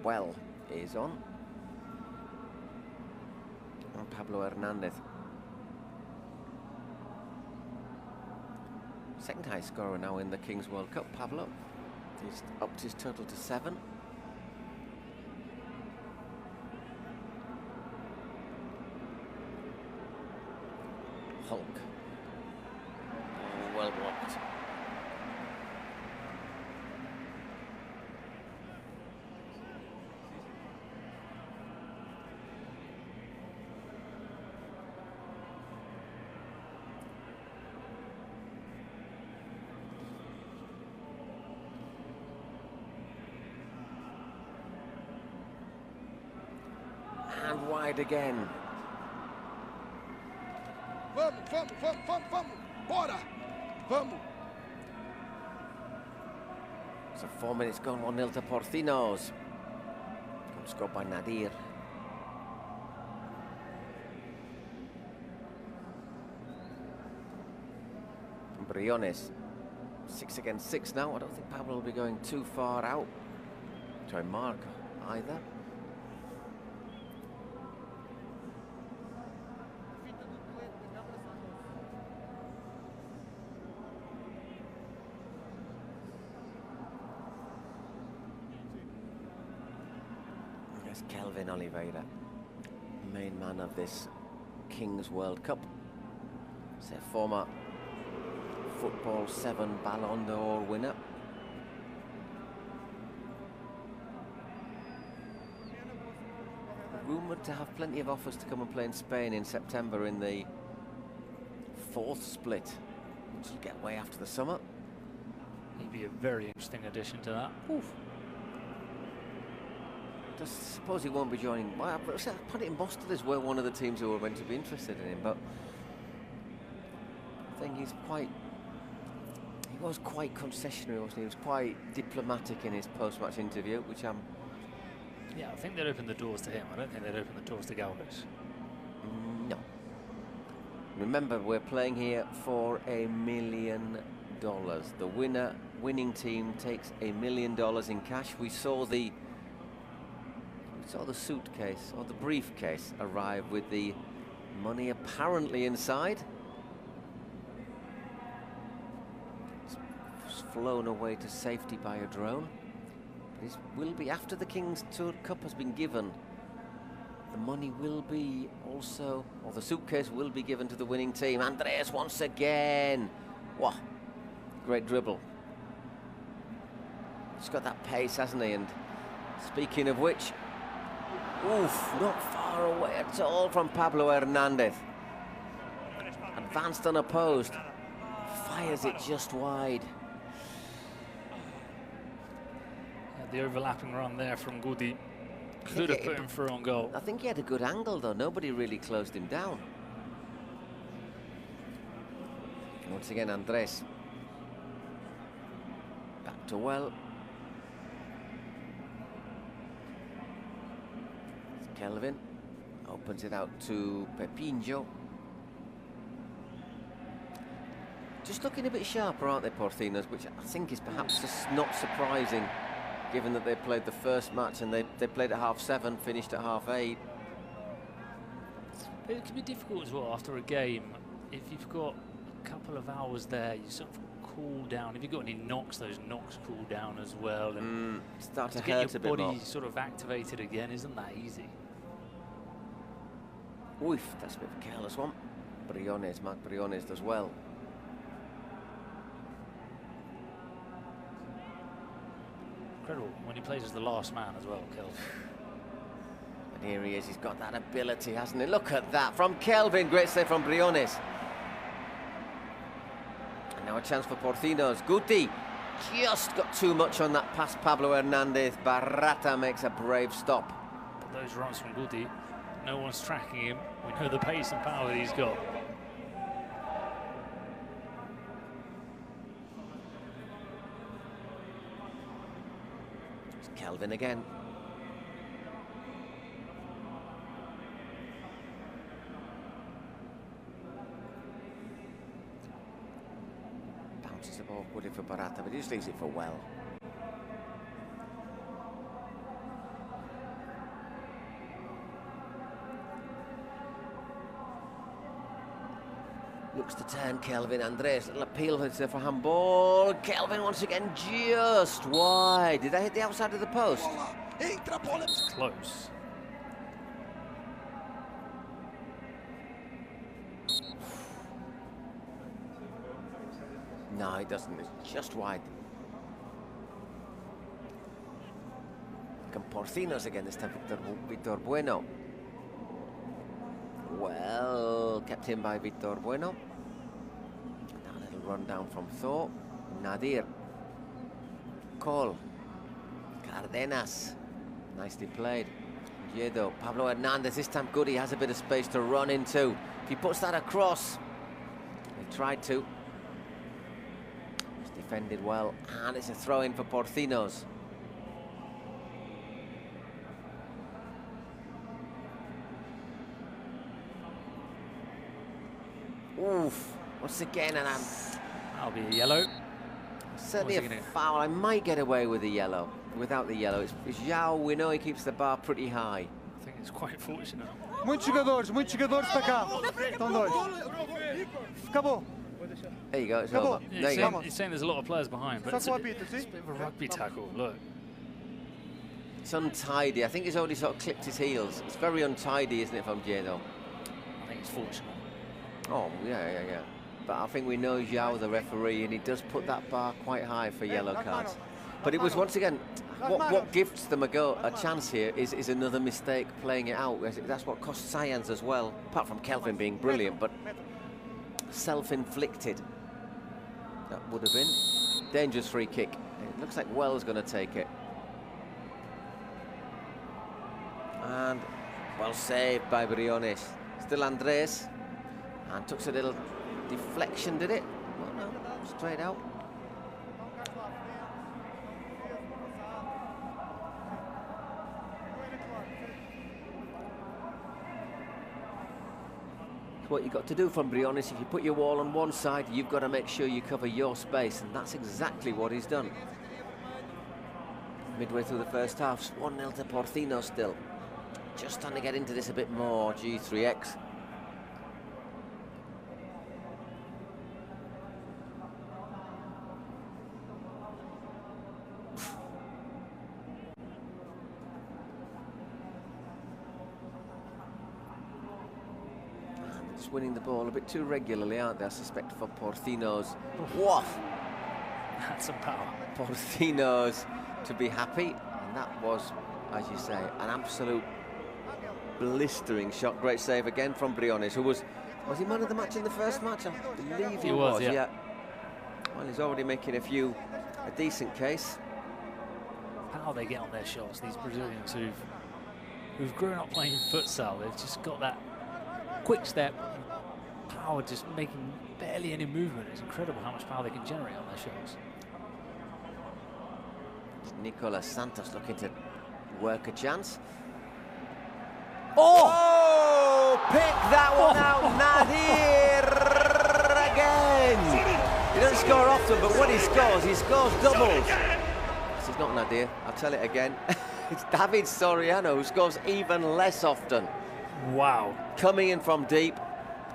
Well is on. And Pablo Hernandez. Second high scorer now in the Kings World Cup, Pablo. He's upped his total to 7. Hulk. Oh, well blocked. And wide again. Vamos, vamos, vamos, vamos, vamos. Bora. Vamos. So 4 minutes gone, 1-0 to Porcinos. Scored by Nadir. Briones, 6 against 6 now. I don't think Pablo will be going too far out. Try mark either. There's Kelvin Oliveira, main man of this Kings World Cup. It's their former Football 7 Ballon d'Or winner. Rumoured to have plenty of offers to come and play in Spain in September in the 4th split, which will get away after the summer. He'd be a very interesting addition to that. Oof. I suppose he won't be joining. Well, I put it in Boston as well, one of the teams who were meant to be interested in him, but I think he's quite. He was quite concessionary, wasn't he? He was quite diplomatic in his post-match interview, which I'm. Yeah, I think they'd open the doors to him. I don't think they'd open the doors to Galvez. No. Remember, we're playing here for $1 million. The winning team takes $1 million in cash. We saw the suitcase or the briefcase arrive with the money apparently inside. It's flown away to safety by a drone. This will be after the Kings Tour Cup has been given. The money will be also, or the suitcase will be given to the winning team. Andres once again. Wow, great dribble. He's got that pace, hasn't he? And speaking of which, oof, not far away at all from Pablo Hernandez. Advanced unopposed. Fires it just wide. The overlapping run there from Goody could have put him through on goal. I think he had a good angle though. Nobody really closed him down. Once again, Andres. Back to well. Kelvin opens it out to Pepinho. Just looking a bit sharper, aren't they, Porcinos? Which I think is perhaps just not surprising, given that they played the first match and they played at 7:30, finished at 8:30. It can be difficult as well after a game. If you've got a couple of hours there, you sort of cool down. If you've got any knocks, those knocks cool down as well. And start to get hurt your a bit body more. Sort of activated again isn't that easy. Oof, that's a bit of a careless one. Briones, Marc Briones does well. Incredible when he plays as the last man as well, Kelvin. And here he is, he's got that ability, hasn't he? Look at that from Kelvin, great save from Briones. And now a chance for Porcinos. Guti just got too much on that pass, Pablo Hernandez. Barrata makes a brave stop. But those runs from Guti, no one's tracking him. We know the pace and power that he's got. Kelvin again. Bounces the ball, good it for Barrata, but he just leaves it for well. Looks to turn Kelvin. Andres, little appeal for handball. Kelvin once again just wide. Did they hit the outside of the post? It's close. No, it doesn't. It's just wide. Porcinos again, this time Victor Bueno. Well, kept in by Victor Bueno. Now a little run down from Thor. Nadir. Cole. Cardenas. Nicely played. Oviedo, Pablo Hernandez, this time good, he has a bit of space to run into. If he puts that across, he tried to. He's defended well, and it's a throw-in for Porcinos. Oof, once again, and that'll be a yellow. Certainly a foul. I might get away with the yellow. Without the yellow, it's Zhao. We know he keeps the bar pretty high. I think it's quite fortunate. Muitos jogadores para cá. Estão dois. Acabou. There you go, it's over. Yeah, he's saying there's a lot of players behind, but it's a bit of a rugby tackle, look. It's untidy. I think he's already sort of clipped his heels. It's very untidy, isn't it, from Oviedo? I think it's fortunate. Oh, yeah. But I think we know Zhao, the referee, and he does put that bar quite high for yellow cards. But it was, once again, what gives them a chance here is another mistake playing it out. That's what cost Saiyans as well, apart from Kelvin being brilliant, but self-inflicted. That would have been. Dangerous free kick. It looks like Wells going to take it. And well saved by Briones. Still Andres. And took a little deflection, did it? Well, no, straight out. What you've got to do from Briones, if you put your wall on one side, you've got to make sure you cover your space, and that's exactly what he's done. Midway through the first half, 1-0 to Porcinos still. Just trying to get into this a bit more, G3X. Winning the ball a bit too regularly, aren't they? I suspect for Porcinos. Woof! That's some power. Porcinos to be happy, and that was, as you say, an absolute blistering shot. Great save again from Briones, who was he man of the match in the first match? I believe he was. Yeah. Well, he's already making a decent case. How they get on their shots, these Brazilians who've grown up playing futsal, they've just got that quick step, power, just making barely any movement. It's incredible how much power they can generate on their shots. Nicolas Santos looking to work a chance. Oh! Pick that one out, Nadir again. He doesn't score often, but when he scores doubles. This is not Nadir, I'll tell it again. It's David Soriano who scores even less often. Wow. Coming in from deep.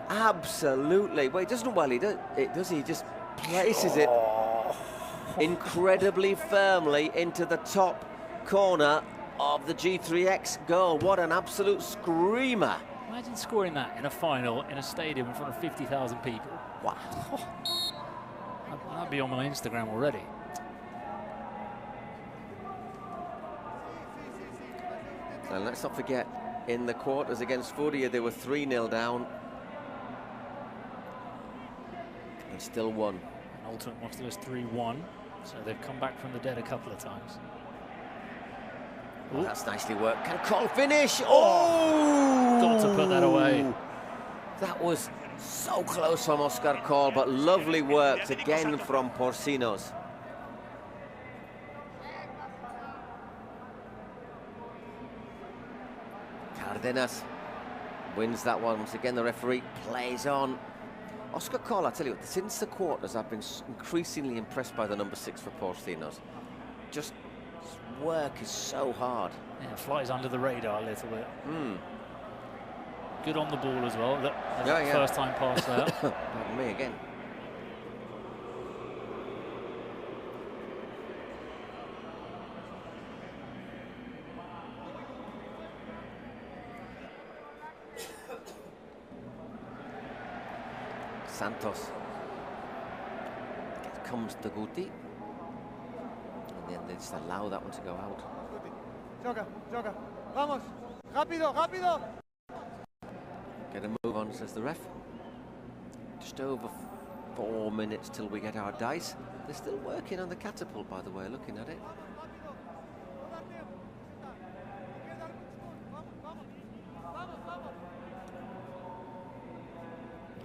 Absolutely. Well, he doesn't well, does he? He just places it incredibly firmly into the top corner of the G3X goal. What an absolute screamer. Imagine scoring that in a final in a stadium in front of 50,000 people. Wow. That'd be on my Instagram already. And let's not forget, in the quarters against Furia, they were 3-0 down. And still won. And Ultimate Monster was 3-1, so they've come back from the dead a couple of times. Oh, that's nicely worked. Can Cole finish? Oh! Got to put that away. That was so close from Oscar Cole, but lovely work again from Porcinos. Cardenas wins that one. Once again, the referee plays on. Oscar Cole, I tell you, since the quarters, I've been increasingly impressed by the number 6 for Porcinos. Just his work is so hard. Yeah, flies under the radar a little bit. Good on the ball as well. First time pass there. Pardon me again. Santos. It comes to Guti. And then they just allow that one to go out. Joga. Vamos. Rápido. Get a move on, says the ref. Just over 4 minutes till we get our dice. They're still working on the catapult, by the way, looking at it.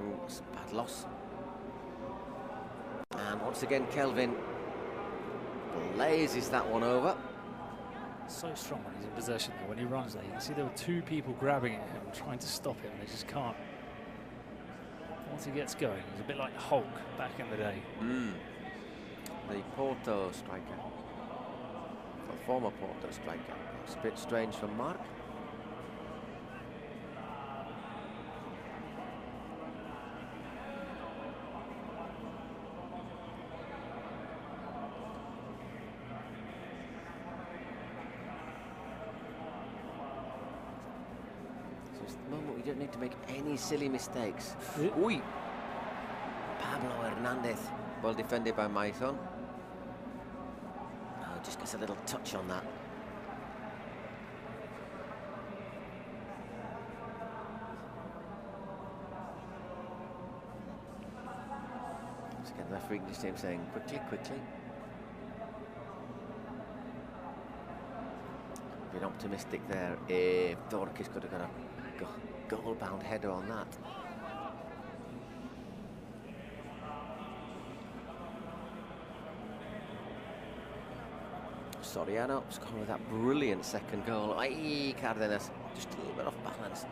Ooh, it's a bad loss. And once again, Kelvin blazes that one over. So strong when he's in possession though. When he runs there, you can see there were two people grabbing at him, trying to stop him, and they just can't. Once he gets going, he's a bit like Hulk back in the day. The Porto striker. The former Porto striker. It's a bit strange for Mark. We don't need to make any silly mistakes. Uy. Pablo Hernandez. Well defended by Maison. Oh, just gets a little touch on that. Once again, the referee just seems saying quickly, quickly. Been optimistic there if Dorkis could have got a goal-bound header on that. Soriano scoring with that brilliant second goal. Ay, Cárdenas, just a little bit off balance.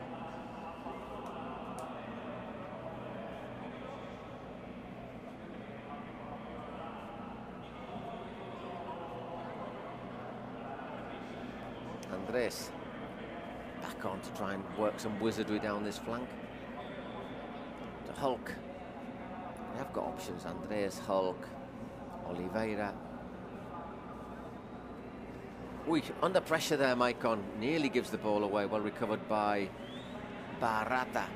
Andrés back on to try and work some wizardry down this flank. To Hulk. They have got options. Andrés, Hulk, Oliveira. Uy, under pressure there, Maicon. Nearly gives the ball away. Well recovered by Barata.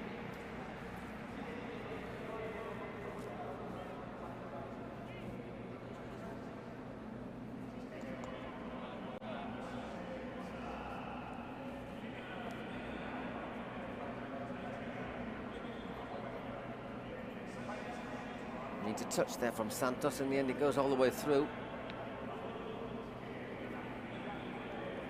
Needs a touch there from Santos. In the end, it goes all the way through.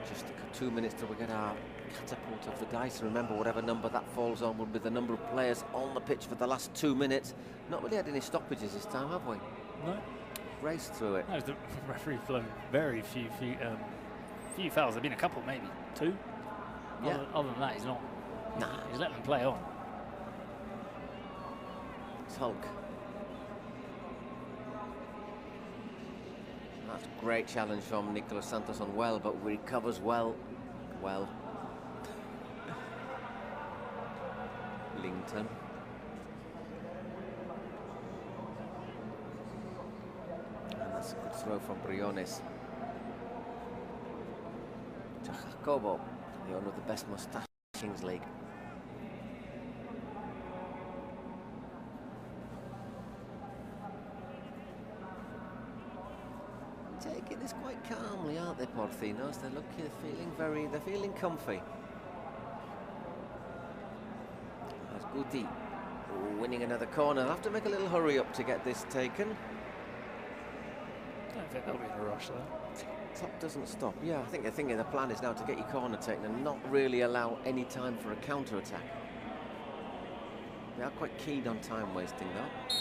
Just 2 minutes till we get our catapult of the dice. Remember, whatever number that falls on will be the number of players on the pitch for the last 2 minutes. Not really had any stoppages this time, have we? No. Raced through it. No, the referee flown very few fouls. There've been a couple, maybe 2. Yeah. Other than that, he's not. Nah. He's letting them play on. It's Hulk. That's a great challenge from Nicolas Santos on well, but recovers well. Lington. And that's a good throw from Briones. To Jacobo, the owner of the best moustache in Kings League. Taking this quite calmly, aren't they, Porcinos? They're feeling comfy. That's Guti winning another corner. They'll have to make a little hurry up to get this taken. I don't think they'll be in a rush though. Clock doesn't stop. Yeah, I think the plan is now to get your corner taken and not really allow any time for a counter-attack. They are quite keen on time wasting though.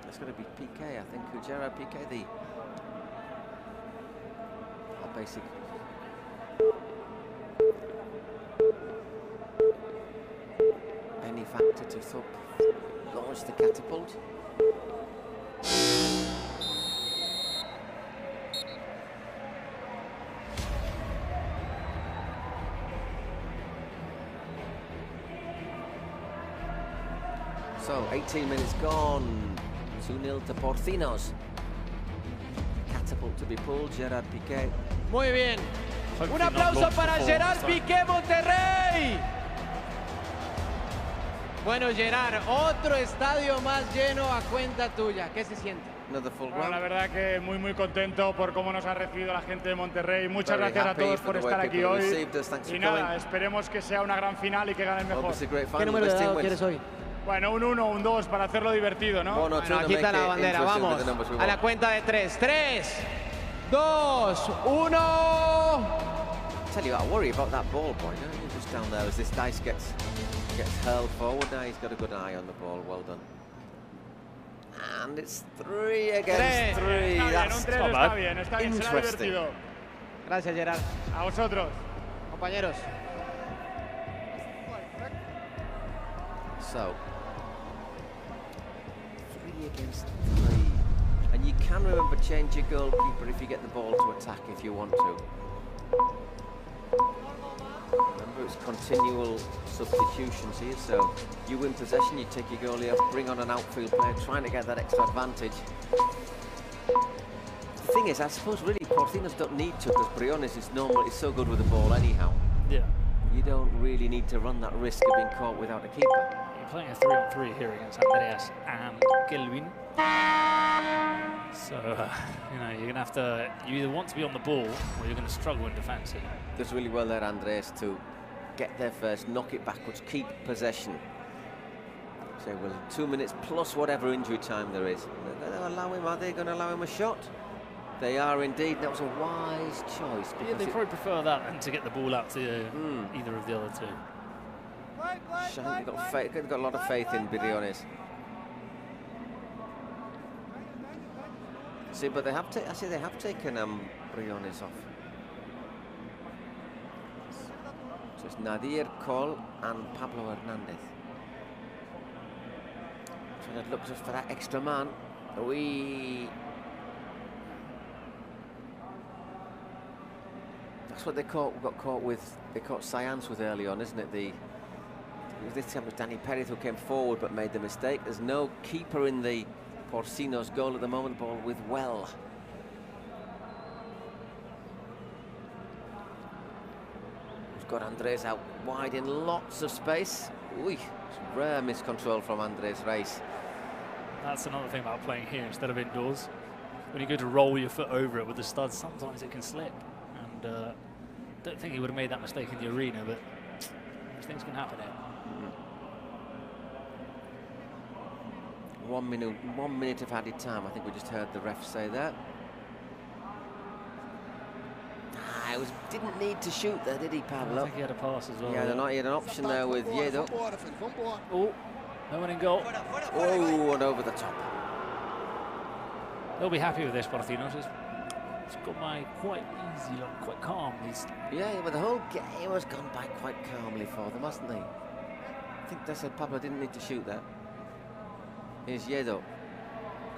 It's going to be Piqué, I think. Gerard Piqué, our basic. Benefactor to launch the catapult. So 18 minutes gone. 2-0 to Porcinos. Catapult to be pulled, Gerard Piqué. Muy bien. Un aplauso para Gerard Piqué, Monterrey. Bueno, Gerard, otro estadio más lleno a cuenta tuya. ¿Qué se siente? Bueno, la verdad que muy contento por cómo nos ha recibido la gente de Monterrey. Muchas gracias a todos por estar aquí hoy. Y nada, esperemos que sea una gran final y que gane el mejor. ¿Qué número de dado quieres hoy? Bueno, un 1, un 2 para hacerlo divertido, ¿no? Bueno, aquí está la bandera, vamos. A la cuenta de 3. 3, 2, 1. Tell you what, I worry about that ball, boy. Just down there as this dice gets Gets hurled forward now. He's got a good eye on the ball. Well done. And it's 3 against 3. That's está bien, interesting. Gracias, Gerard. A vosotros. Compañeros. So, 3 against 3. And you can remember change your goalkeeper if you get the ball to attack if you want to. Remember, it's continual substitutions here, so you win possession, you take your goalie off, bring on an outfield player, trying to get that extra advantage. The thing is, I suppose really Porcinos don't need to, because Briones is so good with the ball anyhow. Yeah. You don't really need to run that risk of being caught without a keeper. You're playing a 3-on-3 here against Andreas and Kelvin. So, you know, you're going to have to, you either want to be on the ball or you're going to struggle in defence here. Does really well there, Andreas, to get there first, knock it backwards, keep possession. So, well, 2 minutes plus whatever injury time there is. They're going to allow him, are they going to allow him a shot? They are indeed. That was a wise choice. Yeah, they probably prefer that than to get the ball out to either of the other two. They've got a lot of faith in Briones. See, but they have taken Briones off. So it's Nadir, Cole, and Pablo Hernandez. Trying to look just for that extra man. That's what they got caught with. They caught Saiyans with early on, isn't it? This time it was Danny Perez who came forward but made the mistake. There's no keeper in the Porcinos goal at the moment. Ball with Well. We've got Andres out wide in lots of space. It's rare miscontrol from Andres Reis. That's another thing about playing here instead of indoors. When you go to roll your foot over it with the studs, sometimes it can slip. And don't think he would have made that mistake in the arena, but these things can happen here. 1 minute of added time. I think we just heard the ref say that. Didn't need to shoot there, did he, Pablo? I think he had a pass as well. Yeah, he had an option there with Yedo. Oh, no one in goal. Oh, and over the top. They'll be happy with this, Porcinos. It's gone by quite easy, quite calm. Yeah, but the whole game has gone by quite calmly for them, hasn't they? I think they said Pablo didn't need to shoot that. Here's Yedo.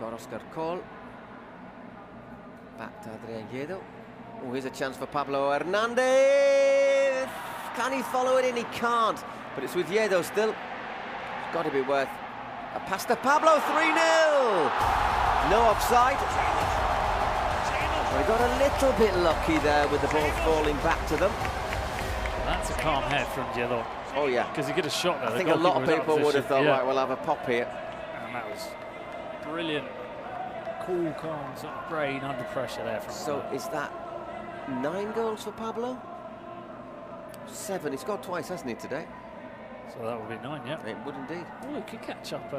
Got Oscar Cole. Back to Adrian Yedo. Oh, here's a chance for Pablo Hernandez. Can he follow it in? He can't. But it's with Yedo still. It's got to be worth a pass to Pablo. 3-0. No offside. They got a little bit lucky there with the ball falling back to them. That's a calm head from Yedo. Oh, yeah. Because he could have shot there. I think a lot of people would have thought, right, we'll have a pop here. And that was brilliant. Cool, calm sort of brain under pressure there. So is that 9 goals for Pablo? 7. He scored twice, hasn't he, today? So that would be 9, yeah. It would indeed. Oh, he could catch up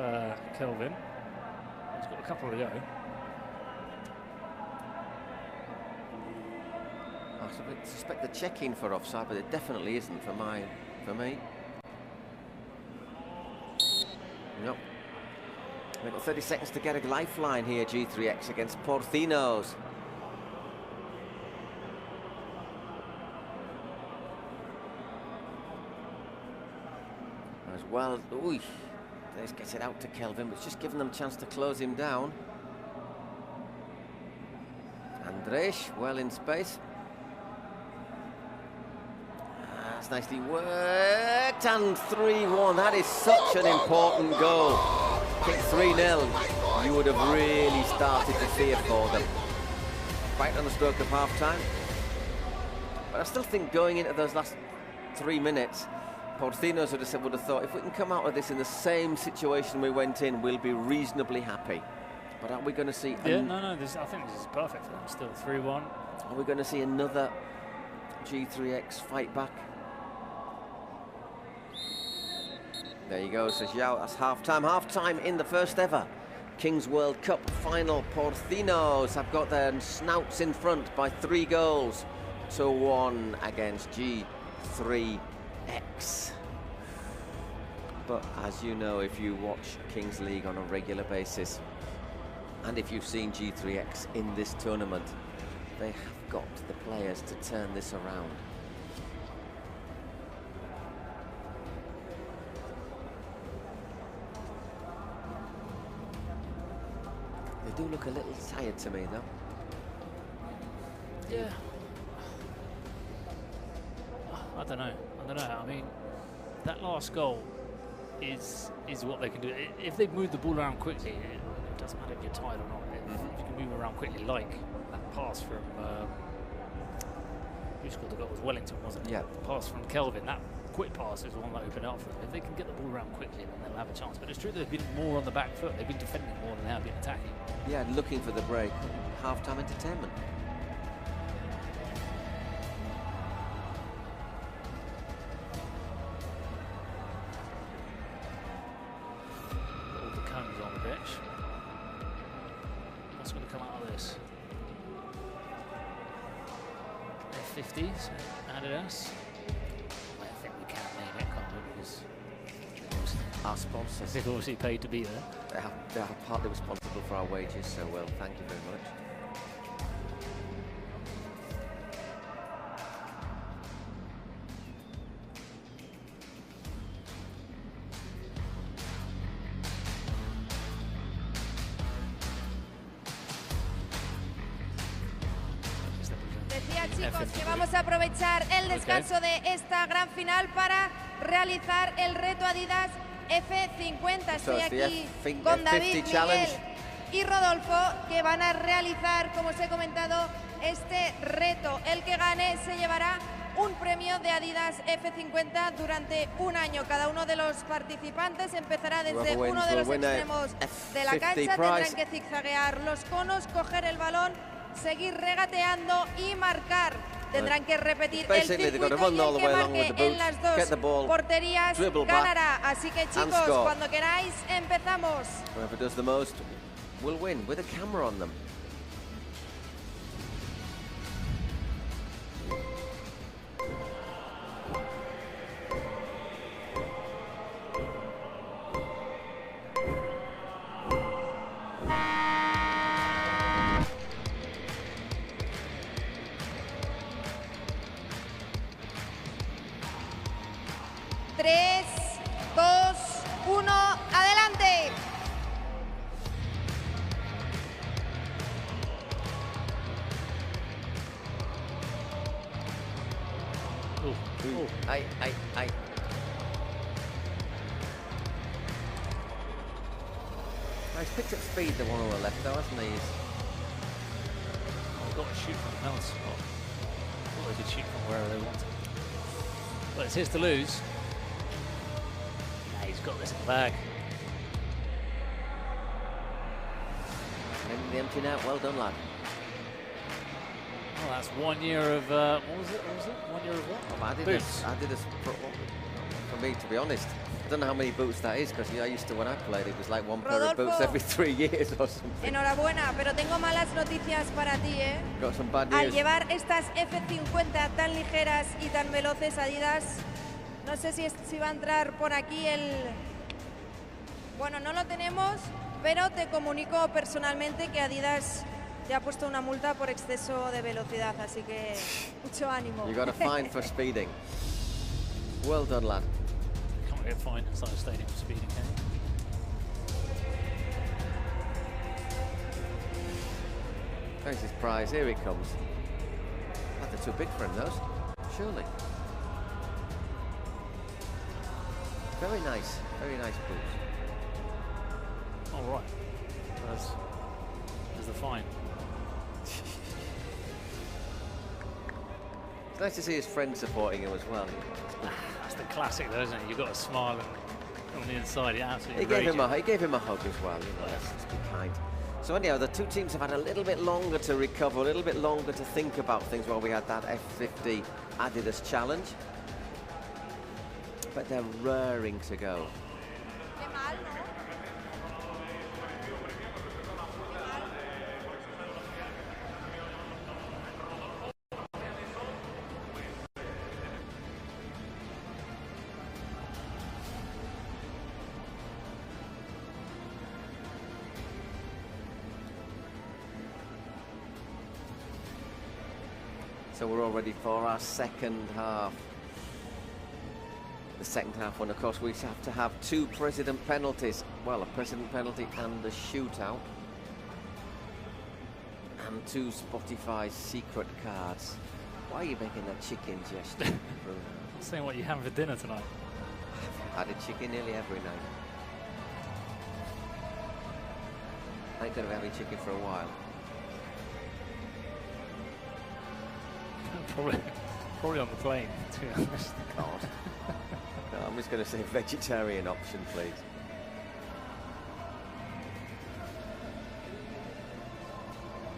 Kelvin. He's got a couple to go. I suspect the check-in for offside, but it definitely isn't for me. Nope. We've got 30 seconds to get a lifeline here, G3X against Porcinos. As well, this gets it out to Kelvin, but it's just giving them a chance to close him down. Andres, well in space. That's nicely worked, and 3-1. That is such an important goal. Kick 3-0. You would have really started to fear for them. Right on the stroke of half-time. But I still think going into those last 3 minutes, Porcinos would have thought, if we can come out of this in the same situation we went in, we'll be reasonably happy. But are we going to see... Yeah, no, I think this is perfect for them. Still 3-1. Are we going to see another G3X fight back? There you go, says Yao. That's half-time. Half-time in the first ever Kings World Cup final. Porcinos have got their snouts in front by 3 goals to 1 against G3X. But as you know, if you watch Kings League on a regular basis, and if you've seen G3X in this tournament, they have got the players to turn this around. They do look a little tired to me, though. Yeah. I don't know. I mean, that last goal is what they can do. If they move the ball around quickly, it doesn't matter if you're tired or not. If you can move around quickly, like that pass from who scored the goal? It was Wellington, wasn't it? Yeah. The pass from Kelvin. That quick pass is the one that opened up for them. If they can get the ball around quickly, then they'll have a chance. But it's true they've been more on the back foot. They've been defending more than they have been attacking. Yeah, looking for the break. Half-time entertainment. All the cones on the pitch. What's going to come out of this? F50s, Adidas. I think we can name it, can't we? Because our sponsors, they've obviously paid to be there. They are partly responsible for our wages, so well, thank you very much. Decía, chicos, que vamos a aprovechar el descanso de esta gran final para realizar el reto Adidas F50. Estoy aquí con David, Miguel y Rodolfo, que van a realizar, como os he comentado, este reto. El que gane se llevará un premio de Adidas F50 durante un año. Cada uno de los participantes empezará desde uno de los extremos de la cancha. Tendrán que zigzaguear los conos, coger el balón, seguir regateando y marcar. Tendrán que repetir el circuito y el que marque en las dos porterías ganará. Así que, chicos, cuando queráis, empezamos. Whoever does the most will win with a camera on them. Ay. He's picked up speed, the one on the left, though, hasn't he? They've got to shoot from the penalty spot. Or they could shoot from wherever they want. But it's his to lose. Nah, he's got this in the bag. And the empty net, well done, lad. Well, that's 1 year of, what was it? 1 year of what? Adidas, for me, to be honest. I don't know how many boots that is, because I used to, when I played, it was like one pair of boots every 3 years or something. Enhorabuena, pero tengo malas noticias para ti, ¿eh? Got some bad news. Al llevar estas F50 tan ligeras y tan veloces, Adidas, no sé si va a entrar por aquí el... Bueno, no lo tenemos, pero te comunico personalmente que Adidas te ha puesto una multa por exceso de velocidad, así que mucho ánimo. You got a fine for speeding. Well done, lad. Can't get fined inside a stadium for speeding, can you? There's his prize. Here he comes. Oh, they're too big for him, those. Surely. Very nice boots. All right. There's the fine. It's nice to see his friends supporting him as well. That's the classic, though, isn't it? You've got to smile and on the inside, absolutely. He gave him a hug as well. You know, let's be kind. So anyhow, the two teams have had a little bit longer to recover, a little bit longer to think about things while we had that F50 Adidas challenge. But they're raring to go. So we're all ready for our second half. The second half one, of course, we have to have 2 president penalties. Well, a president penalty and a shootout. And 2 Spotify secret cards. Why are you making that chicken gesture? I'm saying what you have for dinner tonight. I've had a chicken nearly every night. I ain't gonna be having chicken for a while. Probably on the plane, to be honest. God. No, I'm just going to say vegetarian option, please.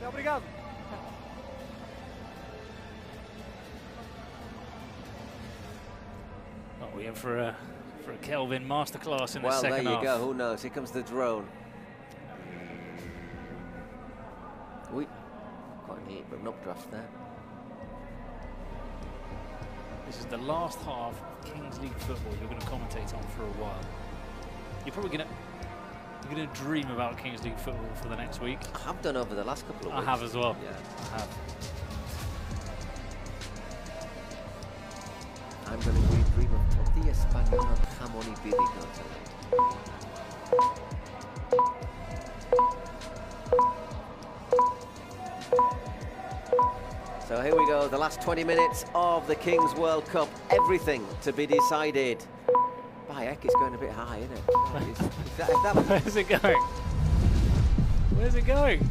Obrigado. Oh, we're in for a Kelvin masterclass in the second half. Well, there you go. Who knows? Here comes the drone. Quite a little bit of an updraft there. This is the last half of Kings League football you're going to commentate on for a while. You're probably going to dream about Kings League football for the next week. I have done over the last couple of weeks. I have as well. Yeah, I have. I'm going to dream of tortilla española and jamón ibérico tonight. So here we go, the last 20 minutes of the Kings World Cup. Everything to be decided. By heck, it's going a bit high, isn't it? Where's it going? Where's it going?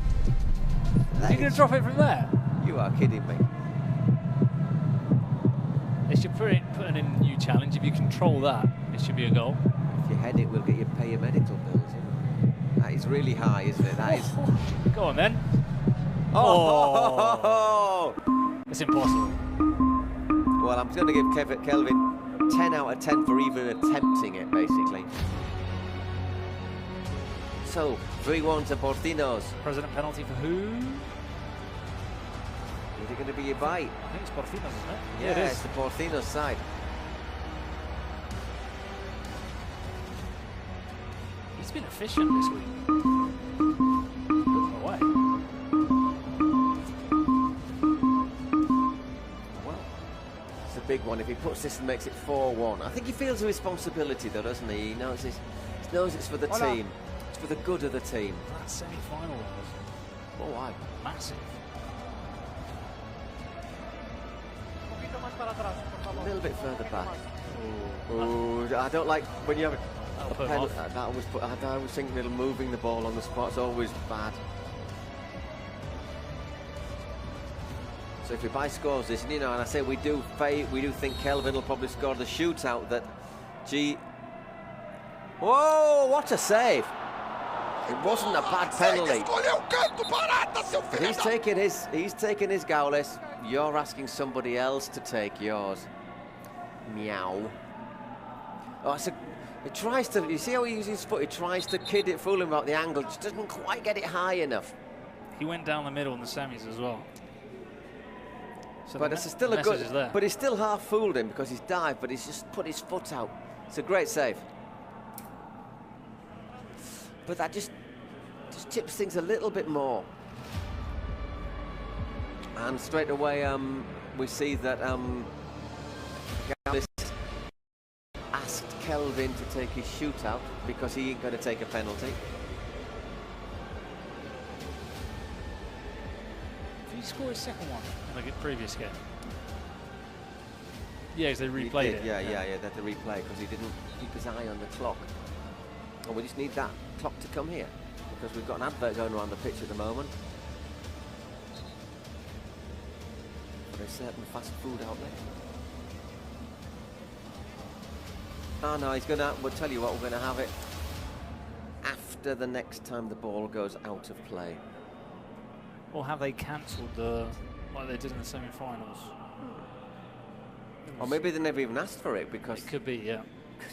Are you going to drop it from there? You are kidding me. They should put in a new challenge. If you control that, it should be a goal. If you head it, we'll get you pay your medical bills. That is really high, isn't it? That is. Go on then. Oh! It's impossible. Well, I'm going to give Kelvin 10 out of 10 for even attempting it, basically. So, 3-1 to Porcinos. President penalty for who? Is it going to be a bite? I think it's Porcinos, isn't it? Yeah, it is. It's the Porcinos side. He's been efficient this week. Away. Well, it's a big one. If he puts this and makes it 4-1, I think he feels a responsibility, though, doesn't he? He knows it's for the team. It's for the good of the team. That semi-final one was why? Massive. A little bit further back. Ooh, I don't like when you have a penalty. I always think little moving the ball on the spot is always bad. So if Ibai scores this, and I say we do think Kelvin will probably score the shootout. Whoa! What a save! It wasn't a bad penalty. But he's taking his goalless. You're asking somebody else to take yours. Meow. Oh, it tries to. You see how he uses his foot? He tries to kid it, fool him about the angle. Just doesn't quite get it high enough. He went down the middle in the semis as well. So but it's still a good. But he's still half fooled him because he's dived, but he's just put his foot out. It's a great save. But that just chips things a little bit more. And straight away, we see that Gallis asked Kelvin to take his shootout because he ain't going to take a penalty. Did he score his second one in the previous game? Yeah, because they replayed it. Yeah, they had to replay because he didn't keep his eye on the clock. And we just need that clock to come here because we've got an advert going around the pitch at the moment. For a certain fast food outlet. Oh no, we'll tell you what, we're going to have it after the next time the ball goes out of play. Or have they cancelled like they did in the semi-finals? Or maybe they never even asked for it because... It could be, yeah.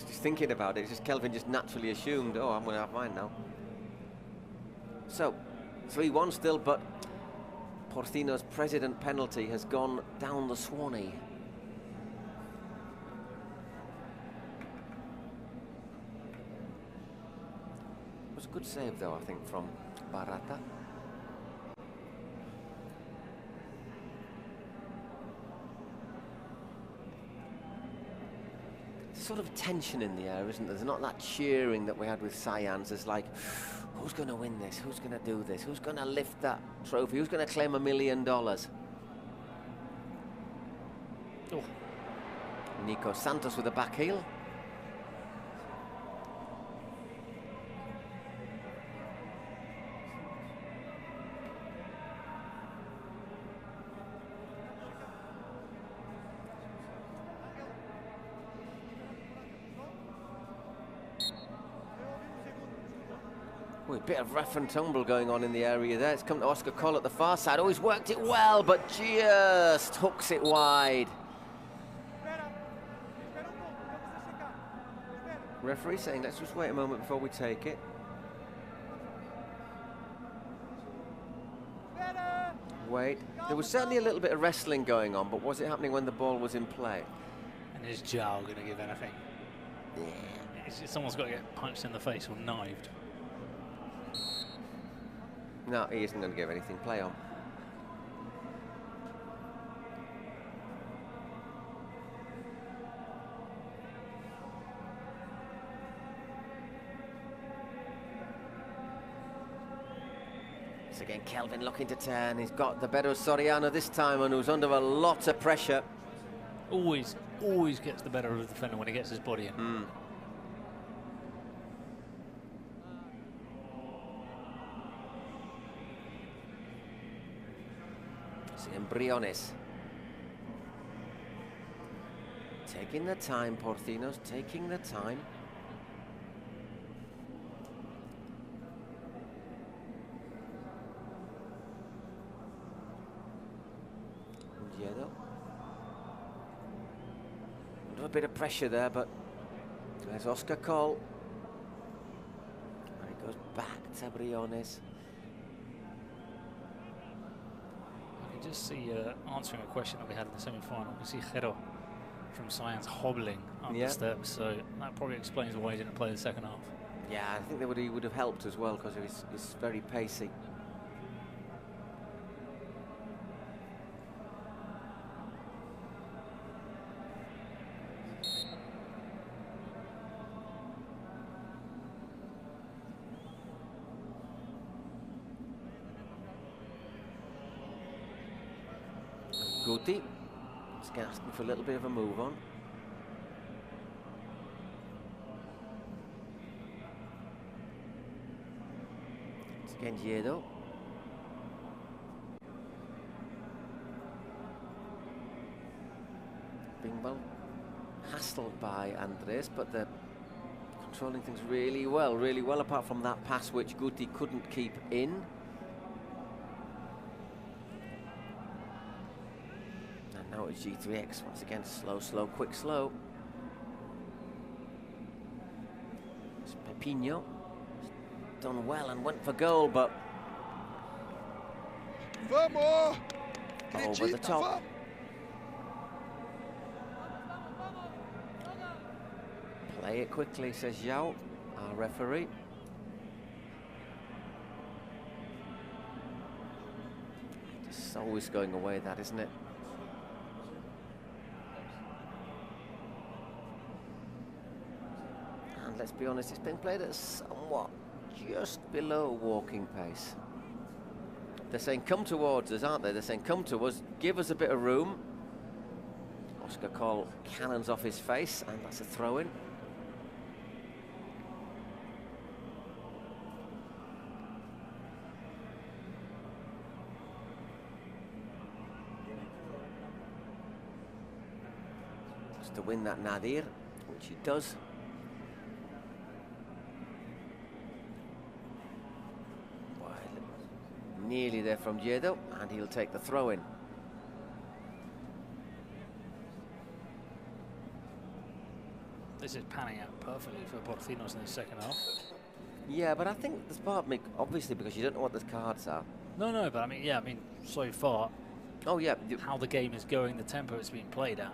Just thinking about it, Kelvin just naturally assumed, oh, I'm going to have mine now. So, 3-1 still, but Porcinos' president penalty has gone down the Swanee. It was a good save, though, I think, from Barata. sort of tension in the air, isn't there? There's not that cheering that we had with Saiyans. There's like, who's going to win this? Who's going to do this? Who's going to lift that trophy? Who's going to claim $1 million? Oh. Nico Santos with a back heel. A bit of rough and tumble going on in the area there. It's come to Oscar Cole at the far side. Oh, he's worked it well, but just hooks it wide. Referee saying, let's just wait a moment before we take it. Wait. There was certainly a little bit of wrestling going on, but was it happening when the ball was in play? And is Zhao going to give anything? Yeah. Someone's got to get punched in the face or knifed. No, he isn't going to give anything. Play on. Once again, Kelvin looking to turn. He's got the better of Soriano this time, and who's under a lot of pressure. Always gets the better of the defender when he gets his body in. Briones. Taking the time, Porcinos, taking the time. Undiedo. Under a bit of pressure there, but there's Oscar Cole. And he goes back to Briones. Just see answering a question that we had in the semi-final. We see Jero from Saiyans hobbling up the steps, so that probably explains why he didn't play the second half. Yeah, I think he would have helped as well because he's very pacey. Guti is asking for a little bit of a move on. It's again Yedo. Being well hassled by Andres, but they're controlling things really well, apart from that pass which Guti couldn't keep in. Now it's G3X, once again, slow, quick, slow. It's Pepino. It's done well and went for goal, but over the top. Play it quickly, says Zhao, our referee. It's always going away, that, isn't it? Let's be honest, it's been played at somewhat just below walking pace. They're saying come towards us, aren't they? They're saying come to us, give us a bit of room. Oscar Cole cannons off his face, and that's a throw-in. Just to win that Nadir, which he does. Nearly there from Yedo, and he'll take the throw-in. This is panning out perfectly for Porcinos in the second half. Yeah, but I think there's part of me, obviously, because you don't know what the cards are. No, but I mean, so far. Oh yeah, how the game is going, the tempo it's being played at.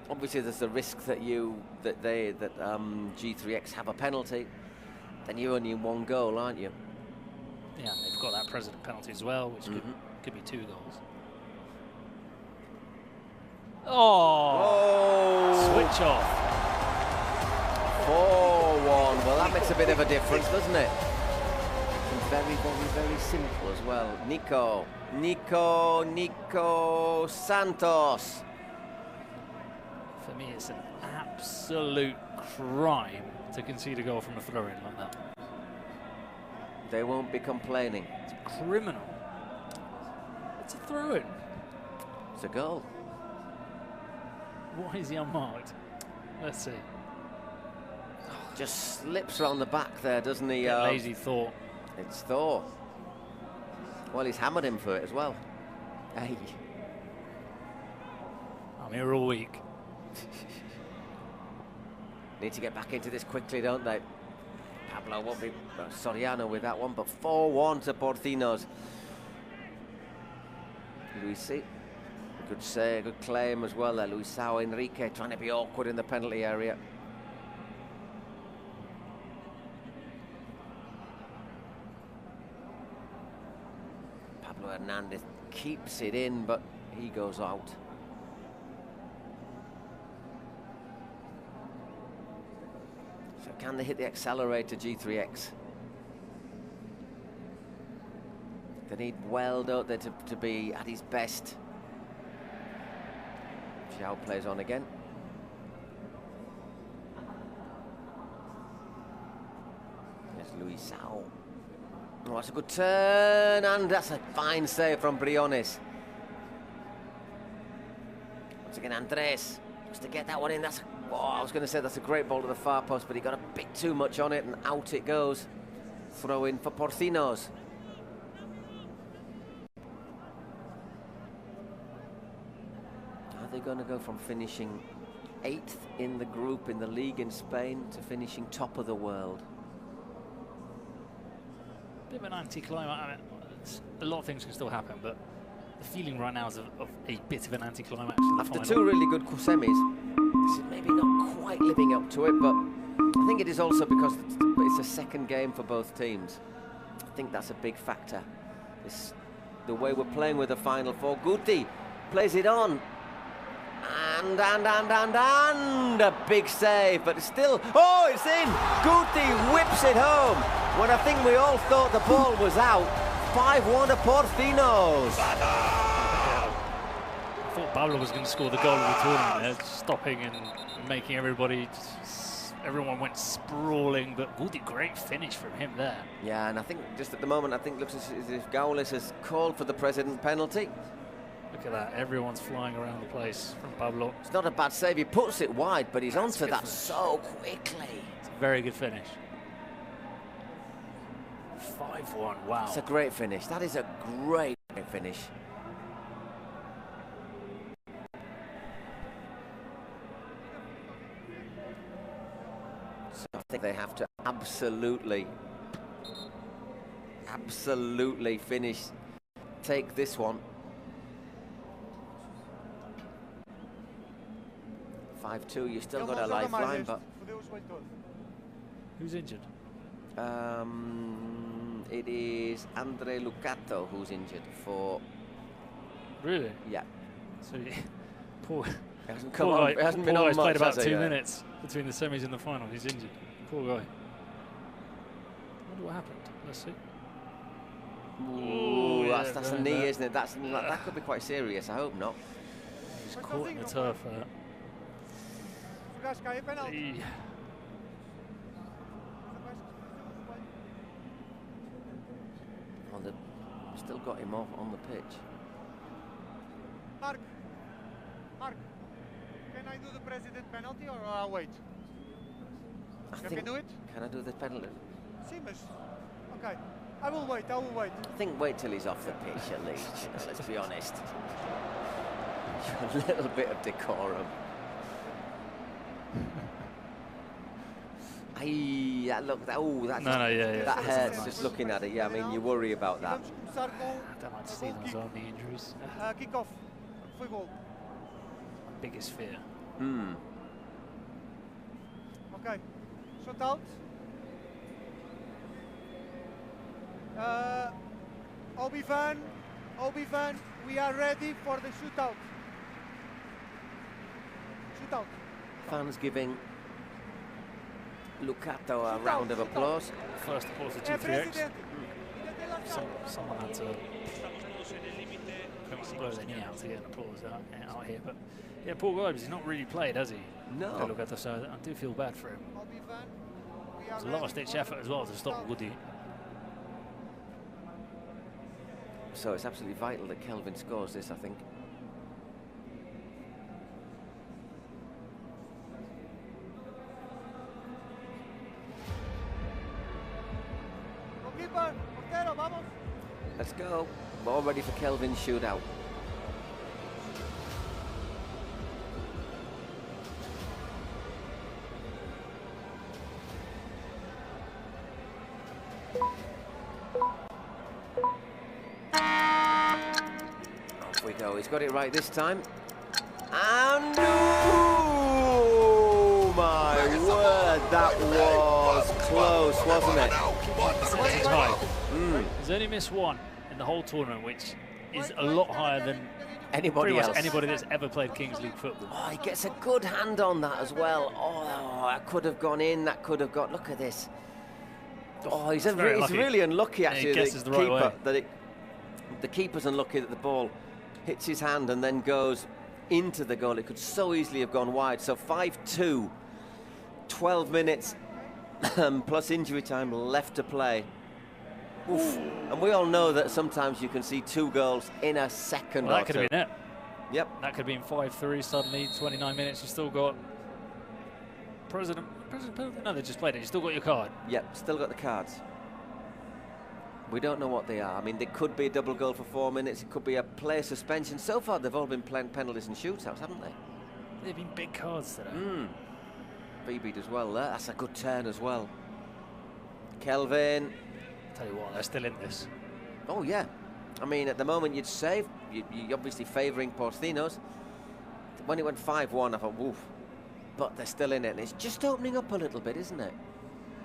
Obviously, there's the risk that G3X have a penalty. Then you're only in one goal, aren't you? Yeah, they've got that president penalty as well, which could be 2 goals. Oh! switch off. 4-1. Well, that makes a bit of a difference, doesn't it? And very, very, very simple as well. Nico Santos. For me, it's an absolute crime to concede a goal from a throw-in like that. They won't be complaining. It's criminal. It's a throw-in. It's a goal. Why is he unmarked? Let's see. Just slips around the back there, doesn't he? Lazy Thor. It's Thor. Well, he's hammered him for it as well. Hey. I'm here all week. Need to get back into this quickly, don't they? Pablo won't be Soriano with that one, but 4-1 to Porcinos. Luisi, good save, good claim as well there. Luisao Enrique trying to be awkward in the penalty area. Pablo Hernandez keeps it in, but he goes out. So can they hit the accelerator, G3X? They need well, don't they, to be at his best. Xiao plays on again. There's Luisao. Oh, that's a good turn, and that's a fine save from Briones. Once again, Andres, just to get that one in. That's I was going to say that's a great ball to the far post, but he got a bit too much on it, and out it goes. Throw in for Porcinos. Are they going to go from finishing 8th in the group in the league in Spain to finishing top of the world? Bit of an anti-climax. I mean, a lot of things can still happen, but the feeling right now is of a bit of an anti-climax. After two really good semis, this is maybe not quite living up to it, but I think it is also because it's a second game for both teams. I think that's a big factor. It's the way we're playing with the Final Four. Guti plays it on. And a big save, but it's still, oh, it's in! Guti whips it home when I think we all thought the ball was out. 5-1 to Porcinos. I thought Pablo was going to score the goal of the tournament there, stopping and making everybody, everyone went sprawling, but Guti, great finish from him there. Yeah, and I think just at the moment, I think it looks as if Gaules has called for the president penalty. Look at that, everyone's flying around the place from Pablo. It's not a bad save, he puts it wide, but he's onto that so quickly. It's a very good finish. 5-1, wow. It's a great finish, that is a great finish. So I think they have to absolutely finish, take this one. 5-2, you still got a lifeline, but... Who's injured? It is Andre Lucato who's injured for... Really? Yeah. So, poor... He hasn't come on, he hasn't been on much, played about 2 minutes between the semis and the final. He's injured. Poor guy. I wonder what happened. Let's see. Ooh, that's a knee, isn't it? That could be quite serious. I hope not. He's caught in the turf there. Well, they've still got him off on the pitch. Mark, can I do the president penalty or I'll wait? Can you do it? Can I do the penalty? Seems. Okay, I will wait. I think wait till he's off the pitch at least. You know, let's be honest. A little bit of decorum. Look, that hurts nice. Just looking at it. Yeah, I mean, you worry about that. I don't like to see those army injuries. Kick off. Foi goal. Biggest fear. Okay, shootout. Obi-Wan, we are ready for the shootout. fans giving Lucato a round of applause. First applause to G3X. Someone had to blow their knee out to get an applause out here. But yeah, Paul Gobes, he's not really played, has he? No. Lucato, so I do feel bad for him. It's a last-ditch effort as well to stop Woody. So it's absolutely vital that Kelvin scores this, I think. Let's go. We're all ready for Kelvin's shootout. Off we go. He's got it right this time. And oh my word, that was close, wasn't it? It's high. He's only missed one in the whole tournament, which is a lot higher than anybody that's ever played Kings League football. Oh, he gets a good hand on that as well. Oh, that could have gone in. That could have got. Look at this. Oh, he's really unlucky actually. Yeah, he guesses the right way. The keeper's unlucky that the ball hits his hand and then goes into the goal. It could so easily have gone wide. So 5-2, 12 minutes plus injury time left to play. Oof. And we all know that sometimes you can see 2 goals in a second. Well, that could have been it. Yep. That could have been 5-3 suddenly, 29 minutes, you still got President, no, they just played it, you still got your card. Yep, still got the cards. We don't know what they are. I mean, they could be a double goal for 4 minutes, it could be a player suspension. So far, they've all been playing penalties and shootouts, haven't they? They've been big cards today. BB does well there. That's a good turn as well. Kelvin. Tell you what, they're still in this. Oh, yeah. I mean, at the moment, you'd say, you're obviously favouring Porcinos. When it went 5-1, I thought, woof. But they're still in it, and it's just opening up a little bit, isn't it?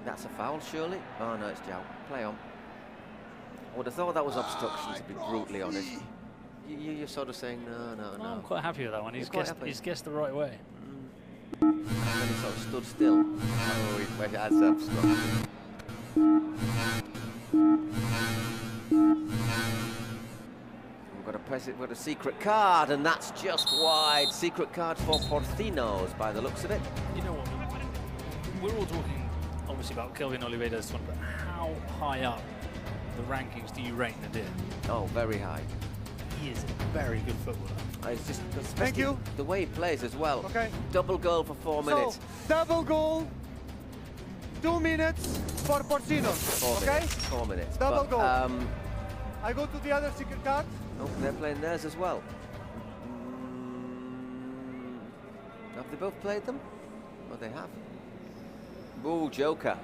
That's a foul, surely? Oh, no, it's Jow. Play on. I would have thought that was obstruction, to be brutally honest. You're sort of saying, no. I'm quite happy with that one. He's guessed the right way. And then he sort of stood still. Oh, he has obstruction. We've got a secret card, and that's just wide. Secret card for Porcinos, by the looks of it. You know what? We're all talking, obviously, about Kelvin Oliveira's one, but how high up the rankings do you rate Nadir? Oh, very high. He is a very good footballer. It's just, thank you. The way he plays as well. Okay. Double goal for 4 minutes. Double goal. 2 minutes for Porcinos. 4 minutes. Double goal. I go to the other secret card. Oh, they're playing theirs as well. Have they both played them? Oh, they have. Ooh, Joker.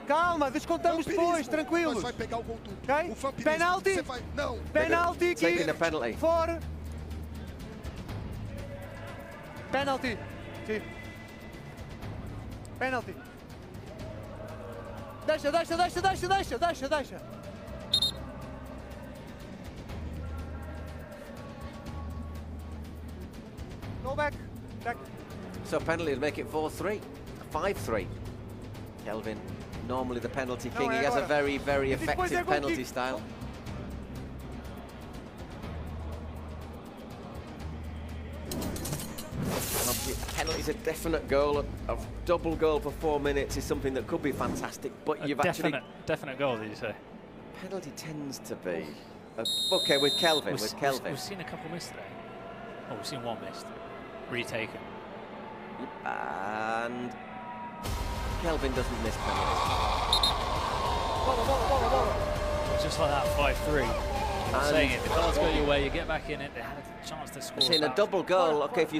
Calma, descontamos depois, tranquilos. Okay? Penalty. Penalty. Taking a penalty. For. Penalty. Sim. Penalty. Deixa. Go back. So penalty will make it 4-3, 5-3. Kelvin, normally the penalty king. He has a very, very effective penalty style. Penalty is a definite goal. A double goal for 4 minutes is something that could be fantastic, but you've actually... Definite goal, did you say? Penalty tends to be... okay, with Kelvin, We've seen a couple missed today. Oh, we've seen one missed. Retaken. And... Kelvin doesn't miss penalties. Just like that, 5-3. I'm saying it, the cards go your way, you get back in it, they had a chance to score. In a double goal, okay, if they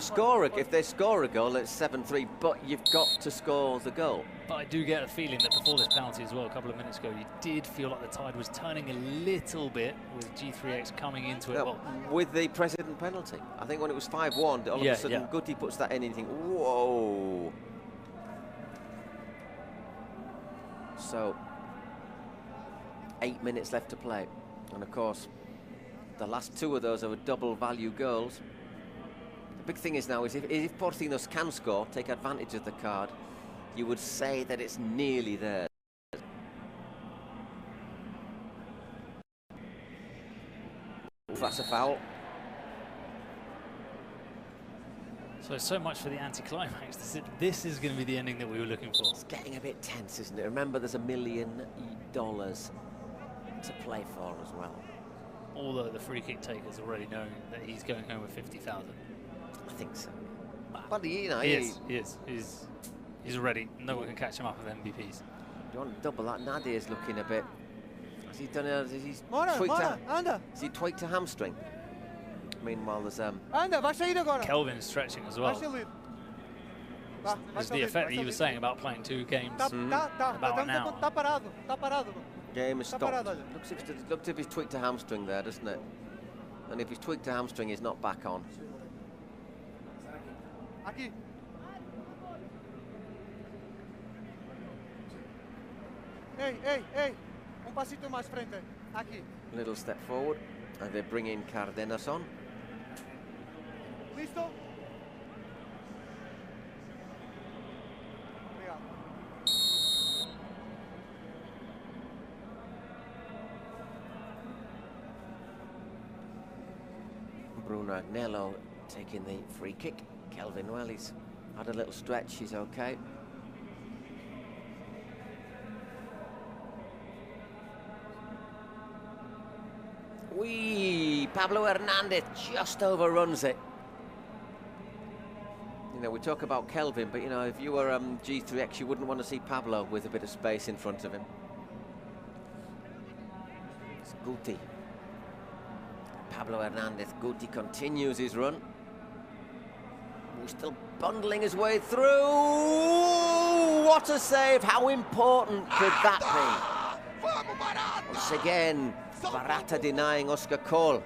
score a goal, it's 7-3, but you've got to score the goal. But I do get a feeling that before this penalty as well, a couple of minutes ago, you did feel like the tide was turning a little bit with G3X coming into it. No, with the President penalty. I think when it was 5-1, all of a sudden Guti puts that in and you think, whoa. So, 8 minutes left to play. And of course, the last 2 of those are double value goals. big thing is now is if Porcinos can score, take advantage of the card, you would say that it's nearly there. That's a foul. So much for the anticlimax. This is going to be the ending that we were looking for. It's getting a bit tense, isn't it? Remember, there's $1 million to play for as well. Although the free kick taker's already known that he's going home with 50,000. I think so. But you know, he is. He's already. No one can catch him up with MVPs. You want to double that? Nadia's looking a bit. Has he done it? Has he tweaked a hamstring? Meanwhile, there's Kelvin stretching as well. It's the effect that he was saying about playing 2 games about now. Game is stopped. Looks if he's tweaked a hamstring there, doesn't it? And if he's tweaked a hamstring, he's not back on. Hey, un pasito más frente. Aquí. Little step forward, and they bring in Cardenas on. Listo? Bruno Agnello taking the free kick. Kelvin, well, he's had a little stretch, he's okay. Pablo Hernandez just overruns it. You know, we talk about Kelvin, but you know, if you were G3X, you wouldn't want to see Pablo with a bit of space in front of him. It's Guti. Pablo Hernandez. Guti continues his run. He's still bundling his way through. What a save! How important could that be? Once again, Barata denying Oscar Cole.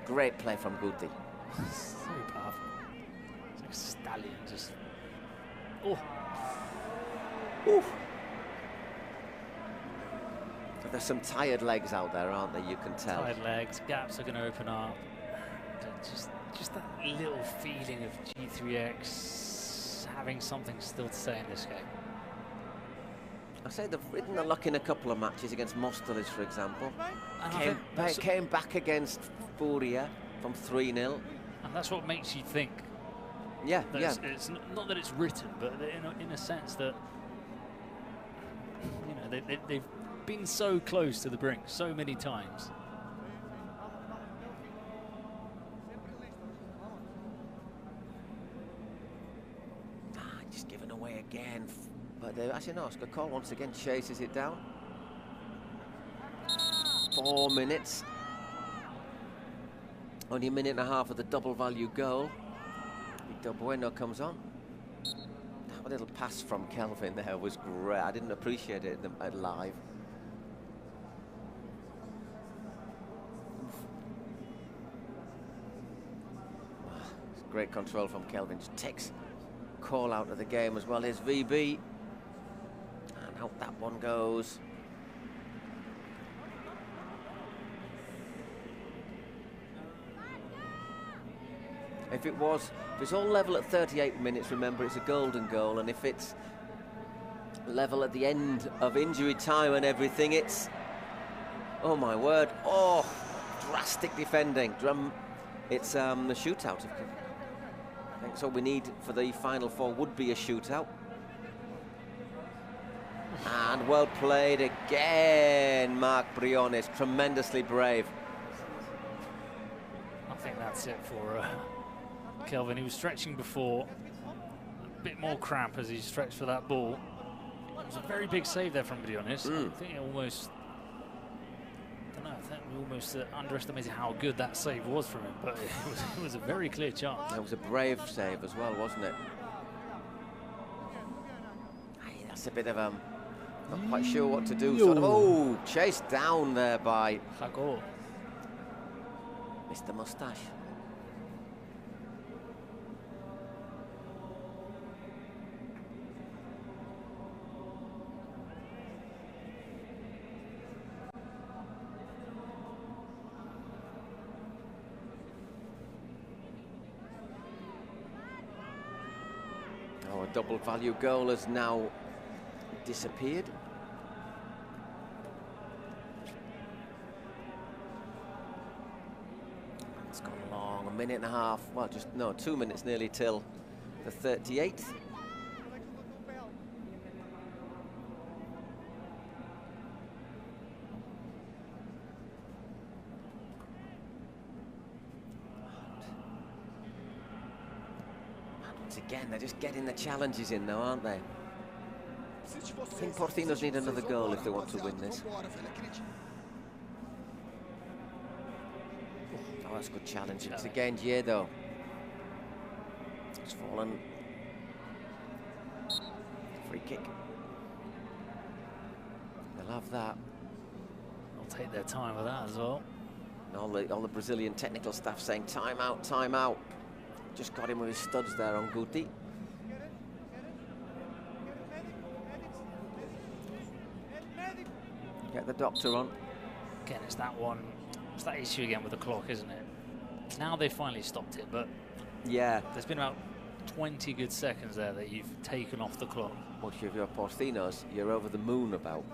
Great play from Guti. So powerful. It's like a stallion, just. Oh. Oof. But there's some tired legs out there, aren't there? You can tell. Tired legs, gaps are going to open up. Just that little feeling of G3X having something still to say in this game. I say they've ridden the luck in a couple of matches against Móstoles, for example. Came back against Furia from 3-0. And that's what makes you think. Yeah, It's not that it's written, but in a sense that, you know, they've been so close to the brink so many times. Just given away again. But actually, no, Oscar Cole once again chases it down. 4 minutes. Only a minute and a half of the double value goal. Victor Bueno comes on. That little pass from Kelvin there was great. I didn't appreciate it live. Great control from Kelvin. Just takes Cole out of the game as well. Here's VB. And out that one goes. If it's all level at 38 minutes, remember it's a golden goal, and if it's level at the end of injury time and everything, it's, oh my word, oh, drastic defending. It's the shootout. I think so. We need for the final 4 would be a shootout. And well played again, Marc Briones, tremendously brave. I think that's it for Kelvin. He was stretching before, a bit more cramp as he stretched for that ball. It was a very big save there from Briones. I think we almost underestimated how good that save was from him, but it was a very clear chance. That was a brave save as well, wasn't it? Hey, that's a bit of not quite sure what to do. Sort of, oh, chased down there by Jacob. Mr. Mustache. Oh, a double value goal has now disappeared. It's gone long, a minute and a half. Well, just, no, 2 minutes nearly till the 38th. Again, they're just getting the challenges in now, aren't they? I think Porcinos need another goal if they want to win this. Oh, that's good challenge. It's again Giedo. It's fallen. Free kick. They'll have that. They'll take their time with that as well. And all the Brazilian technical staff saying time out, time out. Just got him with his studs there on Guti. Get the doctor on. Again, it's that one. It's that issue again with the clock, isn't it? Now they finally stopped it, but yeah, there's been about 20 good seconds there that you've taken off the clock. Well, if you're Porcinos, you're over the moon about.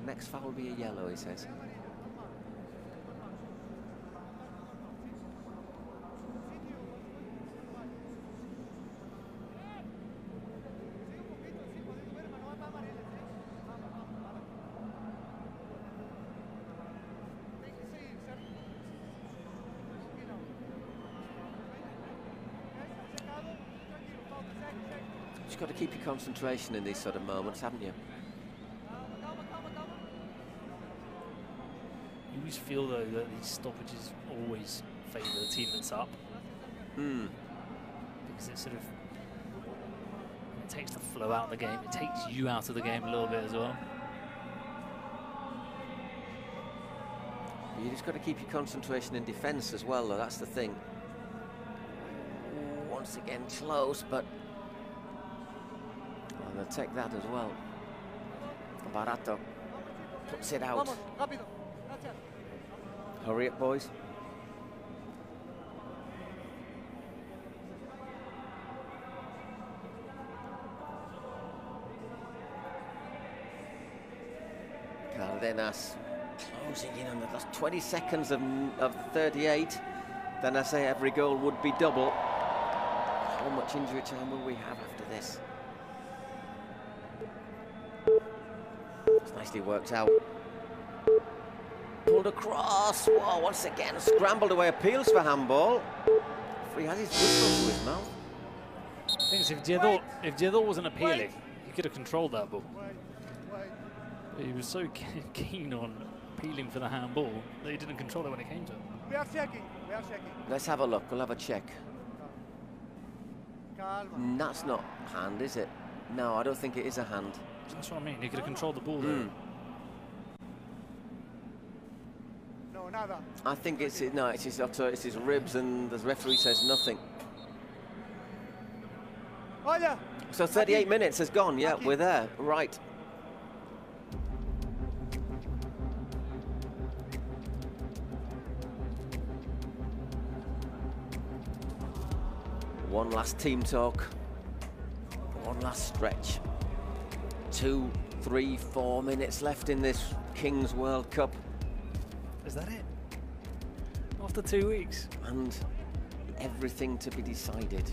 Next foul will be a yellow, he says. You've got to keep your concentration in these sort of moments, haven't you? You always feel, though, that these stoppages always favour the team that's up. Because it sort of it takes the flow out of the game. It takes you out of the game a little bit as well. You just got to keep your concentration in defence as well, though. That's the thing. Once again, close, but they'll take that as well. Barato puts it out. Hurry up, boys. Cardenas closing in on the last 20 seconds of 38. Then I say every goal would be double. How much injury time will we have after this? It's nicely worked out. Pulled across. Whoa, once again, scrambled away. Appeals for handball. He has his whistle to his mouth. The thing is, if Giedo wasn't appealing, he could have controlled that ball. But he was so keen on appealing for the handball that he didn't control it when it came to him. We are checking. We are checking. Let's have a look. We'll have a check. That's not hand, is it? No, I don't think it is a hand. That's what I mean. He could have controlled the ball there. No, nada. I think it's his ribs, and the referee says nothing. Oye. So 38 minutes has gone. Yeah, we're there. Right. One last team talk. One last stretch. 2, 3, 4 minutes left in this Kings World Cup. Is that it? After 2 weeks? And everything to be decided.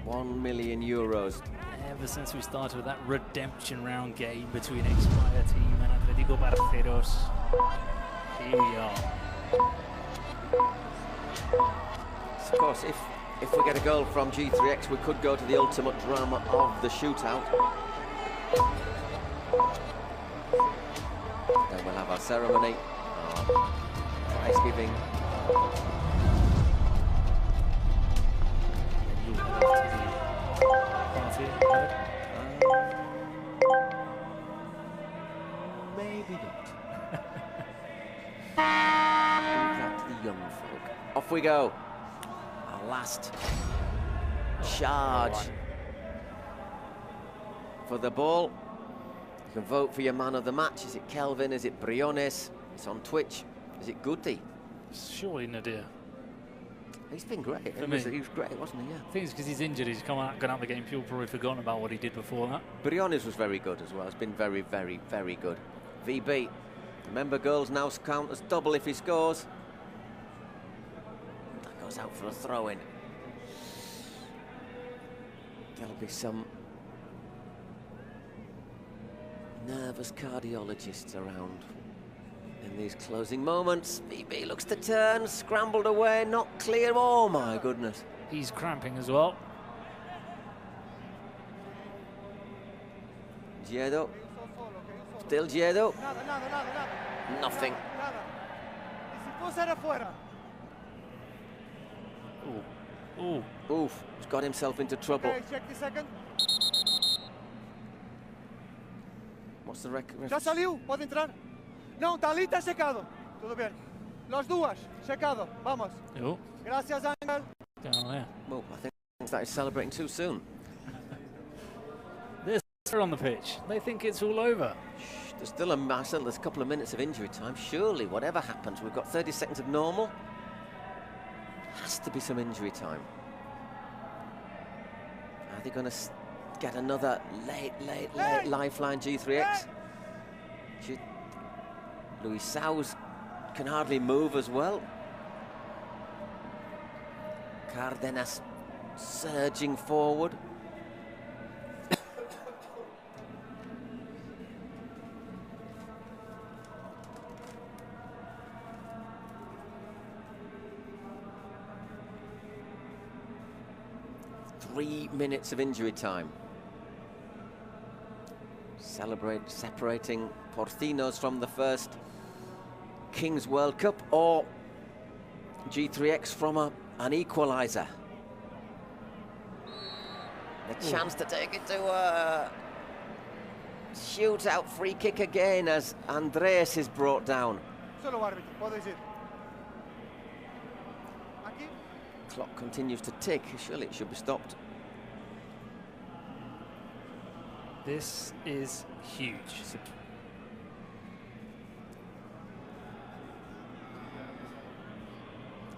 €1 million. Ever since we started with that redemption round game between Eisbuero team and Atletico Barceros, here we are. Of course, if we get a goal from G3X, we could go to the ultimate drama of the shootout. Then we'll have our ceremony, prize giving. Maybe not. Leave that to the young folk. Off we go. Our last charge for the ball. You can vote for your man of the match. Is it Kelvin? Is it Briones? It's on Twitch. Is it Guti? Surely Nadir. He's been great. He was great, wasn't he? Yeah. I think it's because he's injured. He's gone out of the game. People probably forgotten about what he did before that. Briones was very good as well. It's been very, very, very good. VB. Remember, goals now count as double if he scores. That goes out for a throw-in. There'll be some nervous cardiologists around in these closing moments. VB looks to turn, scrambled away, not clear. Oh my goodness. He's cramping as well. Giedo. Still Giedo. Nothing. Ooh. Oof. He's got himself into trouble. Okay, check the second. What's the record? Já saliu, pode entrar. Não, tá ali, tá secado. Tudo bem. Las duas, secado. Vamos. Oh. Gracias, Ángel. Down there. Well, I think that is celebrating too soon. They're on the pitch. They think it's all over. Shh, there's still there's a couple of minutes of injury time. Surely, whatever happens, we've got 30 seconds of normal. Has to be some injury time. Are they going to get another late lifeline G3X? Luis Sauz can hardly move as well. Cardenas surging forward. Three minutes of injury time. Separating Porcinos from the first Kings World Cup, or G3X from an equaliser. A chance to take it to a shootout free kick again as Andreas is brought down. Solo árbitro, puedes ir. Aquí. Clock continues to tick. Surely it should be stopped. This is huge.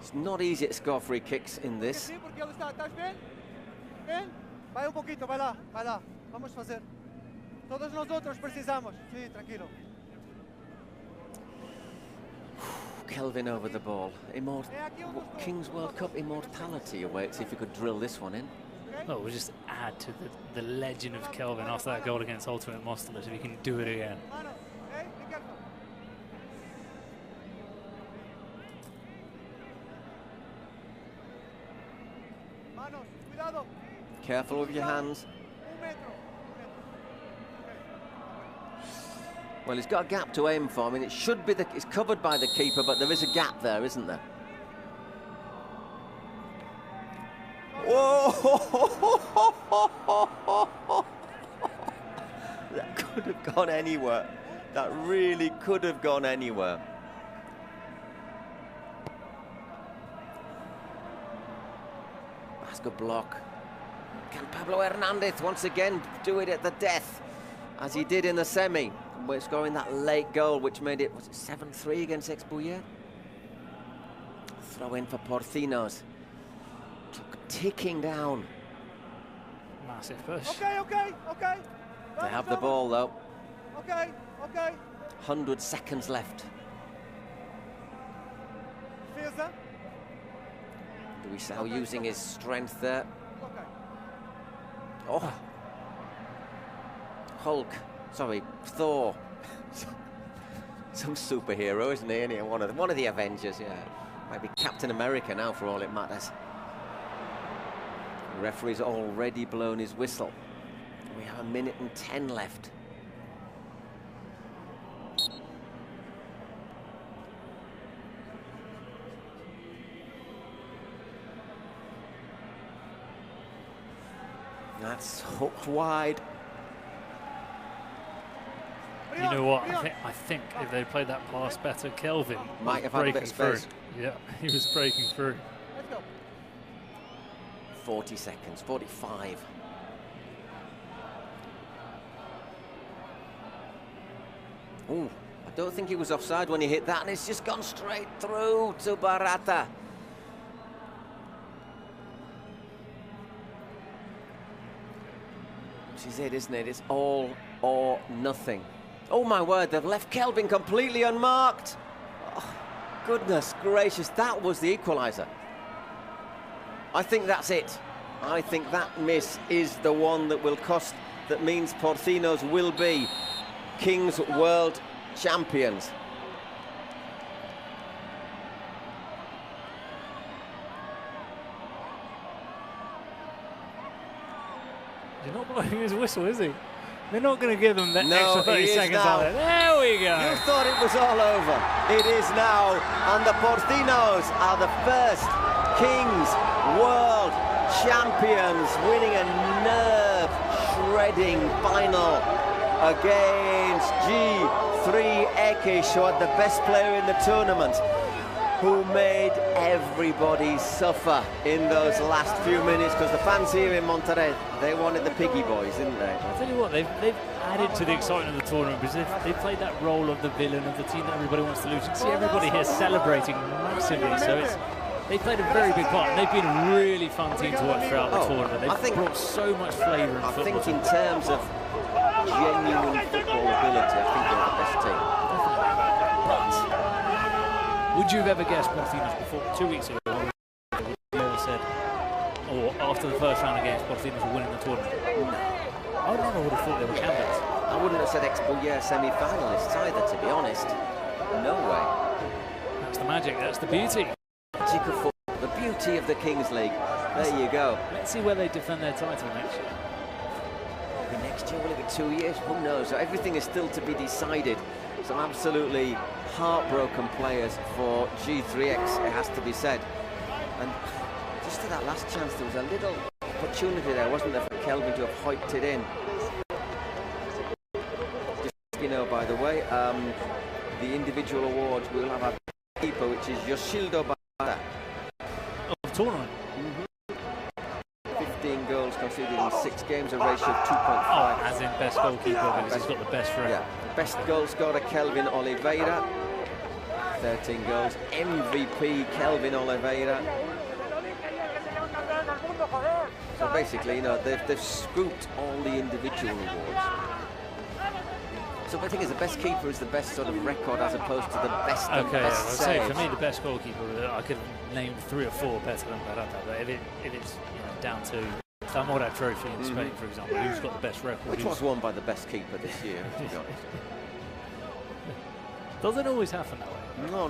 It's not easy to score free kicks in this. Sí, porque ¿estás bien? Bien? Vai poquito, vai lá. Vamos fazer. Todos nosotros precisamos. Sí, tranquilo. Kelvin over the ball. Kings World Cup immortality awaits if he could drill this one in. Oh, we'll just add to the legend of Kelvin after that goal against Ultimate Mostolas if he can do it again. Careful with your hands. Well, he's got a gap to aim for. I mean, it should be it's covered by the keeper, but there is a gap there, isn't there? Whoa! That could have gone anywhere. That really could have gone anywhere. That's a good block. Can Pablo Hernandez once again do it at the death, as he did in the semi, where scoring that late goal, which made it, was it 7-3 against Eisbuero? Throw in for Porcinos. Ticking down. Massive push. Okay. They have the ball though. Okay. 100 seconds left. Defesa. Luisao using his strength there. Oh. Hulk. Sorry, Thor. Some superhero, isn't he? One of the Avengers, yeah. Might be Captain America now for all it matters. The referee's already blown his whistle. We have 1 minute and 10 left. That's hooked wide. You know what? I think if they played that pass better, Kelvin might have had a bit of space. Yeah, he was breaking through. 40 seconds, 45. Oh, I don't think he was offside when he hit that, and it's just gone straight through to Barata. This is it, isn't it? It's all or nothing. Oh my word, they've left Kelvin completely unmarked. Oh, goodness gracious, that was the equaliser. I think that's it. I think that miss is the one that will cost, that means Porcinos will be Kings World Champions. He's not blowing his whistle, is he? They're not going to give them that extra 30 seconds out there. There we go. You thought it was all over. It is now, and the Porcinos are the first Kings World Champions, winning a nerve-shredding final against G3 Ekish, who had the best player in the tournament, who made everybody suffer in those last few minutes, because the fans here in Monterrey, they wanted the piggy boys, didn't they? I'll tell you what, they've added to the excitement of the tournament, because they've played that role of the villain, of the team that everybody wants to lose. You can see everybody here celebrating massively, so they played a very big part. They've been a really fun team to watch throughout the tournament. They've brought so much flavour in football. I think in terms of genuine football ability, I think they're the best team. But would you have ever guessed Porcinos before 2 weeks ago? Would you ever said, or after the first round against Porcinos were winning the tournament? No. I never would have thought they were candidates. I wouldn't have said Eisbuero semi-finalists either, to be honest. No way. That's the magic, that's the beauty. Magic of football, the beauty of the Kings League. There you go. Let's see where they defend their title next year. Maybe next year, will it be 2 years? Who knows? So everything is still to be decided. Some absolutely heartbroken players for G3X, it has to be said. And just to that last chance, there was a little opportunity there, wasn't there, for Kelvin to have hoiked it in. Just, you know, by the way, the individual awards, we'll have our keeper, which is Yoshildo Barada. Of tournament? 15 goals conceded in 6 games, a ratio of 2.5. Oh, as in best goalkeeper, because he's got the best record. Yeah. Best goal scorer, Kelvin Oliveira. 13 goals. MVP, Kelvin Oliveira. So basically, you know, they've scooped all the individual awards. So I think the best keeper is the best sort of record as opposed to the best and best I'd say for me the best goalkeeper, I could have named 3 or 4 better than Barata, but if it's down to Zamora Trophy in Spain, for example, who's got the best record? Which was won by the best keeper this year, to be honest. Doesn't always happen that way. No.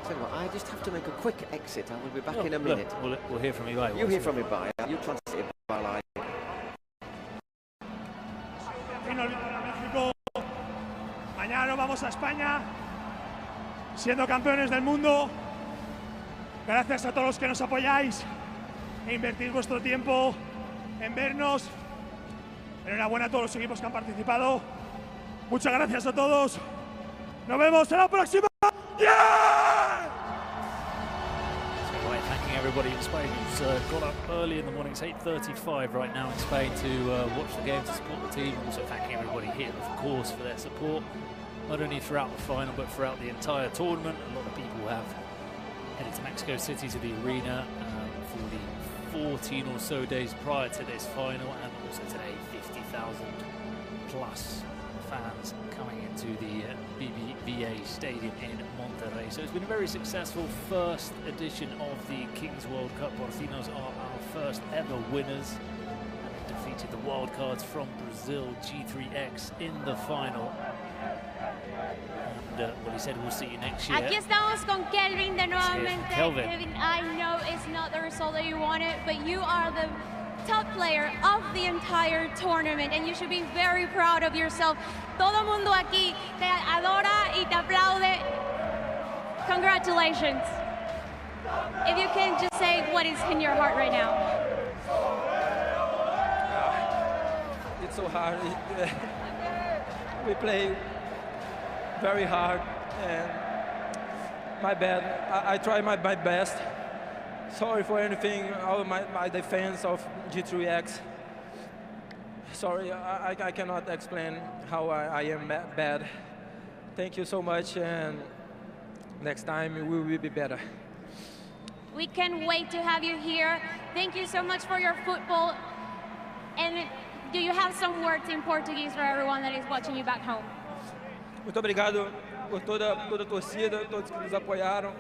Tell you what, I just have to make a quick exit. I will be back in a minute. We'll hear from Ibai. You hear from Ibai. You translate it while I... México. Mañana nos vamos a España, siendo campeones del mundo. Gracias a todos los que nos apoyáis e invertís vuestro tiempo en vernos. Enhorabuena a todos los equipos que han participado. Muchas gracias a todos. Nos vemos en la próxima. ¡Yeah! So, right, thanking everybody in Spain who's got up early in the morning. It's 8:35 right now in Spain to watch the game, to support the team. Also thanking everybody here, of course, for their support, not only throughout the final but throughout the entire tournament. A lot of people have headed to Mexico City to the arena for the 14 or so days prior to this final, and also today 50,000 plus fans coming into the BBVA Stadium in Monterrey. So it's been a very successful first edition of the Kings World Cup. Porcinos are our first ever winners, and they defeated the wildcards from Brazil, G3X, in the final. And well, he said we'll see you next year. Aquí estamos con Kelvin de nuevamente. Kelvin. I know it's not the result that you wanted, but you are the top player of the entire tournament, and you should be very proud of yourself. Todo mundo aquí te adora y te aplaude. Congratulations. If you can just say what is in your heart right now. It's so hard. We play very hard, and my bad. I try my best. Sorry for anything, all my defense of G3X. Sorry, I cannot explain how I am bad. Thank you so much, and next time we will be better. We can't wait to have you here. Thank you so much for your football. And do you have some words in Portuguese for everyone that is watching you back home? Muito obrigado por toda a torcida, todos que nos apoiaram.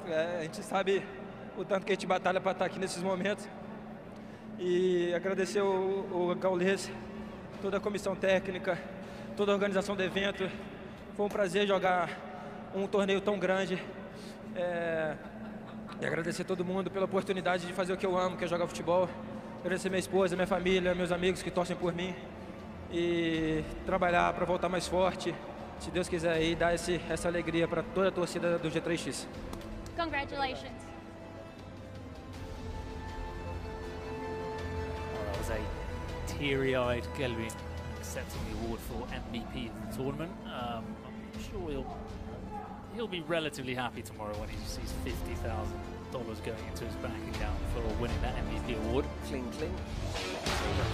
A gente sabe o tanto que a gente batalha para estar aqui nesses momentos. E agradecer o Gaules, toda a comissão técnica, toda a organização do evento. Foi um prazer jogar um torneio tão grande. E agradecer a todo mundo pela oportunidade de fazer o que eu amo, que é jogar futebol. Agradecer minha esposa, minha família, meus amigos que torcem por mim. E trabalhar para voltar mais forte, se Deus quiser, aí dar essa alegria para toda a torcida do G3X. Congratulations. Well, that was a teary-eyed Kelvin accepting the award for MVP of the tournament. I'm sure he'll be relatively happy tomorrow when he sees $50,000 going into his bank account for winning that MVP award. Cling.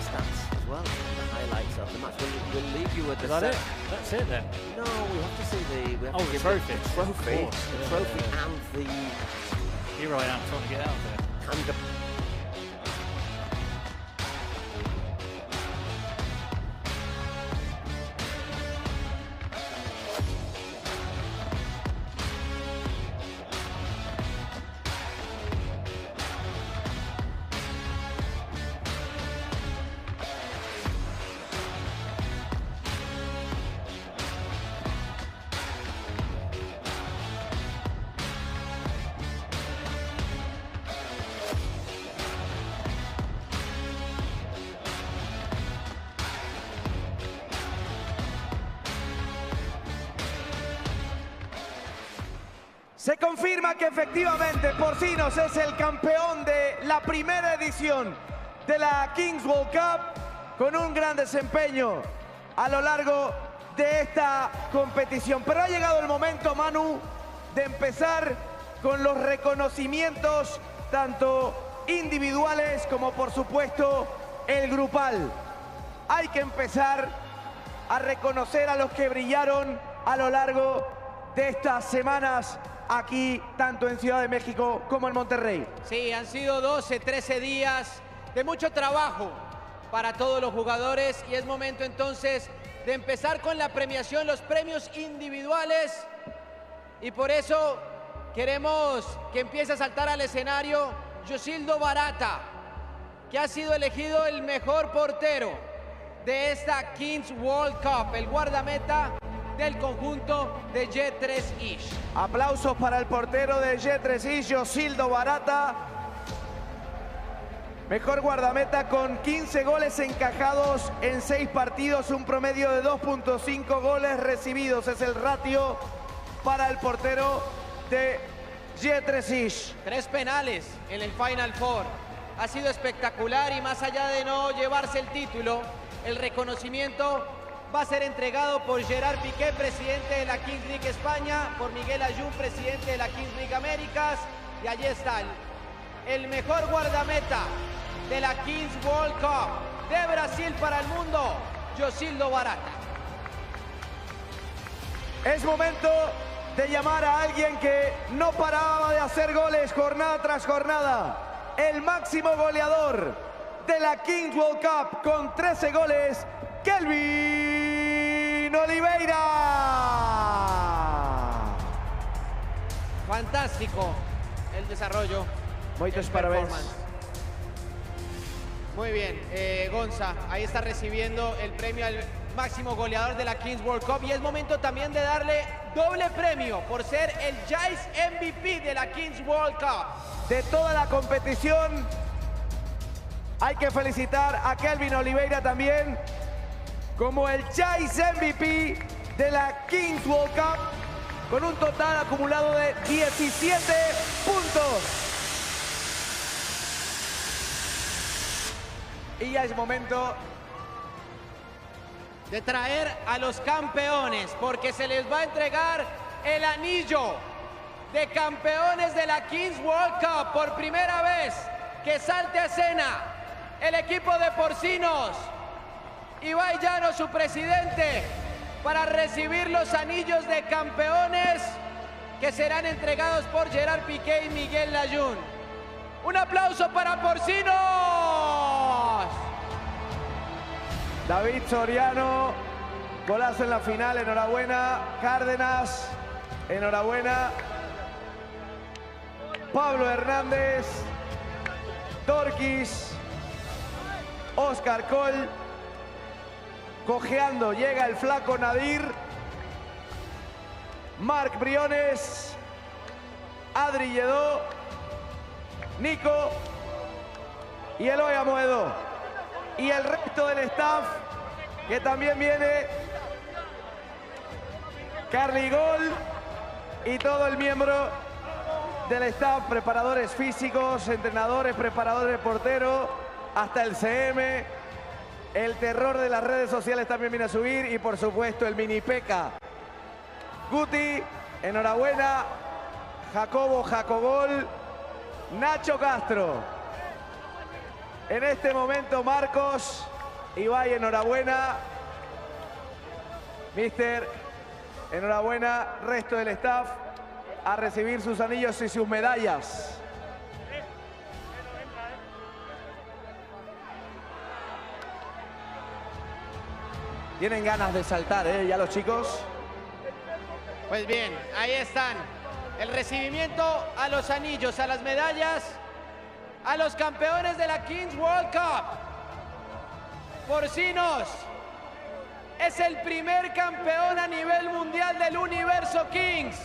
Stats as well. The highlights of the match. We'll leave you with the set. That's it then? No, we have to see the trophy. The trophy. The trophy and the... Here I am trying to get out there. And the... Se confirma que efectivamente Porcinos es el campeón de la primera edición de la Kings World Cup con un gran desempeño a lo largo de esta competición. Pero ha llegado el momento, Manu, de empezar con los reconocimientos tanto individuales como por supuesto el grupal. Hay que empezar a reconocer a los que brillaron a lo largo de estas semanas aquí, tanto en Ciudad de México como en Monterrey. Sí, han sido 12, 13 días de mucho trabajo para todos los jugadores y es momento entonces de empezar con la premiación, los premios individuales, y por eso queremos que empiece a saltar al escenario Yosildo Barata, que ha sido elegido el mejor portero de esta Kings World Cup, el guardameta del conjunto de G3X. Aplausos para el portero de G3X, Yosildo Barata. Mejor guardameta con 15 goles encajados en 6 partidos, un promedio de 2.5 goles recibidos. Es el ratio para el portero de G3X. 3 penales en el Final Four. Ha sido espectacular y más allá de no llevarse el título, el reconocimiento va a ser entregado por Gerard Piqué, presidente de la Kings League España, por Miguel Ayun, presidente de la Kings League Américas, y allí está el mejor guardameta de la Kings World Cup de Brasil para el mundo, Yosildo Barata. Es momento de llamar a alguien que no paraba de hacer goles jornada tras jornada. El máximo goleador de la Kings World Cup con 13 goles, Kelvin Oliveira. Fantástico el desarrollo. Muchos parabéns. Muy bien, Gonza, ahí está recibiendo el premio al máximo goleador de la Kings World Cup y es momento también de darle doble premio por ser el Jace MVP de la Kings World Cup. De toda la competición, hay que felicitar a Kelvin Oliveira también como el Jace MVP de la Kings World Cup con un total acumulado de 17 puntos. Y ya es momento de traer a los campeones, porque se les va a entregar el anillo de campeones de la Kings World Cup. Por primera vez que salte a escena el equipo de Porcinos. Ibai Llano, su presidente, para recibir los anillos de campeones que serán entregados por Gerard Piqué y Miguel Ayun. Un aplauso para Porcinos. David Soriano, golazo en la final, enhorabuena. Cárdenas, enhorabuena. Pablo Hernández, Torquis, Oscar Coll, cojeando, llega el flaco Nadir, Marc Briones, Adri Lledó, Nico y Eloy Amoedo. Y el resto del staff que también viene, Carly Gol y todo el miembro del staff, preparadores físicos, entrenadores, preparadores de portero, hasta el CM, el terror de las redes sociales también viene a subir y por supuesto el mini Peca. Guti, enhorabuena. Jacobo Jacogol, Nacho Castro. En este momento Marcos, Ibai, enhorabuena. Mister, enhorabuena. Resto del staff a recibir sus anillos y sus medallas. Tienen ganas de saltar, ya los chicos. Pues bien, ahí están. El recibimiento a los anillos, a las medallas, a los campeones de la Kings World Cup. Porcinos es el primer campeón a nivel mundial del universo Kings,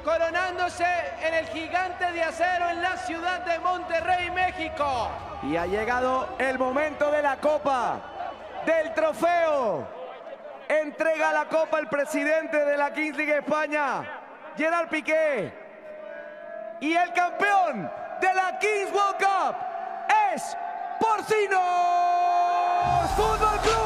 coronándose en el Gigante de Acero en la ciudad de Monterrey, México. Y ha llegado el momento de la copa, del trofeo. Entrega la copa el presidente de la Kings League España, Gerard Piqué. Y el campeón de la Kings World Cup es Porcinos Fútbol Club.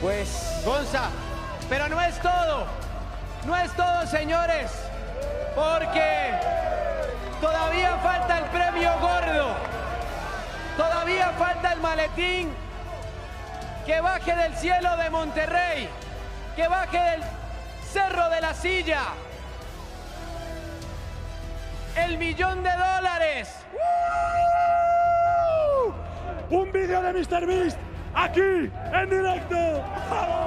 Pues, Gonza, pero no es todo. No es todo, señores, porque todavía falta el premio gordo. Todavía falta el maletín que baje del cielo de Monterrey, que baje del Cerro de la Silla. El $1.000.000. Un vídeo de Mr. Beast aquí en directo. ¡Vamos!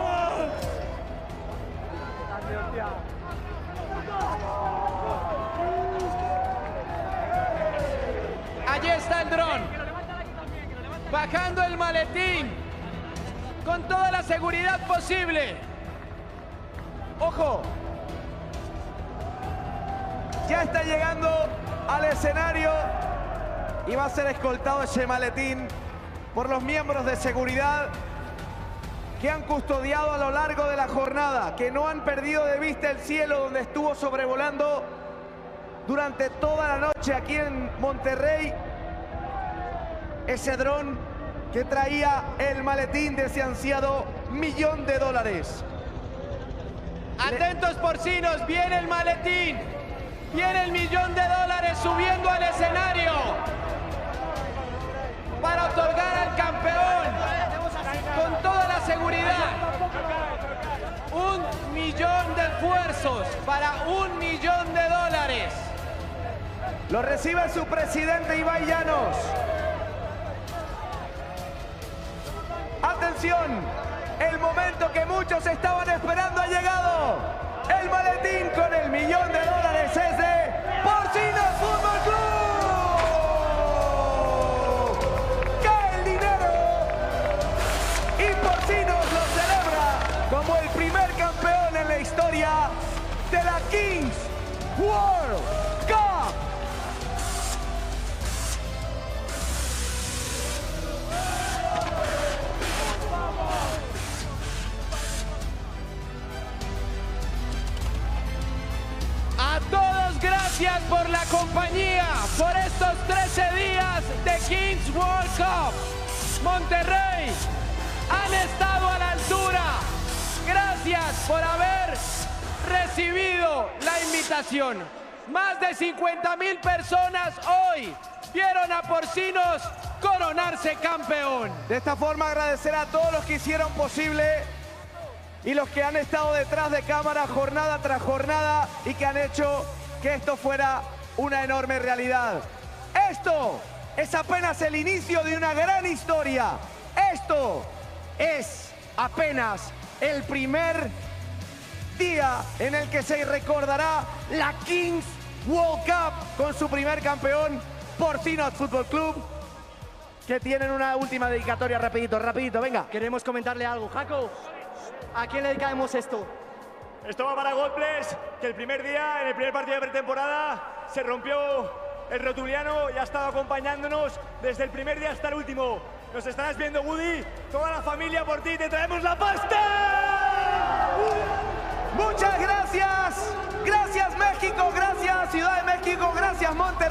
Allí está el dron, bajando el maletín con toda la seguridad posible. ¡Ojo! Ya está llegando al escenario y va a ser escoltado ese maletín por los miembros de seguridad que han custodiado a lo largo de la jornada, que no han perdido de vista el cielo donde estuvo sobrevolando durante toda la noche aquí en Monterrey ese dron que traía el maletín de ese ansiado $1.000.000. Atentos, porcinos, viene el maletín, viene el $1.000.000 subiendo al escenario para otorgar al campeón con toda la seguridad. $1.000.000 de esfuerzos para $1.000.000. Lo recibe su presidente Ibai Llanos. Atención, el momento que muchos estaban esperando ha llegado. El maletín con el $1.000.000 es de Porcinos Fútbol Club. ¡Cae el dinero! Y Porcinos lo celebra como el primer campeón en la historia de la Kings World Cup. A todos, gracias por la compañía, por estos 13 días de Kings World Cup. Monterrey, han estado a la altura. Gracias por haber recibido la invitación. Más de 50,000 personas hoy vieron a Porcinos coronarse campeón. De esta forma agradecer a todos los que hicieron posible y los que han estado detrás de cámara jornada tras jornada y que han hecho que esto fuera una enorme realidad. Esto es apenas el inicio de una gran historia. Esto es apenas el primer día en el que se recordará la Kings World Cup con su primer campeón, Porcinos Fútbol Club, que tienen una última dedicatoria rapidito, venga. Queremos comentarle algo. Jaco, ¿a quién le dedicamos esto? Esto va para Godbless, que el primer día, en el primer partido de pretemporada, se rompió el rotuliano y ha estado acompañándonos desde el primer día hasta el último. Nos estarás viendo, Woody, toda la familia por ti, te traemos la pasta. Muchas gracias. Gracias México, gracias Ciudad de México, gracias Monterrey.